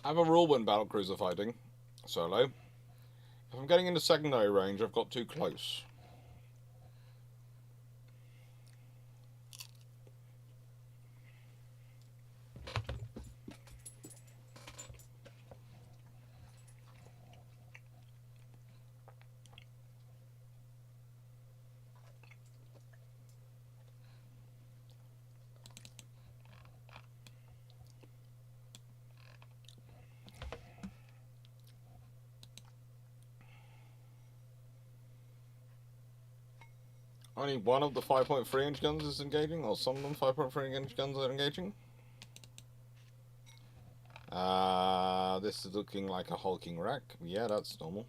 I have a rule when battlecruiser fighting, solo. If I'm getting into secondary range, I've got too close. Only one of the 5.3-inch guns is engaging, or some of them 5.3-inch guns are engaging. This is looking like a hulking wreck. Yeah, that's normal.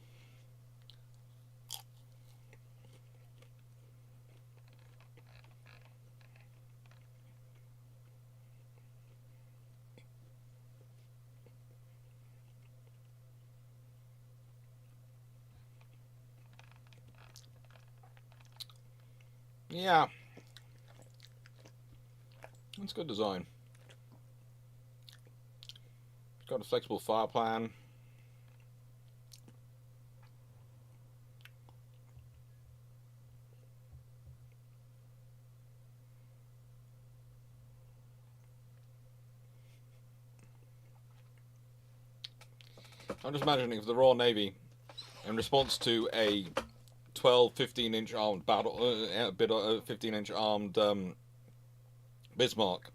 Yeah. That's good design. It's got a flexible fire plan. I'm just imagining if the Royal Navy, in response to a 15-inch armed battle, 15-inch armed Bismarck,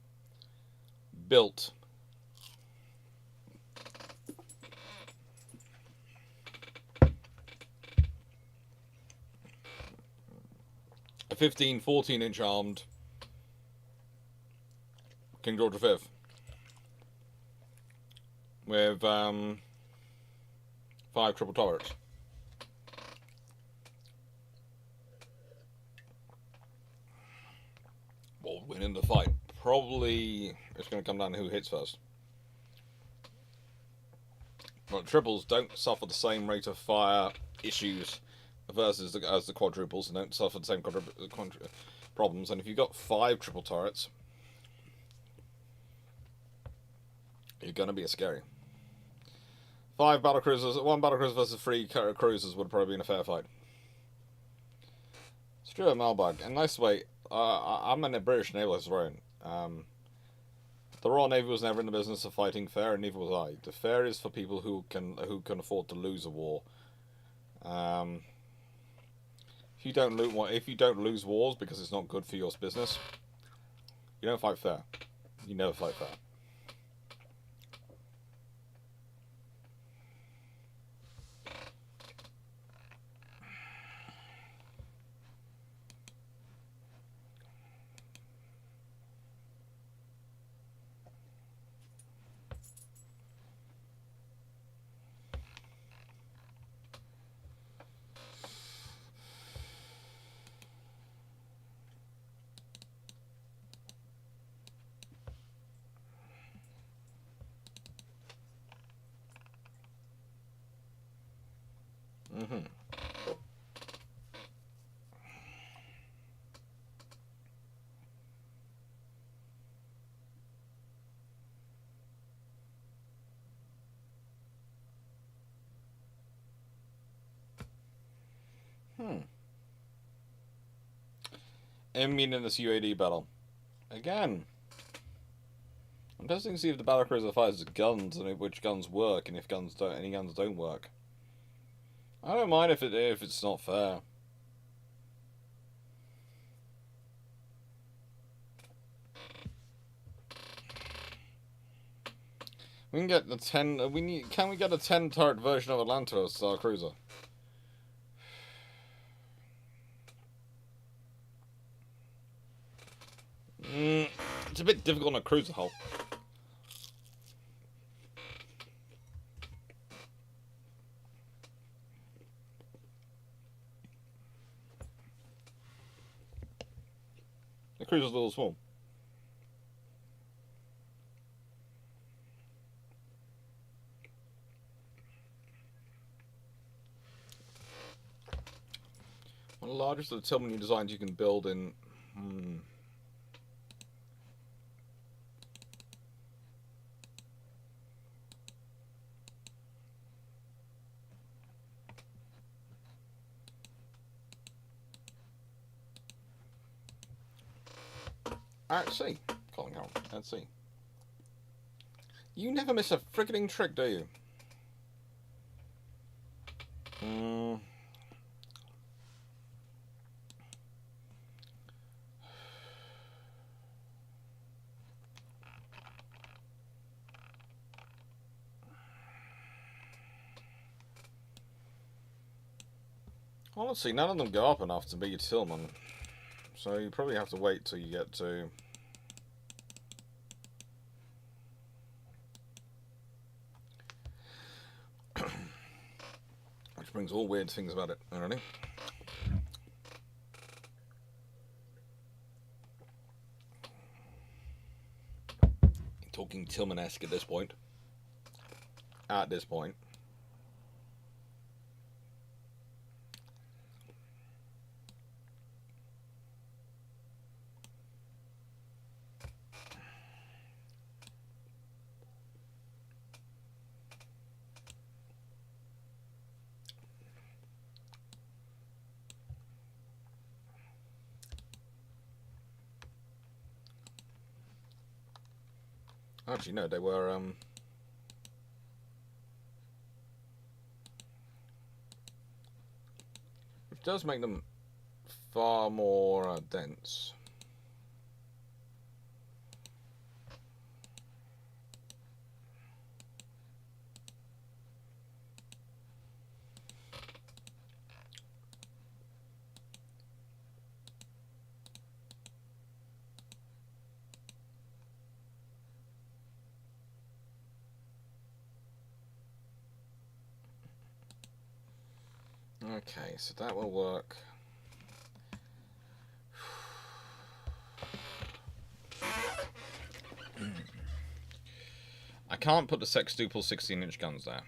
built a 14-inch armed King George V with 5 triple turrets. Will win in the fight. Probably it's going to come down to who hits first. But triples don't suffer the same rate of fire issues versus as the quadruples, and don't suffer the same problems. And if you've got 5 triple turrets, you're going to be scary. 5 battlecruisers, 1 battlecruiser versus 3 cruisers would have probably been a fair fight. Stuart Malbag, and nice way. I'm a British naval historian. The Royal Navy was never in the business of fighting fair, and neither was I. The fair is for people who can afford to lose a war. If you don't lose wars because it's not good for your business, you don't fight fair. You never fight fair. Enemy in this UAD battle. Again. I'm testing to see if the battlecruiser fires guns and which guns work and if any guns don't work. I don't mind if it's not fair. We can get the 10. Can we get a 10 turret version of Atlanta as our cruiser? It's a bit difficult on a cruiser hull. The cruiser's a little small. One of the largest of the tillman designs you can build in. Alright, see. Calling out. Let's see. You never miss a frigging trick, do you? Honestly, none of them go up enough to be a Tillman. So you probably have to wait till you get to... Which brings all weird things about it, already. Talking Tillman-esque at this point. At this point. Actually, no, they were, which does make them far more dense. Okay, so that will work. I can't put the sextuple 16-inch guns there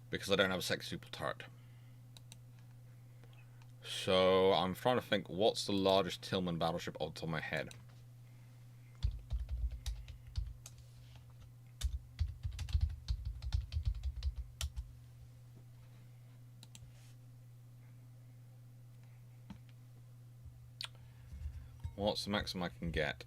because I don't have a sextuple turret. So I'm trying to think, what's the largest Tillman battleship off the top of my head? What's the maximum I can get?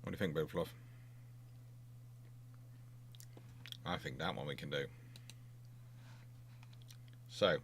What do you think, Big Fluff? I think that one we can do. So.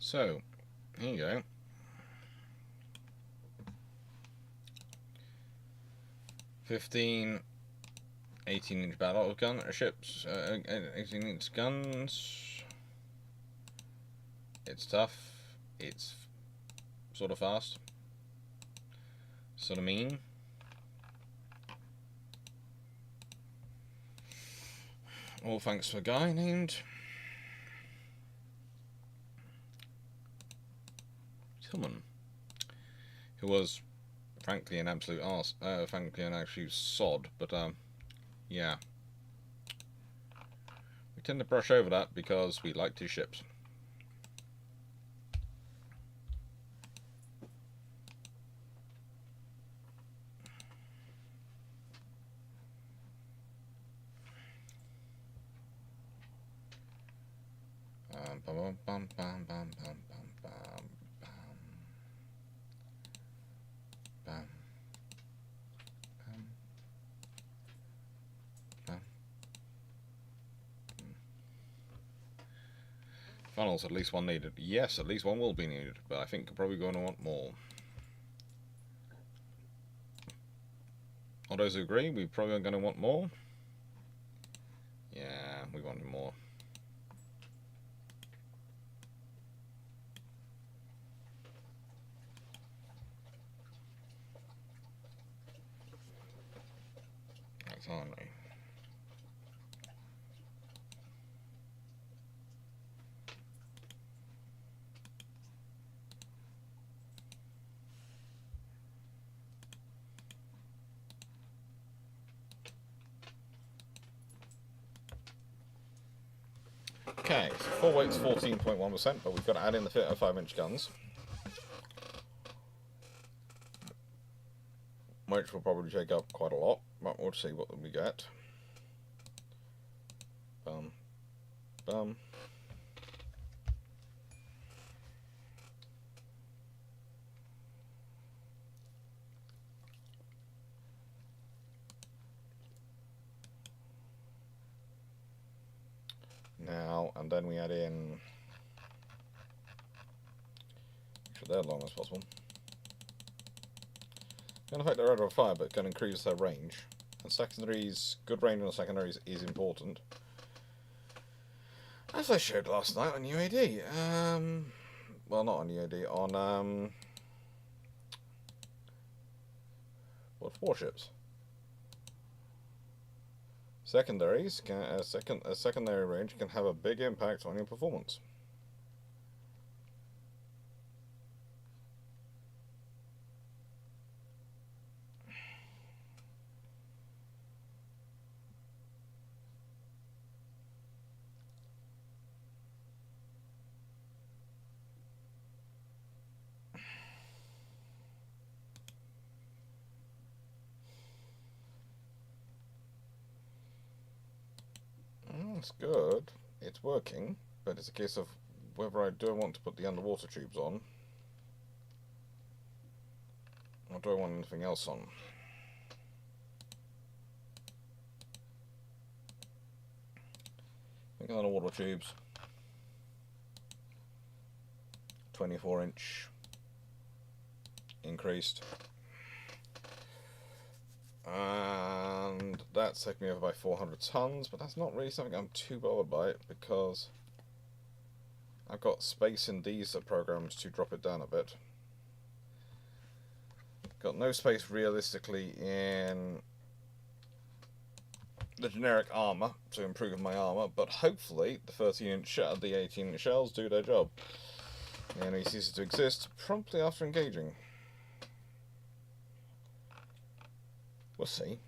So, here you go. 15 18-inch battle gun ships, 18-inch guns. It's tough. It's sort of fast. Sort of mean. All thanks to a guy named Tillman, who was frankly an absolute arse, frankly an absolute sod, but yeah. We tend to brush over that because we liked his ships. Bum, bum, bum, bum, bum, bum, bum, bum, bum, bum, bum. Funnels, at least one needed. Yes, at least one will be needed, but I think we're probably going to want more. All those who agree, we probably are going to want more. Yeah, we want more. That's on me. Okay, so full weight's 14.1%, but we've got to add in the 5-inch guns, which will probably take up quite a lot, but we'll see what we get. Bum, bum. Now, and then we add in, so they're long as possible. Can affect their rate of fire, but can increase their range. And secondaries, good range on the secondaries is important. As I showed last night on UAD. Well, not on UAD, on what, warships. Secondaries can a secondary range can have a big impact on your performance. It's good. It's working, but it's a case of whether I want to put the underwater tubes on, or do I want anything else on? I think underwater tubes, 24-inch increased, and that's taking me over by 400 tons, but that's not really something I'm too bothered by it because I've got space in these programs to drop it down a bit. Got no space realistically in the generic armor to improve my armor, but hopefully the 13-inch the 18-inch shells do their job. The enemy ceases to exist promptly after engaging. We'll see.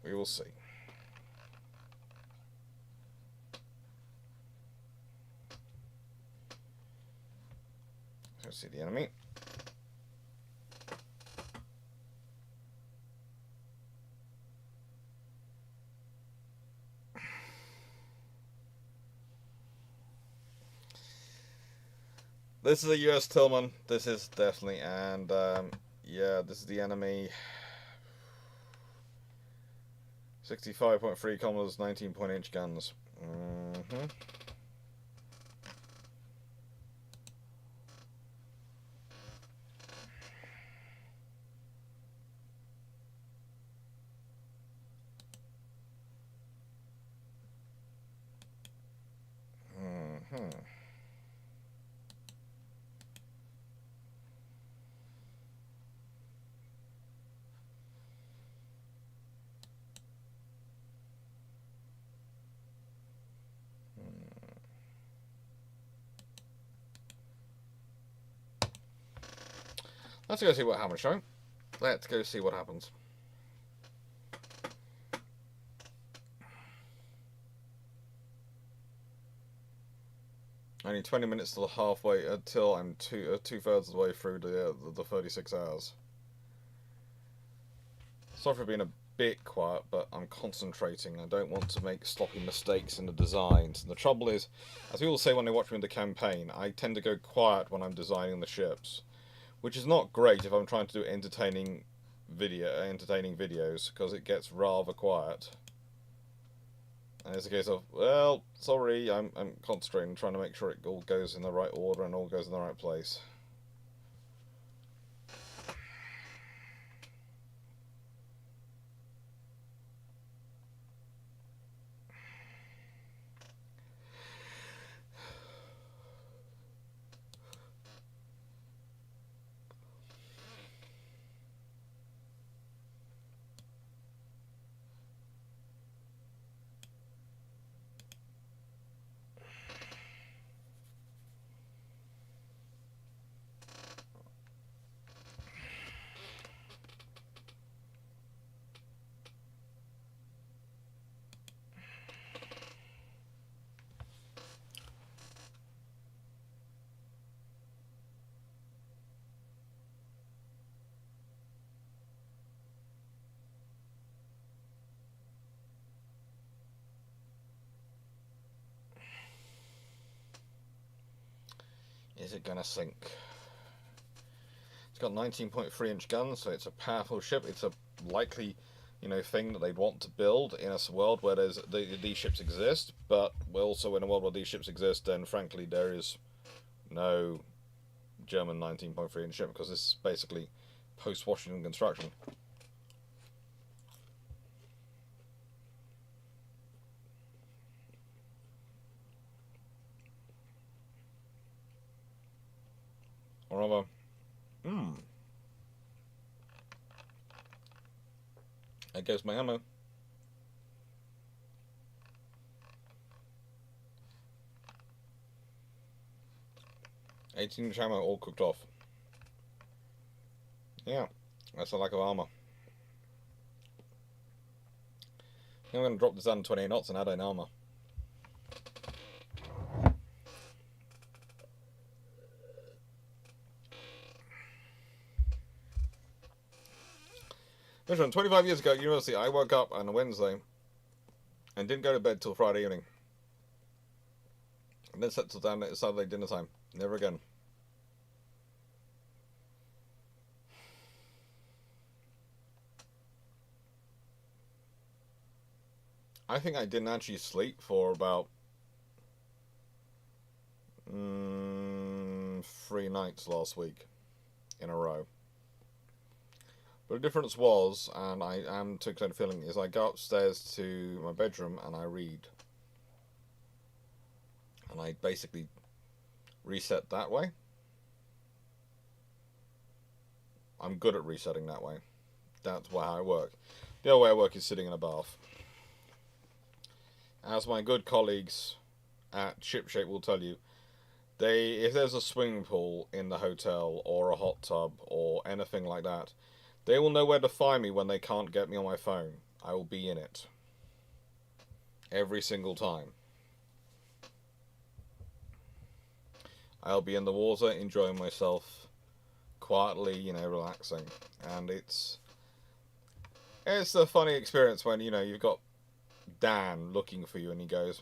We will see. Let's see the enemy. This is a US Tillman. This is definitely, and yeah, this is the enemy. 65.3 kilometers, 19-point-inch guns. Let's go see what happens, shall we? Let's go see what happens. Only 20 minutes till halfway, until I'm two-thirds of the way through the 36 hours. Sorry for being a bit quiet, but I'm concentrating. I don't want to make sloppy mistakes in the designs. And the trouble is, as people say when they watch me in the campaign, I tend to go quiet when I'm designing the ships, which is not great if I'm trying to do entertaining videos, because it gets rather quiet. And it's a case of, well, sorry, I'm concentrating, trying to make sure it all goes in the right order and all goes in the right place. Is it gonna sink? It's got 19.3-inch guns, so it's a powerful ship. It's a likely, thing that they'd want to build in a world where these ships exist. But we're also in a world where these ships exist, and frankly, there is no German 19.3-inch ship, because this is basically post-Washington construction. Or rather, there goes my ammo. (18-inch ammo all cooked off. Yeah, that's a lack of armor. I'm going to drop this down to 28 knots and add in armor. Listen, 25 years ago at university, I woke up on a Wednesday and didn't go to bed till Friday evening. And then settled down at Saturday dinner time. Never again. I think I didn't actually sleep for about 3 nights last week in a row. But the difference was, and I am to extent feeling, is I go upstairs to my bedroom and I read. And I basically reset that way. I'm good at resetting that way. That's how I work. The other way I work is sitting in a bath. As my good colleagues at Shipshape will tell you, if there's a swimming pool in the hotel or a hot tub or anything like that, they will know where to find me when they can't get me on my phone. I will be in it. Every single time. I'll be in the water, enjoying myself, quietly, relaxing. And it's a funny experience when, you've got Dan looking for you and he goes,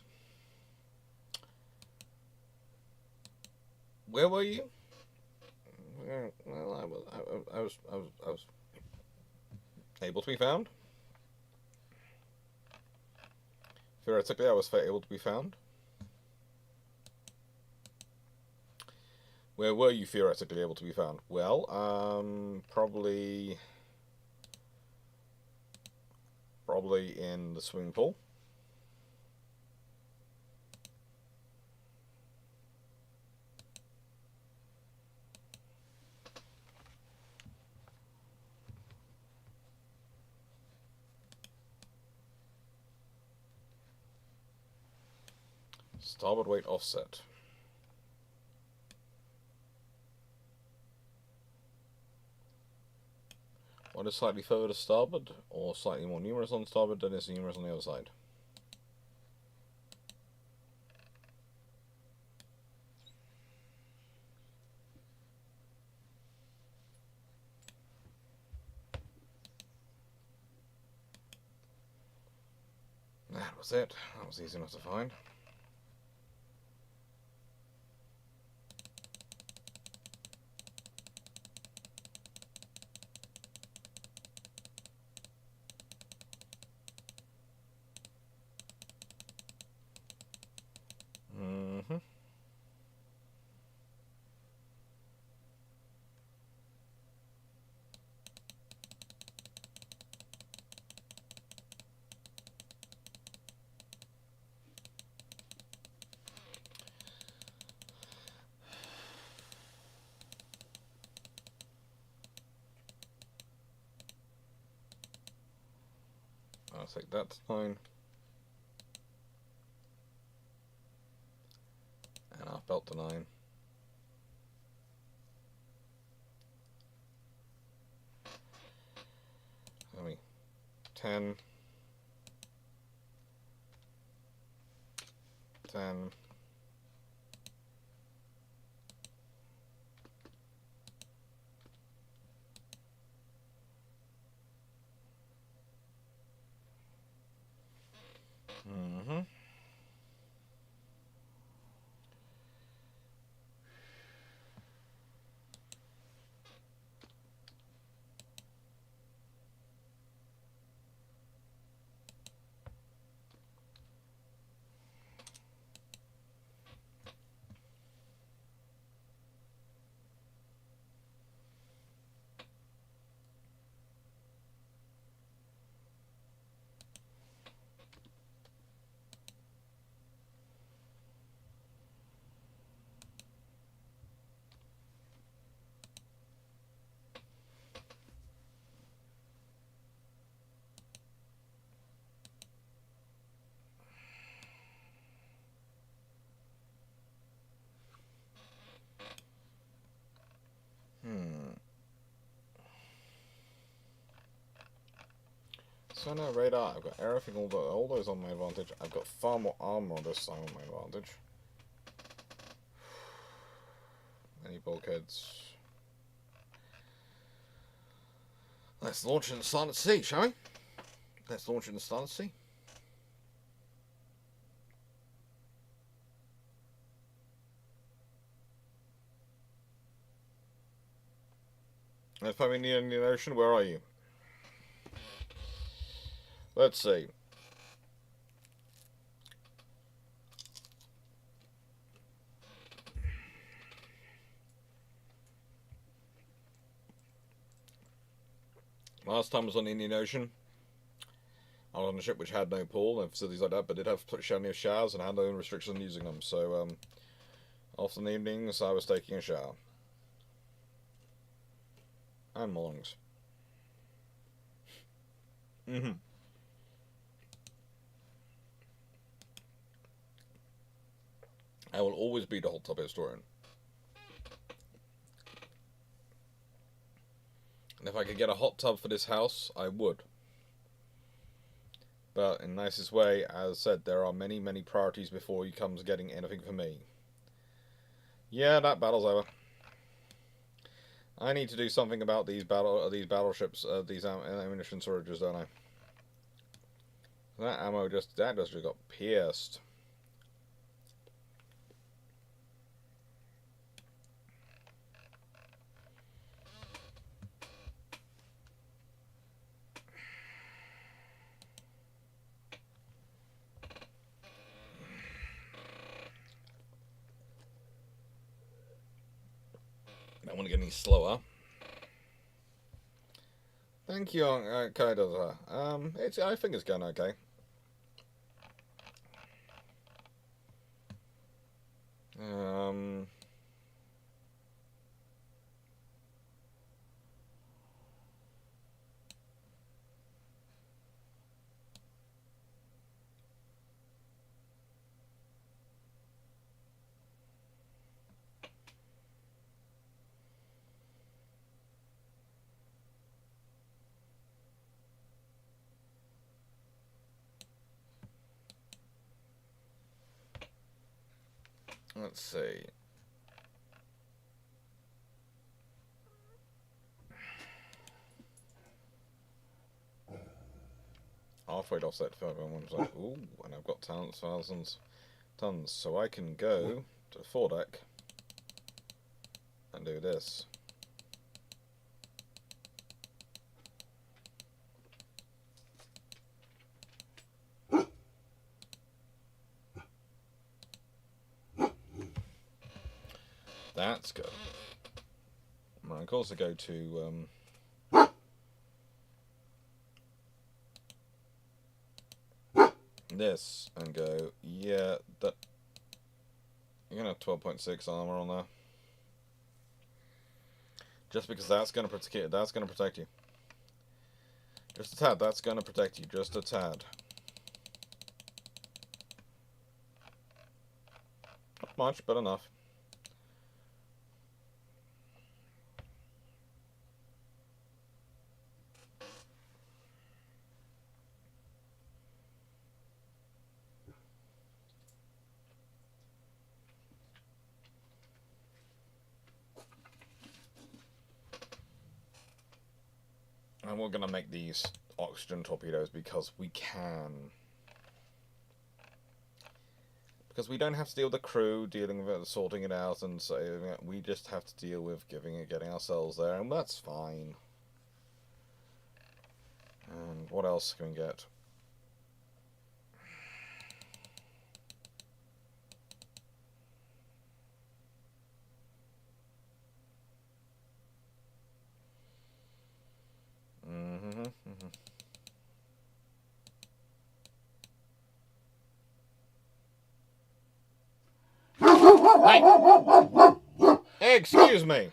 "Where were you?" Well, I was able to be found. Theoretically, I was able to be found. Where were you theoretically able to be found? Well, probably in the swimming pool. Starboard weight offset. What is slightly further to starboard, or slightly more numerous on starboard than is numerous on the other side? That was it. That was easy enough to find. I'll take that to 9. And half belt to 9. I mean, 10. 10. So no radar, I've got everything, all those on my advantage. I've got far more armor on this side on my advantage. Any bulkheads. Let's launch in the start at sea, shall we? Let's launch in the start at sea. If I need any ocean, where are you? Let's see. Last time I was on the Indian Ocean. I was on a ship which had no pool and facilities like that, but did have plenty of showers and had no restrictions on using them. So, often in the evenings I was taking a shower. And mornings. I will always be the hot tub historian. And if I could get a hot tub for this house, I would. But in the nicest way, as I said, there are many, many priorities before he comes getting anything for me. Yeah, that battle's over. I need to do something about these battleships, these ammunition storages, don't I? That ammo just got pierced. I don't want to get any slower. Thank you, Kaidoza. I think it's going okay. Let's see. Halfway offset for everyone. Like, ooh, and I've got thousands tons, so I can go to the foredeck and do this. That's good. I can also go to this and go, yeah, that you're gonna have 12.6 armor on there. Just because that's gonna protect you. Just a tad, that's gonna protect you, just a tad. Not much, but enough. And we're going to make these oxygen torpedoes because we can. Because we don't have to deal with the crew, dealing with it, sorting it out and saving it. We just have to deal with getting ourselves there, and that's fine. And what else can we get? Hey! Excuse me!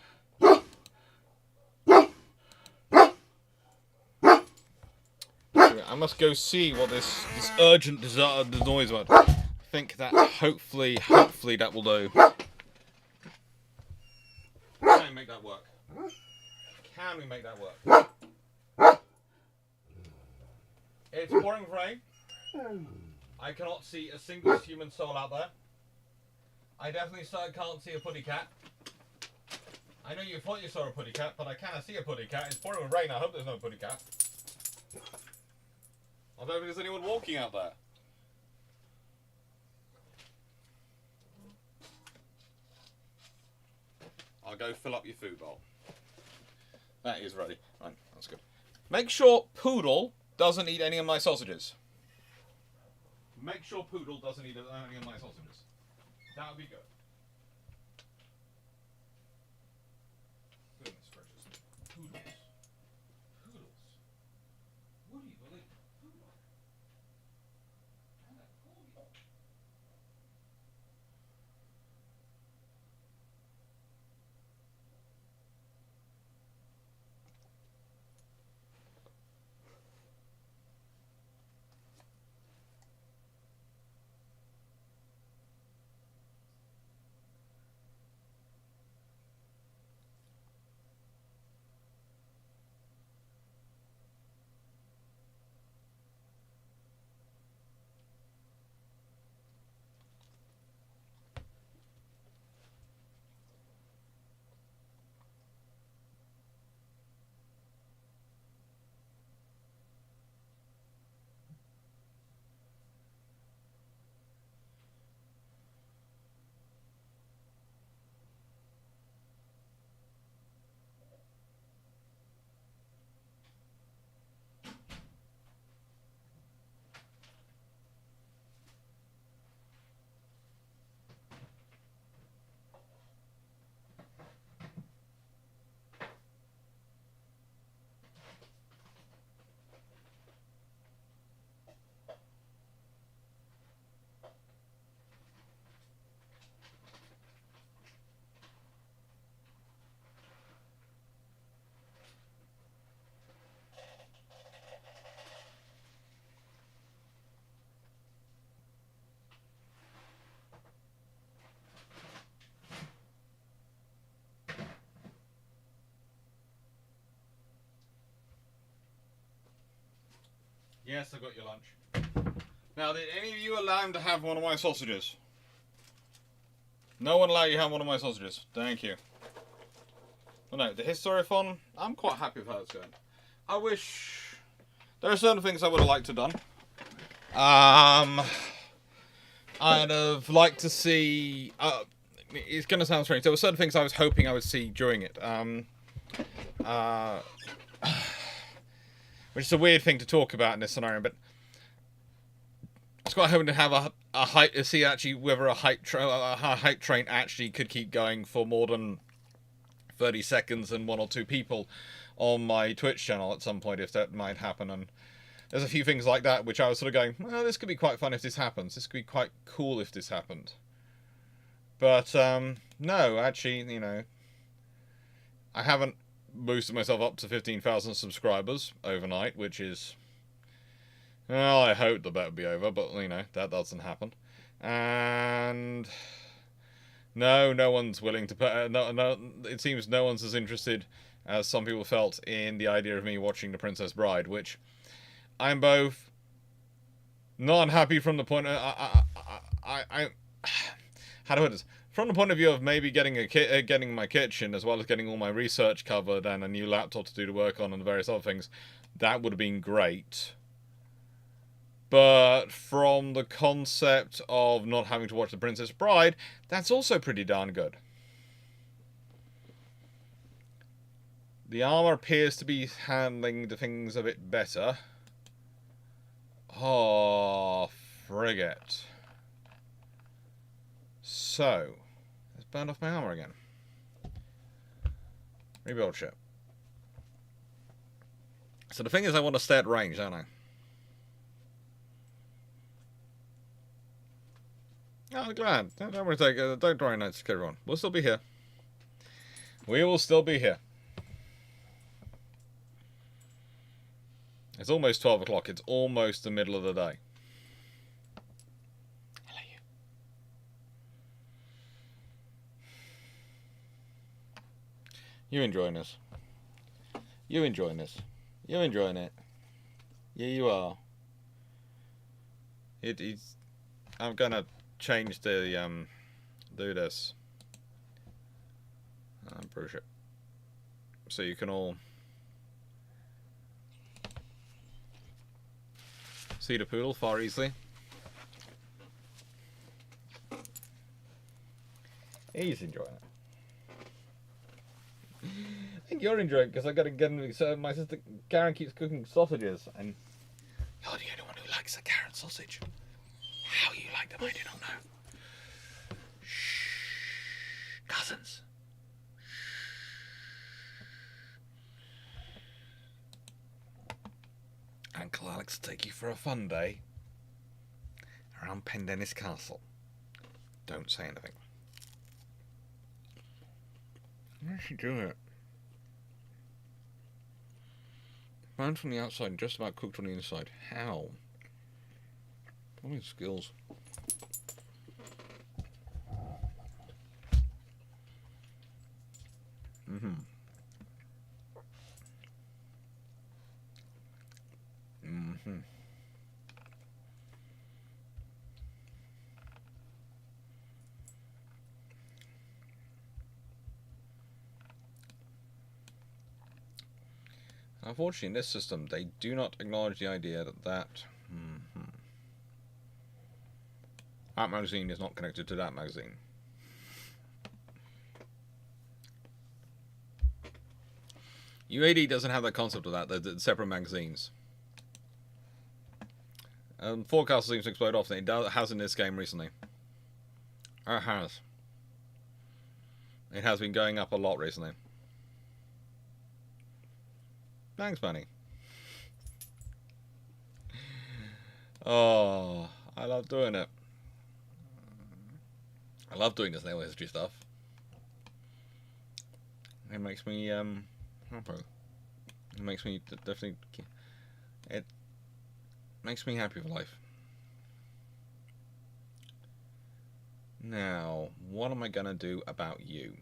I must go see what this urgent the noise about. I think that hopefully that will do. Can we make that work? Can we make that work? It's pouring rain. I cannot see a single human soul out there. I definitely can't see a putty cat. I know you thought you saw a putty cat, but I cannot see a putty cat. It's pouring with rain. I hope there's no putty cat. I don't think there's anyone walking out there. I'll go fill up your food bowl. That is ready. Right, that's good. Make sure Poodle doesn't eat any of my sausages. Make sure Poodle doesn't eat any of my sausages. That would be good. Goodness gracious. Poodles. Poodles. What do you believe? Poodle. And a corgi. Yes, I got your lunch. Now, did any of you allow him to have one of my sausages? No one allow you to have one of my sausages. Thank you. Well, no, the Historiophon, I'm quite happy with how it's going. I wish... There are certain things I would have liked to have done. I'd have liked to see... it's going to sound strange. There were certain things I was hoping I would see during it. Which is a weird thing to talk about in this scenario, but... I was quite hoping to have a hype... to see actually whether a hype train actually could keep going for more than 30 seconds and 1 or 2 people on my Twitch channel at some point, if that might happen. And there's a few things like that which I was sort of going, well, this could be quite fun if this happens. This could be quite cool if this happened. But, no, actually, you know, I haven't boosted myself up to 15,000 subscribers overnight, which is, well, I hope the bet would be over, but, you know, that doesn't happen. And no one's willing to put, it seems no one's as interested as some people felt in the idea of me watching The Princess Bride, which I'm both not unhappy from the point of, how do I put this? From the point of view of maybe getting my kitchen, as well as getting all my research covered and a new laptop to do the work on and various other things, that would have been great. But from the concept of not having to watch The Princess Bride, that's also pretty darn good. The armor appears to be handling the things a bit better. Oh, frigate. So, let's burn off my armor again. Rebuild ship. So the thing is, I want to stay at range, don't I? Oh, glad. Don't worry, Knights, everyone. We'll still be here. We will still be here. It's almost 12 o'clock. It's almost the middle of the day. Hello, you. You enjoying this? You enjoying this? You enjoying it? Yeah, you are. It's... I'm gonna change the, do this. Push it. So you can all see the poodle far easily. He's enjoying it. I think you're enjoying it because I gotta get him. So my sister Karen keeps cooking sausages, and you're the only one who likes a Karen sausage. How you like them, I do not know. Shh, cousins. Uncle Alex will take you for a fun day around Pendennis Castle. Don't say anything. How does she do it? Burned from the outside and just about cooked on the inside. How? Probably skills. Unfortunately, in this system, they do not acknowledge the idea that that magazine is not connected to that magazine. UAD doesn't have that concept of that. They're separate magazines. Forecast seems to explode often. It has in this game recently. It has. It has been going up a lot recently. Thanks, Bunny. Oh, I love doing it. I love doing this naval history stuff. It makes me happy. It makes me definitely. It makes me happy for life. Now, what am I gonna do about you?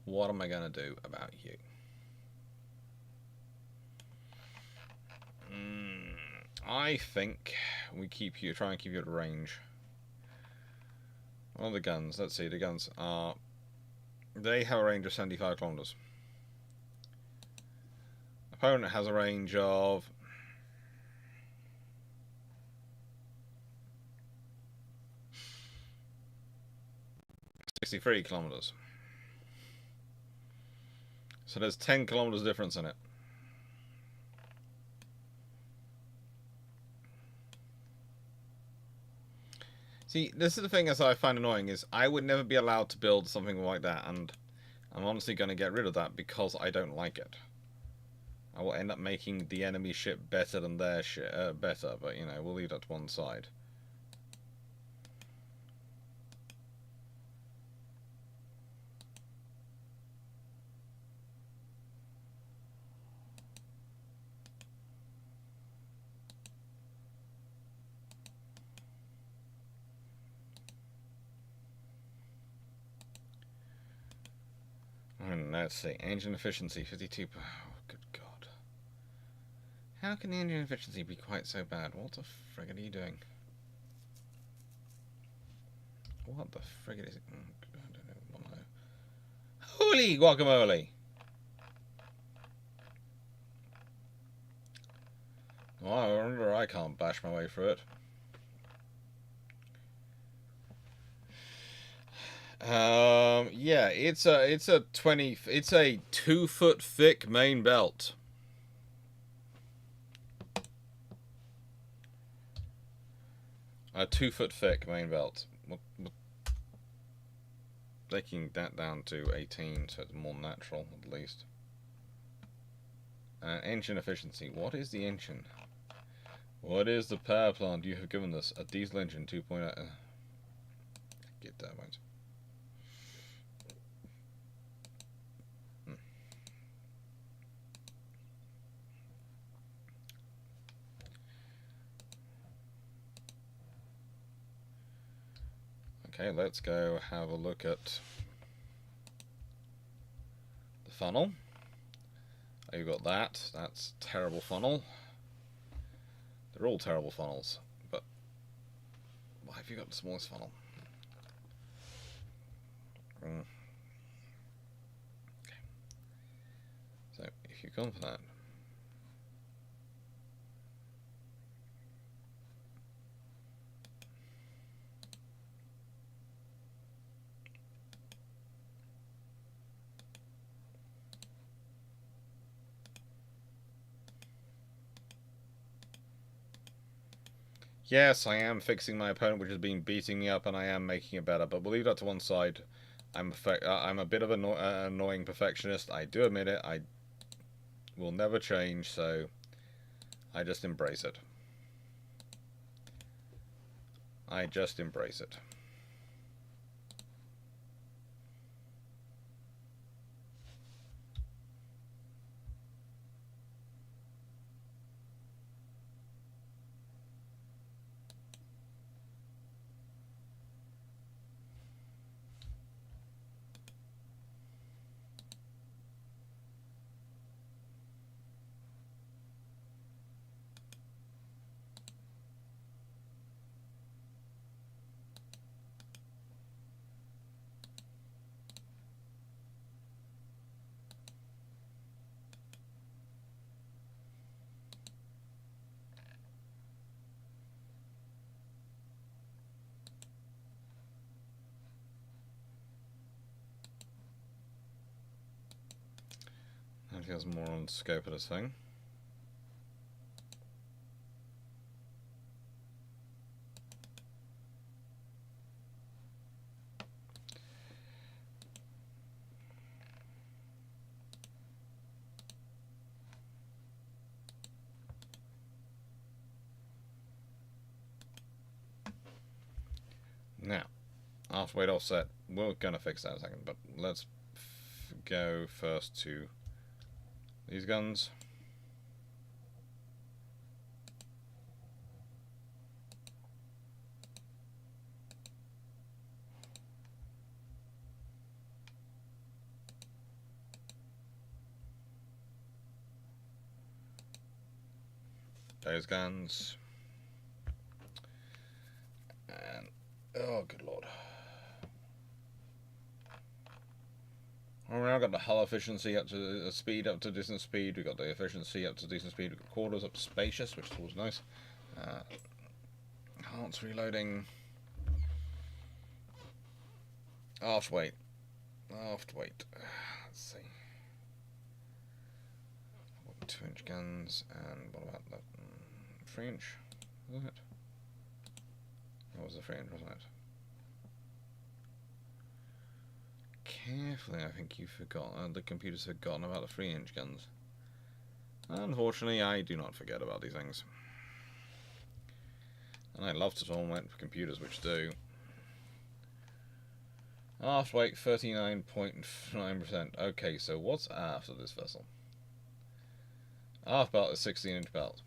What am I gonna do about you? I think we keep you, try and keep you at range. What are the guns? Let's see. The guns are. They have a range of 75 kilometers. Opponent has a range of 63 kilometers. So there's 10 kilometers difference in it. See, this is the thing as I find annoying is I would never be allowed to build something like that, and I'm honestly going to get rid of that because I don't like it. I will end up making the enemy ship better than their ship, better, but you know, we'll leave that to one side. And let's see, engine efficiency 52. Oh, good God! How can the engine efficiency be quite so bad? What the friggin' are you doing? What the friggin' is it? I don't know. Holy guacamole! Well, I remember I can't bash my way through it. Yeah, it's a 2-foot thick main belt. A 2-foot thick main belt. Taking that down to 18, so it's more natural at least. Engine efficiency. What is the engine? What is the power plant you have given us? A diesel engine 2.0. Get that right. Okay, let's go have a look at the funnel. Oh, you've got that. That's terrible funnel. They're all terrible funnels, but why have you got the smallest funnel? Okay. So if you've gone for that. Yes, I am fixing my opponent, which has been beating me up, and I am making it better. But we'll leave that to one side. I'm a bit of an annoying perfectionist. I do admit it. I will never change, so I just embrace it. I just embrace it. That feels more on scope of this thing. Now, after weight offset, we're going to fix that in a second, but let's go first to these guns. Those guns. And, oh, good lord. Well, we now got the hull efficiency up to speed, up to decent speed. We got the efficiency up to decent speed. We got quarters up to spacious, which is always nice. Enhanced reloading. Aft weight. Aft weight. Let's see. 2-inch guns, and what about the 3-inch? Was it? What was the 3-inch, wasn't it? Carefully, I think you forgot. The computer's forgotten about the 3-inch guns. Unfortunately, I do not forget about these things. And I love to torment computers which do. Aft weight 39.9%. Okay, so what's aft of this vessel? Aft belt is 16-inch belt.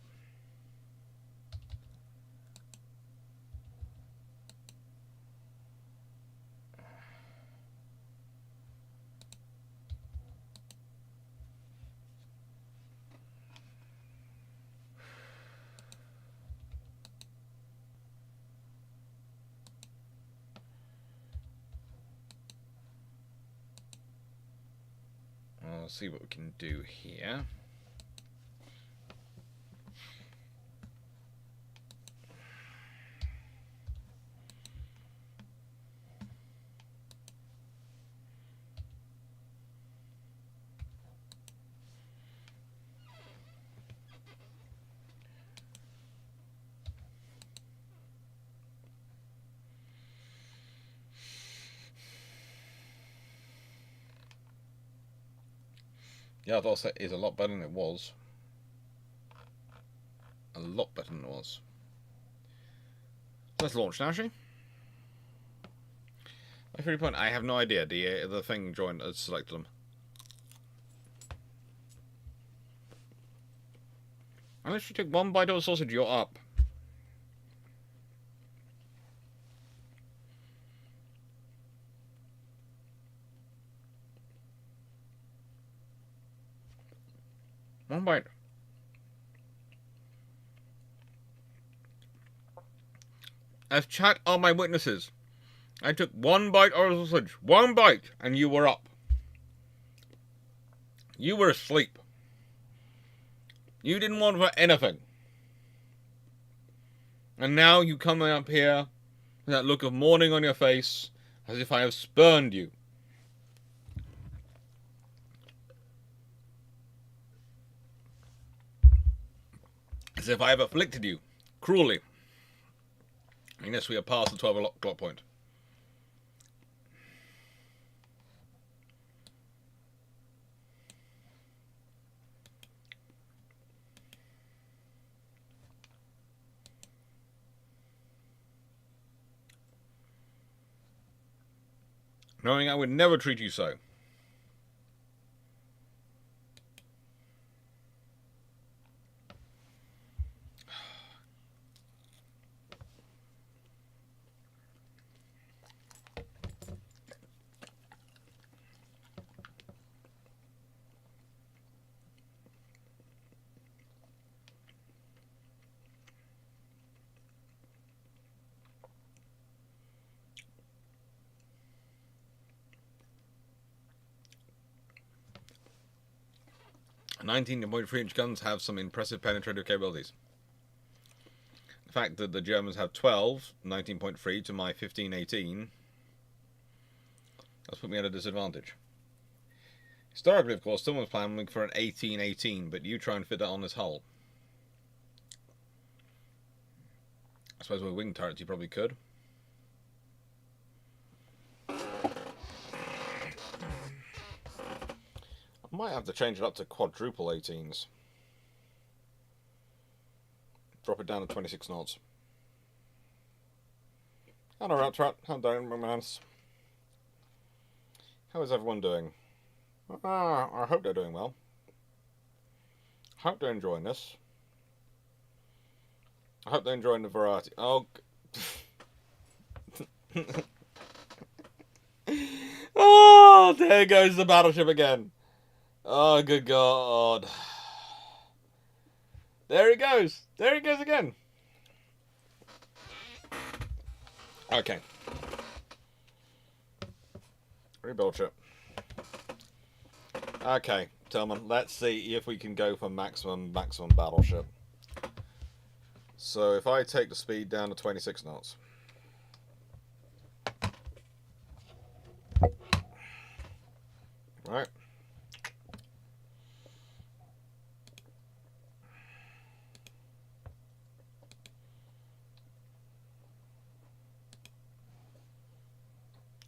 Let's see what we can do here. Yeah, the set is a lot better than it was. A lot better than it was. Let's launch now, shall we? My 3 point, I have no idea. The thing joined, selected them. Unless you take one bite of a sausage, you're up. One bite. As chat are my witnesses. I took one bite of a sausage. One bite, and you were up. You were asleep. You didn't want for anything. And now you come up here with that look of mourning on your face, as if I have spurned you. As if I have afflicted you cruelly. And yes, we are past the 12 o'clock point. Knowing I would never treat you so. .3-inch guns have some impressive penetrative capabilities. The fact that the Germans have 12 19.3 to my 15-18 has put me at a disadvantage. Historically, of course, someone's planning for an 18-18, but you try and fit that on this hull. I suppose with wing turrets you probably could. I might have to change it up to quadruple 18s. Drop it down to 26 knots. Hello, Rat. How doing, my mans? How is everyone doing? I hope they're doing well. I hope they're enjoying this. I hope they're enjoying the variety. Oh, oh, there goes the battleship again. Oh, good God. There he goes. There he goes again. Okay. Rebuild ship. Okay, Tillman, let's see if we can go for maximum battleship. So if I take the speed down to 26 knots. Right.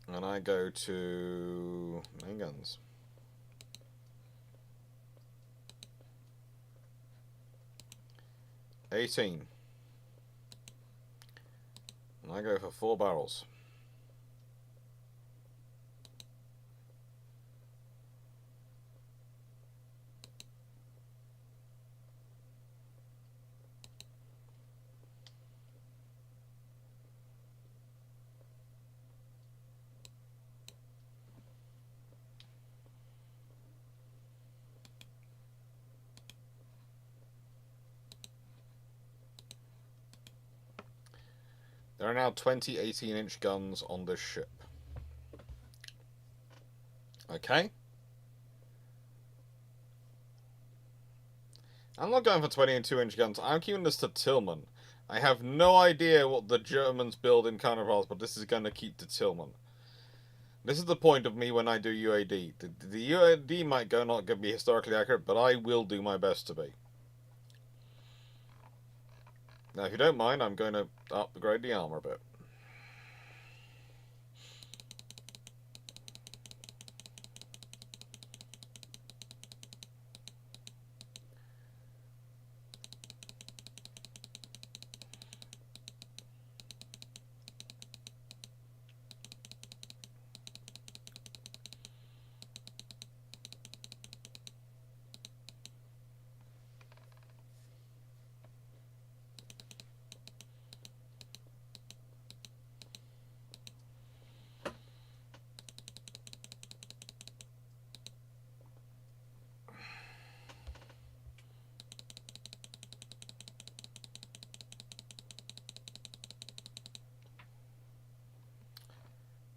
And I go to main guns. $18. And I go for 4 barrels. There are now 20 18-inch guns on this ship. Okay. I'm not going for 20 and 2-inch guns. I'm keeping this to Tillman. I have no idea what the Germans build in counterparts, but this is going to keep to Tillman. This is the point of me when I do UAD. The UAD might not be historically accurate, but I will do my best to be. Now, if you don't mind, I'm going to upgrade the armor a bit.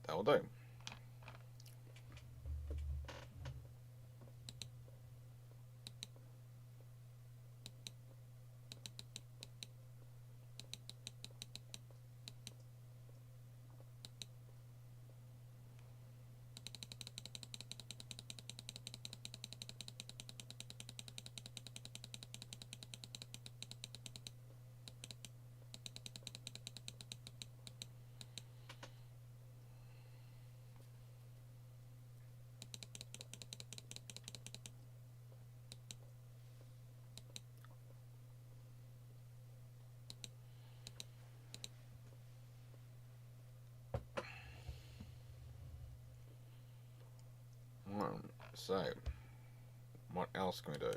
That'll do. So, what else can we do?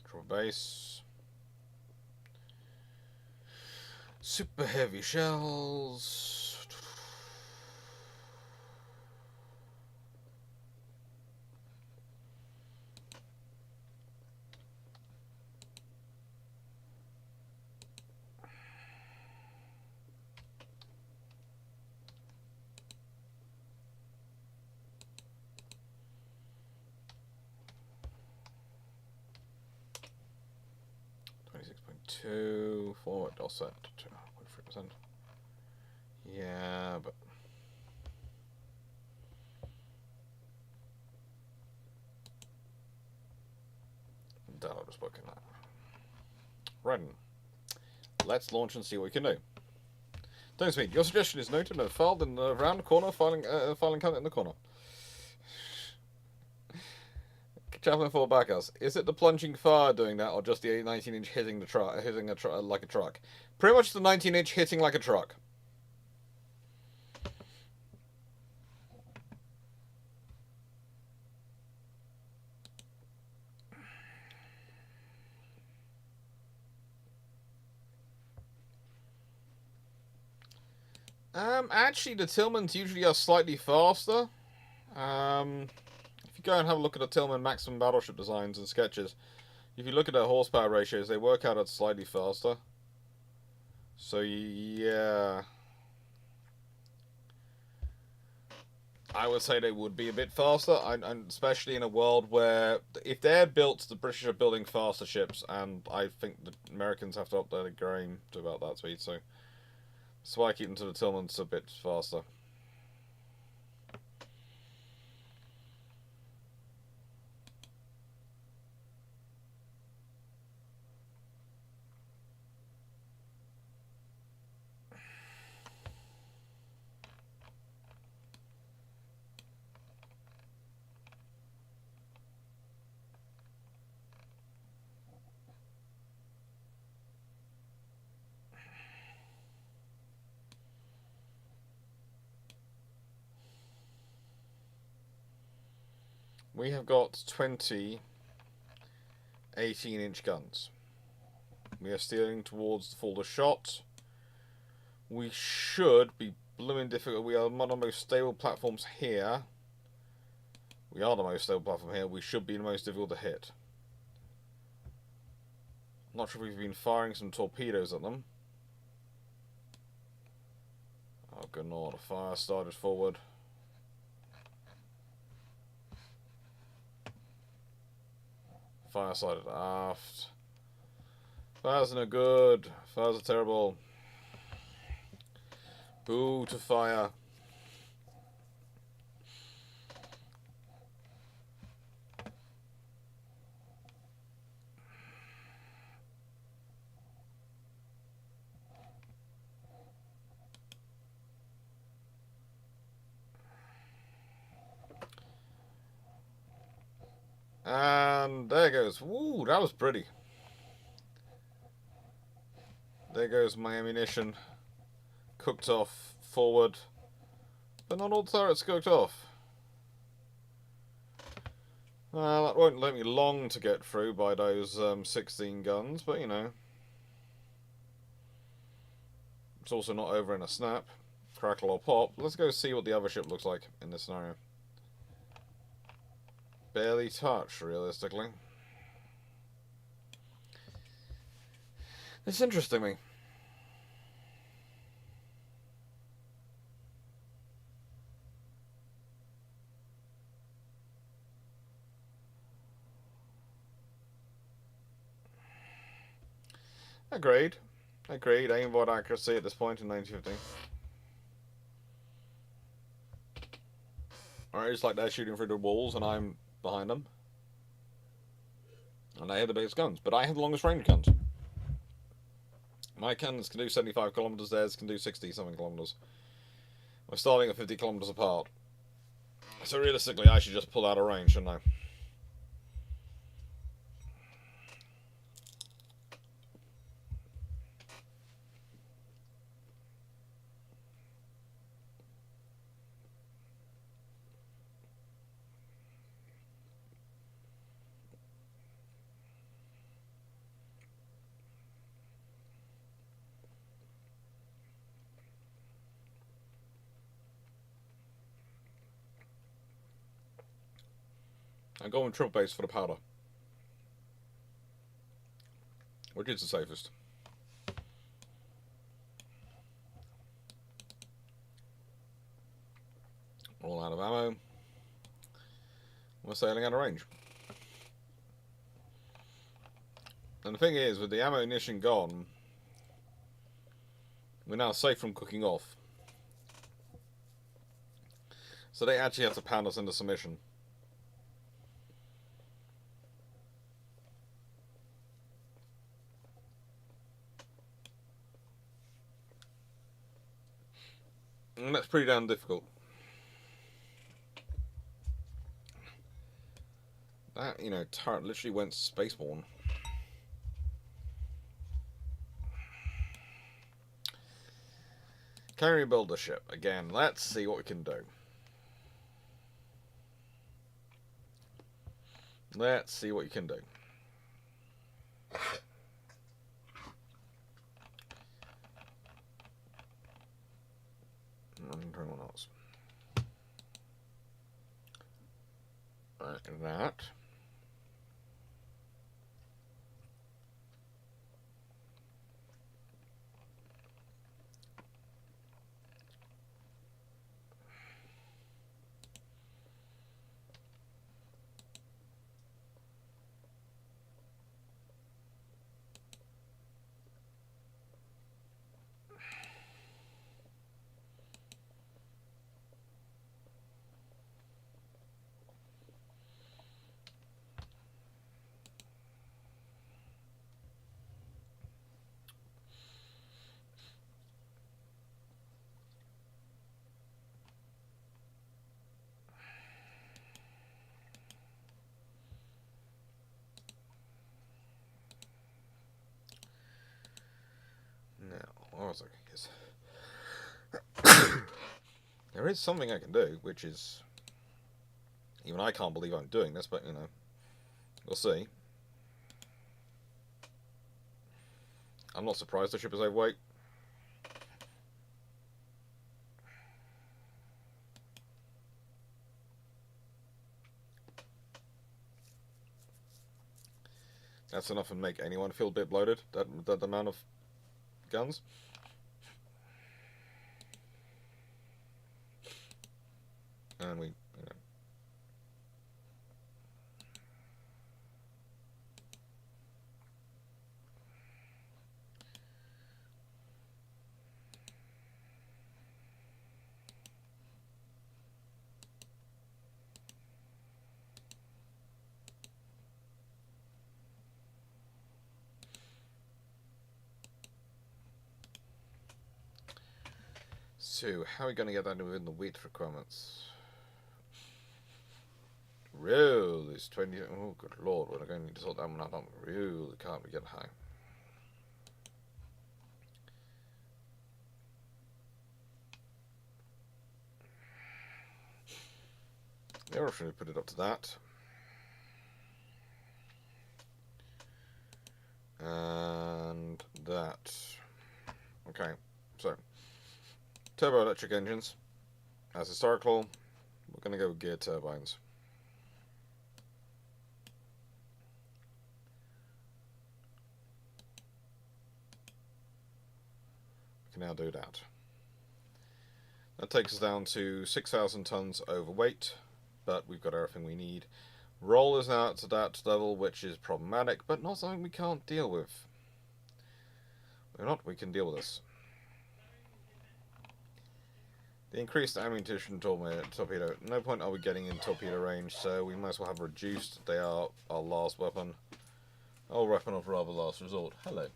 Control base. Super heavy shells. Forward offset 2.3%. Yeah, but I'll just book in that. Right. Let's launch and see what we can do. Don't speed. Your suggestion is noted and filed in the round corner, filing count in the corner. Chaplain 4 backers. Is it the plunging fire doing that, or just the 19-inch hitting the truck, like a truck? Pretty much the 19-inch hitting like a truck. Actually, the Tillmans usually are slightly faster. If you go and have a look at the Tillman maximum battleship designs and sketches, if you look at their horsepower ratios, they work out at slightly faster. So yeah, I would say they would be a bit faster, and especially in a world where if they're built, the British are building faster ships, and I think the Americans have to up their game to about that speed. So that's why I keep them to the Tillmans a bit faster. We have got 20 18-inch guns. We are steering towards the fuller shot. We should be blooming difficult. We are one of the most stable platforms here. We are the most stable platform here. We should be the most difficult to hit. Not sure if we've been firing some torpedoes at them. Oh, good lord. Fire started forward. Fire sided aft. Fires are no good. Fires are terrible. Boo to fire. And there goes. Woo, that was pretty. There goes my ammunition. Cooked off forward. But not all the turrets cooked off. That won't let me long to get through by those 16 guns, but you know. It's also not over in a snap. Crackle or pop. Let's go see what the other ship looks like in this scenario. Barely touched, realistically. It's interesting me. Agreed. Agreed. Aimbot accuracy at this point in 1950. Alright, it's like they're shooting through the walls and I'm behind them. And they have the biggest guns, but I have the longest range guns. My guns can do 75 kilometers, theirs can do 60-something kilometers. We're starting at 50 kilometers apart. So realistically, I should just pull out of range, shouldn't I? I'm going triple base for the powder. Which is the safest. All out of ammo. We're sailing out of range. And the thing is, with the ammunition gone, we're now safe from cooking off. So they actually have to pound us into submission. And that's pretty damn difficult. That, you know, turret literally went spaceborne. Can we rebuild the ship? Again, let's see what we can do. Let's see what you can do. 21 knots. that. What was I? Yes. There is something I can do, which is... Even I can't believe I'm doing this, but, you know, we'll see. I'm not surprised the ship is overweight. That's enough to make anyone feel a bit bloated, that amount of guns. And we, you know. So, how are we going to get that within the weight requirements? Really? It's 20. Oh, good lord, we're going to need to sort that one out. Really can't be getting high. Yeah, we're going to put it up to that. And that. Okay, so. Turbo-electric engines. As historical, we're going to go with gear turbines. We can now do that. That takes us down to 6,000 tons overweight, but we've got everything we need. Roll is now to that level, which is problematic, but not something we can't deal with. We can deal with this. The increased ammunition torpedo. No point are we getting in torpedo range, so we might as well have reduced. They are our last weapon. Our weapon of rather last resort. Hello.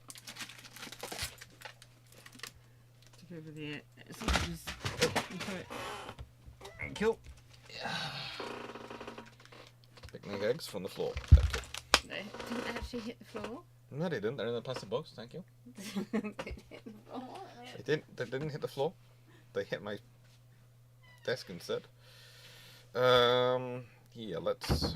Took over the sausages. Thank you. Picnic eggs from the floor. They didn't actually hit the floor. No, they didn't. They're in the plastic box. Thank you. They didn't hit the floor. They didn't. They didn't hit the floor. They hit my desk instead. Yeah, let's.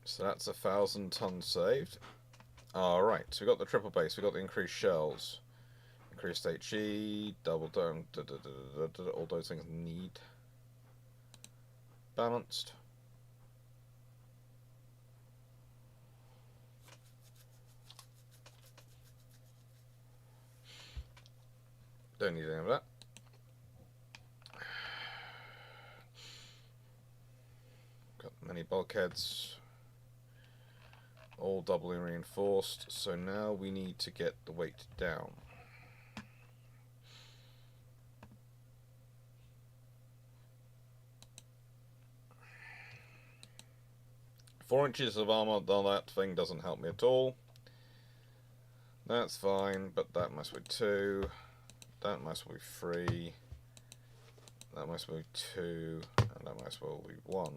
So that's 1,000 tons saved. Alright, so we got the triple base, we got the increased shells, increased HE, double dome, all those things need balanced. Don't need any of that. Got many bulkheads. All doubly reinforced, so now we need to get the weight down. Four inches of armor on that thing doesn't help me at all. That's fine, but that must be 2. That must be 3. That must be 2. And that must be 1.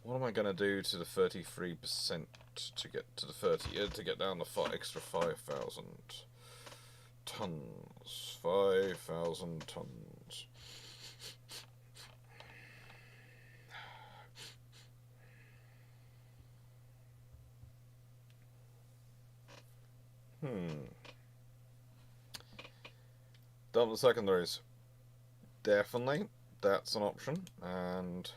What am I going to do to the 33% to get to the 30? To get down the extra 5,000 tons. 5,000 tons. Dump the secondaries. Definitely, that's an option. And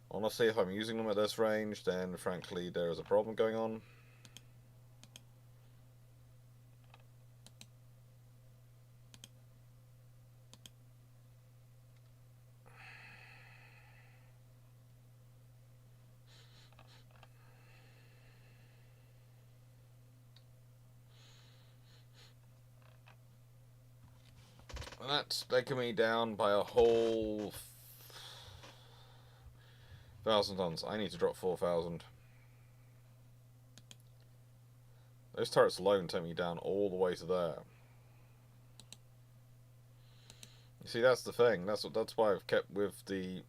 honestly, if I'm using them at this range, then frankly there is a problem going on. And that's taking me down by a whole 1,000 tons. I need to drop 4,000. Those turrets alone take me down all the way to there. You see, that's the thing. That's why I've kept with the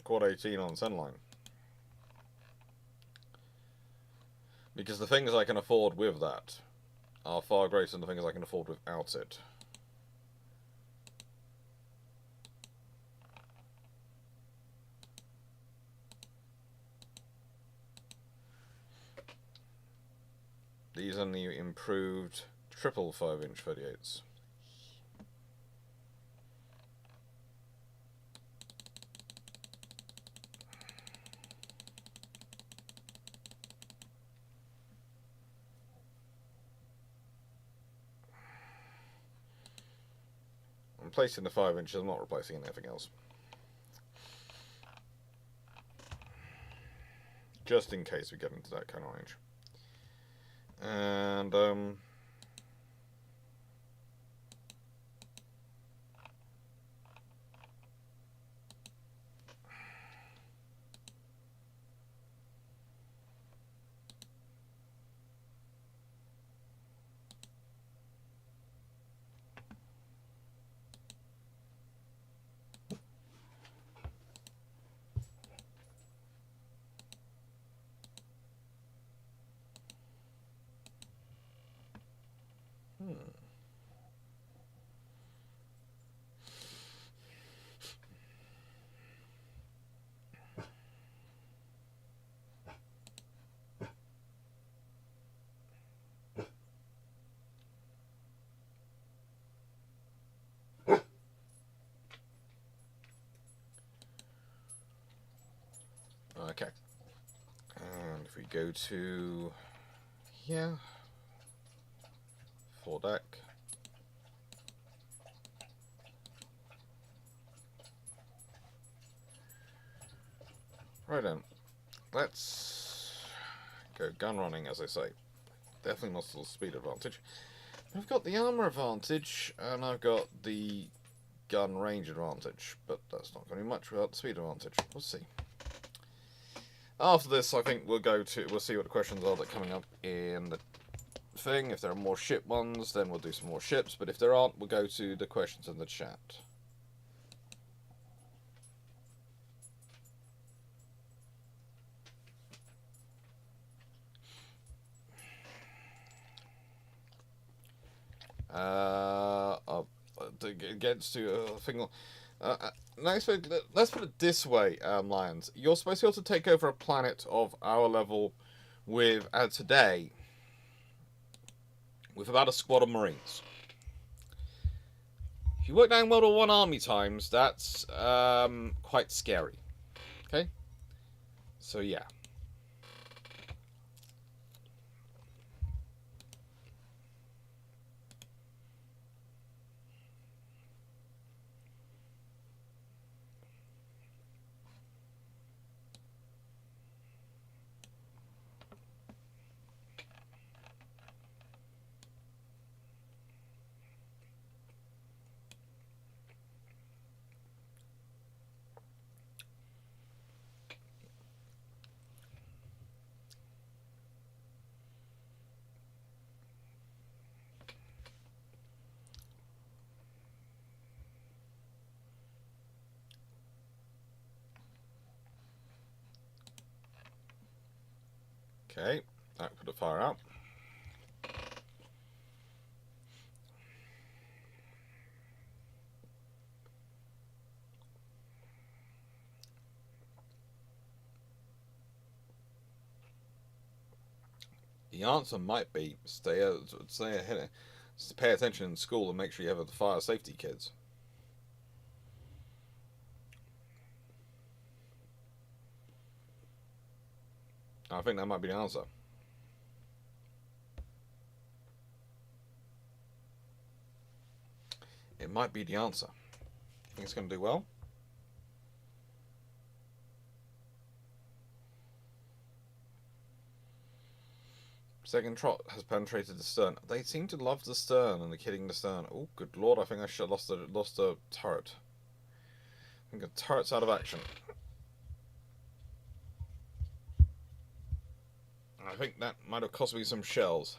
Quad 18 on Centerline. Because the things I can afford with that are far greater than the things I can afford without it. These are the improved triple 5-inch 38s. I'm placing the 5 inches, I'm not replacing anything else. Just in case we get into that kind of range. And okay. And if we go to here, foredeck. Right then, let's go gun running, as I say. Definitely not the speed advantage. I've got the armor advantage, and I've got the gun range advantage, but that's not going to be much without the speed advantage. We'll see. After this, I think we'll see what the questions are that are coming up in the thing. If there are more ship ones, then we'll do some more ships, but if there aren't, we'll go to the questions in the chat. Against to a thing. Let's put it this way, Lions. You're supposed to be able to take over a planet of our level with today with about a squad of Marines. If you work down World War I army times, that's quite scary. Okay, so yeah. Okay, that put a fire out. The answer might be stay ahead, pay attention in school and make sure you have the fire safety kids. I think that might be the answer. It might be the answer. Think it's going to do well? Second trot has penetrated the stern. They seem to love the stern and they're killing the stern. Oh, good lord! I think I should have lost a turret. I think the turret's out of action. I think that might have cost me some shells.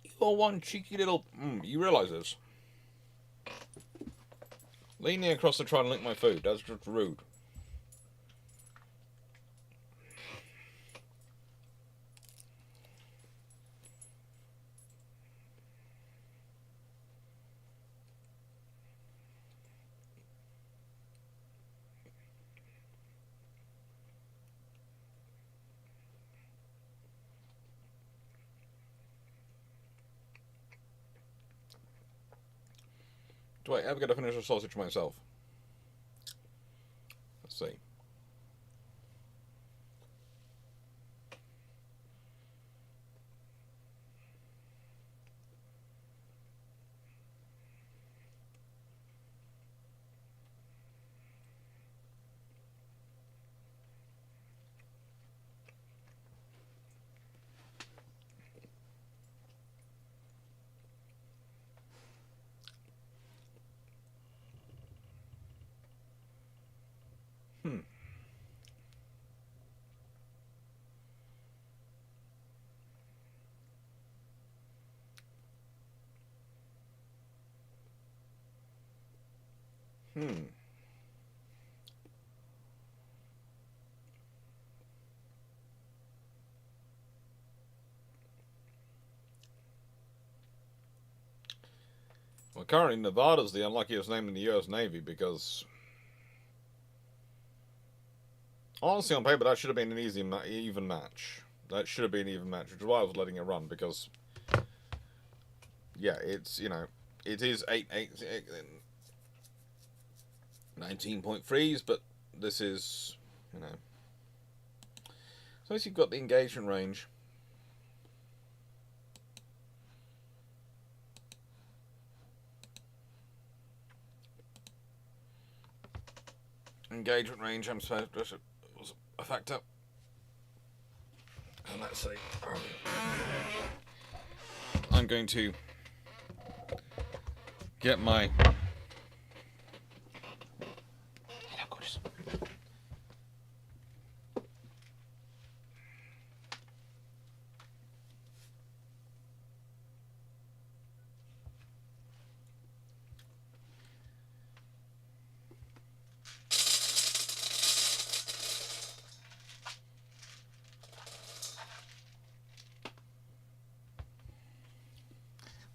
You're one cheeky little... you realise this? Leaning across to try and lick my food. That's just rude. Do I ever get to finish a sausage myself? Let's see. Well, currently Nevada's the unluckiest name in the US Navy because... honestly, on paper, that should have been an even match. That should have been an even match, which is why I was letting it run, because... yeah, it's, you know, it is 19.3s, but this is, you know... so at least you've got the engagement range. Engagement range, I'm supposed to... was a factor. And let's see. I'm going to get my... hello, gorgeous.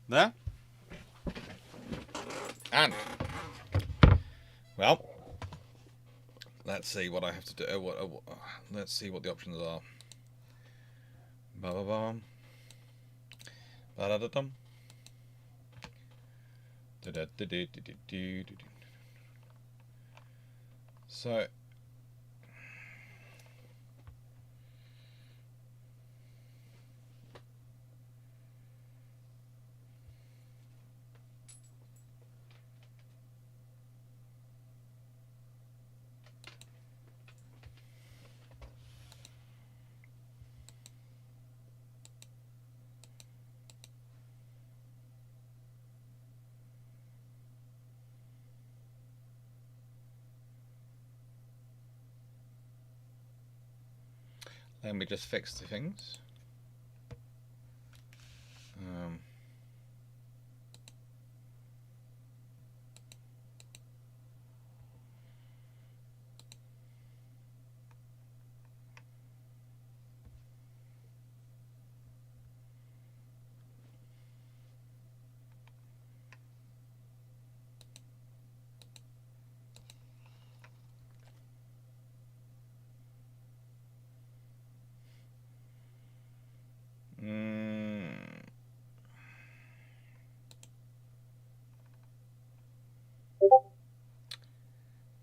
There. And, well, let's see what I have to do. Let's see what the options are. Ba-ba-bum. Ba-da-da-dum. Da-da-da-da-da-da-da-da. So, Let me just fix the things.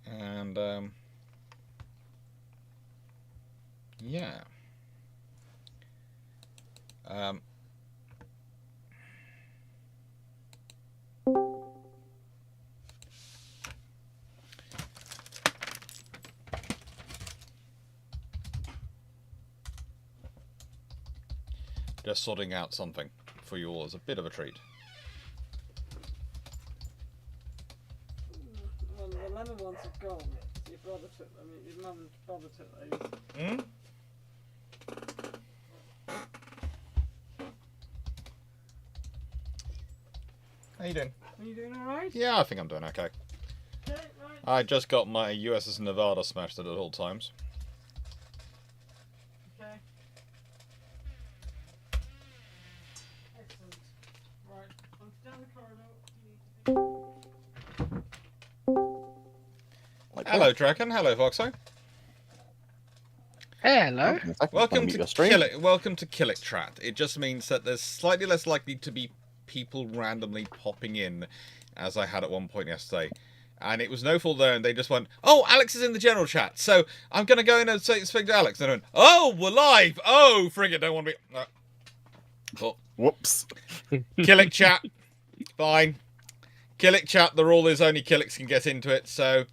And yeah. Just sorting out something for you all as a bit of a treat. Well, the lemon ones are gone. Your brother took them. Your mum and brother took those. Hmm? How you doing? Are you doing alright? Yeah, I think I'm doing okay. Okay, right. I just got my USS Nevada smashed at all times. Okay. Excellent. Right. I'm down the corridor. Hello, Draken. Hello, Voxo. Hello. Welcome to Killick Chat. It just means that there's slightly less likely to be people randomly popping in, as I had at one point yesterday. And it was no fault there, and they just went, "Oh, Alex is in the general chat, so I'm going to go in and speak to Alex." And I went, "Oh, we're live! Oh, friggin', don't want to be..." Oh. Whoops. Killick Chat. Fine. Killick Chat, the rule is only Killicks can get into it, so...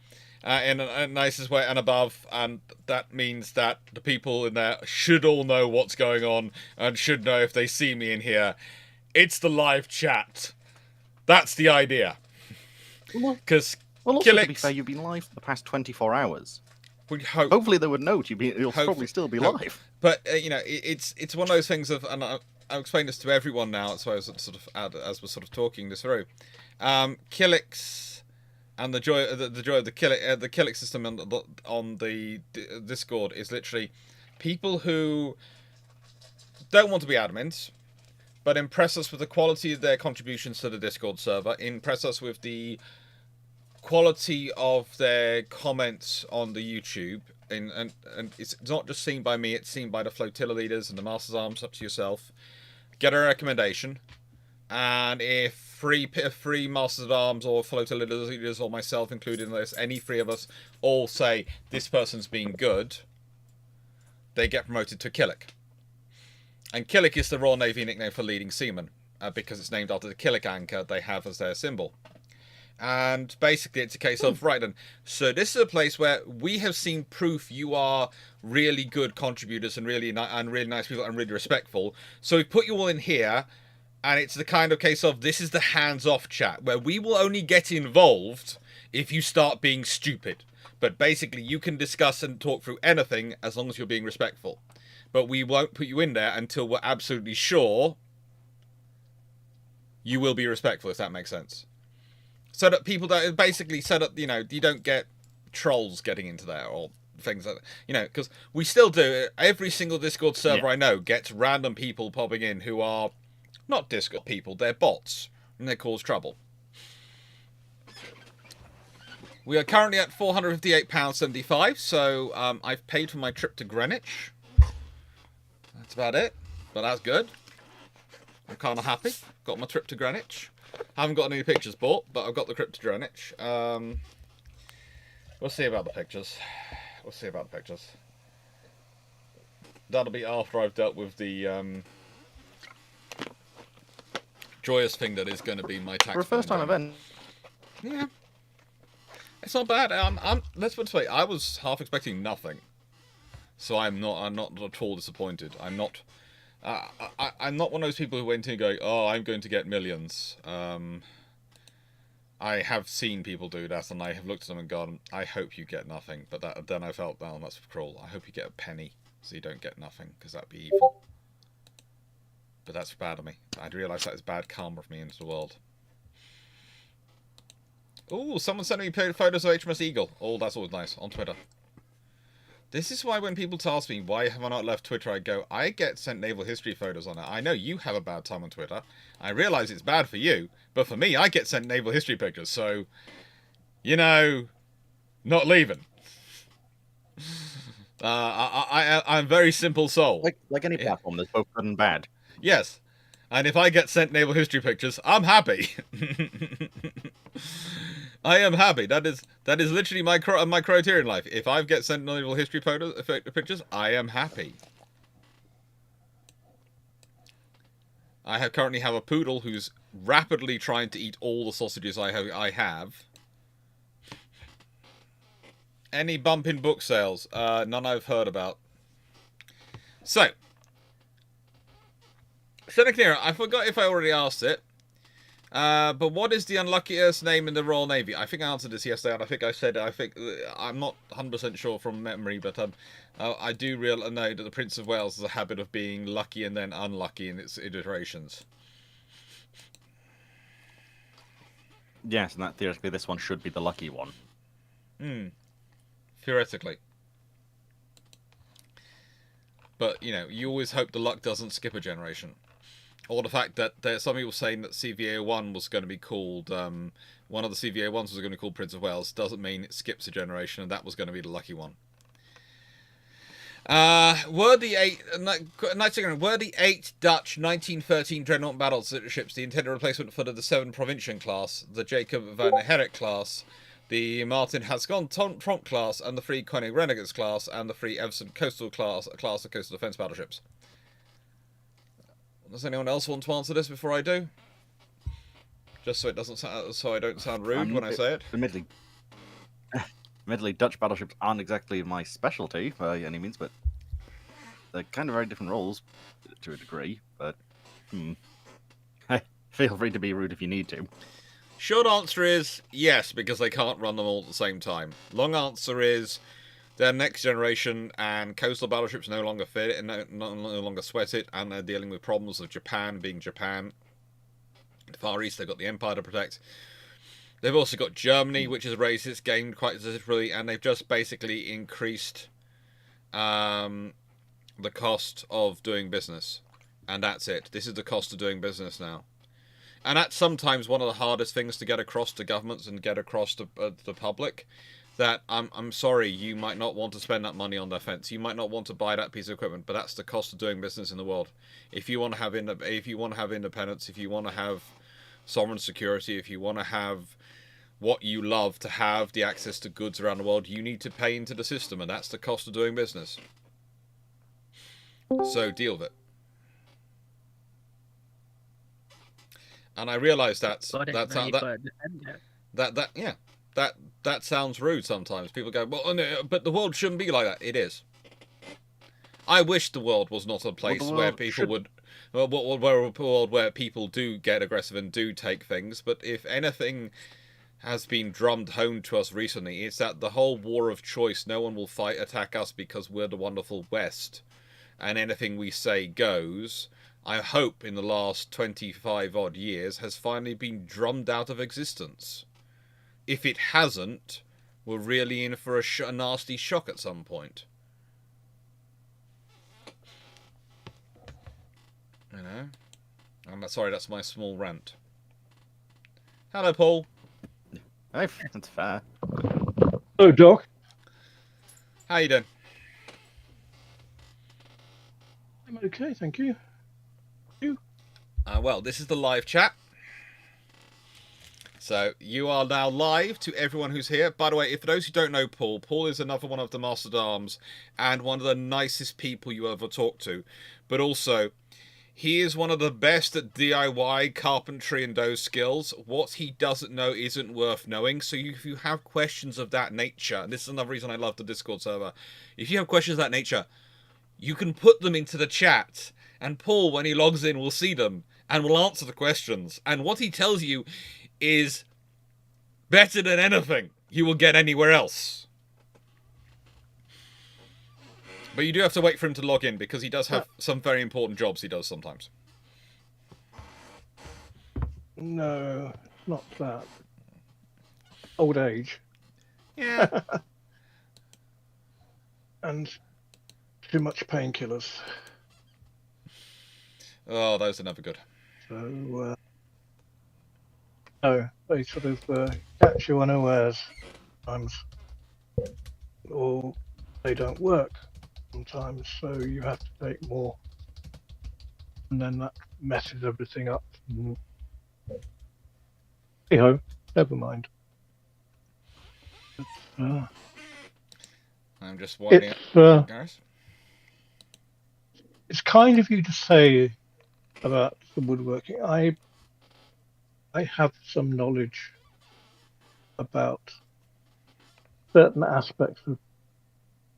in a nicest way and above, and that means that the people in there should all know what's going on and should know if they see me in here. It's the live chat. That's the idea. Because Well, also, to be fair, you've been live for the past 24 hours. we hope. Hopefully they would note you'll probably still be live. But you know, it's one of those things of, and I'll explain this to everyone now. So as sort of as we're sort of talking this through, Killicks. And the joy of the Killick system on the Discord is literally people who don't want to be admins, but impress us with the quality of their contributions to the Discord server, impress us with the quality of their comments on the YouTube, and it's not just seen by me, it's seen by the flotilla leaders and the Master's Arms, up to yourself. Get a recommendation, and if three Masters at Arms or flotilla leaders or myself included in this, any three of us all say this person's been good, they get promoted to Killick. And Killick is the Royal Navy nickname for leading seaman, because it's named after the Killick anchor they have as their symbol. And basically it's a case of, right then, so this is a place where we have seen proof you are really good contributors and really nice people and really respectful, so we put you all in here. And it's the kind of case of, this is the hands-off chat, where we will only get involved if you start being stupid. But basically, you can discuss and talk through anything as long as you're being respectful. But we won't put you in there until we're absolutely sure you will be respectful, if that makes sense. So that people don't, basically set up, you know, you don't get trolls getting into there or things like that. You know, because we still do, every single Discord server I know gets random people popping in who are... not Discord people, they're bots, and they cause trouble. We are currently at £458.75, so I've paid for my trip to Greenwich. That's about it, but that's good. I'm kind of happy. Got my trip to Greenwich. I haven't got any pictures bought, but I've got the trip to Greenwich. We'll see about the pictures. We'll see about the pictures. That'll be after I've dealt with the... joyous thing that is going to be my tax. For a first-time event. Yeah. It's not bad. Let's put it this way. I was half expecting nothing. So I'm not at all disappointed. I'm not one of those people who went in going, "Oh, I'm going to get millions." I have seen people do that, and I have looked at them and gone, "I hope you get nothing." But then I felt, "Oh, that's cruel. I hope you get a penny." so you don't get nothing, because that'd be evil. But that's bad of me. I'd realise that is bad karma for me into the world. Ooh, someone sent me photos of HMS Eagle. Oh, that's always nice, on Twitter. This is why when people ask me, why have I not left Twitter, I go, I get sent naval history photos on it. I know you have a bad time on Twitter. I realise it's bad for you, but for me, I get sent naval history pictures, so, you know, not leaving. I'm a very simple soul. Like any platform, there's both good and bad. Yes. And if I get sent naval history pictures, I'm happy. I am happy. That is literally my criteria in life. If I get sent naval history pictures, I am happy. I currently have a poodle who's rapidly trying to eat all the sausages I have. Any bump in book sales? None I've heard about. So, Seneclear, I forgot if I already asked it. But what is the unluckiest name in the Royal Navy? I think I answered this yesterday, and I think I said it. I'm not 100% sure from memory, but I do know that the Prince of Wales has a habit of being lucky and then unlucky in its iterations. Yes, and that theoretically this one should be the lucky one. Theoretically. But, you know, you always hope the luck doesn't skip a generation. Or the fact that there's some people saying that CVA-1 was going to be called, one of the CVA-1s was going to be called Prince of Wales, doesn't mean it skips a generation, and that was going to be the lucky one. Were the eight Dutch 1913 dreadnought battleships the intended replacement for the 7 Provincian class, the Jacob van Herrick class, the Martin Hascon Tromp class, and the 3 Koenig Renegades class, and the 3 Everson Coastal class of coastal defence battleships? Does anyone else want to answer this before I do? Just so it doesn't so I don't sound rude when I say it. Admittedly, Dutch battleships aren't exactly my specialty by any means, but they're kind of very different roles to a degree. But feel free to be rude if you need to. Short answer is yes, because they can't run them all at the same time. Long answer is they're next generation, and coastal battleships no longer fit it and no longer sweat it, and they're dealing with problems of Japan being Japan. The Far East, they've got the Empire to protect. They've also got Germany, which has raised its game quite considerably, and they've just basically increased the cost of doing business. And that's it. This is the cost of doing business now. And that's sometimes one of the hardest things to get across to governments and get across to the public. That I'm sorry, you might not want to spend that money on defense. You might not want to buy that piece of equipment, but that's the cost of doing business in the world. If you want to have independence, if you want to have sovereign security, if you want to have what you love to have, the access to goods around the world, you need to pay into the system, and that's the cost of doing business. So deal with it. And I realise that sounds rude sometimes. People go, well, no, but the world shouldn't be like that. It is. I wish the world was not a place where people would, a world where people do get aggressive and do take things. But if anything has been drummed home to us recently, it's that the whole war of choice. No one will attack us because we're the wonderful West, and anything we say goes. I hope in the last 25 odd years has finally been drummed out of existence. If it hasn't, we're really in for a nasty shock at some point. You know? I'm sorry, that's my small rant. Hello, Paul. Hey, that's fair. Hello, Doc. How you doing? I'm okay, thank you. You? Well, this is the live chat. So, you are now live to everyone who's here. By the way, for those who don't know Paul, Paul is another one of the Master at Arms and one of the nicest people you ever talk to. But also, he is one of the best at DIY, carpentry and those skills. What he doesn't know isn't worth knowing. So if you have questions of that nature, and this is another reason I love the Discord server, if you have questions of that nature, you can put them into the chat, and Paul, when he logs in, will see them and will answer the questions. And what he tells you is better than anything you will get anywhere else. But you do have to wait for him to log in because he does have some very important jobs he does sometimes. No, not that. Old age. Yeah. And too much painkillers. Oh, those are never good. So, no, they sort of catch you unawares sometimes. Or they don't work sometimes, so you have to take more. And then that messes everything up. Hey ho, never mind. I'm just winding up, guys. It's kind of you to say about the woodworking. I have some knowledge about certain aspects of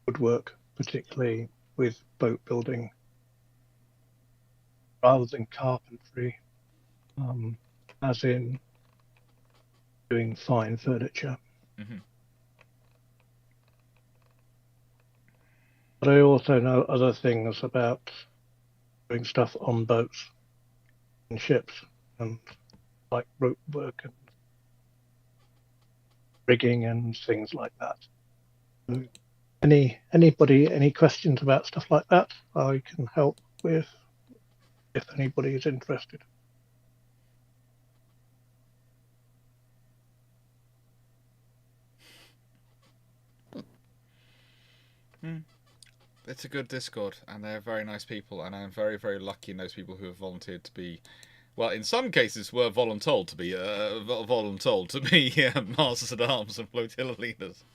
woodwork, particularly with boat building, rather than carpentry, as in doing fine furniture. Mm-hmm. But I also know other things about doing stuff on boats and ships, and like rope work and rigging and things like that. So anybody, any questions about stuff like that, I can help with if anybody is interested. It's a good Discord, and they're very nice people, and I'm very, very lucky in those people who have volunteered to be, well, in some cases were voluntold to be masters at arms and flotilla leaders.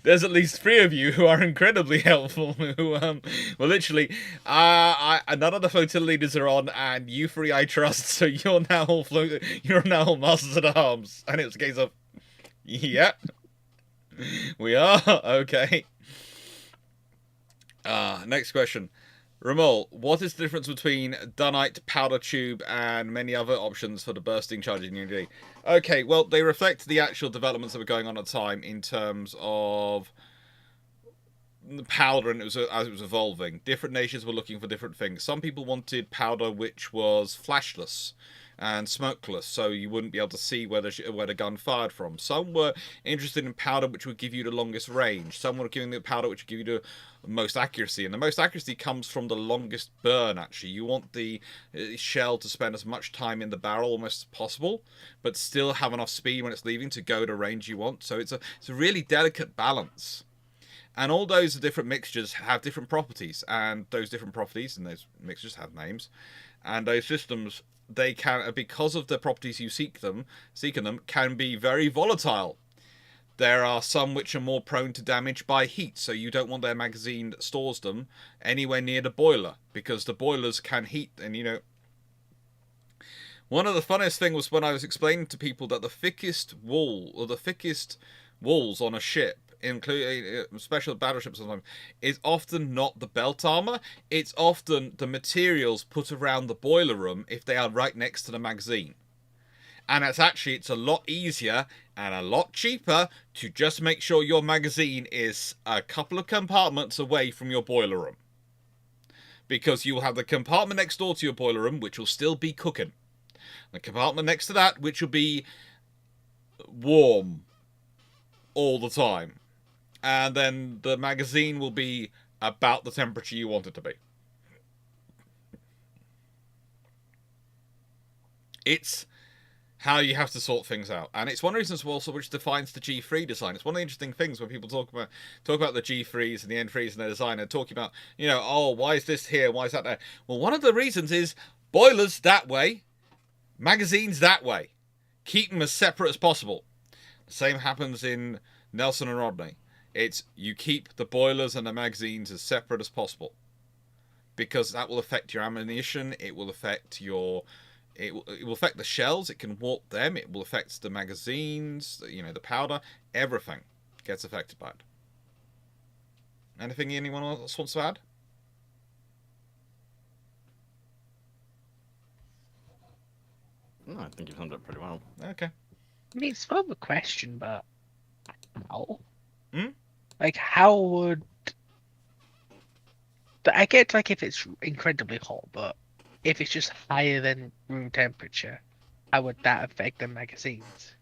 There's at least 3 of you who are incredibly helpful. Who well, literally, none of the flotilla leaders are on, and you 3 I trust. So you're now all masters at arms, and it was a case of, yeah, we are okay. Next question. Ramol, what is the difference between dunite, powder tube, and many other options for the bursting charge in UAD? Okay, well, they reflect the actual developments that were going on at the time in terms of the powder and as it was evolving. Different nations were looking for different things. Some people wanted powder which was flashless and smokeless, so you wouldn't be able to see where the gun fired from. Some were interested in powder which would give you the longest range. Some were giving the powder which would give you the most accuracy, and the most accuracy comes from the longest burn. Actually, you want the shell to spend as much time in the barrel almost as possible, but still have enough speed when it's leaving to go to range you want. So it's a really delicate balance. And all those different mixtures have different properties, and those different properties and those mixtures have names, and those systems, they can, because of the properties you seek in them, can be very volatile. There are some which are more prone to damage by heat, so you don't want their magazine that stores them anywhere near the boiler, because the boilers can heat, and one of the funniest things was when I was explaining to people that the thickest walls on a ship, including special battleships sometimes, is often not the belt armor. It's often the materials put around the boiler room if they are right next to the magazine. And it's a lot easier and a lot cheaper to just make sure your magazine is a couple of compartments away from your boiler room, because you will have the compartment next door to your boiler room which will still be cooking, the compartment next to that which will be warm all the time, and then the magazine will be about the temperature you want it to be. It's how you have to sort things out, and it's one of the reasons also which defines the G3 design. It's one of the interesting things when people talk about the G3s and the N3s and their design, and talking about, oh, why is this here, why is that there? Well, one of the reasons is boilers that way, magazines that way. Keep them as separate as possible. The same happens in Nelson and Rodney. It's you keep the boilers and the magazines as separate as possible, because that will affect your ammunition. It will affect it will affect the shells. It can warp them. It will affect the magazines. The powder. Everything gets affected by it. Anything anyone else wants to add? No, I think you've summed it pretty well. Okay. I mean, it's more of a question, but how? Hmm? Like, how would I get like if it's incredibly hot, but if it's just higher than room temperature, how would that affect the magazines?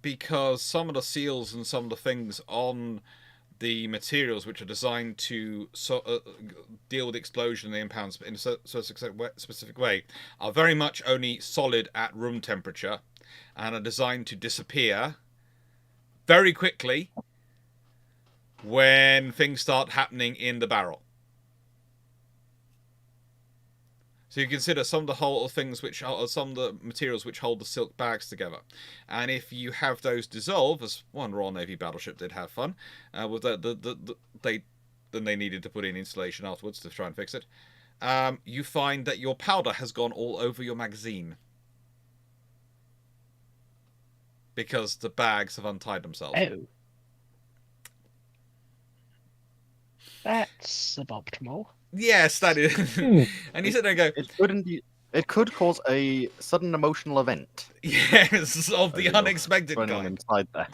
Because some of the seals and some of the things on the materials which are designed to deal with explosion and the impounds in a specific way are very much only solid at room temperature and are designed to disappear very quickly when things start happening in the barrel. So you consider some of the whole things which are some of the materials which hold the silk bags together, and if you have those dissolve, as one Royal Navy battleship did have fun, with they needed to put in insulation afterwards to try and fix it. You find that your powder has gone all over your magazine because the bags have untied themselves. Oh, that's suboptimal. Yes, that is. And you sit there and go, it could cause a sudden emotional event. Yes, of the unexpected kind. Inside there.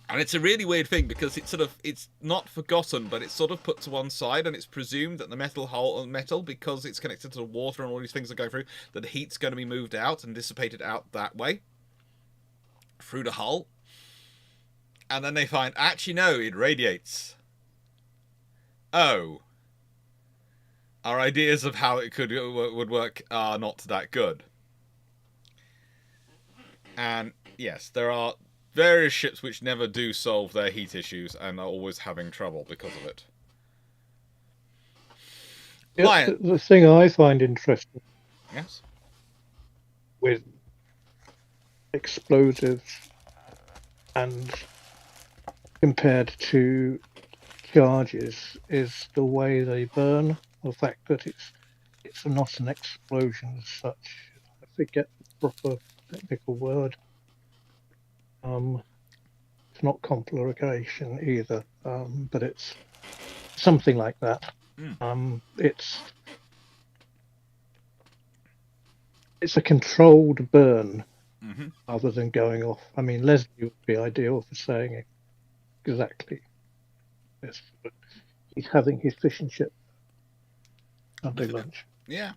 And it's a really weird thing because it's not forgotten, but it's sort of put to one side, and it's presumed that the metal, because it's connected to the water and all these things are going through, that the heat's going to be moved out and dissipated out that way through the hull. And then they find, actually no, it radiates. Oh, our ideas of how it would work are not that good. And yes, there are various ships which never do solve their heat issues and are always having trouble because of it. Yeah, the thing I find interesting, yes, with explosives and compared to charges is the way they burn. The fact that it's not an explosion as such. I forget the proper technical word. It's not conflagration either, but it's something like that. It's a controlled burn rather than going off. I mean, Leslie would be ideal for saying it exactly this, but he's having his fish and chip Sunday lunch. Yeah,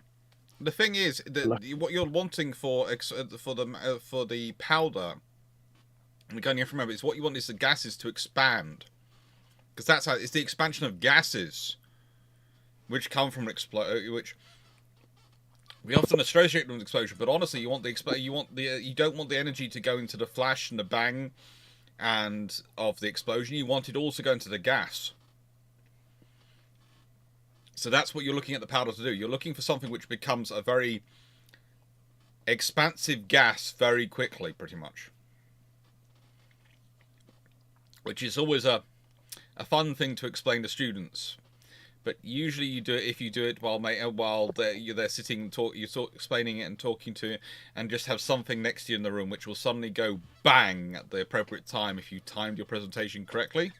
the thing is that what you're wanting for the powder, and again you have to remember, is what you want is the gases to expand, because that's how it's the expansion of gases which come from which we often associate with explosion, but honestly, you don't want the energy to go into the flash and the bang and of the explosion. You want it all to go into the gas. So that's what you're looking at the powder to do. You're looking for something which becomes a very expansive gas very quickly, pretty much. Which is always a fun thing to explain to students. But usually you do it if you do it while they're sitting, you're explaining it and talking to it, and just have something next to you in the room which will suddenly go bang at the appropriate time if you timed your presentation correctly.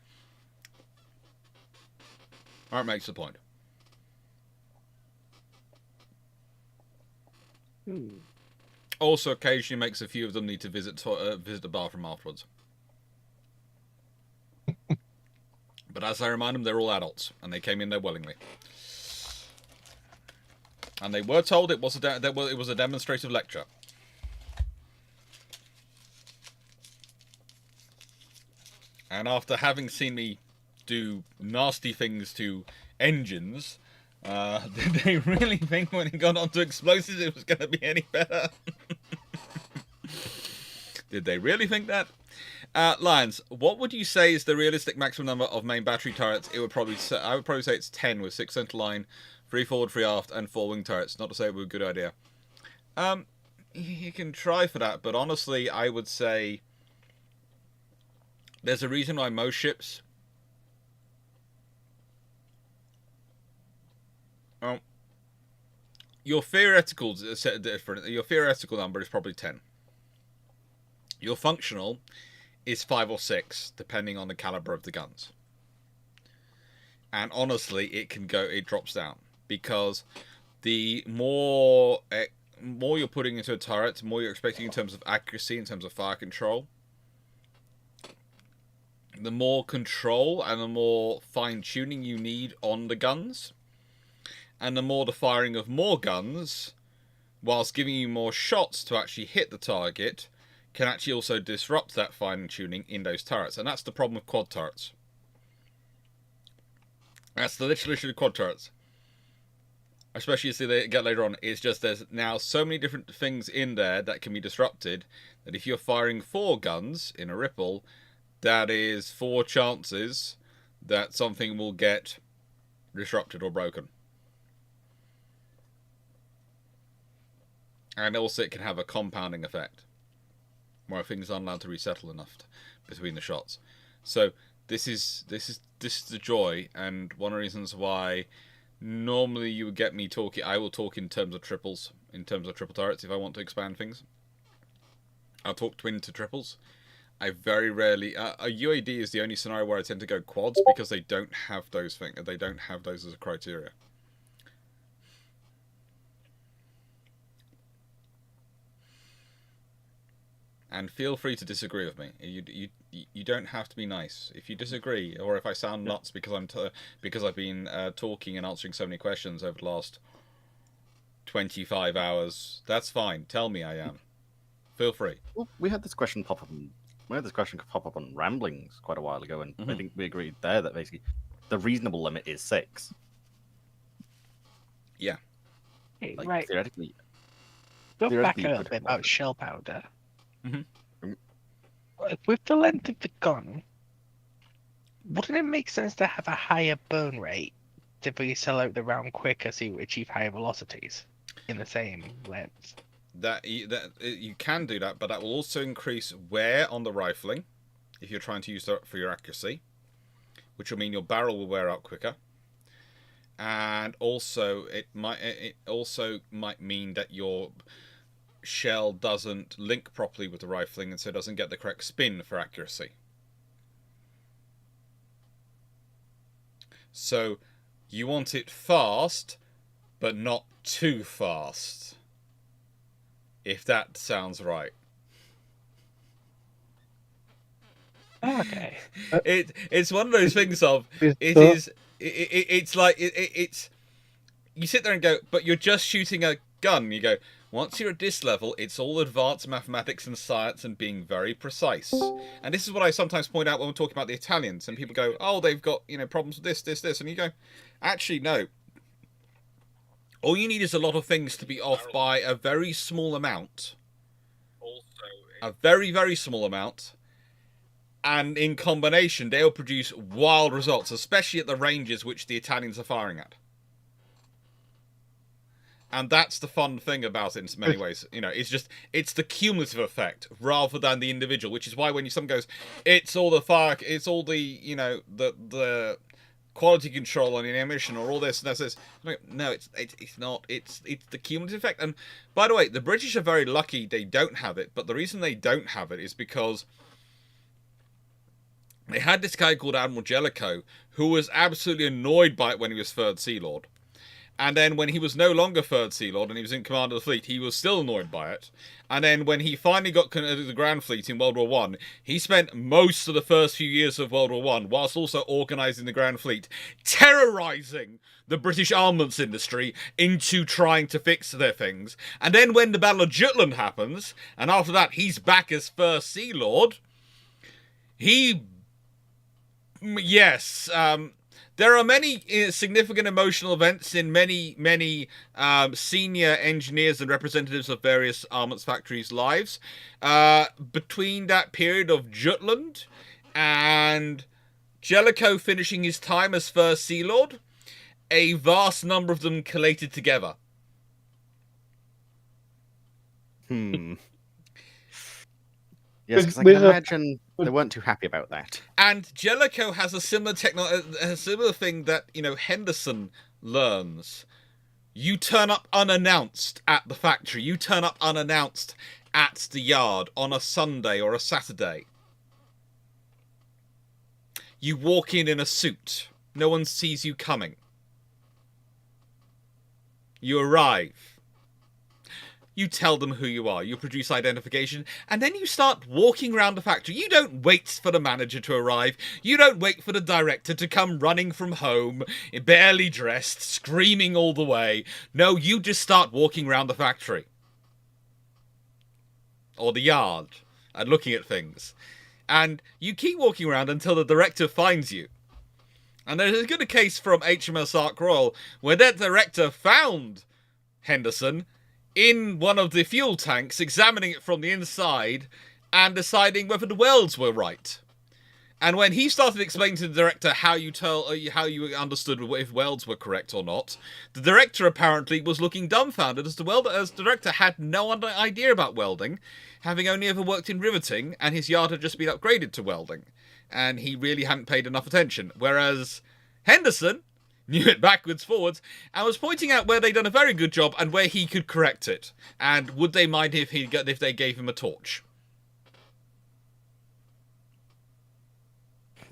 That makes the point. Also, occasionally makes a few of them need to visit the bathroom afterwards. But as I remind them, they're all adults, and they came in there willingly. And they were told it was a demonstrative lecture. And after having seen me do nasty things to engines, did they really think when it got onto explosives it was going to be any better? Did they really think that? Lions, what would you say is the realistic maximum number of main battery turrets? I would probably say it's 10 with 6 center line, 3 forward, 3 aft, and 4 wing turrets. Not to say it would be a good idea. You can try for that, but honestly, I would say there's a reason why most ships your theoretical number is probably 10. Your functional is 5 or 6, depending on the caliber of the guns. And honestly, it drops down, because the more you're putting into a turret, the more you're expecting in terms of accuracy, in terms of fire control. the more control and the more fine-tuning you need on the guns. And the more the firing of more guns, whilst giving you more shots to actually hit the target, can actually also disrupt that fine-tuning in those turrets. And that's the problem with quad turrets. That's the literally quad turrets. Especially as they get later on, it's just there's now so many different things in there that can be disrupted, that if you're firing 4 guns in a ripple, that is 4 chances that something will get disrupted or broken. And also it can have a compounding effect, where things aren't allowed to resettle enough between the shots. So this is the joy, and one of the reasons why normally you would get me talking. I will talk in terms of triples, in terms of triple turrets if I want to expand things. I'll talk twin to triples. I very rarely. A UAD is the only scenario where I tend to go quads because they don't have those things. They don't have those as a criteria. And feel free to disagree with me. You don't have to be nice. If you disagree, or if I sound nuts because because I've been talking and answering so many questions over the last 25 hours, that's fine. Tell me I am. Feel free. Well, we had this question pop up. We had this question pop up on Ramblings quite a while ago, and I think we agreed there that basically the reasonable limit is 6. Yeah. Hey, Like, right. Theoretically. Go back theoretically, a you little could bit have about shell powder. Mm-hmm. With the length of the gun, wouldn't it make sense to have a higher burn rate to really sell out the round quicker so you achieve higher velocities in the same length? That you can do that, but that will also increase wear on the rifling if you're trying to use that for your accuracy, which will mean your barrel will wear out quicker. And also it might mean that your shell doesn't link properly with the rifling, and so it doesn't get the correct spin for accuracy. So you want it fast, but not too fast. If that sounds right. Okay. It's one of those things of it's you sit there and go, but you're just shooting a gun. You go, once you're at this level, it's all advanced mathematics and science and being very precise. And this is what I sometimes point out when we're talking about the Italians, and people go, oh, they've got, problems with this, and you go, actually, no. All you need is a lot of things to be off by a very small amount. A very, very small amount. And in combination, they'll produce wild results, especially at the ranges which the Italians are firing at. And that's the fun thing about it in many ways. It's the cumulative effect rather than the individual, which is why when someone goes, it's all the fire, it's all the, the quality control on an emission or all this and this. No, it's not. It's the cumulative effect. And by the way, the British are very lucky they don't have it. But the reason they don't have it is because they had this guy called Admiral Jellicoe who was absolutely annoyed by it when he was Third Sea Lord. And then when he was no longer Third Sea Lord and he was in command of the fleet, he was still annoyed by it. And then when he finally got the Grand Fleet in World War I, he spent most of the first few years of World War I, whilst also organising the Grand Fleet, terrorising the British armaments industry into trying to fix their things. And then when the Battle of Jutland happens, and after that he's back as First Sea Lord, there are many significant emotional events in many senior engineers and representatives of various armaments factories' lives. Between that period of Jutland and Jellicoe finishing his time as First Sea Lord, a vast number of them collated together. Yes, because I can imagine they weren't too happy about that. And Jellicoe has a similar thing that, Henderson learns. You turn up unannounced at the factory. You turn up unannounced at the yard on a Sunday or a Saturday. You walk in a suit. No one sees you coming. You arrive. You tell them who you are. You produce identification, and then you start walking around the factory. You don't wait for the manager to arrive. You don't wait for the director to come running from home, barely dressed, screaming all the way. No, you just start walking around the factory. Or the yard, and looking at things. And you keep walking around until the director finds you. And there's a good case from HMS Ark Royal where that director found Henderson in one of the fuel tanks, examining it from the inside and deciding whether the welds were right. And when he started explaining to the director how you understood if welds were correct or not, the director apparently was looking dumbfounded as the director had no idea about welding, having only ever worked in riveting, and his yard had just been upgraded to welding, and he really hadn't paid enough attention. Whereas Henderson knew it backwards, forwards, and was pointing out where they'd done a very good job and where he could correct it. And would they mind if they gave him a torch?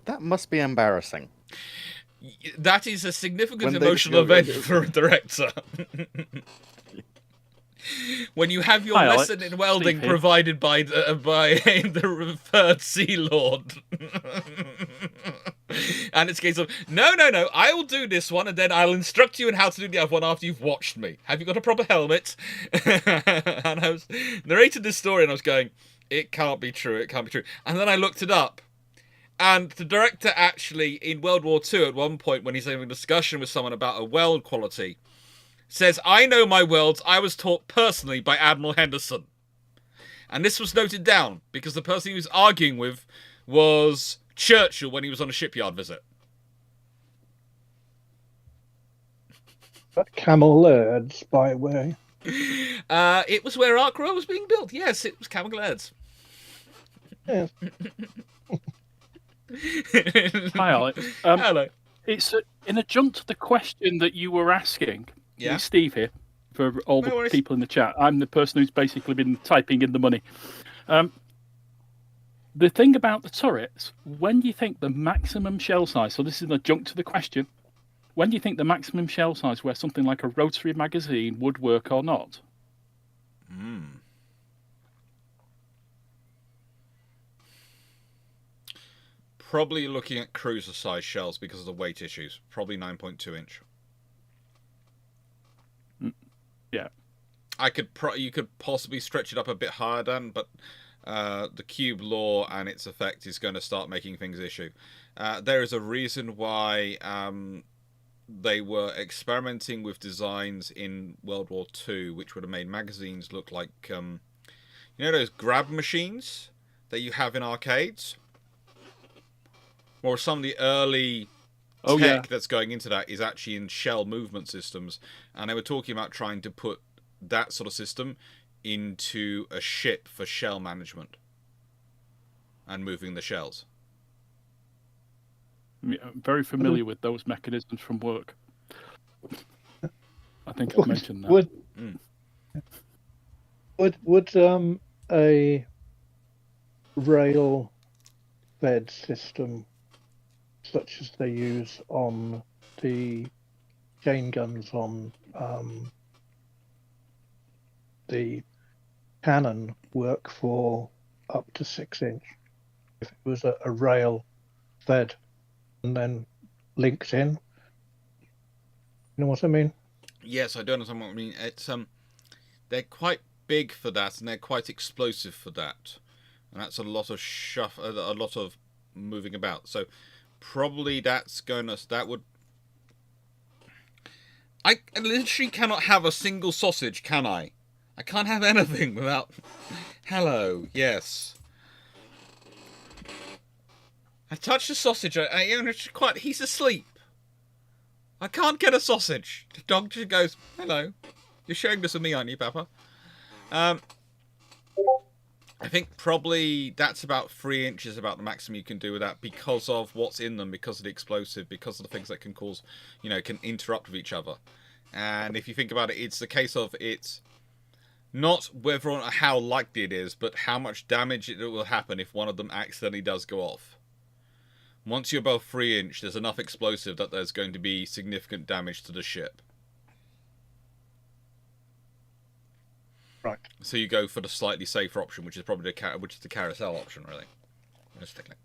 That must be embarrassing. That is a significant emotional event for a director. When you have your lesson in welding provided by the third Sea Lord. And it's a case of, no, I will do this one, and then I'll instruct you in how to do the other one after you've watched me. Have you got a proper helmet? And I was narrated this story, and I was going, it can't be true, it can't be true. And then I looked it up. And the director actually, in World War II, at one point, when he's having a discussion with someone about a weld quality, says, I know my welds, I was taught personally by Admiral Henderson. And this was noted down, because the person he was arguing with was Churchill when he was on a shipyard visit. But Camel Lairds, by the way. It was where Ark Royal was being built. Yes, it was Camel Lairds. Yes. Hi, Alex. Hello. It's in adjunct to the question that you were asking. Yeah. It's Steve here for all the people in the chat. I'm the person who's basically been typing in the money. The thing about the turrets, when do you think the maximum shell size, so this is an adjunct to the question, when do you think the maximum shell size where something like a rotary magazine would work or not? Probably looking at cruiser-sized shells because of the weight issues. Probably 9.2 inch. Yeah. You could possibly stretch it up a bit higher, Dan, but the cube law and its effect is going to start making things issue. There is a reason why they were experimenting with designs in World War II, which would have made magazines look like, you know, those grab machines that you have in arcades? Or some of the early tech that's going into that is actually in shell movement systems. And they were talking about trying to put that sort of system into a ship for shell management and moving the shells. Yeah, I'm very familiar with those mechanisms from work. I think I mentioned that. Would a rail fed system such as they use on the chain guns on the cannon work for up to 6 inch if it was a rail fed and then linked in? You know what I mean? Yes, I do understand what I mean. It's they're quite big for that, and they're quite explosive for that, and that's a lot of a lot of moving about. So probably that would. I literally cannot have a single sausage, can I? I can't have anything without. Hello, yes. I touched the sausage. He's asleep. I can't get a sausage. The dog just goes, hello. You're sharing this with me, aren't you, Papa? I think probably that's about 3 inches about the maximum you can do with that because of what's in them, because of the explosive, because of the things that can cause, can interrupt with each other. And if you think about it, it's the case of it's not whether or not how likely it is, but how much damage it will happen if one of them accidentally does go off. Once you're above 3 inch, there's enough explosive that there's going to be significant damage to the ship. Right. So you go for the slightly safer option, which is probably the carousel option, really. Realistically.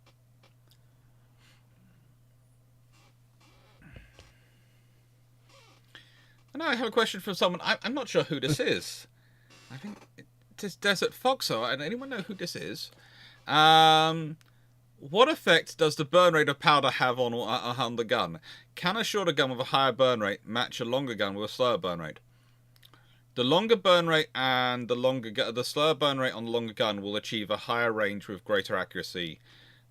And I have a question for someone. I'm not sure who this is. I think it is Desert Fox. So, anyone know who this is? What effect does the burn rate of powder have on the gun? Can a shorter gun with a higher burn rate match a longer gun with a slower burn rate? The longer burn rate and the slower burn rate on the longer gun will achieve a higher range with greater accuracy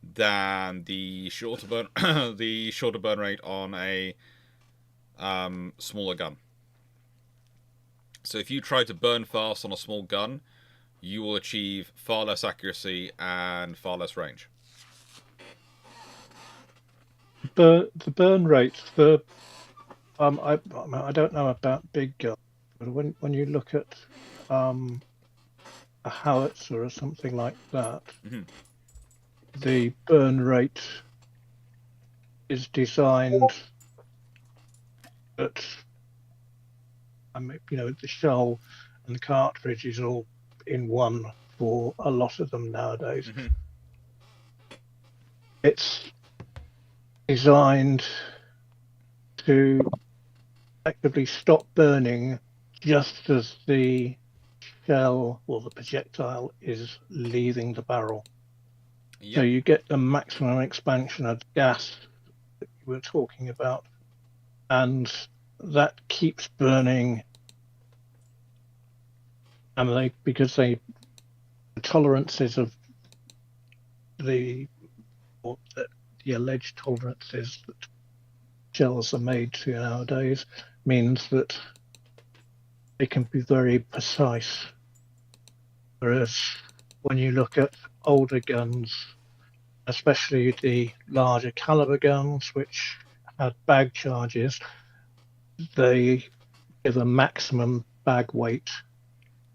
than the shorter burn rate on a smaller gun. So if you try to burn fast on a small gun, you will achieve far less accuracy and far less range. The burn rate, I don't know about big guns, but when you look at a howitzer or something like that, the burn rate is designed that, the shell and the cartridge is all in one for a lot of them nowadays. It's designed to effectively stop burning just as the shell or the projectile is leaving the barrel. Yep. So you get the maximum expansion of gas that you were talking about, and that keeps burning. And because the tolerances of the alleged tolerances that shells are made to nowadays means that they can be very precise. Whereas when you look at older guns, especially the larger caliber guns which had bag charges, they give a maximum bag weight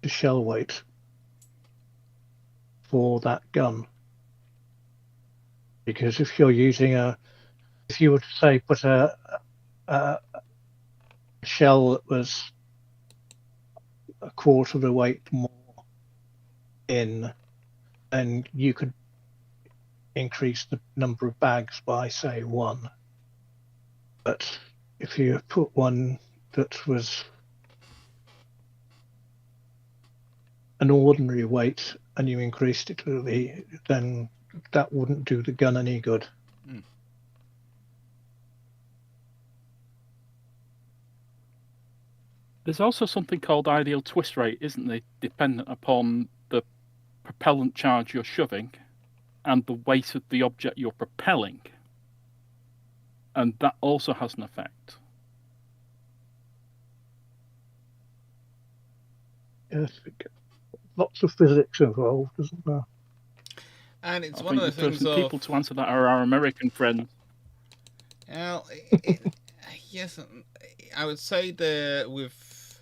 to shell weight for that gun. Because if you're using if you would say put a shell that was a quarter of the weight more in, then you could increase the number of bags by say 1. But if you put one that was an ordinary weight and you increased it to then that wouldn't do the gun any good. There's also something called ideal twist rate, isn't there? Dependent upon the propellant charge you're shoving and the weight of the object you're propelling. And that also has an effect. Yes, lots of physics involved, isn't there? And it's one of the things of people to answer that are our American friends. Well, yes, I would say that with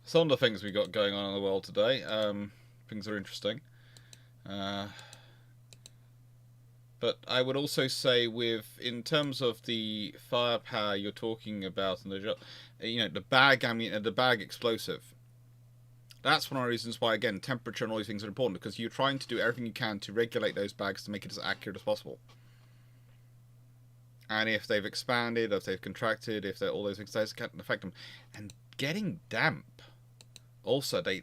some of the things we got going on in the world today, things are interesting. But I would also say in terms of the firepower you're talking about, and the bag explosive. That's one of the reasons why, again, temperature and all these things are important, because you're trying to do everything you can to regulate those bags to make it as accurate as possible. And if they've expanded, if they've contracted, if they're all those things, those can affect them. And getting damp, also, they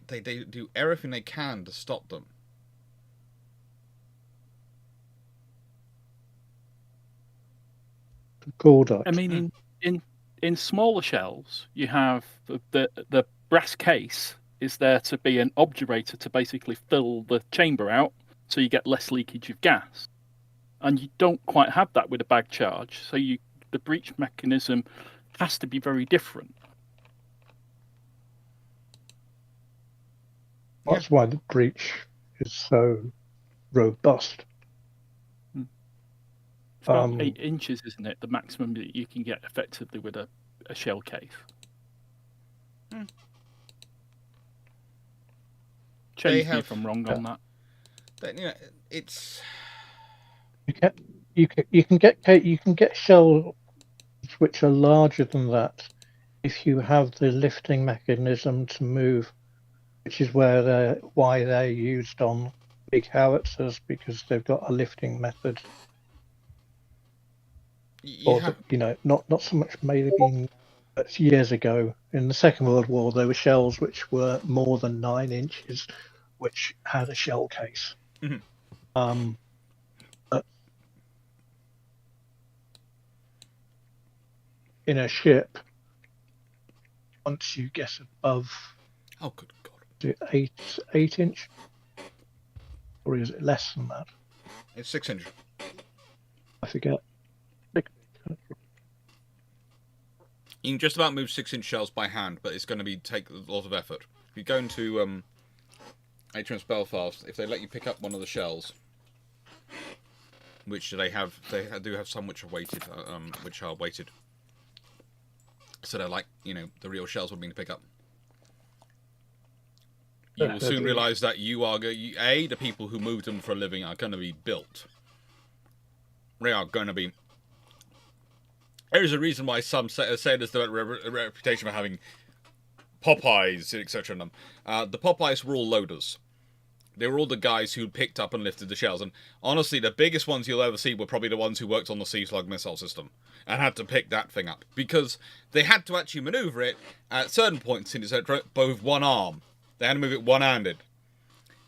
do everything they can to stop them. I mean, in smaller shells, you have the brass case is there to be an obturator to basically fill the chamber out, so you get less leakage of gas. And you don't quite have that with a bag charge, so the breach mechanism has to be very different. That's why the breach is so robust. It's about 8 inches, isn't it? The maximum that you can get effectively with a shell case. Change me if I'm wrong on that. It's you can get shells which are larger than that if you have the lifting mechanism to move which is why they're used on big howitzers, because they've got a lifting method. Yeah. Not so much maybe being years ago in the Second World War, there were shells which were more than 9 inches, which had a shell case. Mm-hmm. But in a ship, once you get above, oh good God, is it 8 inch, or is it less than that? It's 6 inch. I forget. You can just about move 6-inch shells by hand, but it's going to take a lot of effort. If you go into HMS Belfast, if they let you pick up one of the shells, which they do have some which are weighted, so they're like, the real shells we're being to pick up. You will soon realise that the people who move them for a living are going to be built. They are going to be. There's a reason why some sailors develop a reputation for having Popeyes, etc. in them. The Popeyes were all loaders. They were all the guys who picked up and lifted the shells. And honestly, the biggest ones you'll ever see were probably the ones who worked on the Sea Slug missile system and had to pick that thing up. Because they had to actually manoeuvre it at certain points in its both one arm. They had to move it one-handed.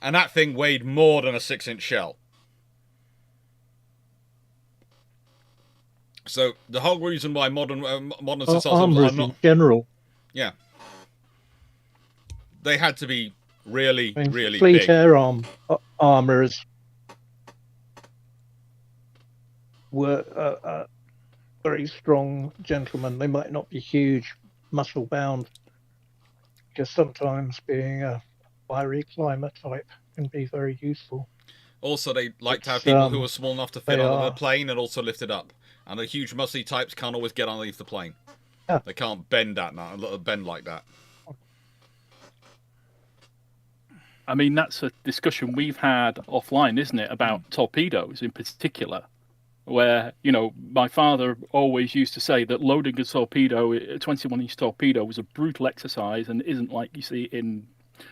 And that thing weighed more than a 6-inch shell. So the whole reason why modern systems are not in general. Yeah, they had to be really Fleet big. air armorers were very strong gentlemen. They might not be huge, muscle bound, because sometimes being a fiery climber type can be very useful. Also, they like to have people who are small enough to fit on the plane and also lift it up. And the huge muscly types can't always get underneath the plane. Yeah. They can't bend like that. I mean, that's a discussion we've had offline, isn't it, about torpedoes in particular, where, my father always used to say that loading a torpedo, a 21-inch torpedo, was a brutal exercise and isn't like you see in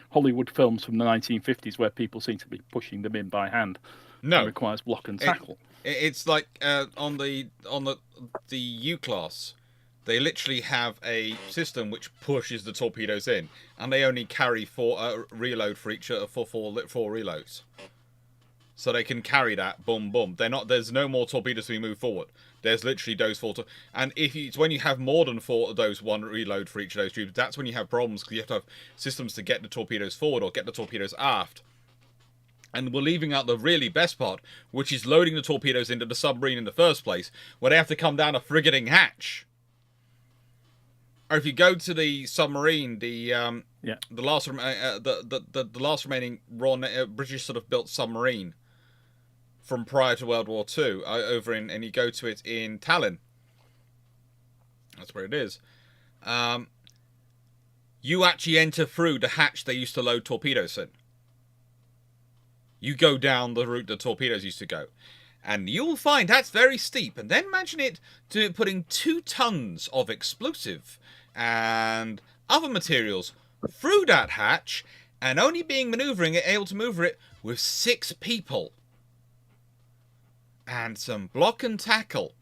Hollywood films from the 1950s where people seem to be pushing them in by hand. No. It requires block and tackle. It's like on the U-class, they literally have a system which pushes the torpedoes in, and they only carry 4 reload for each for 4 reloads, so they can carry that boom boom. There's no more torpedoes to be moved forward. There's literally those 4, and it's when you have more than 4 of those 1 reload for each of those tubes, that's when you have problems, because you have to have systems to get the torpedoes forward or get the torpedoes aft. And we're leaving out the really best part, which is loading the torpedoes into the submarine in the first place, where they have to come down a frigating hatch. Or if you go to the submarine, the last remaining British sort of built submarine from prior to World War II, and you go to it in Tallinn. That's where it is. You actually enter through the hatch they used to load torpedoes in. You go down the route the torpedoes used to go. And you'll find that's very steep. And then imagine it putting 2 tons of explosive and other materials through that hatch and only being able to maneuver it with 6 people. And some block and tackle.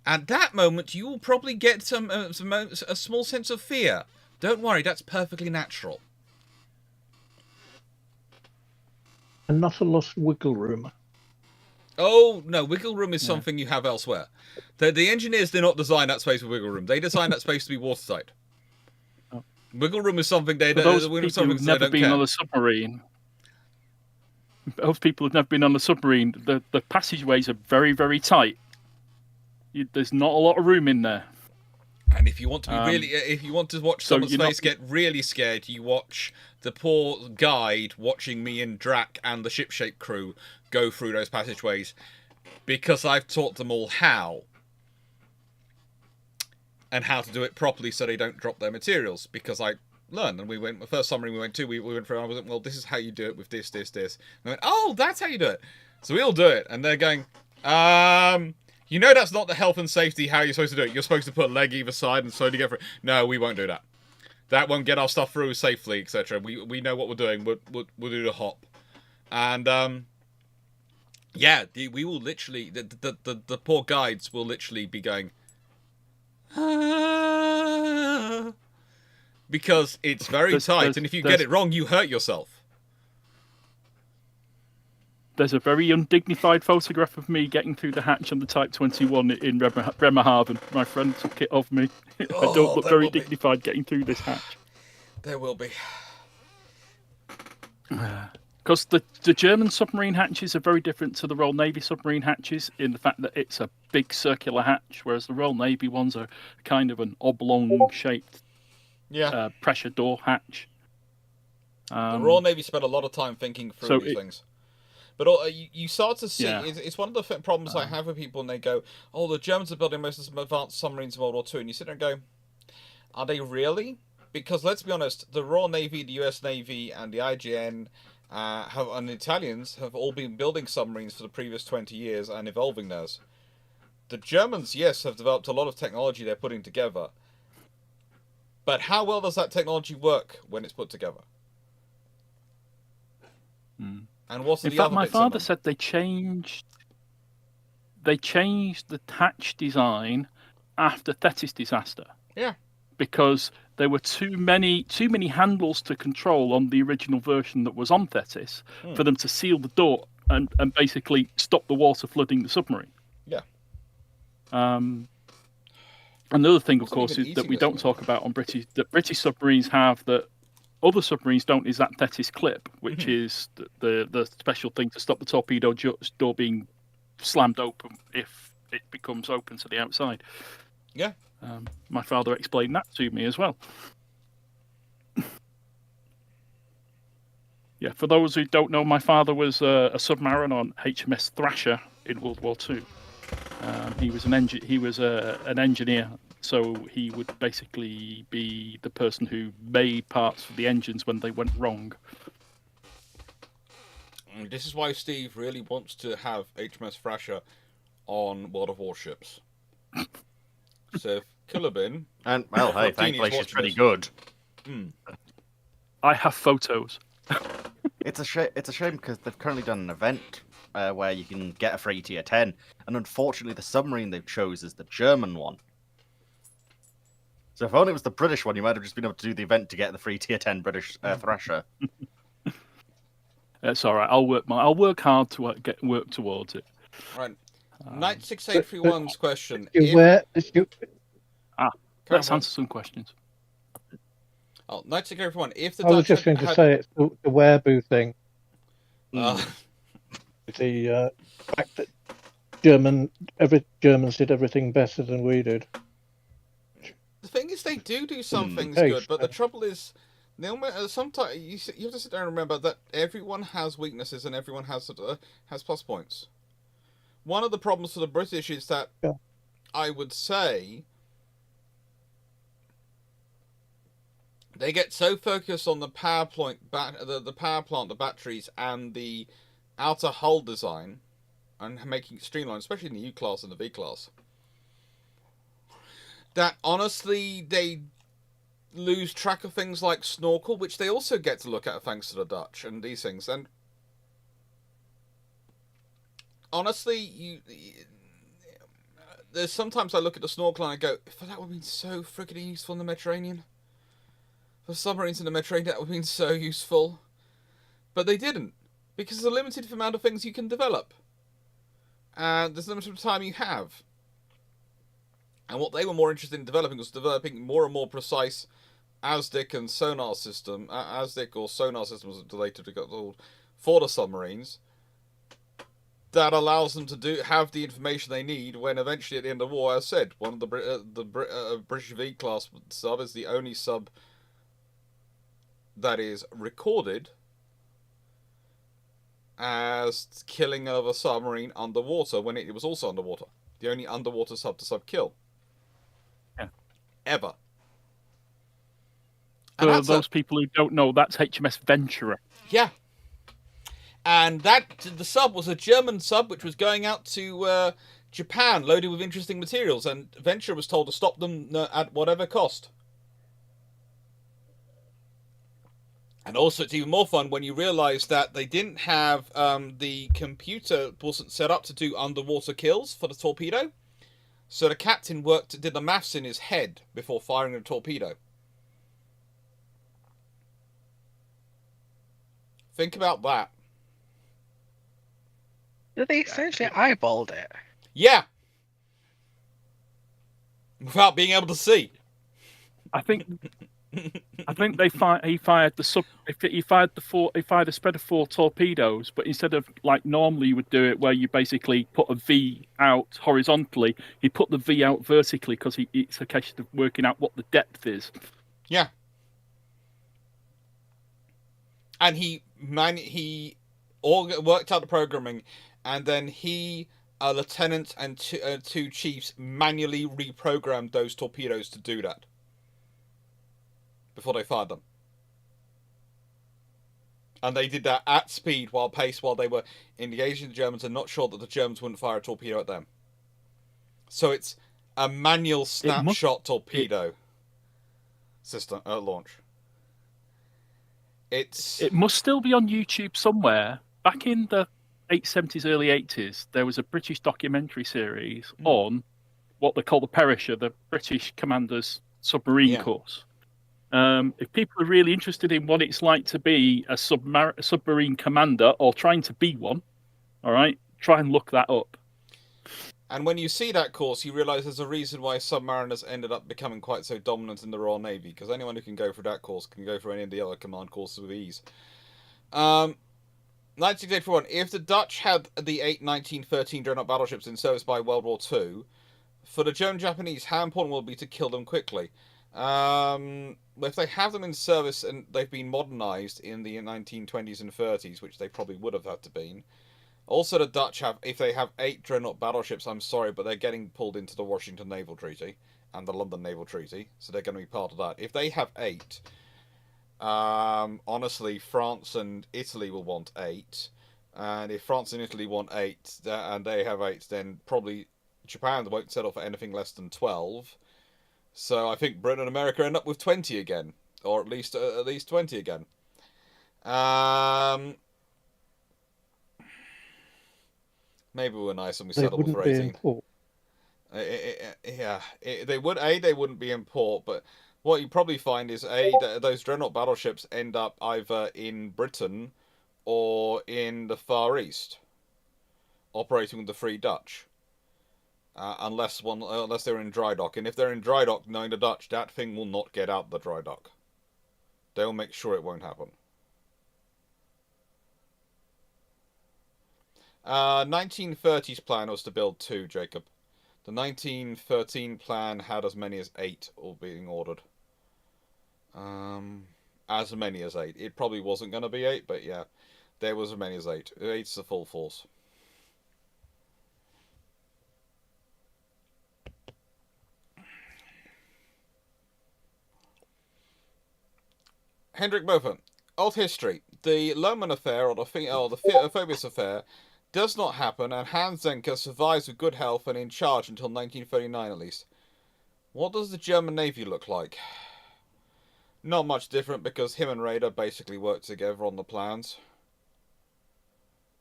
At that moment, you will probably get a small sense of fear. Don't worry, that's perfectly natural. And not a lot of wiggle room. Oh, no, wiggle room is something you have elsewhere. The engineers did not design that space for wiggle room. They designed that space to be watertight. Oh. Wiggle room is something they don't. Those people who've never been on a submarine. Those people who've never been on a submarine, the passageways are very, very tight. There's not a lot of room in there. And if you want to be if you want to watch someone's face get really scared, you watch the poor guide watching me and Drac and the ship-shape crew go through those passageways, because I've taught them all how. And how to do it properly so they don't drop their materials, because I learned. And the first submarine we went to, we went through, and I was like, well, this is how you do it with this. And I went, oh, that's how you do it. So we all do it. And they're going, you know that's not the health and safety how you're supposed to do it. You're supposed to put a leg either side and slowly go for it. No, we won't do that. That won't get our stuff through safely, etc. We know what we're doing. We'll do the hop, and we will literally the poor guides will literally be going because it's very tight, and if you get it wrong, you hurt yourself. There's a very undignified photograph of me getting through the hatch on the Type 21 in Bremerhaven. My friend took it of me. I don't look very dignified getting through this hatch. There will be. Because the German submarine hatches are very different to the Royal Navy submarine hatches in the fact that it's a big circular hatch, whereas the Royal Navy ones are kind of an oblong-shaped pressure door hatch. The Royal Navy spent a lot of time thinking through these things. But you start to see, it's one of the problems I have with people, and they go, oh, the Germans are building most of some advanced submarines in World War II, and you sit there and go, are they really? Because let's be honest, the Royal Navy, the US Navy, and the IGN, and the Italians have all been building submarines for the previous 20 years and evolving theirs. The Germans, yes, have developed a lot of technology they're putting together. But how well does that technology work when it's put together? And what's in the fact, other my bits father said they changed the hatch design after Thetis disaster. Yeah. Because there were too many handles to control on the original version that was on Thetis for them to seal the door and basically stop the water flooding the submarine. Yeah. Another thing, of course, is that we don't talk about on British submarines have that other submarines don't, is that Thetis clip, which is the special thing to stop the torpedo door being slammed open if it becomes open to the outside. Yeah. My father explained that to me as well. Yeah, for those who don't know, my father was a submariner on HMS Thrasher in World War II. He was an engineer, so he would basically be the person who made parts for the engines when they went wrong. This is why Steve really wants to have HMS Thrasher on World of Warships. So if Culloden... And, well, hey, thankfully she's pretty good. I have photos. It's a shame because they've currently done an event where you can get a free tier 10, and unfortunately the submarine they've chose is the German one. So if only it was the British one, you might have just been able to do the event to get the free tier 10 British Thrasher. It's all right. I'll work hard to work towards it. Right. Knight 6831's question. Let's answer some questions. Oh, Knight 6831. If the I was just going to say it's the wereaboo thing. The fact that Germans did everything better than we did. The thing is, they do some things good, but the trouble is, sometimes you have to sit there and remember that everyone has weaknesses and everyone has plus points. One of the problems for the British is that I would say they get so focused on the power plant, the batteries, and the outer hull design, and making it streamlined, especially in the U class and the V class, that honestly they lose track of things like snorkel, which they also get to look at thanks to the Dutch and these things. And honestly, there's sometimes I look at the snorkel and I go, if that would have been so friggin' useful in the Mediterranean. For submarines in the Mediterranean, that would have been so useful. But they didn't, because there's a limited amount of things you can develop. And there's a limited time you have. And what they were more interested in developing was developing more and more precise ASDIC and sonar system, ASDIC or sonar systems later got called, for the submarines, that allows them to have the information they need when eventually at the end of the war, as I said, one of the British V-class sub is the only sub that is recorded as killing of a submarine underwater when it was also underwater. The only underwater sub-to-sub kill. Yeah. Ever. For those people who don't know, that's HMS Venturer. Yeah. And the sub was a German sub which was going out to Japan loaded with interesting materials, and Venturer was told to stop them at whatever cost. And also, it's even more fun when you realise that they didn't have the computer wasn't set up to do underwater kills for the torpedo. So the captain did the maths in his head before firing the torpedo. Think about that. They essentially eyeballed it. Yeah. Without being able to see. I think he fired a spread of 4 torpedoes, but instead of like normally you would do it where you basically put a V out horizontally, he put the V out vertically because it's a case of working out what the depth is. Yeah. And he all worked out the programming, and then he, a lieutenant and 2 chiefs manually reprogrammed those torpedoes to do that before they fired them. And they did that at speed while they were engaging the Germans and not sure that the Germans wouldn't fire a torpedo at them. So it's a manual snapshot torpedo system launch. It must still be on YouTube somewhere. Back in the 870s, early 80s, there was a British documentary series on what they call the Perisher, the British commander's submarine course. If people are really interested in what it's like to be a submarine commander or trying to be one, all right, try and look that up. And when you see that course, you realise there's a reason why submariners ended up becoming quite so dominant in the Royal Navy, because anyone who can go through that course can go through any of the other command courses with ease. 1981, if the Dutch had the 8 1913 dreadnought battleships in service by World War II, for the German-Japanese, how important will it be to kill them quickly? If they have them in service and they've been modernised in the 1920s and 30s, which they probably would have had to been. Also, the Dutch if they have 8 dreadnought battleships, I'm sorry, but they're getting pulled into the Washington Naval Treaty and the London Naval Treaty, so they're going to be part of that. If they have 8, honestly, France and Italy will want 8, and if France and Italy want 8, and they have 8, then probably Japan won't settle for anything less than 12. So I think Britain and America end up with 20 again, or at least 20 again. Maybe we're nice and we settle for 18. They wouldn't be in port, but what you probably find is those dreadnought battleships end up either in Britain or in the Far East, operating with the Free Dutch. Unless they're in dry dock, and if they're in dry dock, knowing the Dutch, that thing will not get out the dry dock. They'll make sure it won't happen. 1930s plan was to build 2, Jacob. The 1913 plan had as many as 8 all being ordered. As many as 8. It probably wasn't going to be 8, but yeah, there was as many as 8. 8's the full force. Hendrik Boven. Old history. The Lohmann affair, or the Phoebus affair, does not happen, and Hans Zenker survives with good health and in charge until 1939 at least. What does the German Navy look like? Not much different, because him and Raeder basically work together on the plans.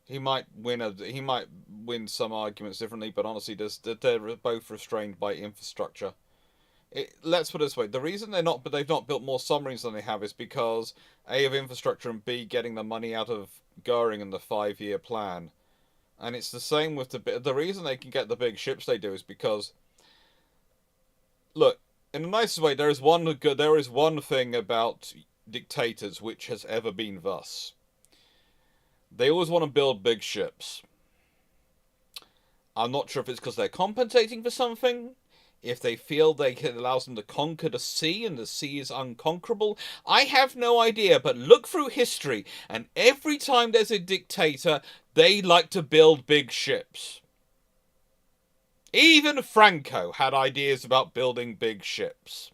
He might win some arguments differently, but honestly, they're both restrained by infrastructure. Let's put it this way: the reason they've not built more submarines than they have is because A, of infrastructure, and B, getting the money out of Goering and the 5-year plan. And it's the same with the reason they can get the big ships they do is because, look, in the nicest way, there is one thing about dictators which has ever been thus. They always want to build big ships. I'm not sure if it's because they're compensating for something, if they feel it allows them to conquer the sea and the sea is unconquerable. I have no idea, but look through history, and every time there's a dictator, they like to build big ships. Even Franco had ideas about building big ships.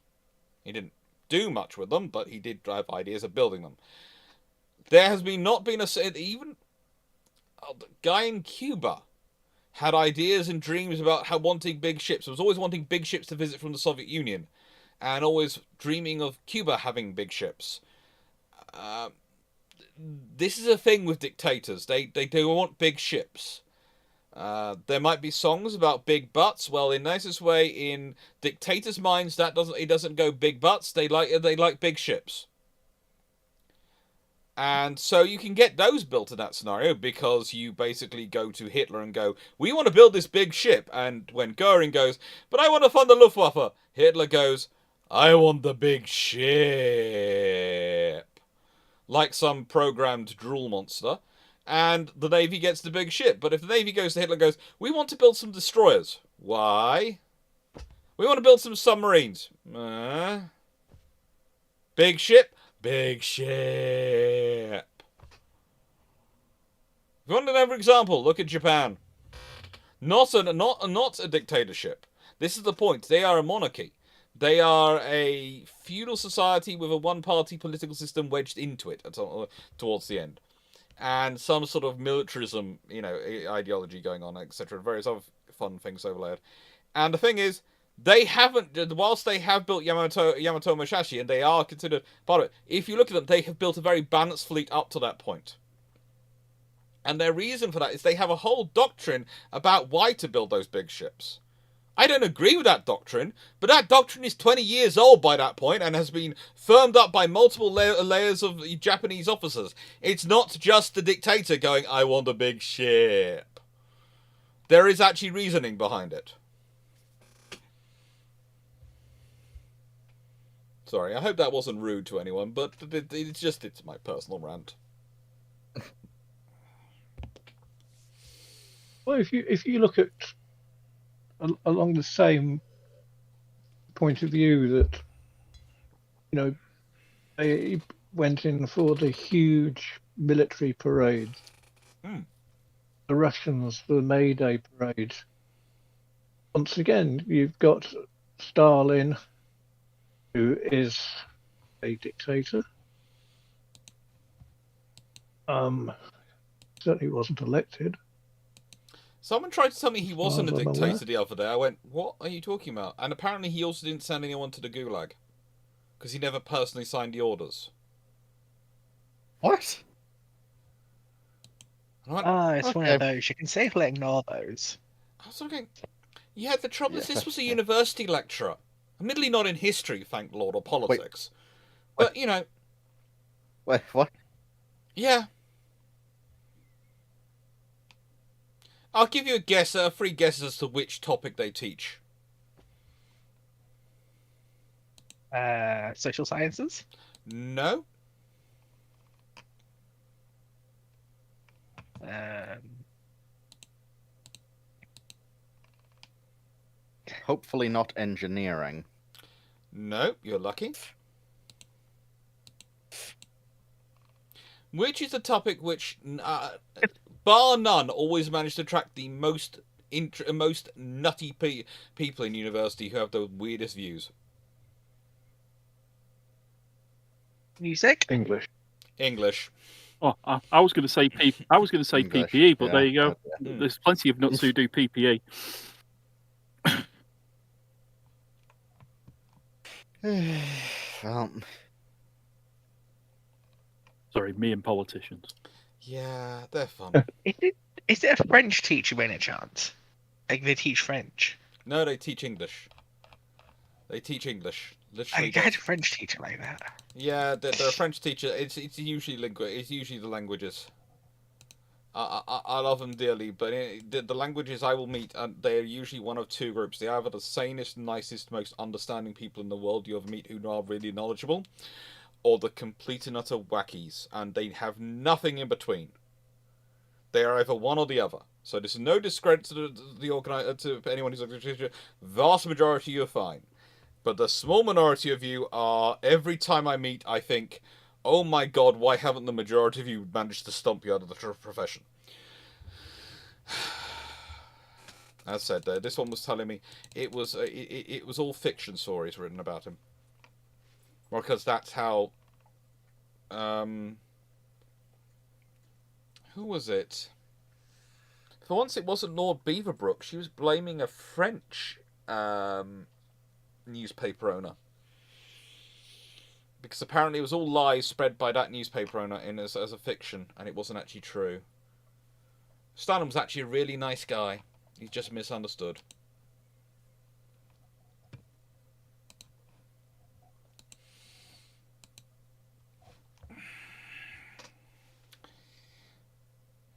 He didn't do much with them, but he did have ideas of building them. There has not been even the guy in Cuba had ideas and dreams about wanting big ships. Was always wanting big ships to visit from the Soviet Union, and always dreaming of Cuba having big ships. this is a thing with dictators. They want big ships. There might be songs about big butts. Well, in nicest way, in dictators' minds, it doesn't go big butts. They like big ships. And so you can get those built in that scenario because you basically go to Hitler and go, we want to build this big ship. And when Goering goes, but I want to fund the Luftwaffe, Hitler goes, I want the big ship. Like some programmed drool monster. And the Navy gets the big ship. But if the Navy goes to Hitler and goes, we want to build some destroyers. Why? We want to build some submarines. Big ship. Big ship. If you want another example, look at Japan. Not a dictatorship. This is the point. They are a monarchy. They are a feudal society with a one-party political system wedged into it towards the end. And some sort of militarism, ideology going on, etc. Various other fun things overlaid. And the thing is, they haven't, whilst they have built Yamato Musashi, and they are considered part of it, if you look at them, they have built a very balanced fleet up to that point. And their reason for that is they have a whole doctrine about why to build those big ships. I don't agree with that doctrine, but that doctrine is 20 years old by that point and has been firmed up by multiple layers of Japanese officers. It's not just the dictator going, I want a big ship. There is actually reasoning behind it. Sorry, I hope that wasn't rude to anyone, but it's my personal rant. Well, if you look at along the same point of view that they went in for the huge military parades, the Russians for the May Day parade. Once again, you've got Stalin, who is a dictator. Certainly wasn't elected. Someone tried to tell me he wasn't a dictator the other day. I went, what are you talking about? And apparently he also didn't send anyone to the Gulag. Because he never personally signed the orders. What? It's one of those. You can safely ignore those. I was thinking, yeah, the trouble is this was a university lecturer. Admittedly not in history, thank Lord, or politics. But, Wait, what? Yeah. I'll give you a guess, a free guess as to which topic they teach. Social sciences? No. Hopefully not engineering. No, you're lucky. Which is a topic which, bar none, always managed to attract the most nutty people in university who have the weirdest views. Music? English. Oh, I was going to say English, PPE, but there you go. Yeah. There's plenty of nuts who do PPE. Sorry, me and politicians. Yeah, they're fun. Is it a French teacher by any chance? Like they teach French? No, they teach English. Literally. I had a French teacher like that. Yeah, they're a French teacher. It's usually the languages. I love them dearly, but the languages I will meet, they're usually one of two groups. They're either the sanest, nicest, most understanding people in the world you ever meet who are really knowledgeable, or the complete and utter wackies, and they have nothing in between. They are either one or the other. So there's no discredit to to anyone who's a teacher. Vast majority you're fine. But the small minority of you are, every time I meet, I think, oh my god, why haven't the majority of you managed to stomp you out of the profession? As said, this one was telling me it was all fiction stories written about him. Well, because that's how... who was it? For once it wasn't Lord Beaverbrook. She was blaming a French newspaper owner. Because apparently it was all lies spread by that newspaper owner as a fiction, and it wasn't actually true. Stalin was actually a really nice guy. He's just misunderstood.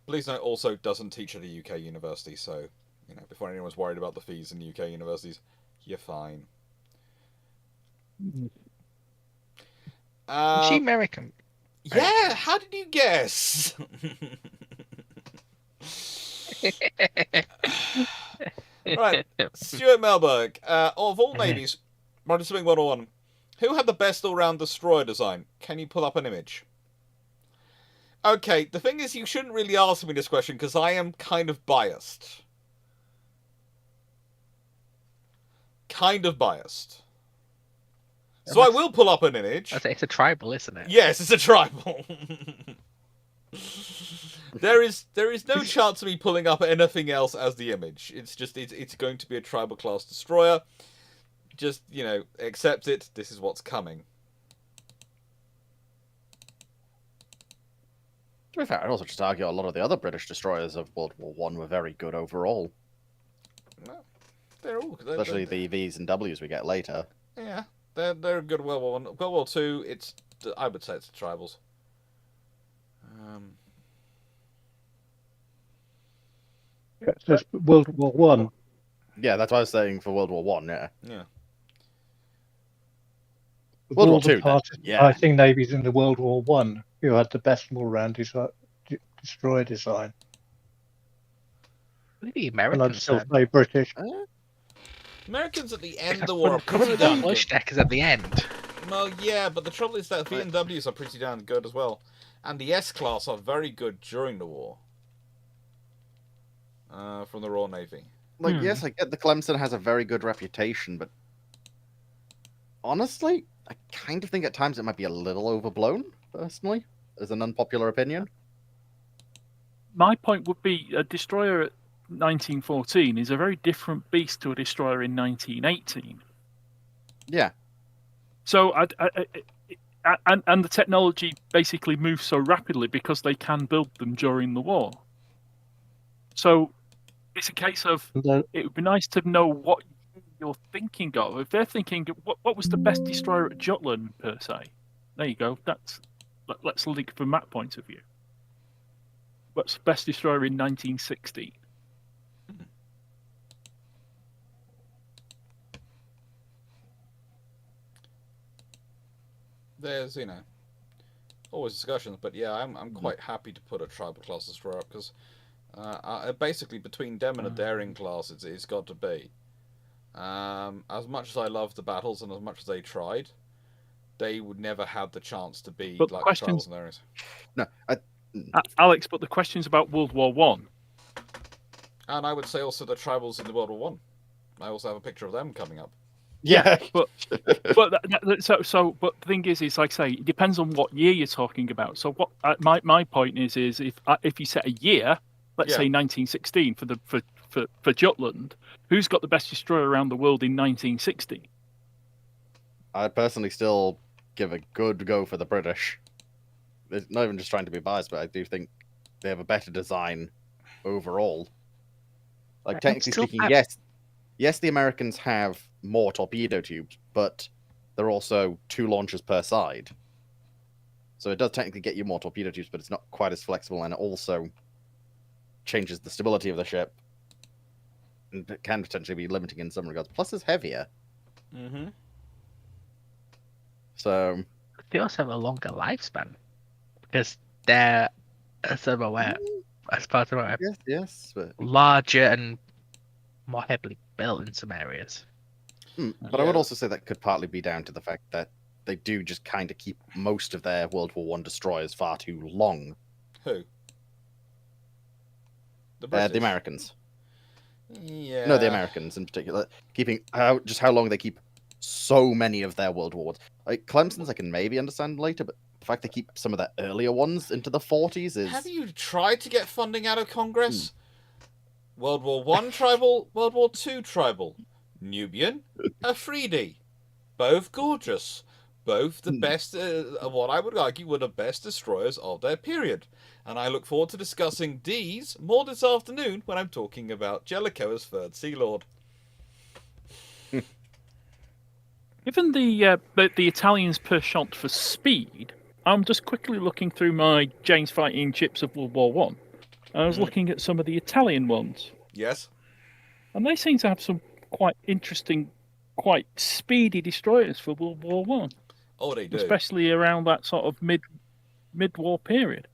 Please note, also doesn't teach at a UK university, so, you know, before anyone's worried about the fees in UK universities, you're fine. Is she American? Yeah, how did you guess? Right, Stuart Melberg. Of all navies, Modern Swimming 101, who had the best all-round destroyer design? Can you pull up an image? Okay, the thing is, you shouldn't really ask me this question, because I am kind of biased. So I will pull up an image. It's a tribal, isn't it? Yes, it's a tribal. There is no chance of me pulling up anything else as the image. It's just it's going to be a tribal class destroyer. Just, you know, accept it. This is what's coming. To be fair, I'd also just argue a lot of the other British destroyers of World War One were very good overall. Well, they're all especially the V's and W's we get later. Yeah, they're good. World War One, World War Two. I would say it's the tribals. Yeah, it says World War One. Yeah, that's what I was saying for World War One. Yeah. Yeah. World War Two. Yeah. I think navies in the World War One who had the best all-round destroyer design. Maybe And Americans. I'd still say British. Americans at the end of the war are pretty The damn flush good. deck is at the end. Well, yeah, but the trouble is that V&Ws are pretty damn good as well, and the S-class are very good during the war. From the Royal Navy. Like, yes, I get the Clemson has a very good reputation, but honestly, I kind of think at times it might be a little overblown, personally, as an unpopular opinion. My point would be a destroyer at 1914 is a very different beast to a destroyer in 1918. Yeah. So, and the technology basically moves so rapidly because they can build them during the war. So, it's a case of it would be nice to know what you're thinking of. If they're thinking, what was the best destroyer at Jutland per se? There you go. Let's link from that point of view. What's the best destroyer in 1916? There's, you know, always discussions, but yeah, I'm quite happy to put a tribal class destroyer up because basically between them and a daring class, it's got to be. As much as I love the battles and as much as they tried, they would never have the chance to be like the tribals and daring. No, Alex, but the question's about World War One. And I would say also the tribals in the World War One. I also have a picture of them coming up. Yeah, but so the thing is like I say, it depends on what year you're talking about. So what my point is if you set a year, let's say 1916 for Jutland, who's got the best destroyer around the world in 1916? I'd personally still give a good go for the British. It's not even just trying to be biased, but I do think they have a better design overall. Like, technically speaking, yes, the Americans have more torpedo tubes, but they're also 2 launchers per side. So it does technically get you more torpedo tubes, but it's not quite as flexible, and it also changes the stability of the ship. And it can potentially be limiting in some regards. Plus, it's heavier. Mm-hmm. So they also have a longer lifespan because they're, as I'm aware, as part of my yes, but larger and more heavily built in some areas. But I would also say that could partly be down to the fact that they do just kind of keep most of their World War One destroyers far too long. Who? The Americans. Yeah. No, the Americans in particular. Keeping how long they keep so many of their World War Ones. Like Clemson's I can maybe understand later, but the fact they keep some of their earlier ones into the 40s is... Have you tried to get funding out of Congress? World War One tribal, World War Two tribal. Nubian, Afridi. Both gorgeous. both the best, what I would argue were the best destroyers of their period. And I look forward to discussing these more this afternoon when I'm talking about Jellicoe as Third Sea Lord. Given the Italians' penchant for speed, I'm just quickly looking through my James fighting ships of World War One. I was looking at some of the Italian ones. Yes. And they seem to have some quite interesting, quite speedy destroyers for World War One. Oh, they do. Especially around that sort of mid-war period.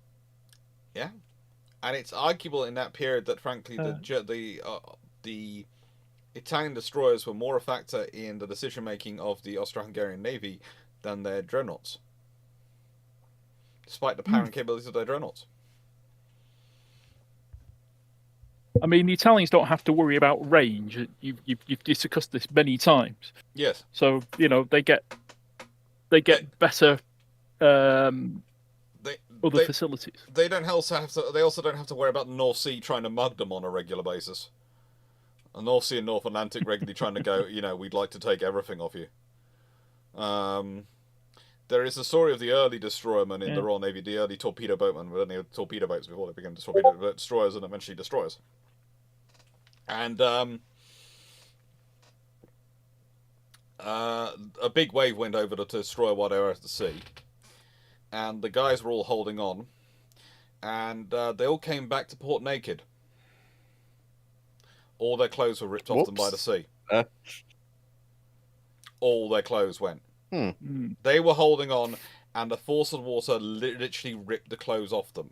Yeah. And it's arguable in that period that, frankly, the Italian destroyers were more a factor in the decision-making of the Austro-Hungarian Navy than their dreadnoughts. Despite the power and capabilities of their dreadnoughts. I mean, the Italians don't have to worry about range. You've discussed this many times. Yes. So, you know, they get better other facilities. They also don't have to worry about the North Sea trying to mug them on a regular basis. The North Sea and North Atlantic regularly trying to go, you know, we'd like to take everything off you. There is a story of the early destroyermen in the Royal Navy, the early torpedo boatmen, but they were torpedo boats before they became destroyers and eventually destroyers. And a big wave went over the destroyer while they were at the sea. And the guys were all holding on. And they all came back to port naked. All their clothes were ripped off them by the sea. All their clothes went. They were holding on, and the force of the water literally ripped the clothes off them.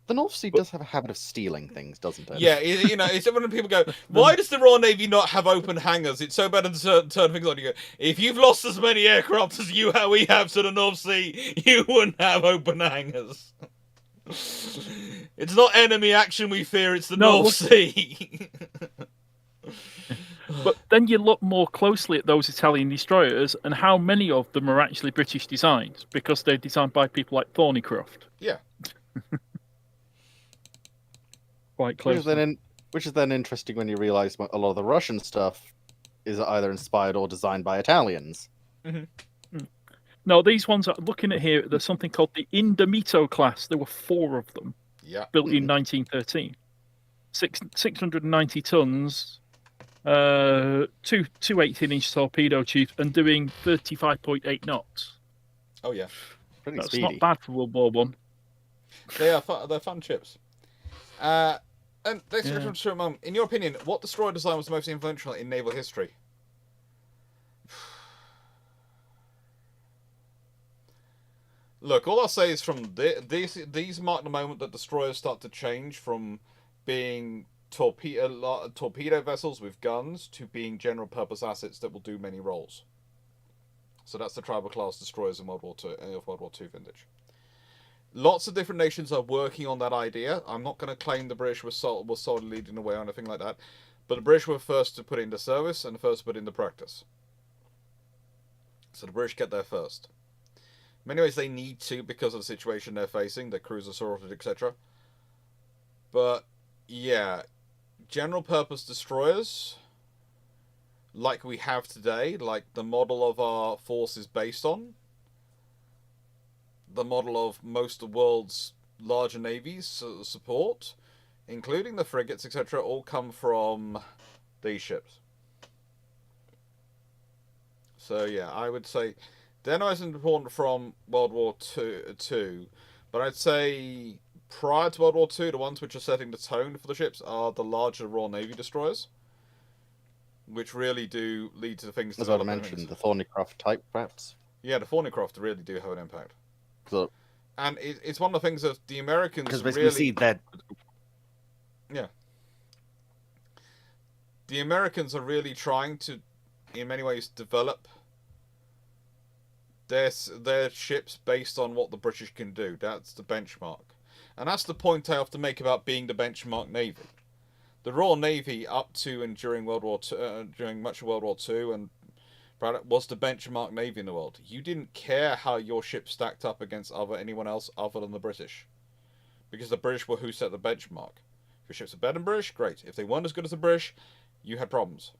The North Sea does have a habit of stealing things, doesn't it? Yeah, you know, it's when people go, why does the Royal Navy not have open hangars? It's so bad to turn things on. You go, if you've lost as many aircraft as we have to the North Sea, you wouldn't have open hangars. It's not enemy action we fear, it's the North Sea. But then you look more closely at those Italian destroyers and how many of them are actually British designs, because they're designed by people like Thornycroft. Yeah. Quite close. Which is then interesting when you realise a lot of the Russian stuff is either inspired or designed by Italians. No, these ones are looking at here. There's something called the Indomito class. There were 4 of them. Yeah. Built in 1913. 690 tons, two 18-inch torpedo tubes, and doing 35.8 knots. Oh yeah, pretty That's speedy. not bad for World War One. They're fun chips. And next question to Mum. In your opinion, what destroyer design was the most influential in naval history? Look, all I'll say is from these mark the moment that destroyers start to change from being torpedo vessels with guns to being general purpose assets that will do many roles. So that's the tribal class destroyers in World War II vintage. Lots of different nations are working on that idea. I'm not going to claim the British were solely leading the way or anything like that, but the British were first to put it into service and first to put it into practice. So the British get there first. In many ways they need to because of the situation they're facing, their crews are sorted, etc. But yeah, general purpose destroyers, like we have today, like the model of our force is based on, the model of most of the world's larger navies support, including the frigates, etc., all come from these ships. So yeah, I would say they're not as important from World War II, but I'd say prior to World War II, the ones which are setting the tone for the ships are the larger Royal Navy destroyers, which really do lead to things. As I mentioned, the Thornycroft type, perhaps. Yeah, the Thornycroft really do have an impact. So, and it's one of the things that the Americans because really... we see that. Yeah. The Americans are really trying to, in many ways, develop their ships based on what the British can do. That's the benchmark. And that's the point I have to make about being the benchmark navy. The Royal Navy, up to and during World War II, during much of World War II, and was the benchmark navy in the world. You didn't care how your ship stacked up against anyone else other than the British, because the British were who set the benchmark. If your ships are better than British, great. If they weren't as good as the British, you had problems.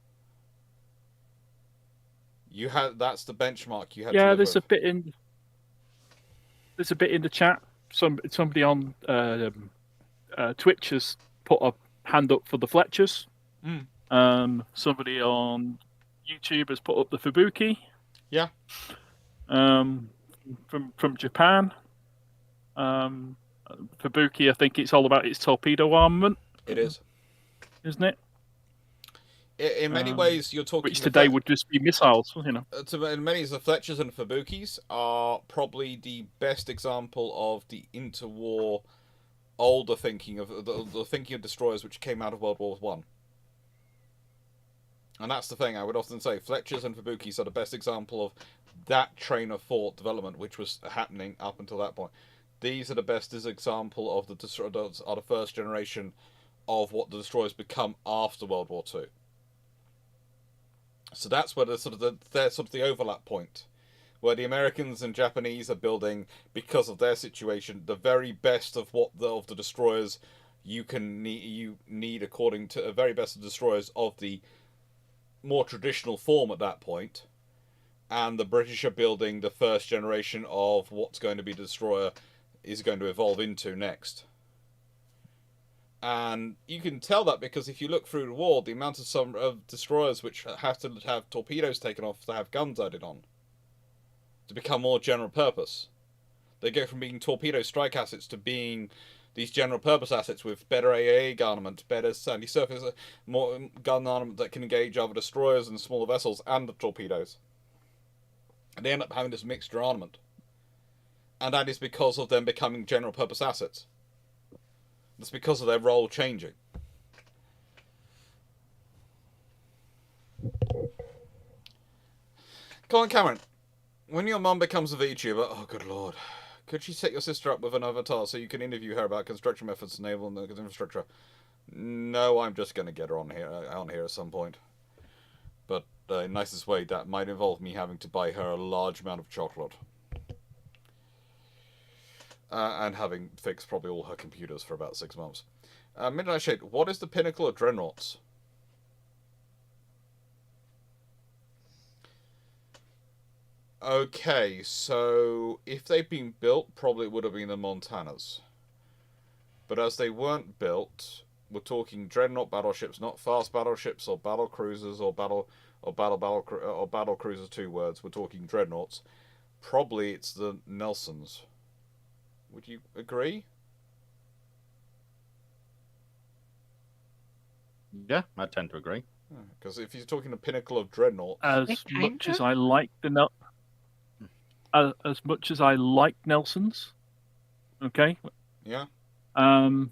That's the benchmark you had to Yeah, live there's with. a bit in. There's a bit in the chat. Somebody on Twitch has put a hand up for the Fletchers. Somebody on YouTube has put up the Fubuki. Yeah. From Japan. Fubuki, I think it's all about its torpedo armament. It is, isn't it? In many ways, you're talking. Which today would just be missiles, you know. In many ways, the Fletchers and Fubukis are probably the best example of the interwar older thinking of the thinking of destroyers which came out of World War One. And that's the thing I would often say: Fletchers and Fubukis are the best example of that train of thought development which was happening up until that point. These are the best example of the first generation of what the destroyers become after World War Two. So that's where the overlap point, where the Americans and Japanese are building, because of their situation, the very best of the destroyers you need according to the very best of the destroyers of the more traditional form at that point, and the British are building the first generation of what's going to be the destroyer is going to evolve into next. And you can tell that because if you look through the war, the amount of some of destroyers which have to have torpedoes taken off to have guns added on to become more general purpose. They go from being torpedo strike assets to being these general purpose assets with better AA armament, better sandy surface, more gun armament that can engage other destroyers and smaller vessels and the torpedoes. And they end up having this mixture armament. And that is because of them becoming general purpose assets. That's because of their role changing. Go on, Cameron. When your mum becomes a VTuber, oh good lord, could she set your sister up with an avatar so you can interview her about construction methods, naval and infrastructure? No, I'm just going to get her on here at some point. But in nicest way, that might involve me having to buy her a large amount of chocolate. And having fixed probably all her computers for about 6 months. Midnight Shade, what is the pinnacle of dreadnoughts? Okay, so if they'd been built, probably it would have been the Montanas. But as they weren't built, we're talking dreadnought battleships, not fast battleships or battle cruisers or battle cruisers, 2 words. We're talking dreadnoughts. Probably it's the Nelsons. Would you agree? Yeah, I tend to agree. Because if you're talking the pinnacle of dreadnought, as much as I like as much as I like Nelsons, okay. Yeah. I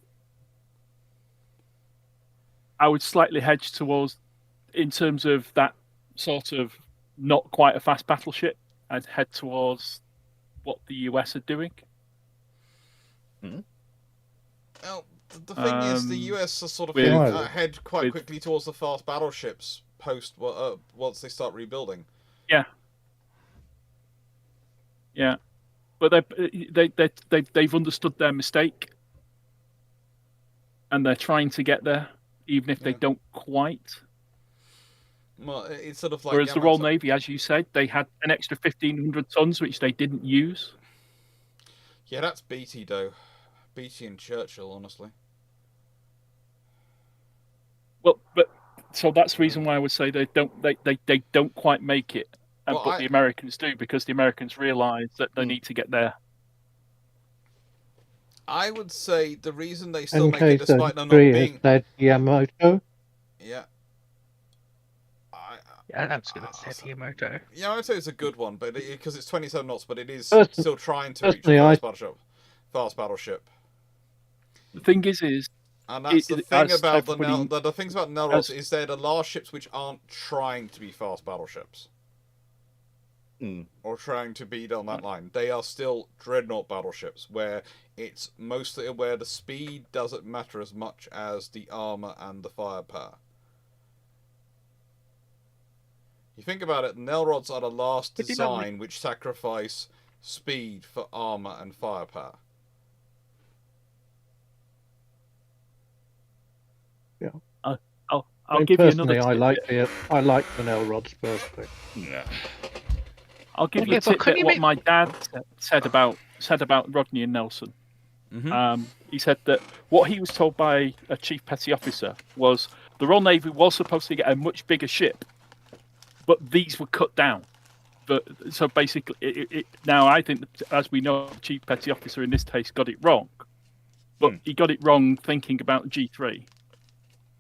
would slightly hedge towards, in terms of that sort of not quite a fast battleship, I'd head towards what the US are doing. Well, the thing is, the US are sort of head quite quickly towards the fast battleships once they start rebuilding. Yeah. Yeah, but they've understood their mistake, and they're trying to get there, even if they don't quite. Well, it's sort of like whereas the Royal Navy, as you said, they had an extra 1,500 tons which they didn't use. Yeah, that's Beatty though. Beatty and Churchill, honestly. Well, but so that's the reason why I would say they don't quite make it, but the Americans do, because the Americans realise that they need to get there. I would say the reason they still make it, despite them not being Yamato. Yeah. I was going to say Yamato. Yamato is a good one, but because it's 27 knots, but it is still trying to reach a fast battleship. The thing is, and that's the thing about the things about Nelrods is they're the last ships which aren't trying to be fast battleships. Or trying to be on that line. They are still dreadnought battleships, where it's mostly where the speed doesn't matter as much as the armor and the firepower. You think about it, Nelrods are the last design which sacrifice speed for armor and firepower. Yeah. I'll give you another personally, tip. I like the Nelrod's perspective. Yeah. I'll give you Okay, a but tip couldn't that you what make- my dad said about Rodney and Nelson. He said that what he was told by a chief petty officer was the Royal Navy was supposed to get a much bigger ship, but these were cut down. But so basically, now I think, that, as we know, the chief petty officer in this case got it wrong, but he got it wrong thinking about G3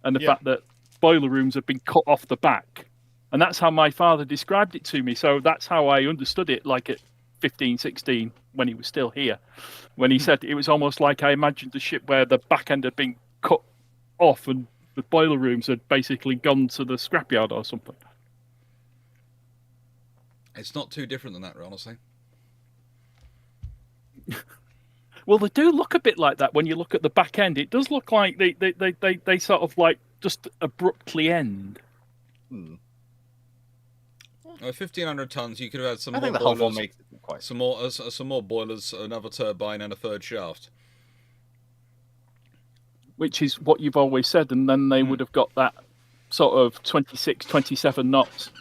and the fact that boiler rooms have been cut off the back, and that's how my father described it to me. So that's how I understood it, like at 15, 16, when he was still here. When he said it was almost like I imagined a ship where the back end had been cut off and the boiler rooms had basically gone to the scrapyard or something. It's not too different than that, honestly. Well, they do look a bit like that when you look at the back end. It does look like they sort of like just abruptly end. 1,500 tons. You could have had some I more think the whole boilers, one makes it quite. some more boilers, another turbine, and a third shaft. Which is what you've always said, and then they would have got that sort of 26, 27 knots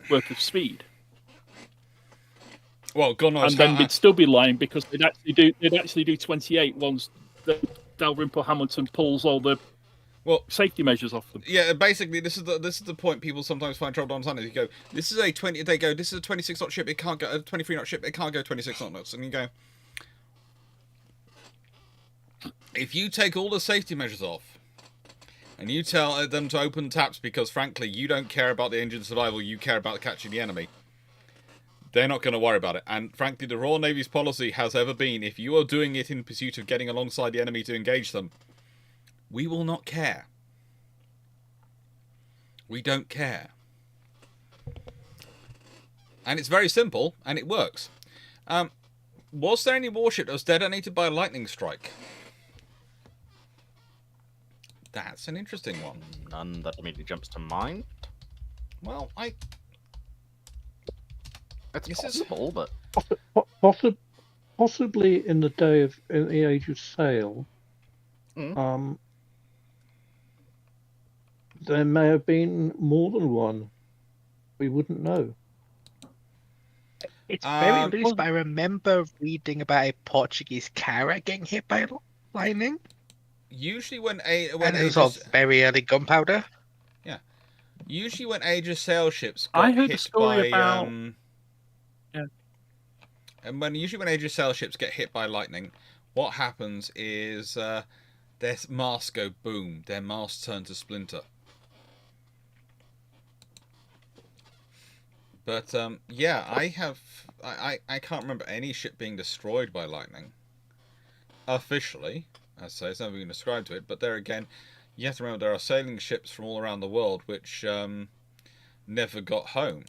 worth of speed. Well, God knows. And then they'd still be lying because they'd actually do 28 once Dalrymple Hamilton pulls all the safety measures off them. Yeah, basically, this is the point people sometimes find trouble understanding. You go, this is a 26 knot ship. It can't go a 23 knot ship. It can't go 26 knots. And you go, if you take all the safety measures off, and you tell them to open taps because, frankly, you don't care about the engine survival, you care about catching the enemy, they're not going to worry about it. And, frankly, the Royal Navy's policy has ever been, if you are doing it in pursuit of getting alongside the enemy to engage them, we will not care. We don't care. And it's very simple, and it works. Was there any warship that was detonated by a lightning strike? That's an interesting one. None that immediately jumps to mind. Well, It's possible, but Possibly in the age of sail, there may have been more than one. We wouldn't know. It's very loose, but I remember reading about a Portuguese carrier getting hit by lightning. Usually when it was all very early gunpowder. Yeah. Usually when age of sail ships I got heard a hit story by about. and usually when age of sail ships get hit by lightning, what happens is their masts go boom, their masts turn to splinter. But yeah, I can't remember any ship being destroyed by lightning. Officially, as I say, it's never been described to it. But there again, you have to remember there are sailing ships from all around the world which never got home.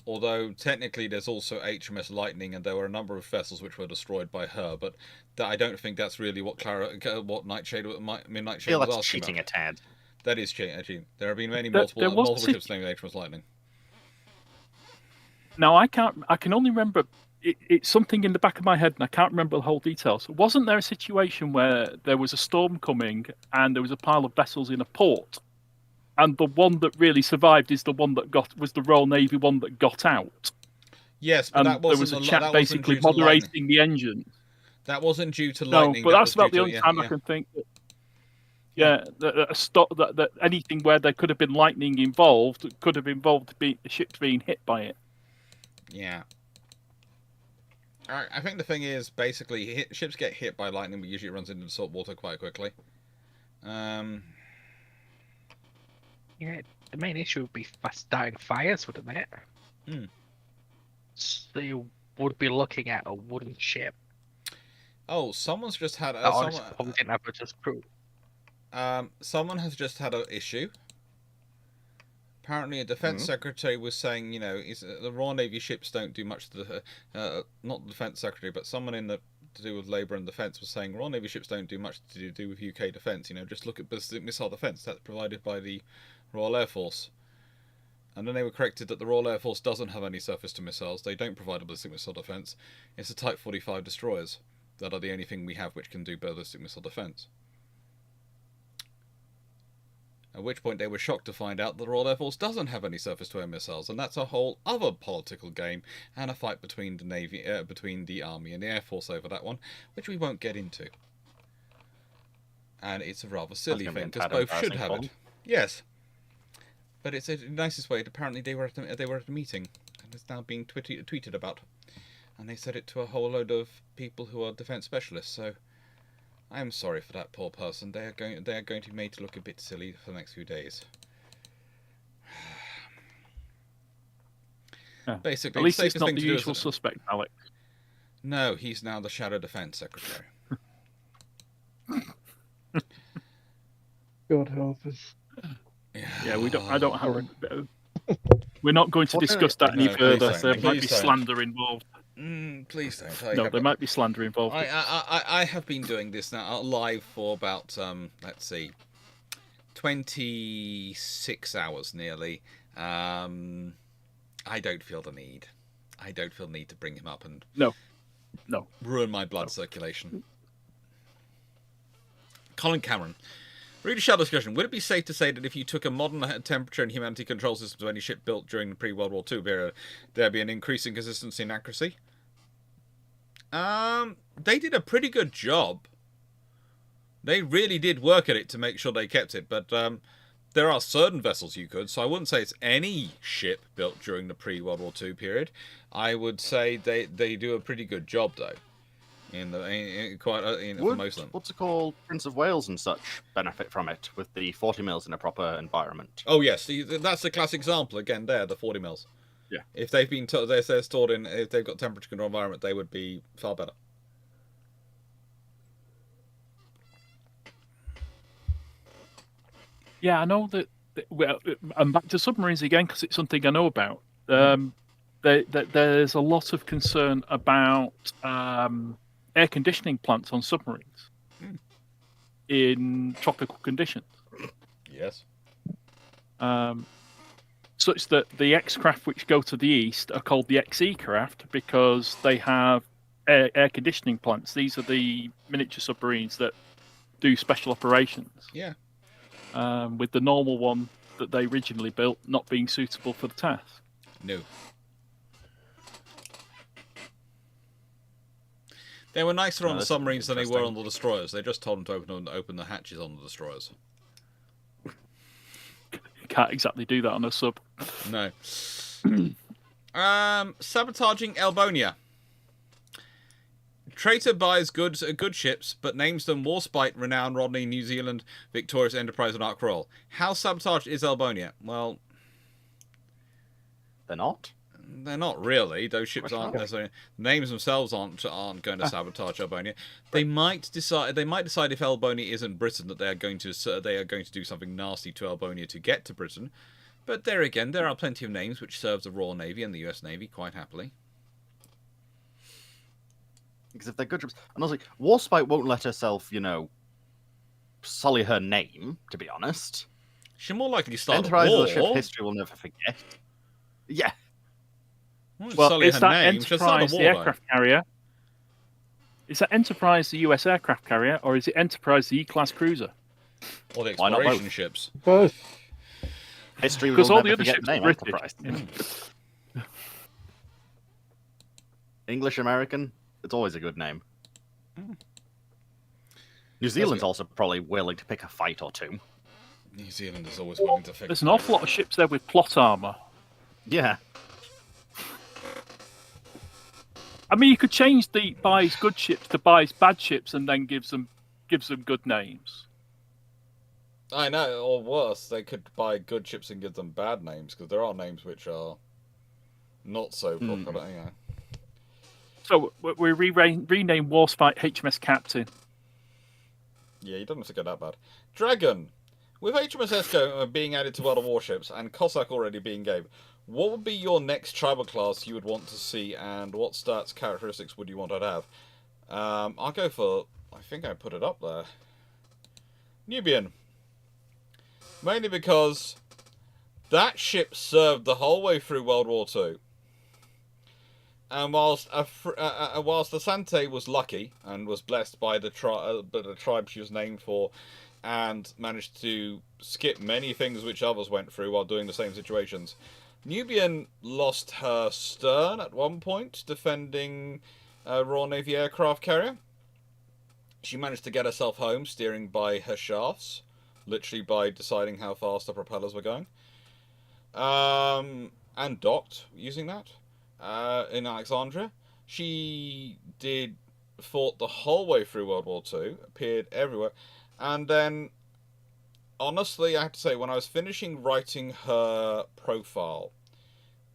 Although technically there's also HMS Lightning, and there were a number of vessels which were destroyed by her. But I don't think that's really what Nightshade I feel was that's asking cheating about. a tad. That is cheating. There have been many There multiple was ships named HMS Lightning. Now I can only remember it's something in the back of my head, and I can't remember the whole details. Wasn't there a situation where there was a storm coming and there was a pile of vessels in a port, and the one that really survived is the one that was the Royal Navy one that got out? Yes, but and that there wasn't was a chap that wasn't basically due to lightning. moderating the engine. That wasn't due to No, lightning. but that that's was about due the to, only time I can think that anything where there could have been lightning involved could have involved the ships being hit by it. Yeah. I think the thing is, basically, ships get hit by lightning, but usually it runs into salt water quite quickly. Yeah, the main issue would be starting fires, wouldn't it? So you would be looking at a wooden ship. Oh, someone's just had probably didn't have just crew. someone has just had an issue. Apparently, a defense secretary was saying, the Royal Navy ships don't do much to the, not the defense secretary, but someone to do with labour and defence was saying Royal Navy ships don't do much to do with UK defence. Just look at ballistic missile defence that's provided by the Royal Air Force. And then they were corrected that the Royal Air Force doesn't have any surface-to missile. They don't provide a ballistic missile defence. It's the Type 45 destroyers that are the only thing we have which can do ballistic missile defence. At which point they were shocked to find out that the Royal Air Force doesn't have any surface-to-air missiles, and that's a whole other political game and a fight between the Navy, between the Army and the Air Force over that one, which we won't get into. And it's a rather silly thing because both should have it. Yes, but it's the nicest way. Apparently, they were at a meeting, and it's now being tweeted about, and they said it to a whole load of people who are defence specialists. So. I am sorry for that poor person. They are going to be made to look a bit silly for the next few days. Yeah. Basically, at least the it's not thing the to do usual is- suspect, Alex. No, he's now the Shadow Defence Secretary. God help us. Yeah, we don't. I don't have. We're not going to discuss that any No, please further. don't. There might be Please don't. slander involved. Please don't. No, there might be slander involved. I have been doing this now live for about let's see, 26 hours nearly. I don't feel the need. I don't feel the need to bring him up and No. ruin my blood circulation. Colin Cameron. Reader Shadow discussion. Would it be safe to say that if you took a modern temperature and humanity control system to any ship built during the pre-World War II period, there'd be an increasing consistency and accuracy? They did a pretty good job. They really did work at it to make sure they kept it, but there are certain vessels you could, so I wouldn't say it's any ship built during the pre-World War II period. I would say they do a pretty good job, though. For most of them. What's it called? Prince of Wales and such benefit from it with the 40 mils in a proper environment. Oh yes, that's the classic example again. There, the 40 mils. Yeah. If they've been they're stored in, if they've got temperature control environment, they would be far better. Yeah, I know that. Well, I'm back to submarines again because it's something I know about. There's a lot of concern about air conditioning plants on submarines in tropical conditions. Yes. Such that the X-craft which go to the east are called the XE craft because they have air conditioning plants. These are the miniature submarines that do special operations. Yeah. With the normal one that they originally built not being suitable for the task. No. They were nicer on the submarines than they were on the destroyers. They just told them to open the hatches on the destroyers. You can't exactly do that on a sub. No. Sabotaging Elbonia. Traitor buys good ships, but names them Warspite, Renown, Rodney, New Zealand, Victorious, Enterprise, and Ark Royal. How sabotaged is Elbonia? Well, they're not. They're not really. Those ships aren't necessarily. Names themselves aren't going to sabotage Elbonia. They might decide. They might decide if Elbonia isn't Britain that they are going to do something nasty to Elbonia to get to Britain. But there again, there are plenty of names which serve the Royal Navy and the US Navy quite happily. Because if they're good ships, and also Warspite won't let herself, sully her name. To be honest, she's more likely to start Enterprise a war. Is a ship history will never forget. Yeah. Well, is that Enterprise the aircraft carrier? Is that Enterprise the US aircraft carrier, or is it Enterprise the E-class cruiser? Or the exploration ships? Both. History will Because all never the other forget ships the are name British. Enterprise. English, American, it's always a good name. New Zealand's also probably willing to pick a fight or two. New Zealand is always willing to fix. There's an awful lot of ships there with plot armor. Yeah. I mean, you could change the buys good ships to buys bad ships, and then gives them good names. I know, or worse, they could buy good ships and give them bad names because there are names which are not so popular. Yeah. So we rename Warspite HMS Captain. Yeah, you don't have to go that bad. Dragon, with HMS Esco being added to World of Warships and Cossack already being game, what would be your next tribal class you would want to see, and what stats, characteristics would you want to have? I'll go for, I think I put it up there, Nubian. Mainly because that ship served the whole way through World War II. And whilst the Sante was lucky and was blessed by the tribe she was named for and managed to skip many things which others went through while doing the same situations. Nubian lost her stern at one point, defending a Royal Navy aircraft carrier. She managed to get herself home, steering by her shafts, literally by deciding how fast the propellers were going. And docked using that in Alexandria. She fought the whole way through World War II, appeared everywhere, and then, honestly, I have to say, when I was finishing writing her profile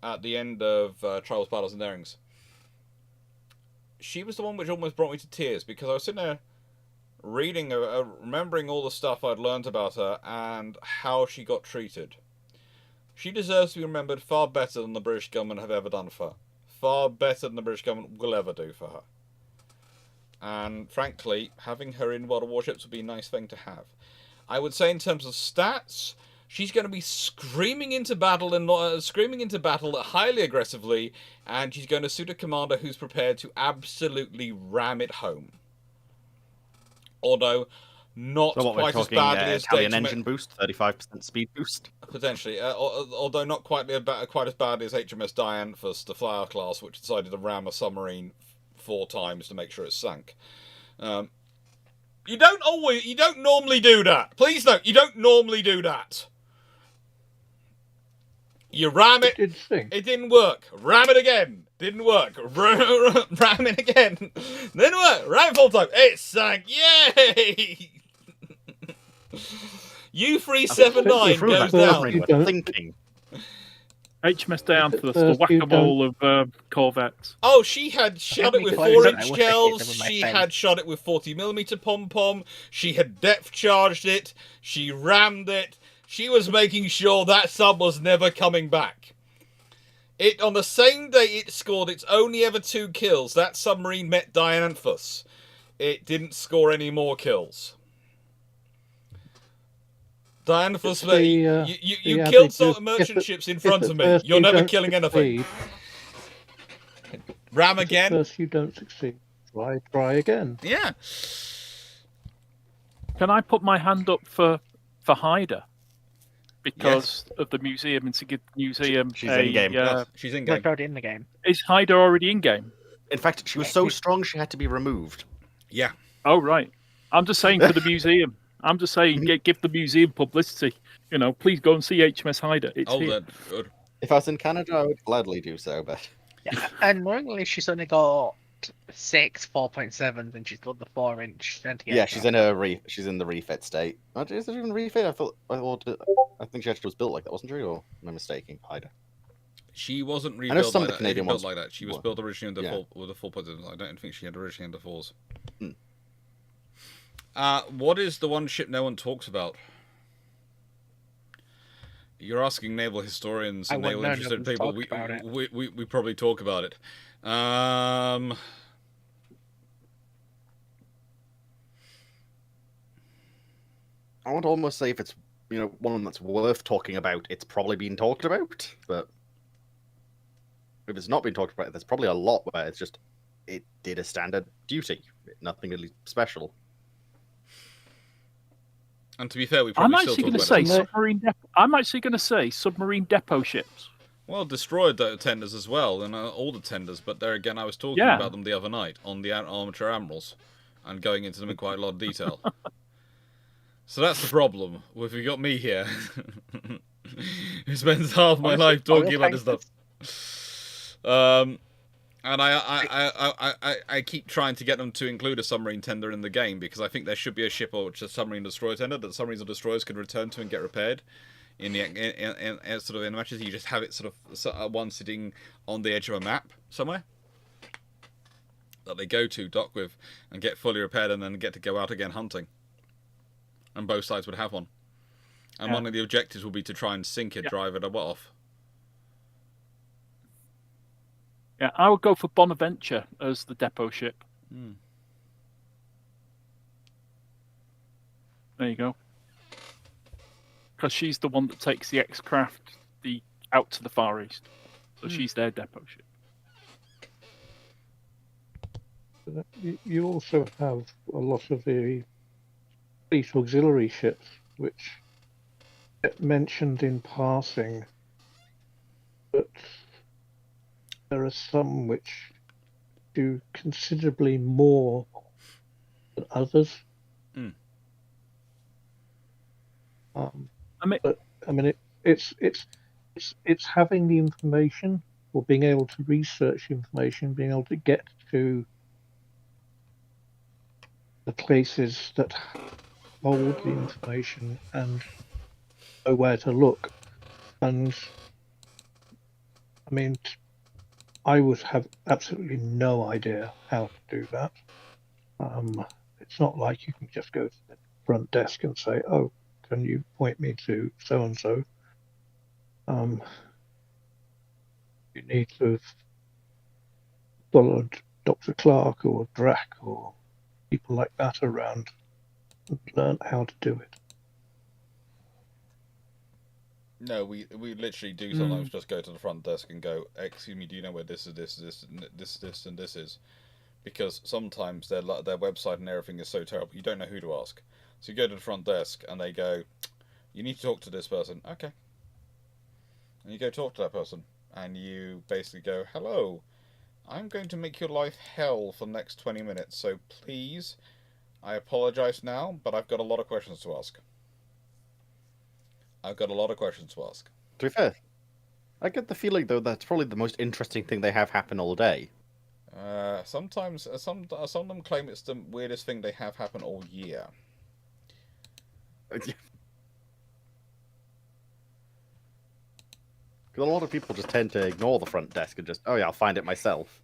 at the end of Trials, Battles, and Darings, she was the one which almost brought me to tears, because I was sitting there reading, remembering all the stuff I'd learned about her and how she got treated. She deserves to be remembered far better than the British government have ever done for her. Far better than the British government will ever do for her. And frankly, having her in World of Warships would be a nice thing to have. I would say in terms of stats, she's going to be screaming into battle highly aggressively, and she's going to suit a commander who's prepared to absolutely ram it home. Although not So what quite we're as talking, badly as Italian engine boost, 35% speed boost. Potentially, although not quite as badly as HMS Dianthus, the Flower class, which decided to ram a submarine 4 times to make sure it sank. You don't normally do that. Please note, you don't normally do that. You ram it. It didn't work. Ram it again. Didn't work. Ram it again. Didn't work. Ram it full time. It sank. Yay! U379 goes down. Thinking. HMS Dianthus, the whack-a-mole of corvettes. Oh, she had shot it with 4-inch shells. She had shot it with 40mm pom-pom. She had depth charged it. She rammed it. She was making sure that sub was never coming back. On the same day it scored its only ever 2 kills, that submarine met Dianthus. It didn't score any more kills. Dianthus, you killed some merchant ships in front of me. You're never killing anything. Ram again. First you don't succeed. Try again. Yeah. Can I put my hand up for Hyder? Because of the museum and to give the museum She's in game. She's in game. Already in the game. Is Hyder already in game? In fact, she was so strong she had to be removed. Yeah. Oh, right. I'm just saying for the museum. I'm just saying give the museum publicity. You know, please go and see HMS Hyder. It's here. Good. If I was in Canada, I would gladly do so, but... Yeah. And normally she's only got 6 4.7s and she's got the 4-inch. Yeah, she's in the refit state. Is it even refit? I think she actually was built like that, wasn't she? Or am I mistaking? Hyder. She wasn't rebuilt some of like the that. Canadian ones like that. She was built originally with the full position. I don't think she had originally under 4s. What is the one ship no one talks about? You're asking naval historians and naval interested people. We probably talk about it. I would almost say if it's one that's worth talking about, it's probably been talked about. But if it's not been talked about, there's probably a lot where it's just it did a standard duty, nothing really special. And to be fair, we probably I'm actually going to say submarine depot ships. Well, destroyer tenders as well, and all the tenders. But there again, I was talking about them the other night on the Armature Admirals, and going into them in quite a lot of detail. So that's the problem. If you got me here, who spends half my life talking about this stuff. And I keep trying to get them to include a submarine tender in the game, because I think there should be a ship or a submarine destroyer tender that submarines or destroyers can return to and get repaired. In the matches, you just have it sort of one sitting on the edge of a map somewhere that they go to, dock with, and get fully repaired, and then get to go out again hunting. And both sides would have one. And one of the objectives will be to try and sink it, drive it off. Yeah, I would go for Bonaventure as the depot ship. There you go. Because she's the one that takes the X-Craft out to the Far East. So she's their depot ship. You also have a lot of the fleet auxiliary ships, which get mentioned in passing, but there are some which do considerably more than others. Mm. It's having the information, or being able to research information, being able to get to the places that hold the information and know where to look. And I mean, I would have absolutely no idea how to do that. It's not like you can just go to the front desk and say, "Oh, can you point me to so and so?" You need to have followed Dr. Clarke or Drac or people like that around and learn how to do it. No, we literally do sometimes just go to the front desk and go, "Excuse me, do you know where this, and this is?" Because sometimes their website and everything is so terrible, you don't know who to ask. So you go to the front desk and they go, "You need to talk to this person." Okay. And you go talk to that person, and you basically go, "Hello, I'm going to make your life hell for the next 20 minutes, so please, I apologize now, but I've got a lot of questions to ask." To be fair, I get the feeling though that's probably the most interesting thing they have happen all day. Sometimes some of them claim it's the weirdest thing they have happen all year. Because a lot of people just tend to ignore the front desk and just, "Oh yeah, I'll find it myself."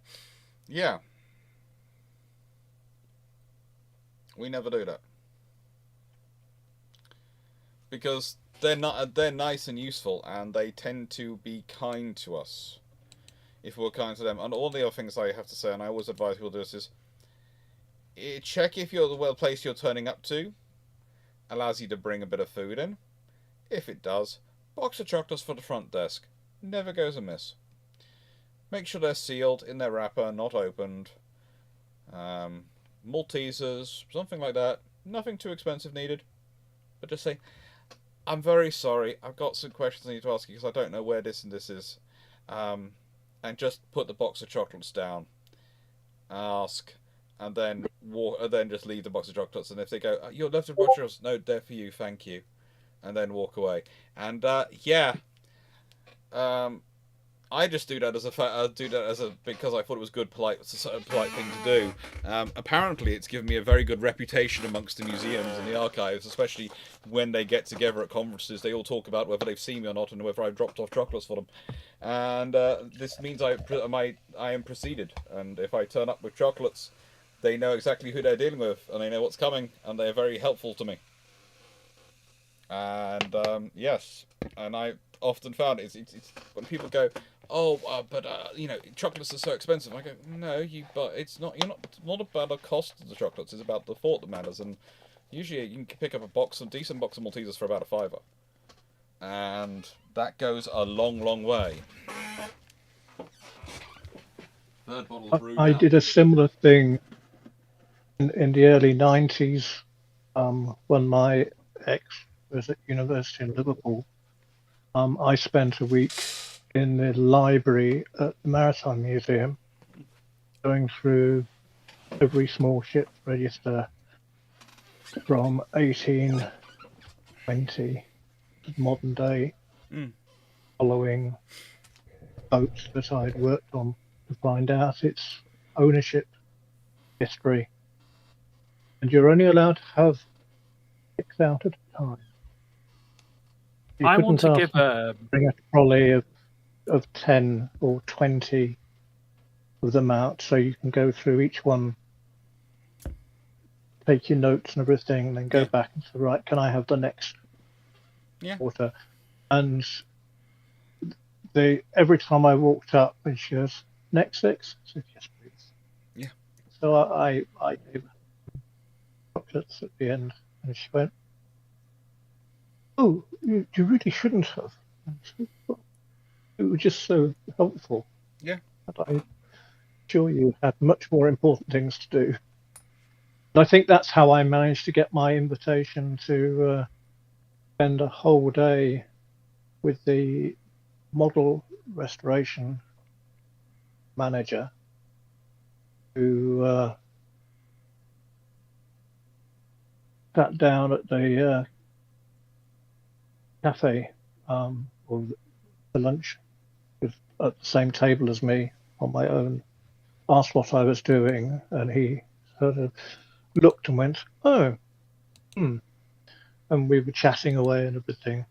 Yeah. We never do that. Because they're nice and useful, and they tend to be kind to us if we're kind to them. And all the other things I have to say, and I always advise people to do this, is check if the place you're turning up to allows you to bring a bit of food in. If it does, box of chocolates for the front desk. Never goes amiss. Make sure they're sealed in their wrapper, not opened. Maltesers, something like that. Nothing too expensive needed. But just say, "I'm very sorry, I've got some questions I need to ask you because I don't know where this and this is." And just put the box of chocolates down. Ask. And then just leave the box of chocolates. And if they go, "You're left with box, no, they're for you, thank you." And then walk away. And I just do that because I thought it was good, polite thing to do. Apparently, it's given me a very good reputation amongst the museums and the archives, especially when they get together at conferences. They all talk about whether they've seen me or not and whether I've dropped off chocolates for them. And this means I am preceded. And if I turn up with chocolates, they know exactly who they're dealing with, and they know what's coming, and they're very helpful to me. And yes, and I often found it's when people go, "Oh, but chocolates are so expensive." I go, "No, but it's not. It's not about the cost of the chocolates. It's about the thought that matters." And usually, you can pick up a decent box of Maltesers for about a £5, and that goes a long, long way. Third bottle of brew. I did a similar thing in the early 90s when my ex was at university in Liverpool. I spent a week in the library at the Maritime Museum, going through every small ship register from 1820 to modern day, following boats that I'd worked on to find out its ownership history. And you're only allowed to have 6 out at a time. You I want to couldn't give bring a trolley of 10 or 20 of them out, so you can go through each one, take your notes and everything, and then go back and say, "Right, can I have the next quarter?" And every time I walked up, and she goes, "Next 6?" I said, "Yes, please." Yeah. So I gave her chocolates at the end, and she went, "Oh, you really shouldn't have. It was just so helpful." Yeah. And I'm sure you had much more important things to do. I think that's how I managed to get my invitation to spend a whole day with the model restoration manager, who sat down at the cafe or the lunch at the same table as me on my own, asked what I was doing, and he sort of looked and went, "Oh, and we were chatting away and everything.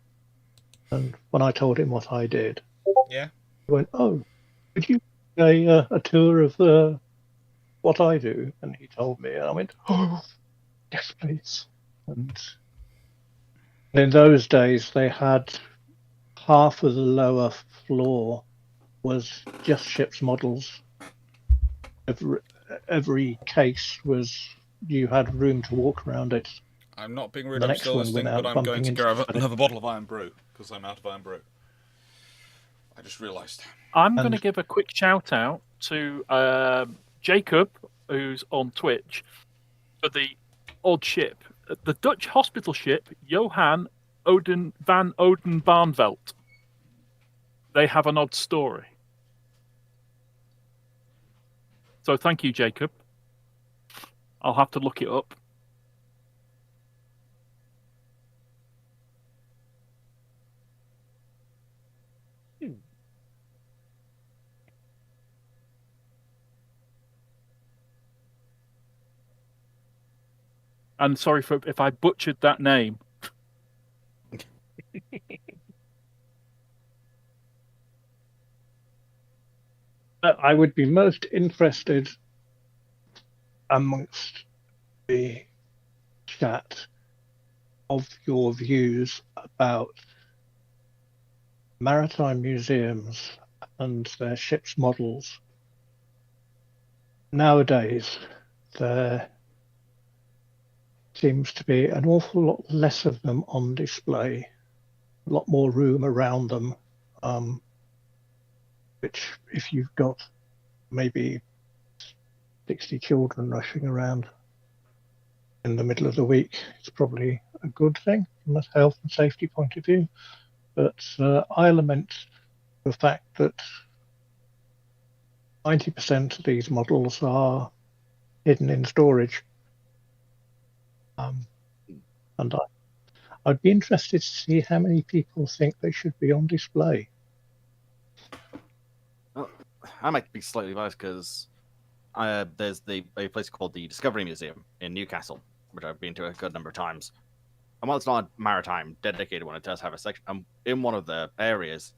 And when I told him what I did, Yeah. he went, "Oh, could you do a tour of what I do?" And he told me, and I went, "Oh, yes, please." And in those days, they had half of the lower floor was just ship's models. Every case was, you had room to walk around it. I'm not being rude, The I'm next still one listening, went out but I'm bumping going to into grab somebody. another bottle of Iron Brew, because I'm out of Iron Brew. I just realised. I'm going to give a quick shout out to Jacob, who's on Twitch, for the odd ship. The Dutch hospital ship, Johan van Oden Barnveld. They have an odd story. So thank you, Jacob. I'll have to look it up. And sorry for if I butchered that name. I would be most interested amongst the chat of your views about maritime museums and their ships' models. Nowadays, there seems to be an awful lot less of them on display, a lot more room around them, which if you've got maybe 60 children rushing around in the middle of the week, it's probably a good thing from a health and safety point of view. But I lament the fact that 90% of these models are hidden in storage. And I'd be interested to see how many people think they should be on display. Well, I might be slightly biased because there's a place called the Discovery Museum in Newcastle, which I've been to a good number of times. And while it's not a maritime dedicated one, it does have a section. In one of the areas,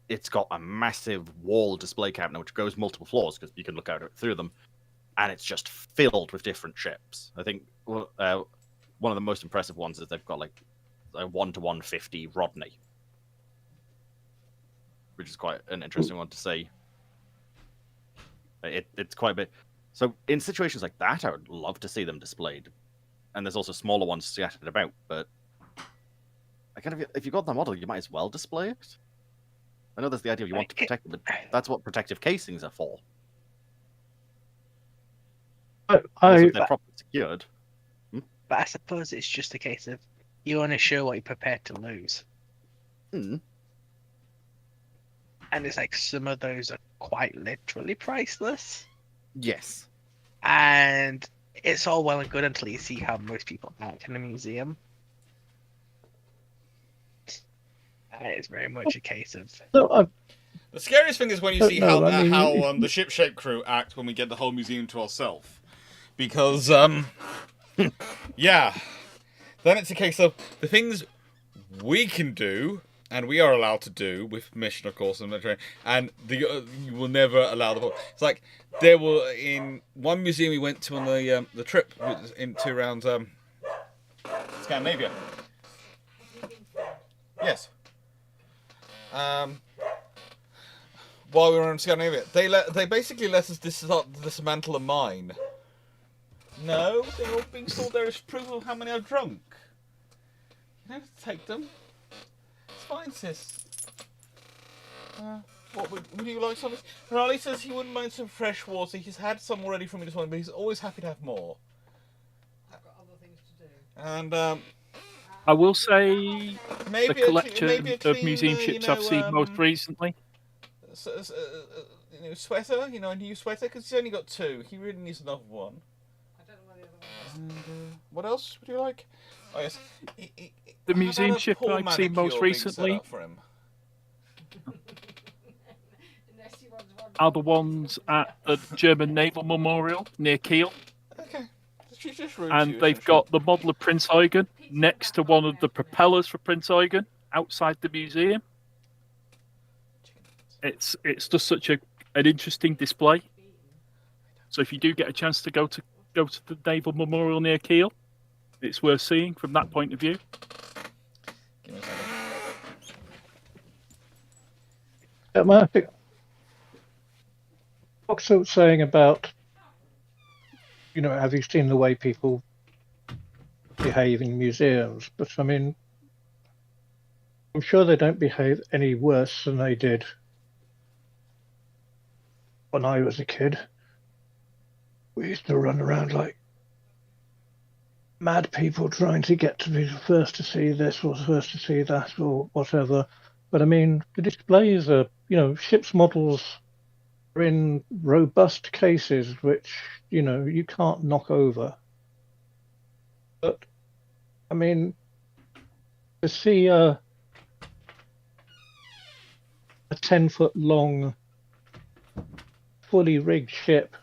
it's got a massive wall display cabinet which goes multiple floors because you can look out through them, and it's just filled with different ships. I think one of the most impressive ones is they've got like a 1-to-150 Rodney, which is quite an interesting one to see. It's quite a bit. So in situations like that, I would love to see them displayed. And there's also smaller ones scattered about, but if you got the model, you might as well display it. I know there's the idea you want to protect it, but that's what protective casings are for. Also, if they're properly secured. But I suppose it's just a case of you want to show what you're prepared to lose. Hmm. And it's like some of those are quite literally priceless. Yes. And it's all well and good until you see how most people act in a museum. And it's very much a case of... The scariest thing is when you see how the ship-shape crew act when we get the whole museum to ourselves. Because, yeah. Then it's a case of the things we can do, and we are allowed to do, with permission, of course, and you will never allow the... It's like, there were, in one museum we went to on the trip into around Scandinavia. Yes. While we were in Scandinavia, they basically let us dismantle a mine. No, they're all being sold there as proof of how many are drunk. You don't have to take them. It's fine, sis. What would you like something? Riley says he wouldn't mind some fresh water. He's had some already from me this morning, but he's always happy to have more. And I will say the maybe collection a of museum ships I've seen most recently. Sweater, a new sweater, because he's only got 2. He really needs another one. I don't know where the other one is. And, what else would you like? Oh yes, The museum ship I've seen most recently Unless you want one. are the ones at the German Naval Memorial near Kiel. Okay. She's just rude And they've got the model of Prince Eugen next to one of the propellers for Prince Eugen outside the museum. It's just such an interesting display. So if you do get a chance to go to the Naval Memorial near Kiel, it's worth seeing from that point of view. Give me a second. I think Fox's saying about, have you seen the way people behave in museums? But I mean, I'm sure they don't behave any worse than they did when I was a kid. We used to run around like mad people trying to get to be the first to see this or the first to see that or whatever. But I mean, the displays are, ship's models are in robust cases which, you can't knock over. But I mean, to see a 10-foot long, fully rigged ship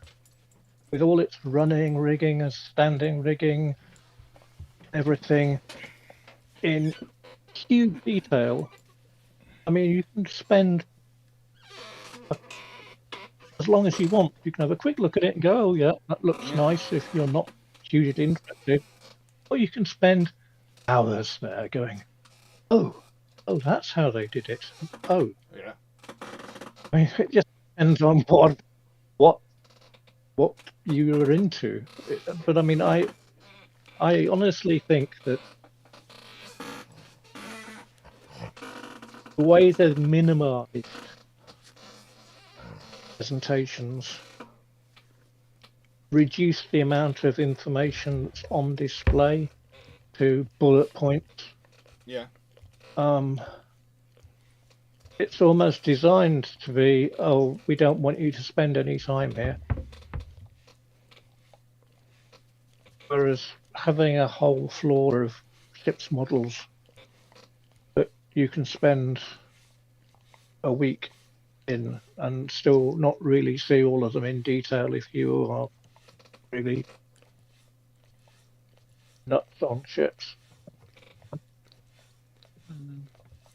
with all its running rigging and standing rigging, everything in huge detail. I mean, you can spend as long as you want. You can have a quick look at it and go, oh yeah, that looks nice if you're not hugely interested. Or you can spend hours there going, oh, that's how they did it. Oh. Yeah. I mean, it just depends on what you were into. But I mean, I honestly think that the way they've minimized presentations, reduce the amount of information that's on display to bullet points. Yeah. It's almost designed to be, oh, we don't want you to spend any time here. Whereas having a whole floor of ships models that you can spend a week in and still not really see all of them in detail if you are really nuts on ships.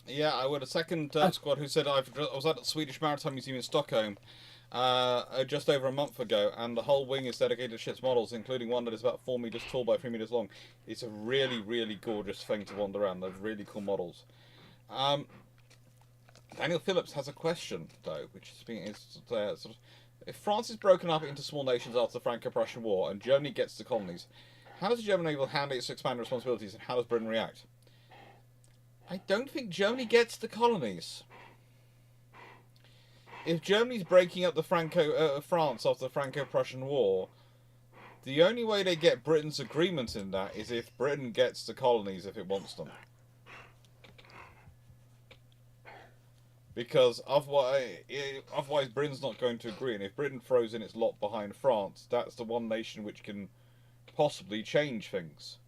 Yeah, I would. A second squad who said I was at the Swedish Maritime Museum in Stockholm just over a month ago, and the whole wing is dedicated to ships models, including one that is about 4 meters tall by 3 meters long. It's a really, really gorgeous thing to wander around. They're really cool models. Daniel Phillips has a question, though, which is sort of, if France is broken up into small nations after the Franco-Prussian War and Germany gets the colonies, how does the German Navy handle its expanded responsibilities, and how does Britain react? I don't think Germany gets the colonies. If Germany's breaking up the France after the Franco-Prussian War, the only way they get Britain's agreement in that is if Britain gets the colonies if it wants them. Because otherwise Britain's not going to agree, and if Britain throws in its lot behind France, that's the one nation which can possibly change things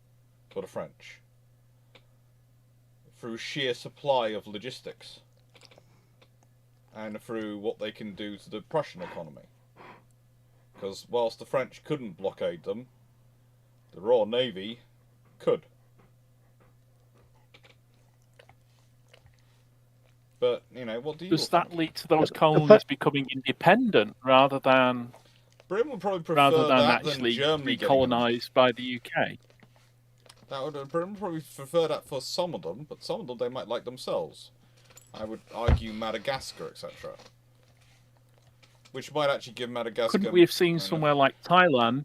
for the French. Through sheer supply of logistics. And through what they can do to the Prussian economy. Because whilst the French couldn't blockade them, the Royal Navy could. But, what do you Does that think? lead to those colonies becoming independent rather than Britain would probably prefer that actually than Germany recolonised by the UK? Britain would probably prefer that for some of them, but some of them they might like themselves. I would argue Madagascar, etc. Which might actually give Madagascar... Couldn't we have seen somewhere like Thailand,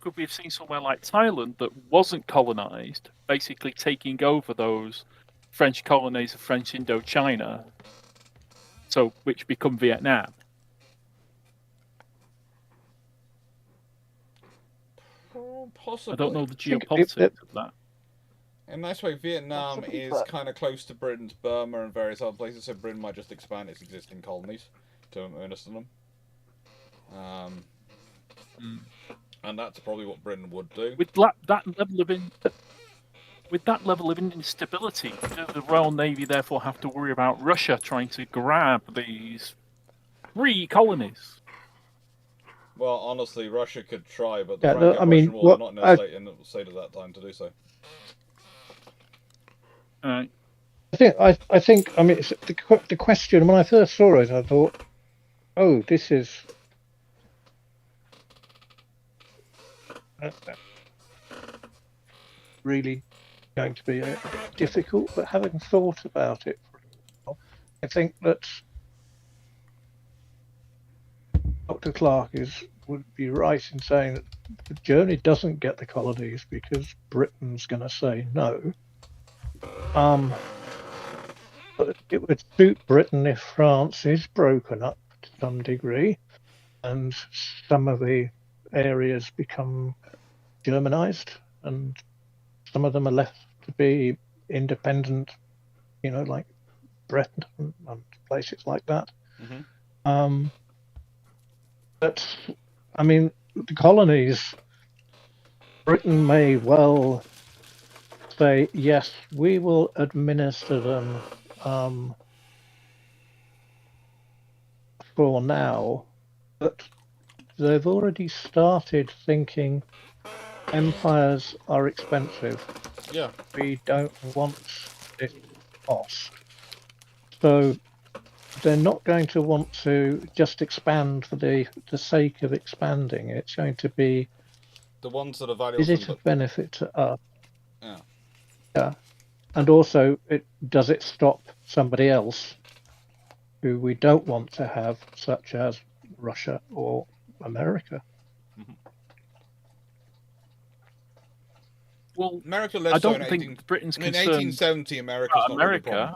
Could we have seen somewhere like Thailand that wasn't colonised, basically taking over those French colonies of French Indochina, which become Vietnam? Possibly. I don't know the think geopolitics it- of that. In a nice way, Vietnam Possibly, is but- kind of close to Britain's Burma and various other places, so Britain might just expand its existing colonies to administer them. And that's probably what Britain would do. With that level of instability, does the Royal Navy therefore have to worry about Russia trying to grab these free colonies? Well, honestly, Russia could try, but the Yeah, Franco-Prussian War, they're not in a state at that time to do so. Alright. I think. I mean, it's the question. When I first saw it, I thought, "Oh, this is really going to be difficult." But having thought about it, I think that Dr. Clarke would be right in saying that Germany doesn't get the colonies because Britain's going to say no. But it would suit Britain if France is broken up to some degree and some of the areas become Germanized and some of them are left to be independent, like Britain and places like that. But, I mean, the colonies, Britain may well say, yes, we will administer them for now, but they've already started thinking empires are expensive. Yeah. We don't want this cost. So they're not going to want to just expand for the sake of expanding. It's going to be, the ones that are valuable. is it of benefit to us? Yeah. Yeah. And also, does it stop somebody else who we don't want to have, such as Russia or America? Well, America I don't think Britain's in concerned 1870, America's not really a problem.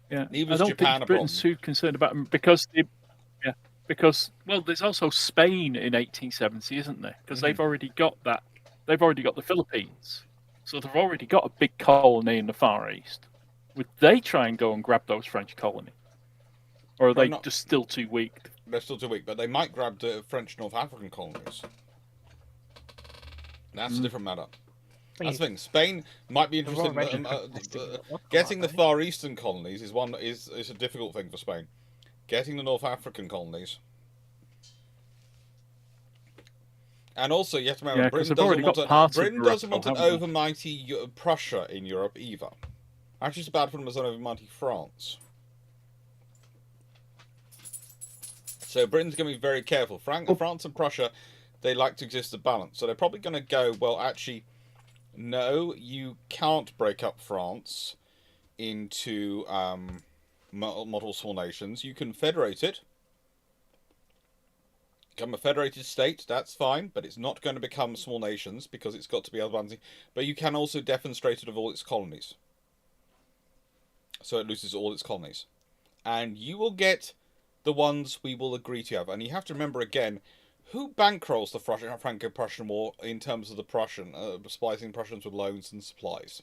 Yeah, Neither I is don't Japan think a Britain's too concerned about them because there's also Spain in 1870, isn't there? Because they've already got that. They've already got the Philippines, so they've already got a big colony in the Far East. Would they try and go and grab those French colonies, or are they just still too weak? They're still too weak, but they might grab the French North African colonies. That's a different matter. That's the thing. Spain might be interested in getting the Far Eastern colonies is a difficult thing for Spain. Getting the North African colonies, and also you have to remember Britain doesn't want an overmighty Prussia in Europe either. Actually, it's bad for them as an overmighty France. So Britain's going to be very careful. France and Prussia, they like to exist in balance. So they're probably going to go, well, actually, no, you can't break up France into multiple small nations. You can federate it. Become a federated state, that's fine, but it's not going to become small nations because it's got to be advancing. But you can also defenestrate it of all its colonies. So it loses all its colonies. And you will get the ones we will agree to have. And you have to remember again, who bankrolls the Franco-Prussian War in terms of the Prussian, splicing Prussians with loans and supplies?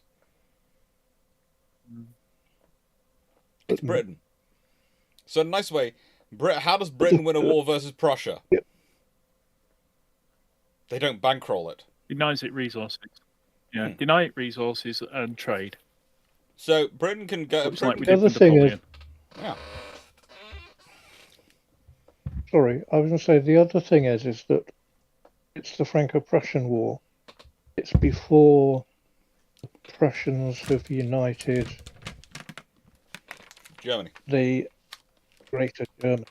It's Britain. So in a nice way, how does Britain win a war versus Prussia? They don't bankroll it. Denies it resources. Yeah, deny it resources and trade. So Britain can go. Like we the did other with thing Napoleon. Yeah. Sorry, I was going to say the other thing is that it's the Franco-Prussian War. It's before the Prussians have united Germany. The Greater Germany.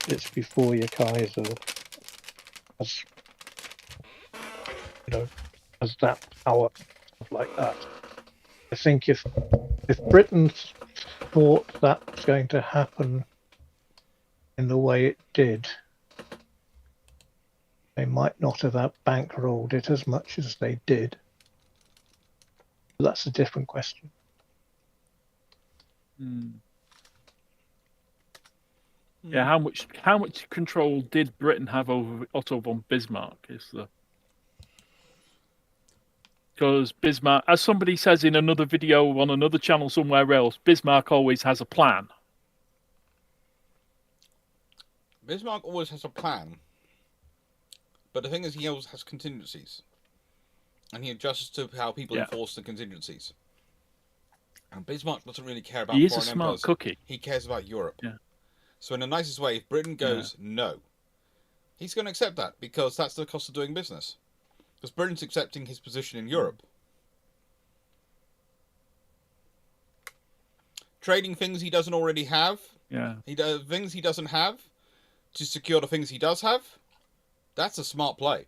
It's before your Kaiser has, has that power, stuff like that. I think if Britain thought that was going to happen in the way it did, they might not have bankrolled it as much as they did. But that's a different question. Yeah, how much control did Britain have over Otto von Bismarck? Because Bismarck, as somebody says in another video on another channel somewhere else, Bismarck always has a plan. Bismarck always has a plan, but the thing is, he always has contingencies, and he adjusts to how people enforce the contingencies. And Bismarck doesn't really care about He foreign is a smart empires. cookie. He cares about Europe. Yeah. So in the nicest way, if Britain goes no, he's going to accept that because that's the cost of doing business. Because Britain's accepting his position in Europe. Trading things he doesn't already have. Yeah. Things he doesn't have to secure the things he does have. That's a smart play.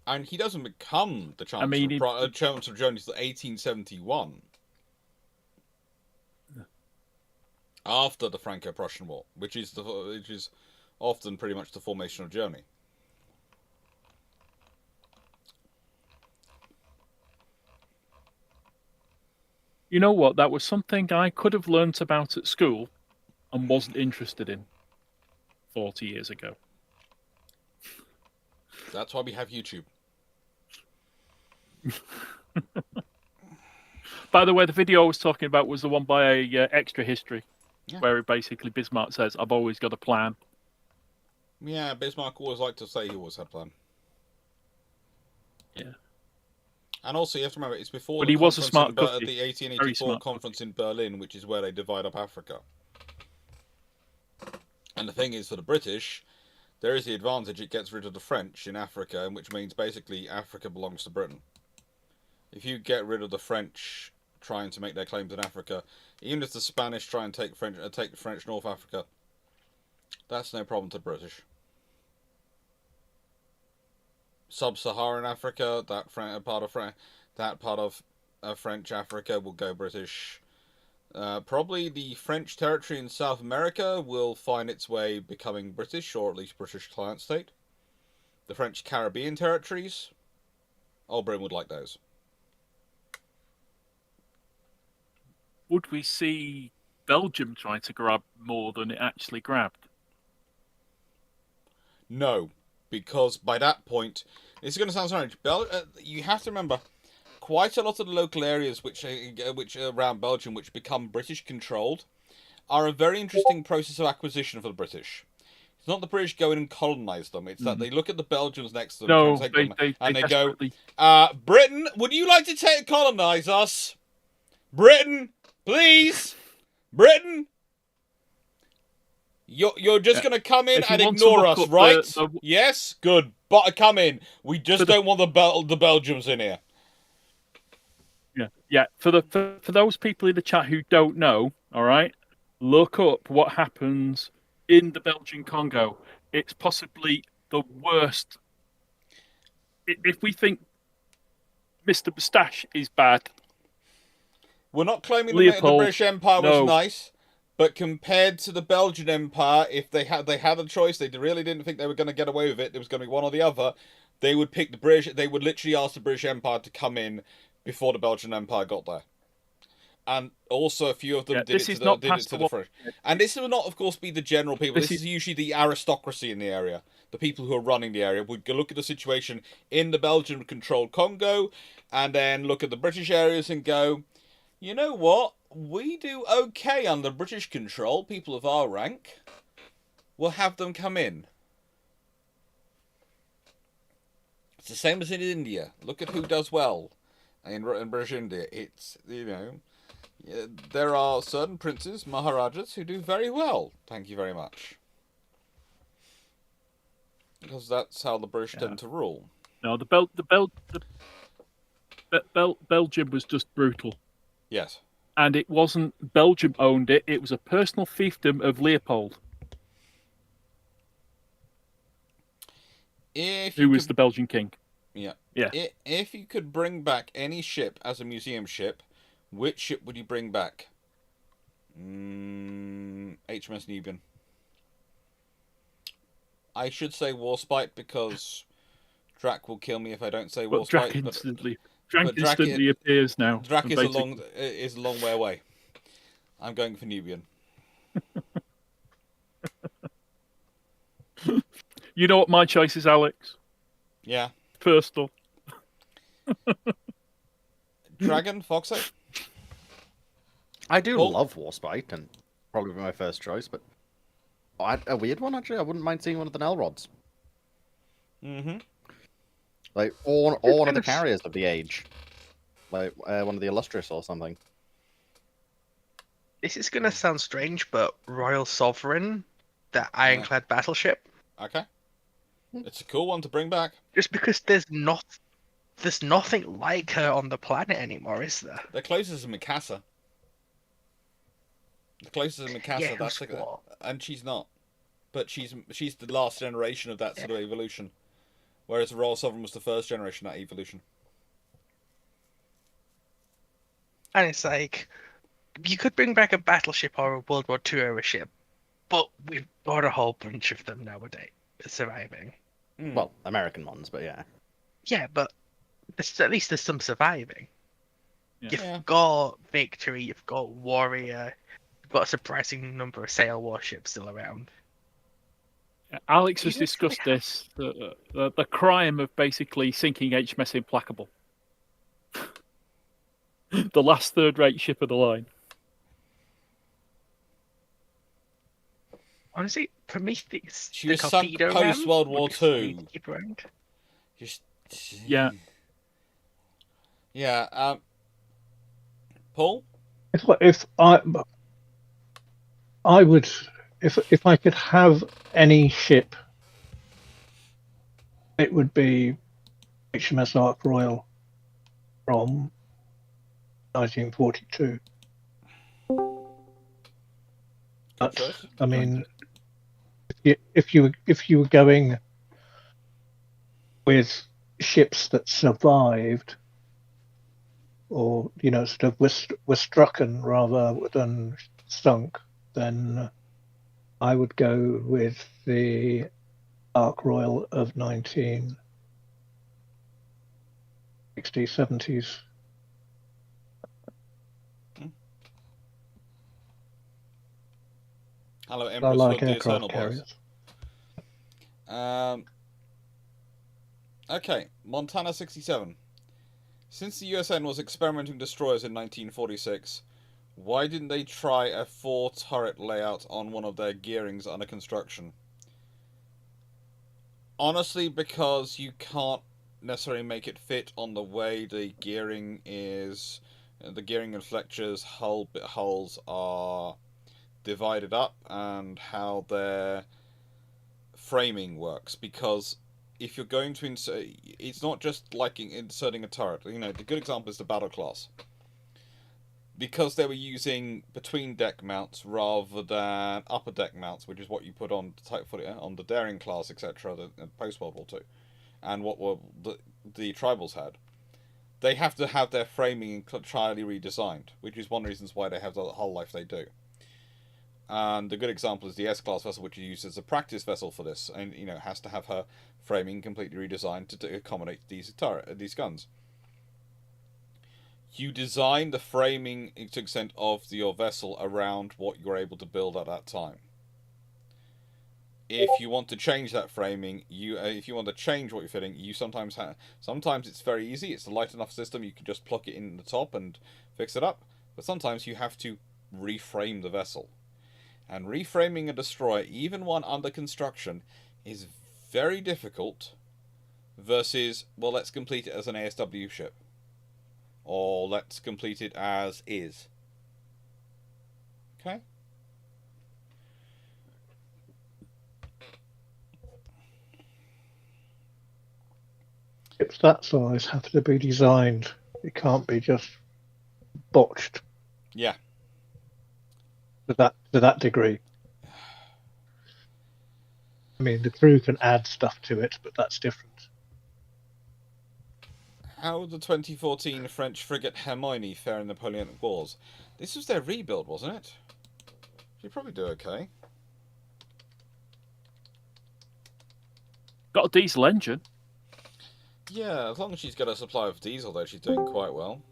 And he doesn't become the Chancellor, Chancellor of Germany until 1871. After the Franco-Prussian War, which is often pretty much the formation of Germany. You know what? That was something I could have learnt about at school and wasn't interested in 40 years ago. That's why we have YouTube. By the way, the video I was talking about was the one by Extra History, where basically Bismarck says, "I've always got a plan." Yeah, Bismarck always liked to say he always had a plan. Yeah. And also, you have to remember, it's before but the he was a smart the cookie. 1884 conference in Berlin, which is where they divide up Africa. And the thing is, for the British, there is the advantage it gets rid of the French in Africa, which means basically Africa belongs to Britain. If you get rid of the French trying to make their claims in Africa, even if the Spanish try and take French North Africa, that's no problem to the British. Sub-Saharan Africa, that part of French Africa will go British. Probably the French territory in South America will find its way becoming British, or at least British client state. The French Caribbean territories, Old Britain would like those. Would we see Belgium trying to grab more than it actually grabbed? No, because by that point, it's going to sound strange. You have to remember, quite a lot of the local areas which are around Belgium, which become British controlled, are a very interesting process of acquisition for the British. It's not the British go in and colonise them. It's that they look at the Belgians next to them and they go, Britain, would you like to colonise us? Britain, please, Britain. You're just going to come in and ignore us, right? Yes, good. But come in. We just don't want the Belgians in here. Yeah. For those people in the chat who don't know, all right, look up what happens in the Belgian Congo. It's possibly the worst. If we think Mr. Moustache is bad, we're not claiming the British Empire was nice. But compared to the Belgian Empire, if they had a choice, they really didn't think they were going to get away with it. There was going to be one or the other. They would pick the British. They would literally ask the British Empire to come in before the Belgian Empire got there. And also, a few of them did it to the French. And this will not, of course, be the general people. This is usually the aristocracy in the area. The people who are running the area would look at the situation in the Belgian-controlled Congo, and then look at the British areas and go, you know what? We do okay under British control, people of our rank. We'll have them come in. It's the same as in India. Look at who does well in British India. It's, there are certain princes, Maharajas, who do very well. Thank you very much. Because that's how the British tend to rule. No, Belgium was just brutal. Yes. And it wasn't Belgium owned it. It was a personal fiefdom of Leopold, who was the Belgian king. Yeah. Yeah. If you could bring back any ship as a museum ship, which ship would you bring back? HMS Nubian. I should say Warspite because Drac will kill me if I don't say Warspite. Drac instantly Drank But Drac instantly appears now. Drac and is a basically- long way away. I'm going for Nubian. You know what my choice is, Alex? Yeah. Personal. Dragon, Foxy? I do Paul? love Warspite, and probably be my first choice, but a weird one, actually. I wouldn't mind seeing one of the Nelrods. Mm-hmm. Like, or one of the carriers of the age. Like, one of the Illustrious or something. This is gonna sound strange, but Royal Sovereign, the ironclad battleship, Okay. It's a cool one to bring back. just because there's nothing like her on the planet anymore, is there? The closest is Mikasa. The closest is Mikasa. Yeah, That's who's like, what? and she's not. But she's the last generation of that sort of evolution. Whereas the Royal Sovereign was the first generation of that evolution. And it's like, you could bring back a battleship or a World War II era ship, but we've got a whole bunch of them nowadays surviving. Well, American ones, but yeah. Yeah, but at least there's some surviving. Yeah. You've got Victory, you've got Warrior, you've got a surprising number of sail warships still around. Alex has discussed this, the crime of basically sinking HMS Implacable. The last third-rate ship of the line. Honestly, Prometheus, She the was sunk torpedo post ram World would War be funny II. to keep around. Just. Yeah. Yeah. Paul? If I would, if I could have any ship, it would be HMS Ark Royal from 1942. But, I mean, if you were going with ships that survived, or sort of were strucken rather than sunk, then I would go with the Ark Royal of 1960s, 70s. Hello, I Empress like Hood, the aircraft Eternal carriers. Boys. Okay, Montana 67. Since the USN was experimenting destroyers in 1946, why didn't they try a 4-turret layout on one of their gearings under construction? Honestly, because you can't necessarily make it fit on the way the gearing is. The gearing and flexures hulls are divided up, and how their framing works. Because if you're going to insert, it's not just like inserting a turret. The good example is the battle class. Because they were using between deck mounts rather than upper deck mounts, which is what you put on on the Daring class, etc., post World War II, and what were the tribals had. They have to have their framing entirely redesigned, which is one of the reasons why they have the hull life they do. And the good example is the S-class vessel, which is used as a practice vessel for this, and has to have her framing completely redesigned to accommodate these guns. You design the framing to extent of your vessel around what you're able to build at that time. If you want to change that framing, if you want to change what you're fitting, you sometimes it's very easy. It's a light enough system, you can just pluck it in the top and fix it up. But sometimes you have to reframe the vessel. And reframing a destroyer, even one under construction, is very difficult versus, well, let's complete it as an ASW ship. Or let's complete it as is. Okay? Ships that size have to be designed. It can't be just botched. Yeah. To that degree. I mean, the crew can add stuff to it, but that's different. How would the 2014 French frigate Hermione fare in the Napoleonic Wars? This was their rebuild, wasn't it? She'd probably do okay. Got a diesel engine. Yeah, as long as she's got a supply of diesel, though, she's doing quite well.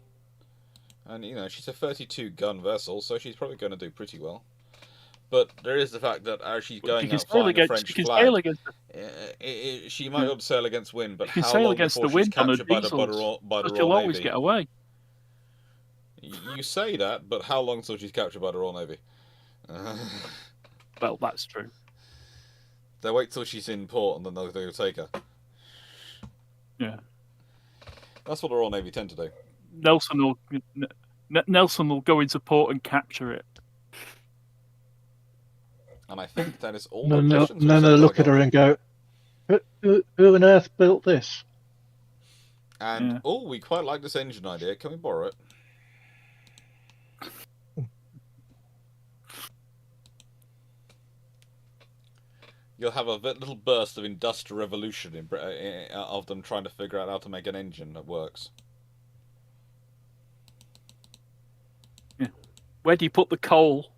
And, you know, she's a 32-gun vessel, so she's probably going to do pretty well. But there is the fact that as she's going out flying a French flag, she might be able to sail against wind, but how long before she's captured by the Royal always Navy? get away. You say that, but how long till she's captured by the Royal Navy? Well, that's true. They'll wait till she's in port and then they'll take her. Yeah. That's what the Royal Navy tend to do. Nelson will go into port and capture it. And I think that is all. No, look at her and go, who on earth built this? And we quite like this engine idea. Can we borrow it? You'll have a little burst of industrial revolution of them trying to figure out how to make an engine that works. Yeah. Where do you put the coal?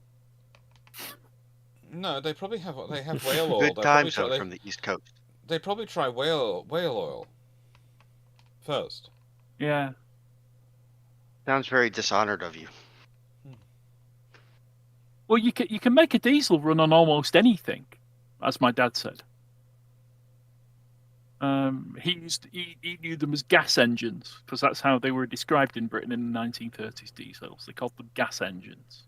No, they probably have whale oil. Good time zone from the East Coast. They probably try whale oil first. Yeah. Sounds very dishonored of you. Well, you can make a diesel run on almost anything, as my dad said. He knew them as gas engines because that's how they were described in Britain in the 1930s. Diesels, they called them gas engines,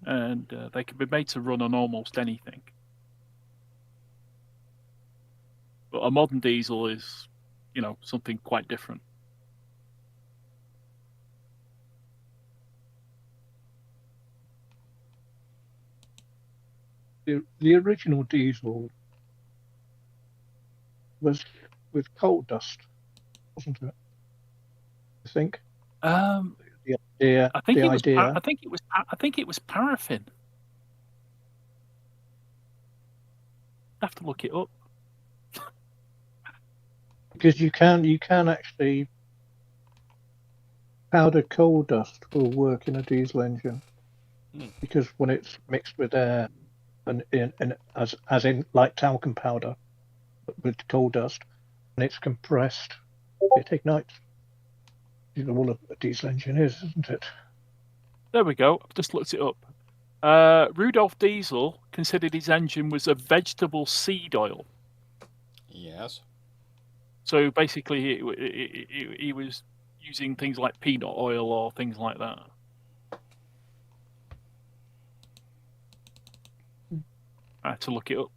and they can be made to run on almost anything. But a modern diesel is, something quite different. The original diesel was with coal dust, wasn't it? I think. The idea. I think it was paraffin. I have to look it up. Because you can actually powdered coal dust will work in a diesel engine because when it's mixed with air and as in like talcum powder with coal dust, and it's compressed, it ignites. All a diesel engine is, isn't it? There we go. I've just looked it up. Rudolf Diesel considered his engine was a vegetable seed oil. Yes. So basically, he was using things like peanut oil or things like that. I had to look it up.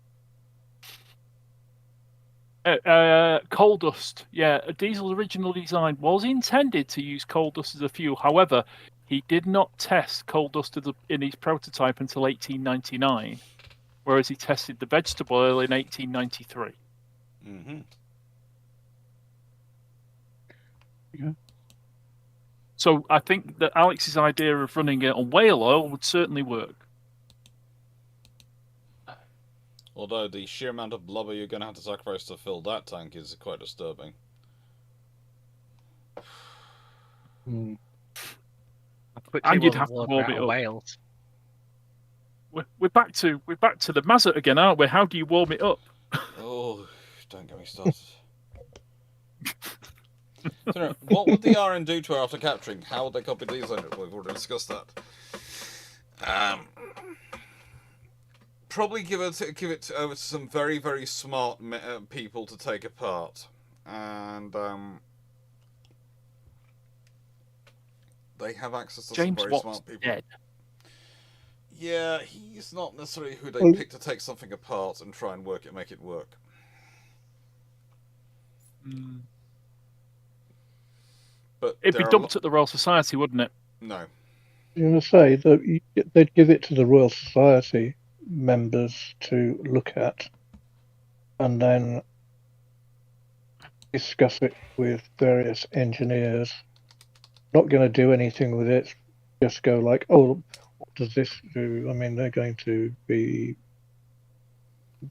Coal dust. Yeah, a diesel's original design was intended to use coal dust as a fuel. However, he did not test coal dust in his prototype until 1899, whereas he tested the vegetable oil in 1893. Mm-hmm. Yeah. So I think that Alex's idea of running it on whale oil would certainly work. Although the sheer amount of blubber you're going to have to sacrifice to fill that tank is quite disturbing. And you'd have to warm it up. Wales. We're back to the Mazut again, aren't we? How do you warm it up? Oh, don't get me started. So, what would the RN do to her after capturing? How would they copy these? We've already discussed that. Probably give it over to some very, very smart people to take apart, and they have access to James some very Watt's smart people. Dead. Yeah, he's not necessarily who they pick to take something apart and try and make it work. But it'd be dumped at the Royal Society, wouldn't it? No. You're going to say that they'd give it to the Royal Society members to look at and then discuss it with various engineers. Not going to do anything with it, just go like, oh, what does this do? I mean, they're going to be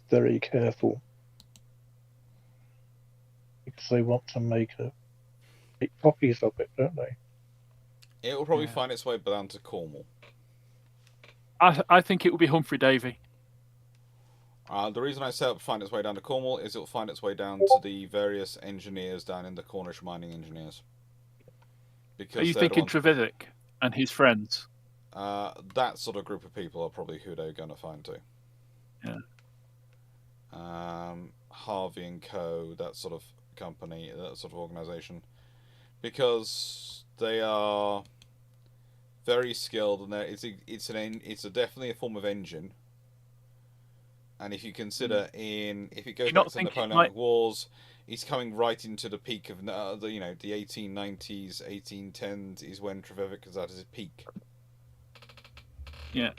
very careful because they want to make copies of it, don't they? It will probably find its way down to Cornwall. I think it would be Humphrey Davy. The reason I say it'll find its way down to Cornwall is it'll find its way down to the various engineers down in the Cornish mining engineers. Because Are you they're the thinking ones- Trevivic and his friends? that sort of group of people are probably who they're going to find too. Yeah. Harvey and Co. That sort of company, that sort of organisation, because they are very skilled, and it's definitely a form of engine. And if you consider if it goes back to the Napoleonic Wars, it's coming right into the peak of the 1890s, 1810s is when Trevivic is at his peak. Yeah.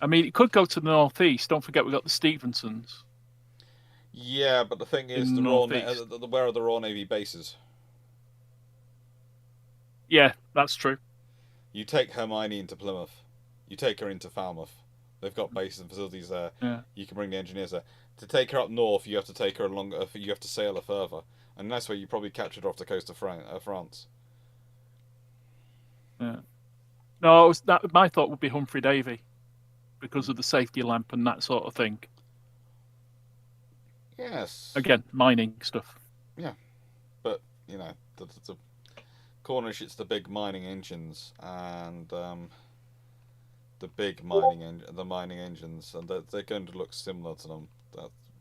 I mean, it could go to the northeast. Don't forget, we've got the Stevensons. Yeah, but the thing is, where are the Royal Navy bases? Yeah, that's true. You take Hermione into Plymouth. You take her into Falmouth. They've got bases and facilities there. Yeah. You can bring the engineers there. To take her up north, you have to take her along. You have to sail her further, and that's where you probably captured her off the coast of France. Yeah. No, my thought would be Humphrey Davy, because of the safety lamp and that sort of thing. Yes. Again, mining stuff. Yeah, but the Cornish, it's the big mining engines and the mining engines, and they're going to look similar to them.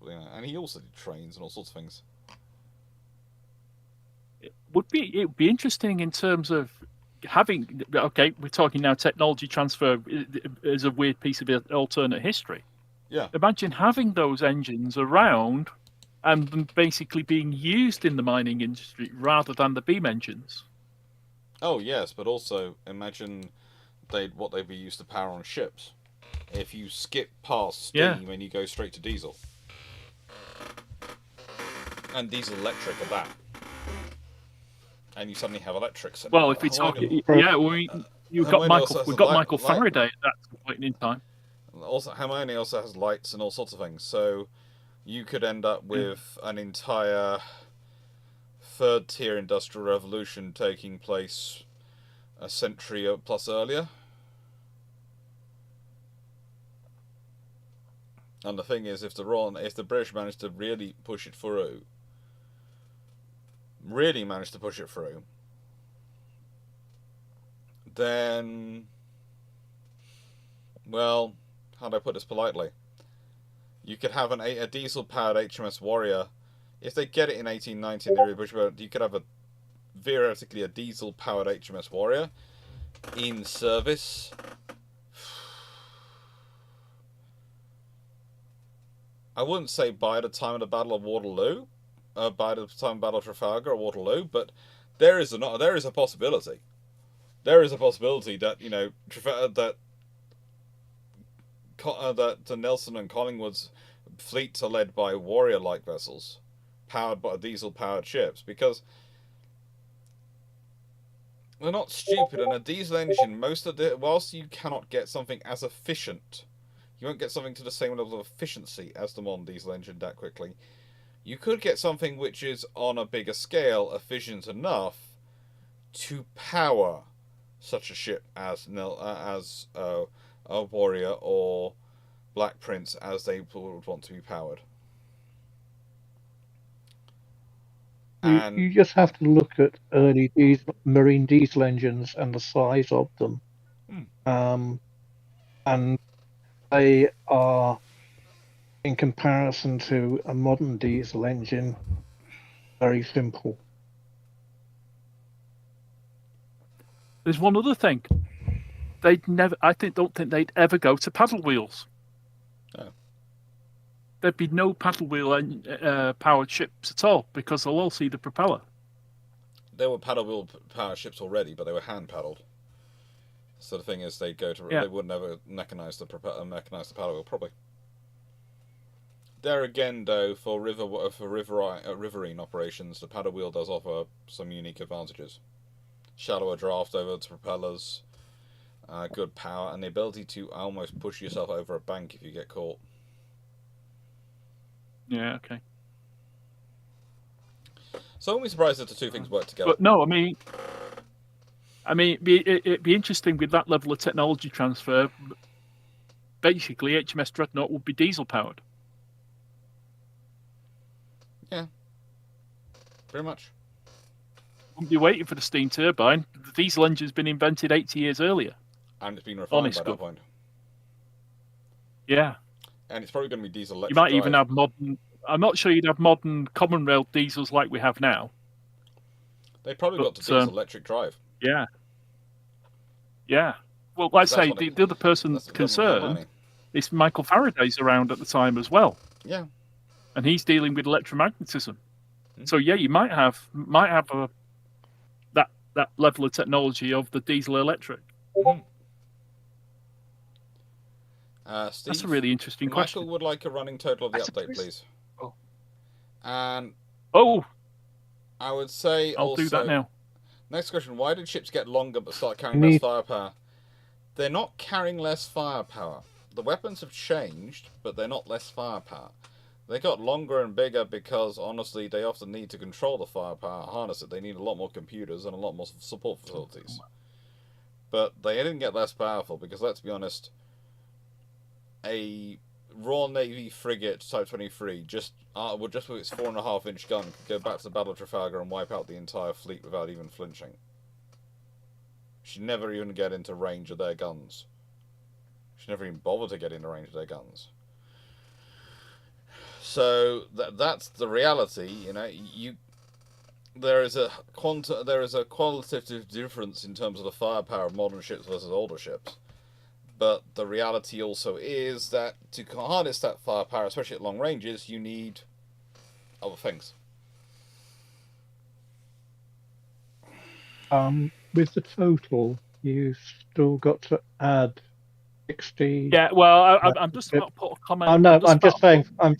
And he also did trains and all sorts of things. It would be interesting in terms of having. Okay, we're talking now technology transfer is a weird piece of alternate history. Yeah. Imagine having those engines around and them basically being used in the mining industry rather than the beam engines. Oh yes, but also imagine what they'd be used to power on ships. If you skip past steam and you go straight to diesel. And diesel electric at that. And you suddenly have electrics. Well, if we talk, we've got Michael Faraday at that point in time. Also, Hermione also has lights and all sorts of things, so you could end up with an entire third-tier industrial revolution taking place a century plus earlier. And the thing is, if the British managed to really push it through, then, well, how do I put this politely? You could have a diesel-powered HMS Warrior. If they get it in 1890, you could have theoretically a diesel-powered HMS Warrior in service. I wouldn't say by the time of the Battle of Waterloo, by the time of Battle of Trafalgar or Waterloo, but there is a possibility. There is a possibility that that the Nelson and Collingwood's fleets are led by Warrior-like vessels, powered by diesel-powered ships, because they're not stupid. And a diesel engine, whilst you cannot get something as efficient, you won't get something to the same level of efficiency as the modern diesel engine that quickly. You could get something which is on a bigger scale, efficient enough to power such a ship as a Warrior or Black Prince, as they would want to be powered. You just have to look at early marine diesel engines and the size of them. And they are, in comparison to a modern diesel engine, very simple. There's one other thing. Don't think they'd ever go to paddle wheels. Oh. There'd be no paddle wheel powered ships at all, because they'll all see the propeller. There were paddle wheel powered ships already, but they were hand paddled. So the thing is, they would never mechanize the paddle wheel probably. There again, though, for riverine operations, the paddle wheel does offer some unique advantages. Shallower draft over the propellers, good power, and the ability to almost push yourself over a bank if you get caught. Yeah, okay. So I won't be surprised if the two things work together. But no, I mean, it'd be interesting with that level of technology transfer. basically HMS Dreadnought would be diesel powered. Yeah. Pretty much. Wouldn't be waiting for the steam turbine. The diesel engine's been invented 80 years earlier. And it's been refined Honest by good. that point. Yeah. And it's probably going to be diesel electric You might even drive. have modern. I'm not sure you'd have modern common rail diesels like we have now. They probably got to But, diesel electric drive. Yeah. Yeah. Well, like I say, what it- the other person that's the government concerned money. is Michael Faraday's around at the time as well, Yeah. and he's dealing with electromagnetism. Mhm. So yeah, you might have a that level of technology of the diesel electric. Steve, That's a really interesting Michael question. would like a running total of the I update, suppose- please. Oh. And Oh, I would say I'll also... do that now. Next question, why did ships get longer but start carrying Me- less firepower? They're not carrying less firepower. The weapons have changed, but they're not less firepower. They got longer and bigger because, honestly, they often need to control the firepower, harness it. They need a lot more computers and a lot more support facilities. But they didn't get less powerful because, let's be honest, a Royal Navy frigate Type 23 would just with its 4.5-inch gun could go back to the Battle of Trafalgar and wipe out the entire fleet without even flinching. She'd never even get into range of their guns. She'd never even bother to get into range of their guns. So that's the reality, you know. There is a qualitative difference in terms of the firepower of modern ships versus older ships. But the reality also is that to harness that firepower, especially at long ranges, you need other things. With the total, you've still got to add 60. Yeah, well, I'm just about to put a comment. Oh no, I'm just saying. Yeah.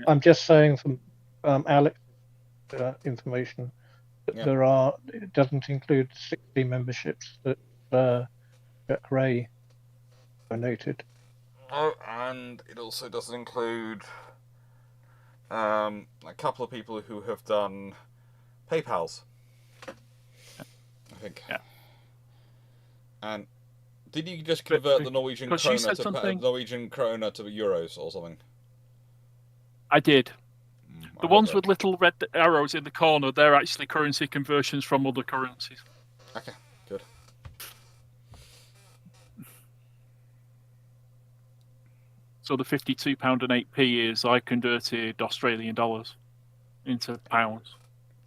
I'm just saying from Alex information that Yeah. it doesn't include 60 memberships that Jack Ray donated. Oh, and it also doesn't include a couple of people who have done PayPal's. I think. Yeah. And did you just convert the Norwegian because you krona said to something- Norwegian krona to euros or something? I did. I The ones hope with little red arrows in the corner, they're actually currency conversions from other currencies. Okay, good. So the £52 and 8p is I converted Australian dollars into pounds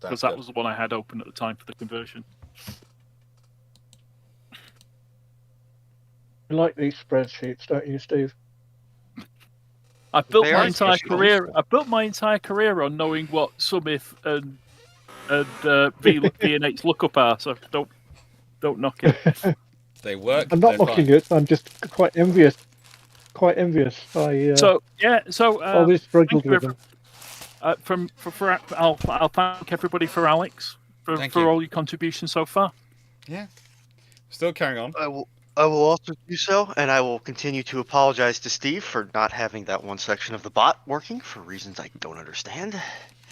because That's that good. was the one I had open at the time for the conversion. You like these spreadsheets, don't you, Steve? I built They my are entire useful. career. I built my entire career on knowing what Sumith and V&H lookup are. So don't knock it. They work. I'm not they're mocking fine. it. I'm just quite envious. Quite envious. So yeah. So always struggled thank with you them. I'll thank everybody for Alex Thank for you. all your contributions so far. Yeah. Still carrying on. I will also do so, and I will continue to apologize to Steve for not having that one section of the bot working for reasons I don't understand.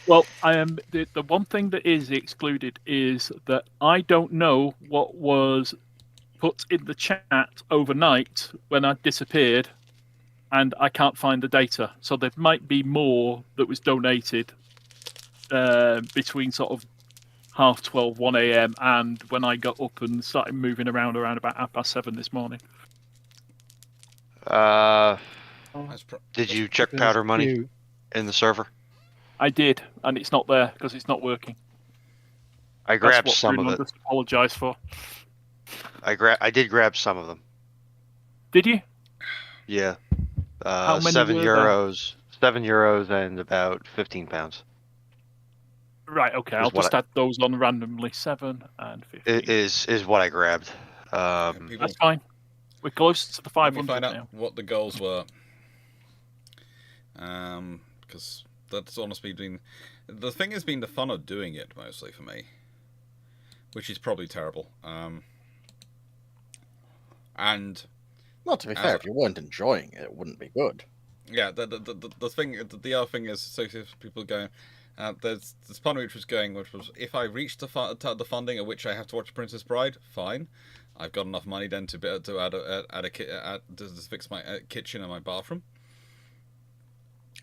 Well, I am the one thing that is excluded is that I don't know what was put in the chat overnight when I disappeared, and I can't find the data. So there might be more that was donated between sort of 12:30, 1 a.m. and when I got up and started moving around about 7:30 this morning. Did you check powder money in the server? I did, and it's not there because it's not working. I grabbed That's what some of Bruno it. just apologise for. I did grab some of them. Did you? Yeah. How many €7. were there? €7 and about £15. Right, okay. Is I'll what just add those on randomly. 7 and 15. Is what I grabbed. That's fine. We're close to the Let me 500 find out now. what the goals were. Because that's honestly been... The thing has been the fun of doing it, mostly, for me. Which is probably terrible. And... Well, to be fair, if you weren't enjoying it, it wouldn't be good. Yeah, the thing, the other thing is, so if people are going... there's part of which was if I reach the funding at which I have to watch Princess Bride, fine. I've got enough money then to be able to to fix my kitchen and my bathroom,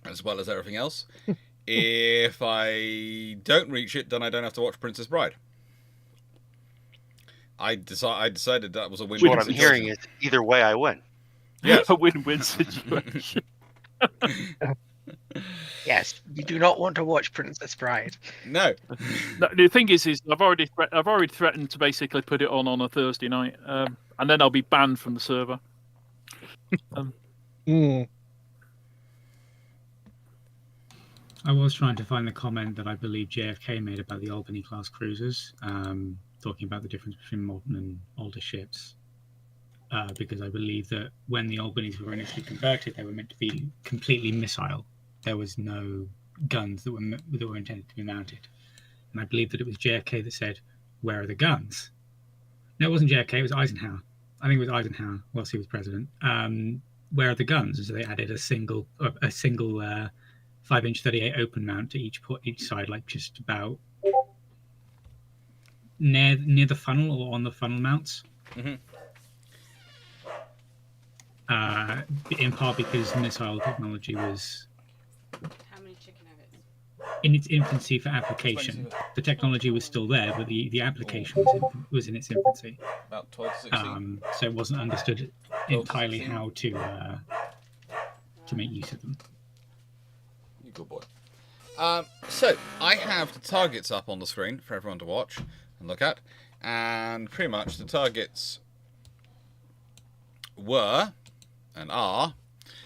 as well as everything else. If I don't reach it, then I don't have to watch Princess Bride. I decided that was a win-win. What I'm hearing is either way I win. Yes. A win-win situation. Yes, you do not want to watch Princess Bride. No. No, the thing is I've already threatened to basically put it on a Thursday night, and then I'll be banned from the server. I was trying to find the comment that I believe JFK made about the Albany class cruisers, talking about the difference between modern and older ships. Because I believe that when the Albanys were initially converted, they were meant to be completely missile. There was no guns that were intended to be mounted. And I believe that it was JFK that said, "Where are the guns?" No, it wasn't JFK, it was Eisenhower. I think it was Eisenhower whilst he was president. Where are the guns? And so they added a single 5-inch 38 open mount to each side, like just about near the funnel or on the funnel mounts. Mm-hmm. In part because missile technology was How many chicken nuggets? in its infancy for application. The technology was still there, but the application was in its infancy. About 12 to 16. So it wasn't understood entirely how to make use of them. You good boy. So I have the targets up on the screen for everyone to watch and look at, and pretty much the targets were and are,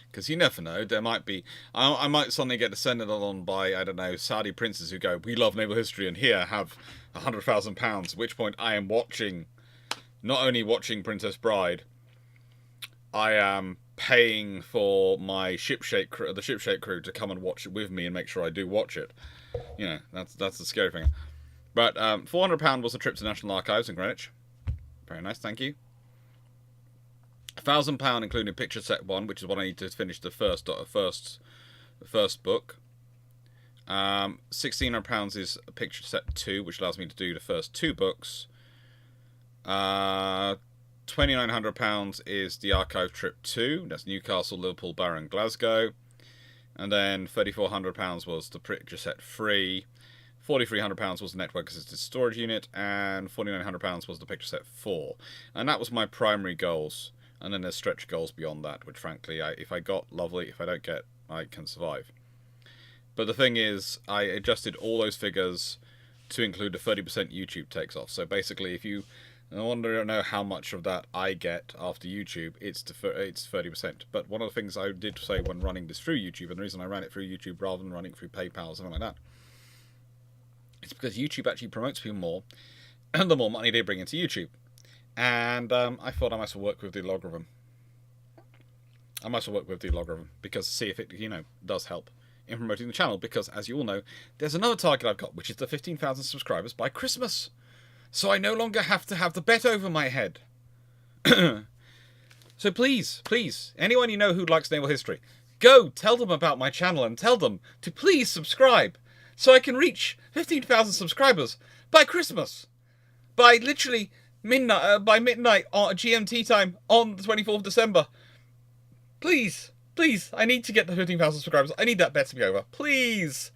because you never know, there might be, I might suddenly get descended on by, I don't know, Saudi princes who go, "We love naval history, and here, have £100,000, at which point I am not only watching Princess Bride, I am paying for my the ship shape crew to come and watch it with me and make sure I do watch it. You know, that's the scary thing. But £400 was a trip to National Archives in Greenwich. Very nice, thank you. £1,000 including picture set 1, which is what I need to finish the first book. £1,600 is picture set 2, which allows me to do the first 2 books. £2,900 is the archive trip 2. That's Newcastle, Liverpool, Barrow, and Glasgow. And then £3,400 was the picture set 3. £4,300 was the network assisted storage unit, and £4,900 was the picture set 4. And that was my primary goals. And then there's stretch goals beyond that, which frankly, if I got, lovely. If I don't get, I can survive. But the thing is, I adjusted all those figures to include the 30% YouTube takes off. So basically, if you want to know how much of that I get after YouTube, it's 30%. But one of the things I did say when running this through YouTube, and the reason I ran it through YouTube rather than running it through PayPal or something like that, it's because YouTube actually promotes people more, and the more money they bring into YouTube. And I thought I might as well work with the logarithm. Because see if it, does help in promoting the channel. Because as you all know, there's another target I've got, which is the 15,000 subscribers by Christmas. So I no longer have to have the bet over my head. So please, anyone you know who likes naval history, go tell them about my channel and tell them to please subscribe so I can reach 15,000 subscribers by Christmas. By literally by midnight on GMT time on the 24th of December. Please, I need to get the 15,000 subscribers. I need that bet to be over. Please.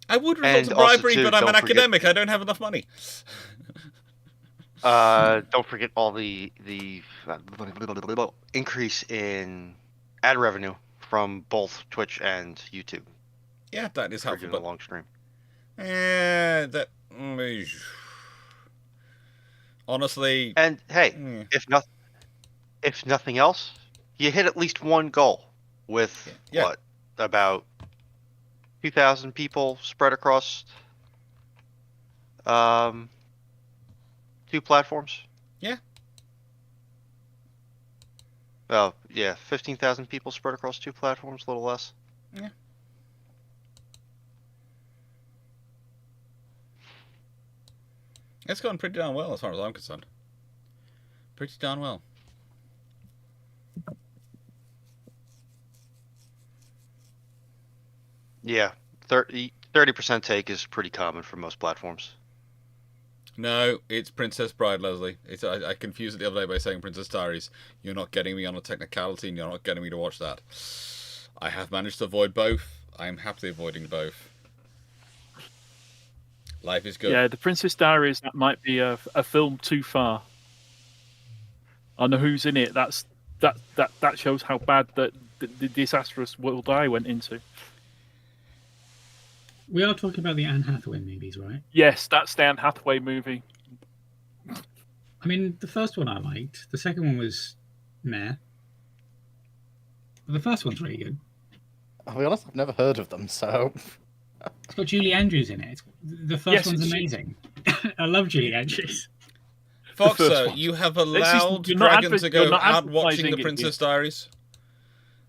I would resort to bribery, but I'm an academic. I don't have enough money. Don't forget all the increase in ad revenue from both Twitch and YouTube. Yeah, that is helpful. But a long stream. Honestly. And hey, if nothing else, you hit at least one goal with what, about 2,000 people spread across 2 platforms. Yeah. Well, yeah, 15,000 people spread across 2 platforms, a little less. Yeah. It's gone pretty darn well as far as I'm concerned. Pretty darn well. Yeah, 30. 30% take is pretty common for most platforms. No, it's Princess Bride, Leslie. I confused it the other day by saying Princess Diaries. You're not getting me on a technicality, and you're not getting me to watch that. I have managed to avoid both. I am happily avoiding both. Life is good. Yeah, the Princess Diaries, that might be a film too far. I know who's in it. That shows how bad the disastrous world I went into. We are talking about the Anne Hathaway movies, right? Yes, that's the Anne Hathaway movie. I mean, the first one I liked. The second one was meh. But the first one's really good. I'll be honest, I've never heard of them, so... It's got Julie Andrews in it. The first one's amazing. I love Julie Andrews. Foxer, you have allowed Dragon to go out watching the Princess Diaries?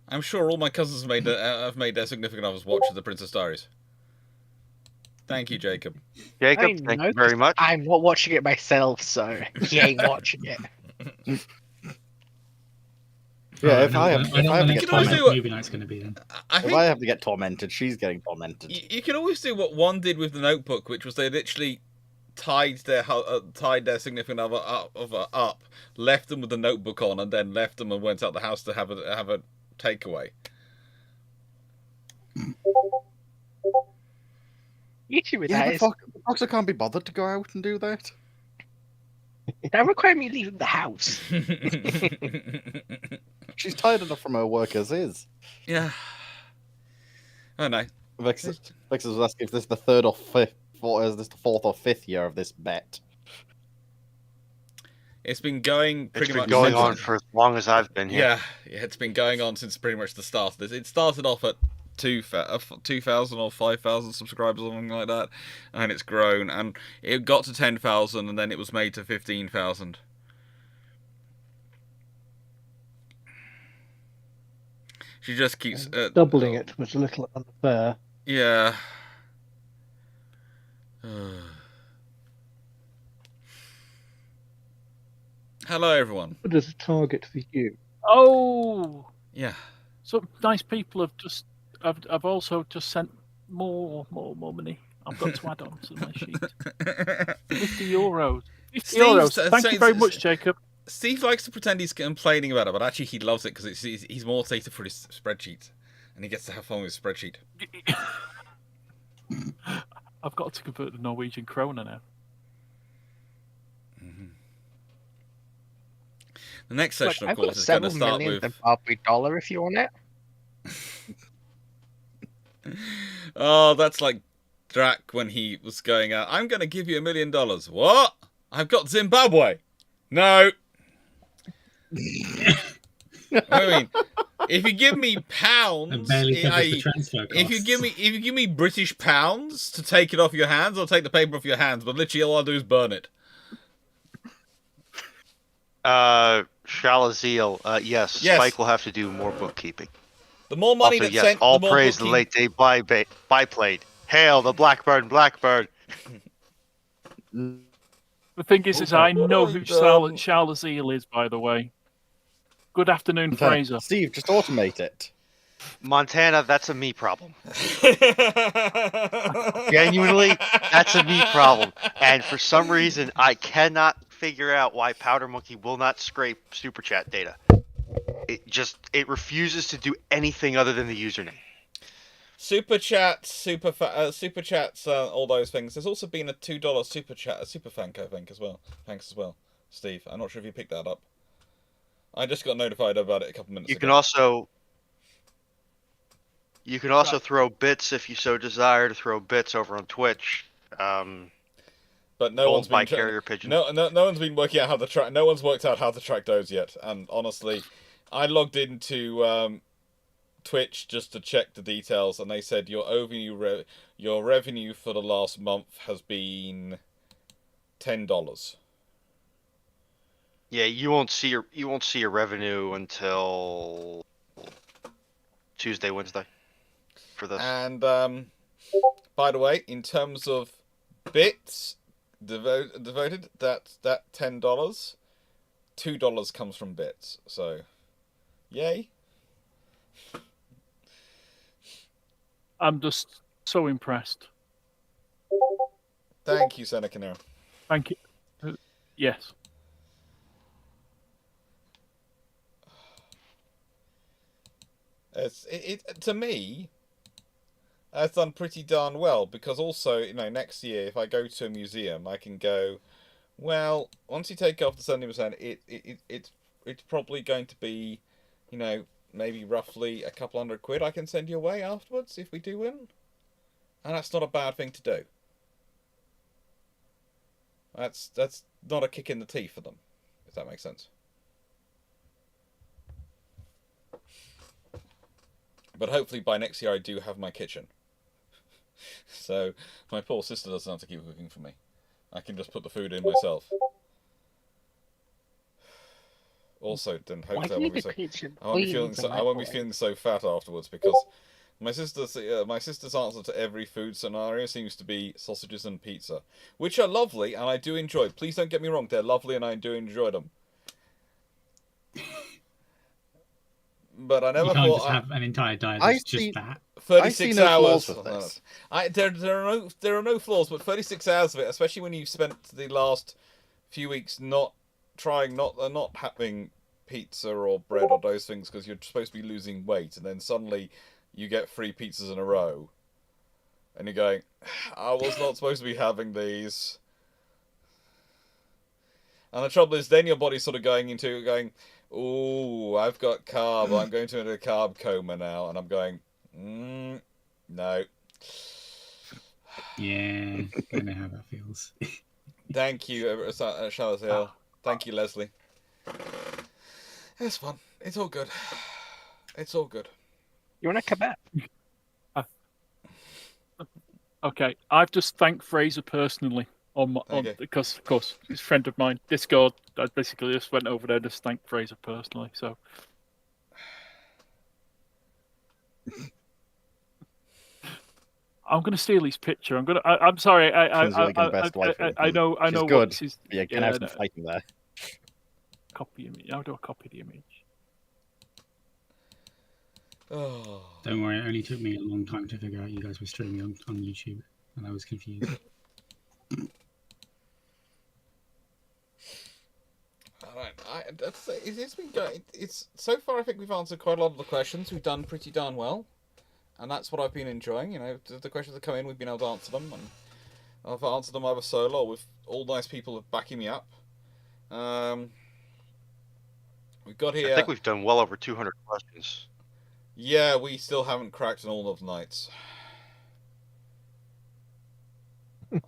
I'm sure all my cousins have made their significant others watch the Princess Diaries. Thank you, Jacob. Jacob, thank you very much. I'm not watching it myself, so he ain't watching it. Yeah, if I have to get tormented, movie night's going to be then. If I have to get tormented, she's getting tormented. You can always do what one did with the Notebook, which was they literally tied their significant other up, left them with the Notebook on, and then left them and went out the house to have a takeaway. The issue with Yeah, that but is Foxer can't be bothered to go out and do that. that requires me leaving the house. She's tired enough from her work as is. Yeah. Oh no. Vex was asking if this is the third or fifth, or is this the fourth or fifth year of this bet? It's been going pretty much going on for as long as I've been here. Yeah, it's been going on since pretty much the start of this. It started off at 2,000 or 5,000 subscribers or something like that, and it's grown, and it got to 10,000, and then it was made to 15,000. She just keeps doubling it was a little unfair. Yeah. Hello, everyone. What is a target for you? Oh, yeah. Some nice people have just. I've also just sent more money. I've got to add on to my sheet. €50. €50. Thank you very much, Jacob. Steve likes to pretend he's complaining about it, but actually he loves it because he's more data for his spreadsheet, and he gets to have fun with his spreadsheet. I've got to convert the Norwegian krona now. Mm-hmm. The next session, of course, is going to start with the Barbie dollar if you want it. Oh, that's like Drac when he was going out. I'm going to give you $1 million. What? I've got Zimbabwe. No. I mean, if you give me pounds, if you give me British pounds to take it off your hands, I'll take the paper off your hands. But literally, all I'll do is burn it. Shalazeel, yes, Spike will have to do more bookkeeping. The more money also, that's yes, sent, all the more praise the late day biplane. Hail the Blackburn. The thing is I know who Shalazeel is, by the way. Good afternoon, Fraser. Steve, just automate it. Montana, that's a me problem. Genuinely, that's a me problem. And for some reason, I cannot figure out why Powder Monkey will not scrape Super Chat data. It refuses to do anything other than the username. Super chats, all those things. There's also been a $2 super chat, a super thank, I think, as well. Thanks as well, Steve. I'm not sure if you picked that up. I just got notified about it a couple minutes ago. You can also throw bits if you so desire to throw bits over on Twitch. But no one's been carrier pigeon. No one's been working out how to track. No one's worked out how to track those yet. And honestly, I logged into Twitch just to check the details, and they said your revenue for the last month has been $10. Yeah, you won't see your revenue until Tuesday, Wednesday for this. And by the way, in terms of bits devoted, that $10, $2 comes from bits. So, yay. I'm just so impressed. Thank you, Seneca Nero. Thank you. Yes. To me, that's done pretty darn well, because also, next year if I go to a museum, I can go, well, once you take off the 70%, it's probably going to be, maybe roughly a couple £100 I can send you away afterwards if we do win, and that's not a bad thing to do. That's not a kick in the teeth for them, if that makes sense. But hopefully by next year I do have my kitchen. So my poor sister doesn't have to keep cooking for me. I can just put the food in myself. Also, then hopefully I won't be feeling so fat afterwards, because my sister's answer to every food scenario seems to be sausages and pizza, which are lovely and I do enjoy. Please don't get me wrong, they're lovely and I do enjoy them. But I never you thought can't just have an entire diet that's just that. 36 hours. With this. There are no flaws, but 36 hours of it, especially when you've spent the last few weeks not having pizza or bread or those things because you're supposed to be losing weight, and then suddenly you get 3 pizzas in a row, and you're going, I was not supposed to be having these. And the trouble is, then your body's sort of going, ooh, I've got carb. I'm going to a carb coma now, and I'm going, no. Yeah, I know how that feels. Thank you, Charlotte Hill. Thank you, Leslie. It's fun. It's all good. It's all good. You want a kebab? Okay, I've just thanked Fraser personally because, of course, he's a friend of mine. Discord, I basically just went over there and just thanked Fraser personally. So, I'm gonna steal his picture. I'm sorry. I know. She's what good. this is. Yeah, can have some fighting there. Copy image. How do I copy the image? Oh. Don't worry, it only took me a long time to figure out you guys were streaming on YouTube, and I was confused. Alright, it's been good. It's so far. I think we've answered quite a lot of the questions. We've done pretty darn well, and that's what I've been enjoying. The questions that come in, we've been able to answer them, and I've answered them either solo or with all nice people backing me up. We've got here. I think we've done well over 200 questions. Yeah, we still haven't cracked on all of Knights.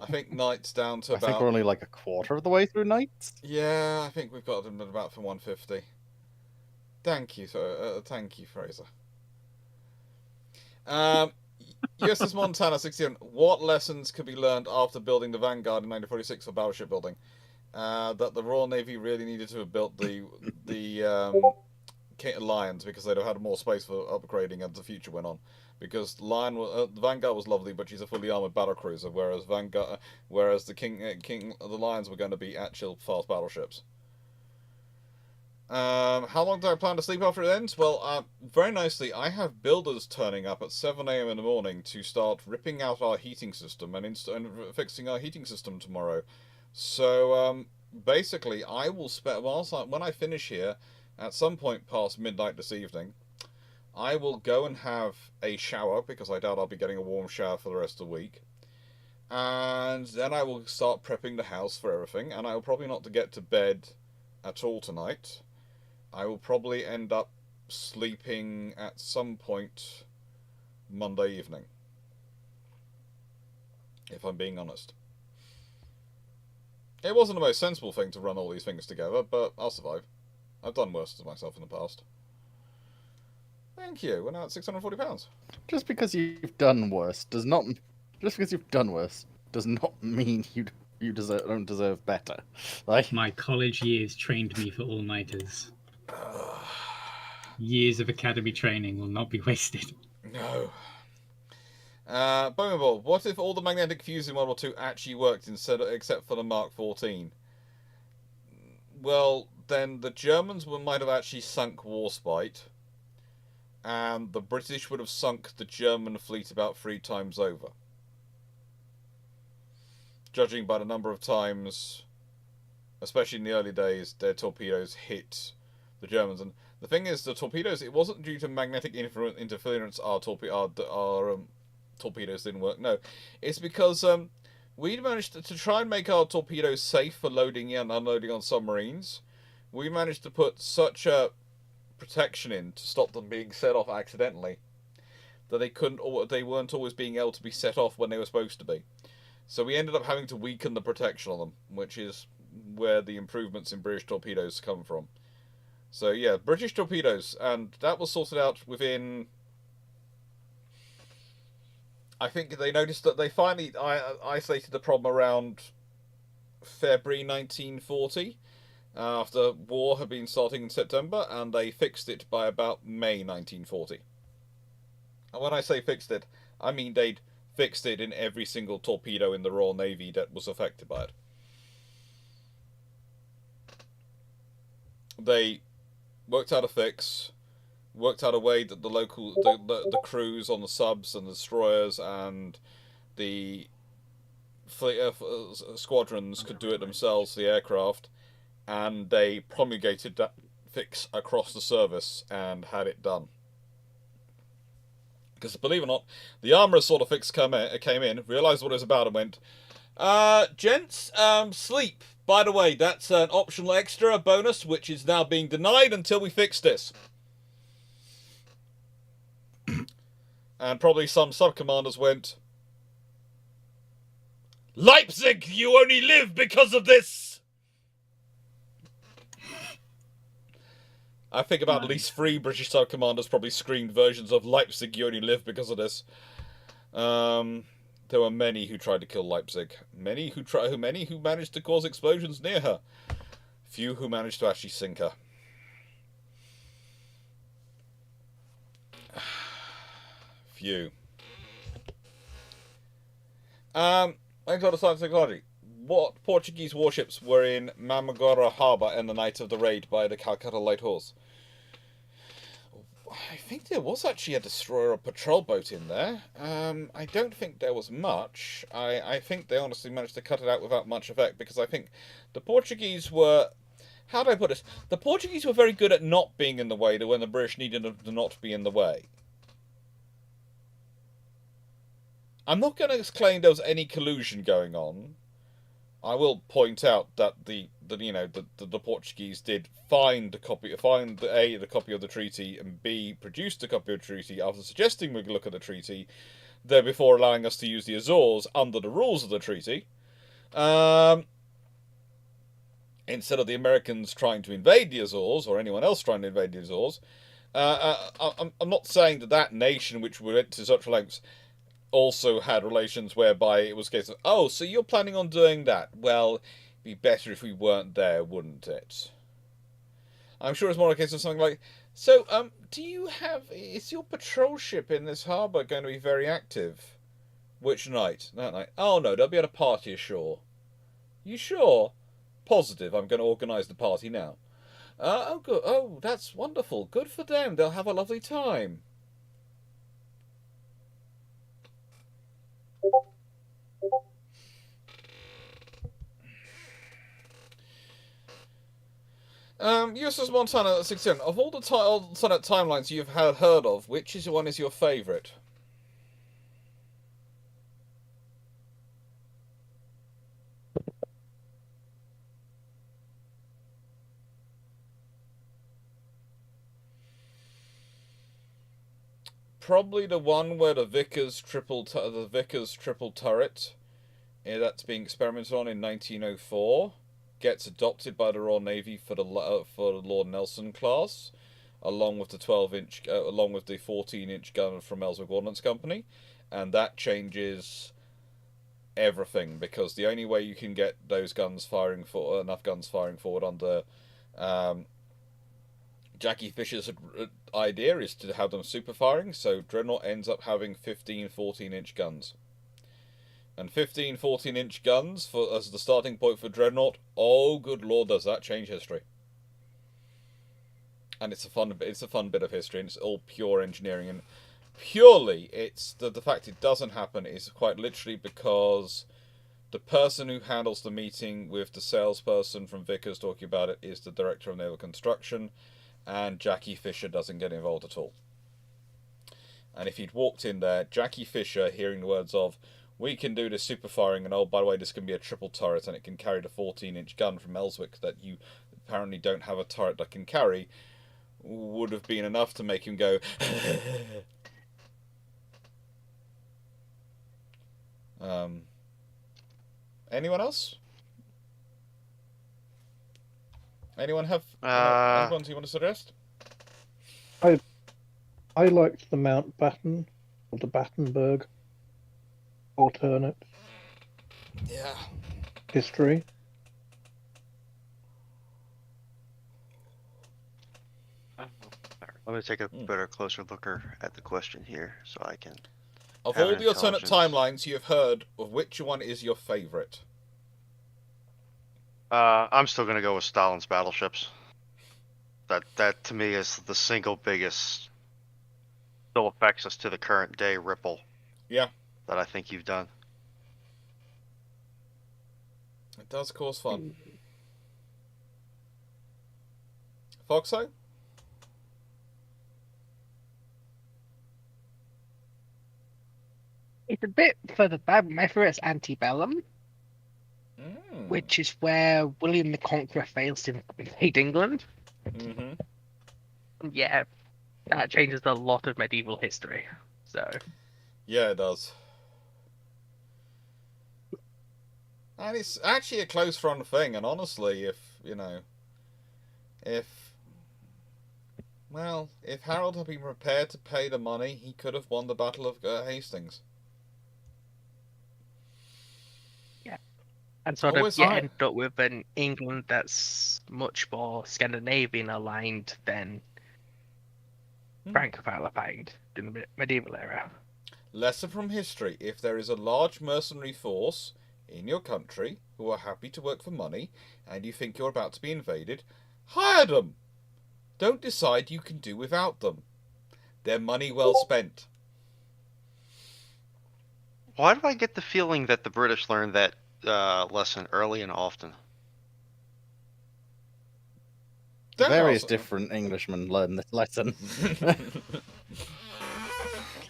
I think Knights down to about... I think we're only like a quarter of the way through Knights. Yeah, I think we've got them at about for 150. Thank you, thank you, Fraser. USS Montana 61. What lessons could be learned after building the Vanguard in 1946 for battleship building? That the Royal Navy really needed to have built the Lions, because they'd have had more space for upgrading as the future went on. Because the Vanguard was lovely, but she's a fully armored battlecruiser, whereas the Lions were going to be actual fast battleships. How long do I plan to sleep after it ends? Well, very nicely, I have builders turning up at 7 AM in the morning to start ripping out our heating system and fixing our heating system tomorrow. So basically, I will spend when I finish here at some point past midnight this evening, I will go and have a shower, because I doubt I'll be getting a warm shower for the rest of the week. And then I will start prepping the house for everything, and I will probably not get to bed at all tonight. I will probably end up sleeping at some point Monday evening, if I'm being honest. It wasn't the most sensible thing to run all these things together, but I'll survive. I've done worse to myself in the past. Thank you. We're now at £640. Just because you've done worse does not mean you don't deserve better. Like, my college years trained me for all-nighters. Years of academy training will not be wasted. No. Bowman, what if all the magnetic fuse in World War II actually worked except for the Mark 14? Well, then the Germans might have actually sunk Warspite, and the British would have sunk the German fleet about 3 times over. judging by the number of times, especially in the early days, their torpedoes hit the Germans. And the thing is, the torpedoes, it wasn't due to magnetic interference our torpedoes didn't work. No, it's because we managed to try and make our torpedoes safe for loading and unloading on submarines. We managed to put such a protection in to stop them being set off accidentally that they weren't always being able to be set off when they were supposed to be. So we ended up having to weaken the protection on them, which is where the improvements in British torpedoes come from. So yeah, British torpedoes, and that was sorted out within... I think they noticed that they finally isolated the problem around February 1940, after war had been starting in September, and they fixed it by about May 1940. And when I say fixed it, I mean they'd fixed it in every single torpedo in the Royal Navy that was affected by it. They worked out a fix, worked out a way that the crews on the subs and the destroyers and the squadrons could do it themselves, the aircraft, and they promulgated that fix across the service and had it done. Because believe it or not, the armourers sort of fix came in, realised what it was about, and went, gents, sleep. By the way, that's an optional extra bonus, which is now being denied until we fix this. And probably some sub-commanders went, Leipzig, you only live because of this! I think about at least 3 British sub-commanders probably screamed versions of Leipzig, you only live because of this. There were many who tried to kill Leipzig. Many who managed to cause explosions near her. Few who managed to actually sink her. Few. Thanks for the science technology. What Portuguese warships were in Mamagora Harbour in the night of the raid by the Calcutta Light Horse? I think there was actually a destroyer or patrol boat in there. I don't think there was much. I think they honestly managed to cut it out without much effect, because I think the Portuguese were... How do I put it? The Portuguese were very good at not being in the way when the British needed them to not be in the way. I'm not going to claim there was any collusion going on. I will point out that the Portuguese did find the copy of the treaty, and B, produced a copy of the treaty after suggesting we look at the treaty, there before allowing us to use the Azores under the rules of the treaty. Instead of the Americans trying to invade the Azores, or anyone else trying to invade the Azores. I'm not saying that nation which went to such lengths also had relations whereby it was a case of, oh, so you're planning on doing that? Well, it'd be better if we weren't there, wouldn't it? I'm sure it's more a case of something like, so, is your patrol ship in this harbour going to be very active? Which night? That night? Oh no, they'll be at a party ashore. You sure? Positive, I'm going to organise the party now. Oh, good. Oh, that's wonderful. Good for them. They'll have a lovely time. USS Montana 67. Of all the alternate timelines you've heard of, which one is your favourite? Probably the one where the Vickers triple turret, that's being experimented on in 1904. Gets adopted by the Royal Navy for the Lord Nelson class, along with the 14-inch gun from Ellsworth Ordnance Company, and that changes everything, because the only way you can get those guns enough guns firing forward under Jackie Fisher's idea is to have them super firing. So Dreadnought ends up having 15 14-inch guns. And 15 14-inch guns as the starting point for Dreadnought. Oh, good lord, does that change history? And it's a fun bit of history, and it's all pure engineering. And purely, it's the fact it doesn't happen is quite literally because The person who handles the meeting with the salesperson from Vickers talking about it is the director of naval construction, and Jackie Fisher doesn't get involved at all. And if he'd walked in there, Jackie Fisher, hearing the words of, "We can do this super firing, and oh, by the way, this can be a triple turret, and it can carry the 14-inch gun from Ellswick that you apparently don't have a turret that can carry," would have been enough to make him go, anyone else? Anyone have anyone you want to suggest? I liked the Mountbatten or the Battenberg alternate history. Let me take a better, closer looker at the question here, so I can. Of all the alternate timelines you have heard, of which one is your favourite? I'm still gonna go with Stalin's battleships. That to me is the single biggest, still affects us to the current day ripple. Yeah. That I think you've done. It does cause fun. Foxo? It's a bit further back. My favourite's Antebellum, which is where William the Conqueror fails to invade England. Yeah, that changes a lot of medieval history. So. Yeah, it does. And it's actually a close run thing, and honestly, if Harold had been prepared to pay the money, he could have won the Battle of Hastings. Yeah. And sort of end up with an England that's much more Scandinavian aligned than Francophile aligned in the medieval era. Lesson from history: if there is a large mercenary force in your country who are happy to work for money, and you think you're about to be invaded, hire them. Don't decide you can do without them. They're money well spent. Why do I get the feeling that the British learned that lesson early and often? Various different Englishmen learn this lesson. Let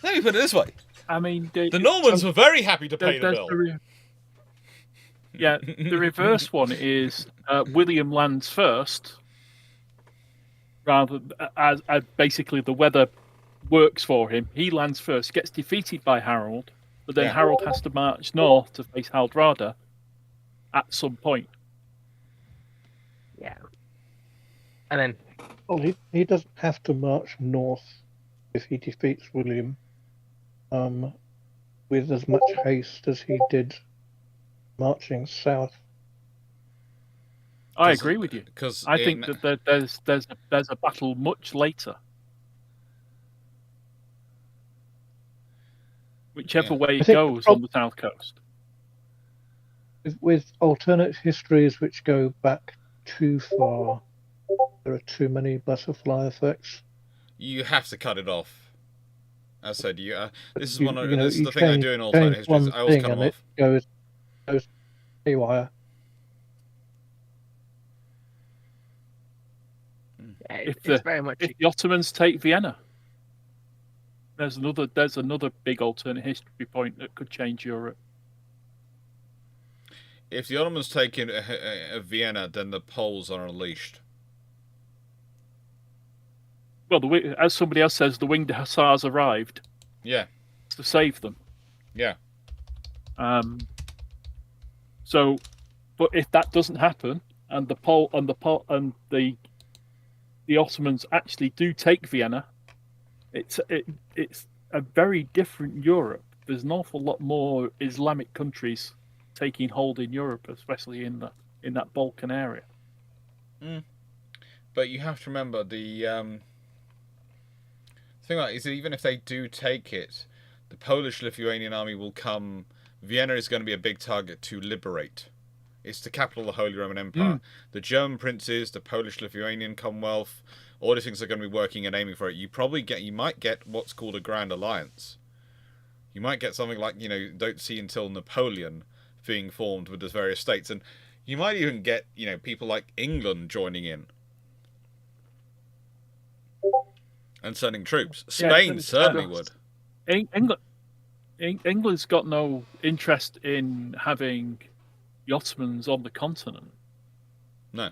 me put it this way. I mean, the Normans were very happy to pay the bill. The reverse one is William lands first, rather as basically the weather works for him. He lands first, gets defeated by Harold, but then Harold has to march north to face Hardrada at some point. Yeah. And then... Well, he doesn't have to march north if he defeats William with as much haste as he did marching south. I agree with you, because I think that there's a battle much later. Whichever way it goes on the south coast. With alternate histories which go back too far, there are too many butterfly effects. You have to cut it off. As I said, this is this is the thing I do in alternate histories. I always cut them off. It goes haywire. If the Ottomans take Vienna, there's another big alternate history point that could change Europe. If the Ottomans take in Vienna, then the Poles are unleashed. Well, as somebody else says, the winged hussars arrived. Yeah. To save them. Yeah. So, but if that doesn't happen, and the Ottomans actually do take Vienna, it's a very different Europe. There's an awful lot more Islamic countries taking hold in Europe, especially in that Balkan area. But you have to remember the thing about it is that even if they do take it, the Polish-Lithuanian army will come. Vienna is going to be a big target to liberate. It's the capital of the Holy Roman Empire. The German princes, the Polish-Lithuanian Commonwealth, all these things are going to be working and aiming for it. You might get what's called a Grand Alliance. You might get something like, don't see until Napoleon being formed with the various states, and you might even get people like England joining in and sending troops. Spain certainly would. England's got no interest in having the Ottomans on the continent. No.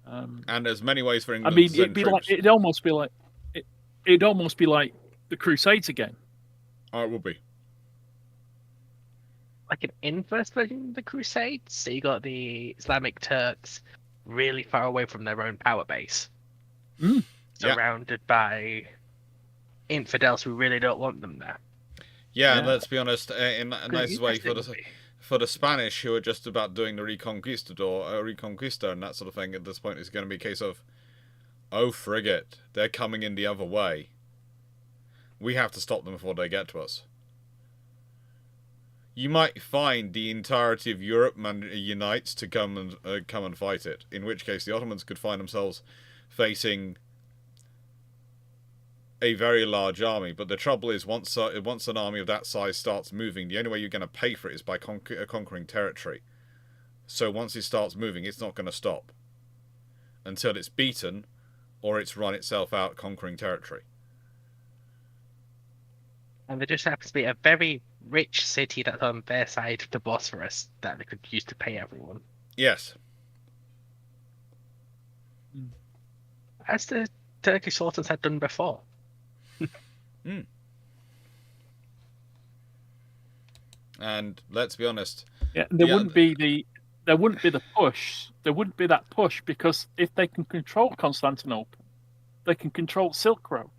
And there's many ways for England. I mean, to send troops. it'd almost be like the Crusades again. Oh, it would be like an inverse version of the Crusades. So you got the Islamic Turks really far away from their own power base, surrounded by infidels who really don't want them there. Yeah, and let's be honest, in a nice way for the Spanish, who are just about doing the Reconquista and that sort of thing, at this point, it's going to be a case of, oh, frigate, they're coming in the other way. We have to stop them before they get to us. You might find the entirety of Europe unites to come and fight it, in which case the Ottomans could find themselves facing a very large army. But the trouble is, once an army of that size starts moving, the only way you're going to pay for it is by conquering territory. So once it starts moving, it's not going to stop until it's beaten or it's run itself out conquering territory. And there just happens to be a very rich city that's on their side of the Bosphorus that they could use to pay everyone. Yes. As the Turkish sultans had done before. And let's be honest. Yeah, there wouldn't be the push. There wouldn't be that push, because if they can control Constantinople, they can control Silk Road.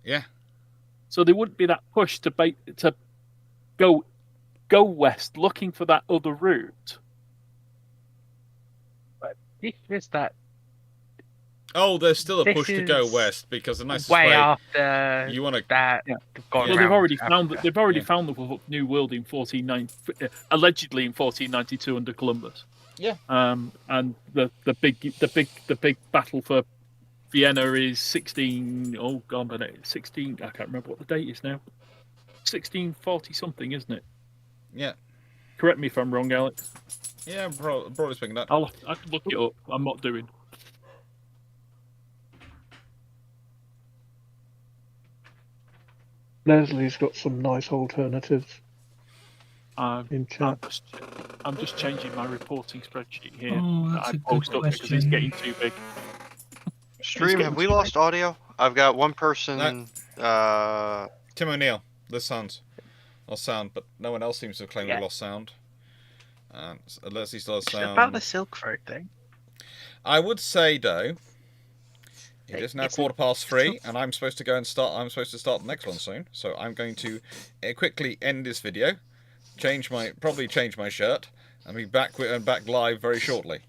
Yeah. So there wouldn't be that push to go west, looking for that other route. But if there's that. Oh, there's still a push to go west, because the nicest way way after you want to. That. Yeah. Well, they've already found that. They've already found the New World in allegedly in 1492 under Columbus. Yeah. And the big battle for Vienna is 16. Oh God, 16. I can't remember what the date is now. 1640 something, isn't it? Yeah. Correct me if I'm wrong, Alex. Yeah, broadly speaking, that. I can look it up. I'm not doing. Leslie's got some nice alternatives in chat. I'm just changing my reporting spreadsheet here. Oh, that's I a good post up because it's getting too big. Stream, have we lost audio? I've got one person. Tim O'Neill, lost sound, but no one else seems to have claimed we lost sound. Leslie still has sound. About the Silk Road thing. I would say though, it is now 3:15, and I'm supposed to go and start. I'm supposed to start the next one soon, so I'm going to quickly end this video, probably change my shirt, and be back live very shortly.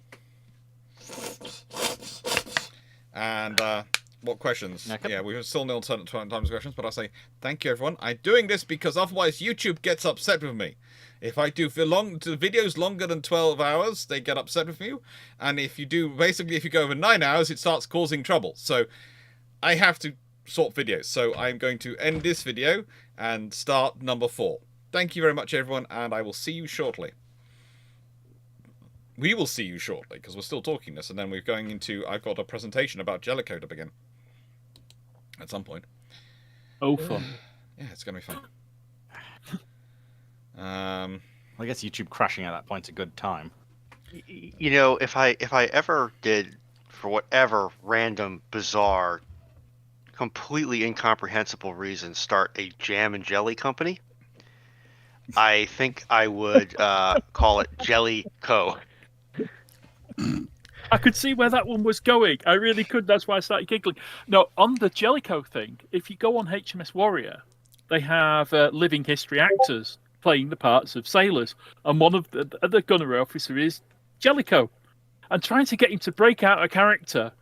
And what questions? Okay. Yeah, we have still no alternate times questions, but I'll say thank you, everyone. I'm doing this because otherwise YouTube gets upset with me. If I do videos longer than 12 hours, they get upset with you. And if you go over 9 hours, it starts causing trouble. So I have to sort videos. So I'm going to end this video and start number 4. Thank you very much, everyone, and I will see you shortly. We will see you shortly, because we're still talking this, and then we're going into... I've got a presentation about Jellicoe to begin. At some point. Oh, fun. Yeah, it's going to be fun. I guess YouTube crashing at that point's a good time. You know, if I ever did, for whatever random, bizarre, completely incomprehensible reason, start a jam and jelly company, I think I would call it Jellicoe. I could see where that one was going. I really could. That's why I started giggling. No, on the Jellicoe thing, if you go on HMS Warrior, they have living history actors playing the parts of sailors, and one of the gunnery officer is Jellicoe. And trying to get him to break out a character,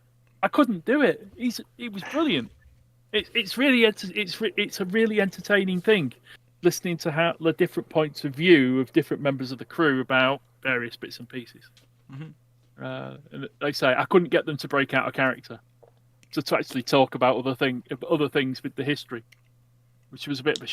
I couldn't do it. He was brilliant. It's a really entertaining thing, listening to how the different points of view of different members of the crew about various bits and pieces. Mm-hmm. And they say I couldn't get them to break out a character to actually talk about other things with the history, which was a bit of a shame.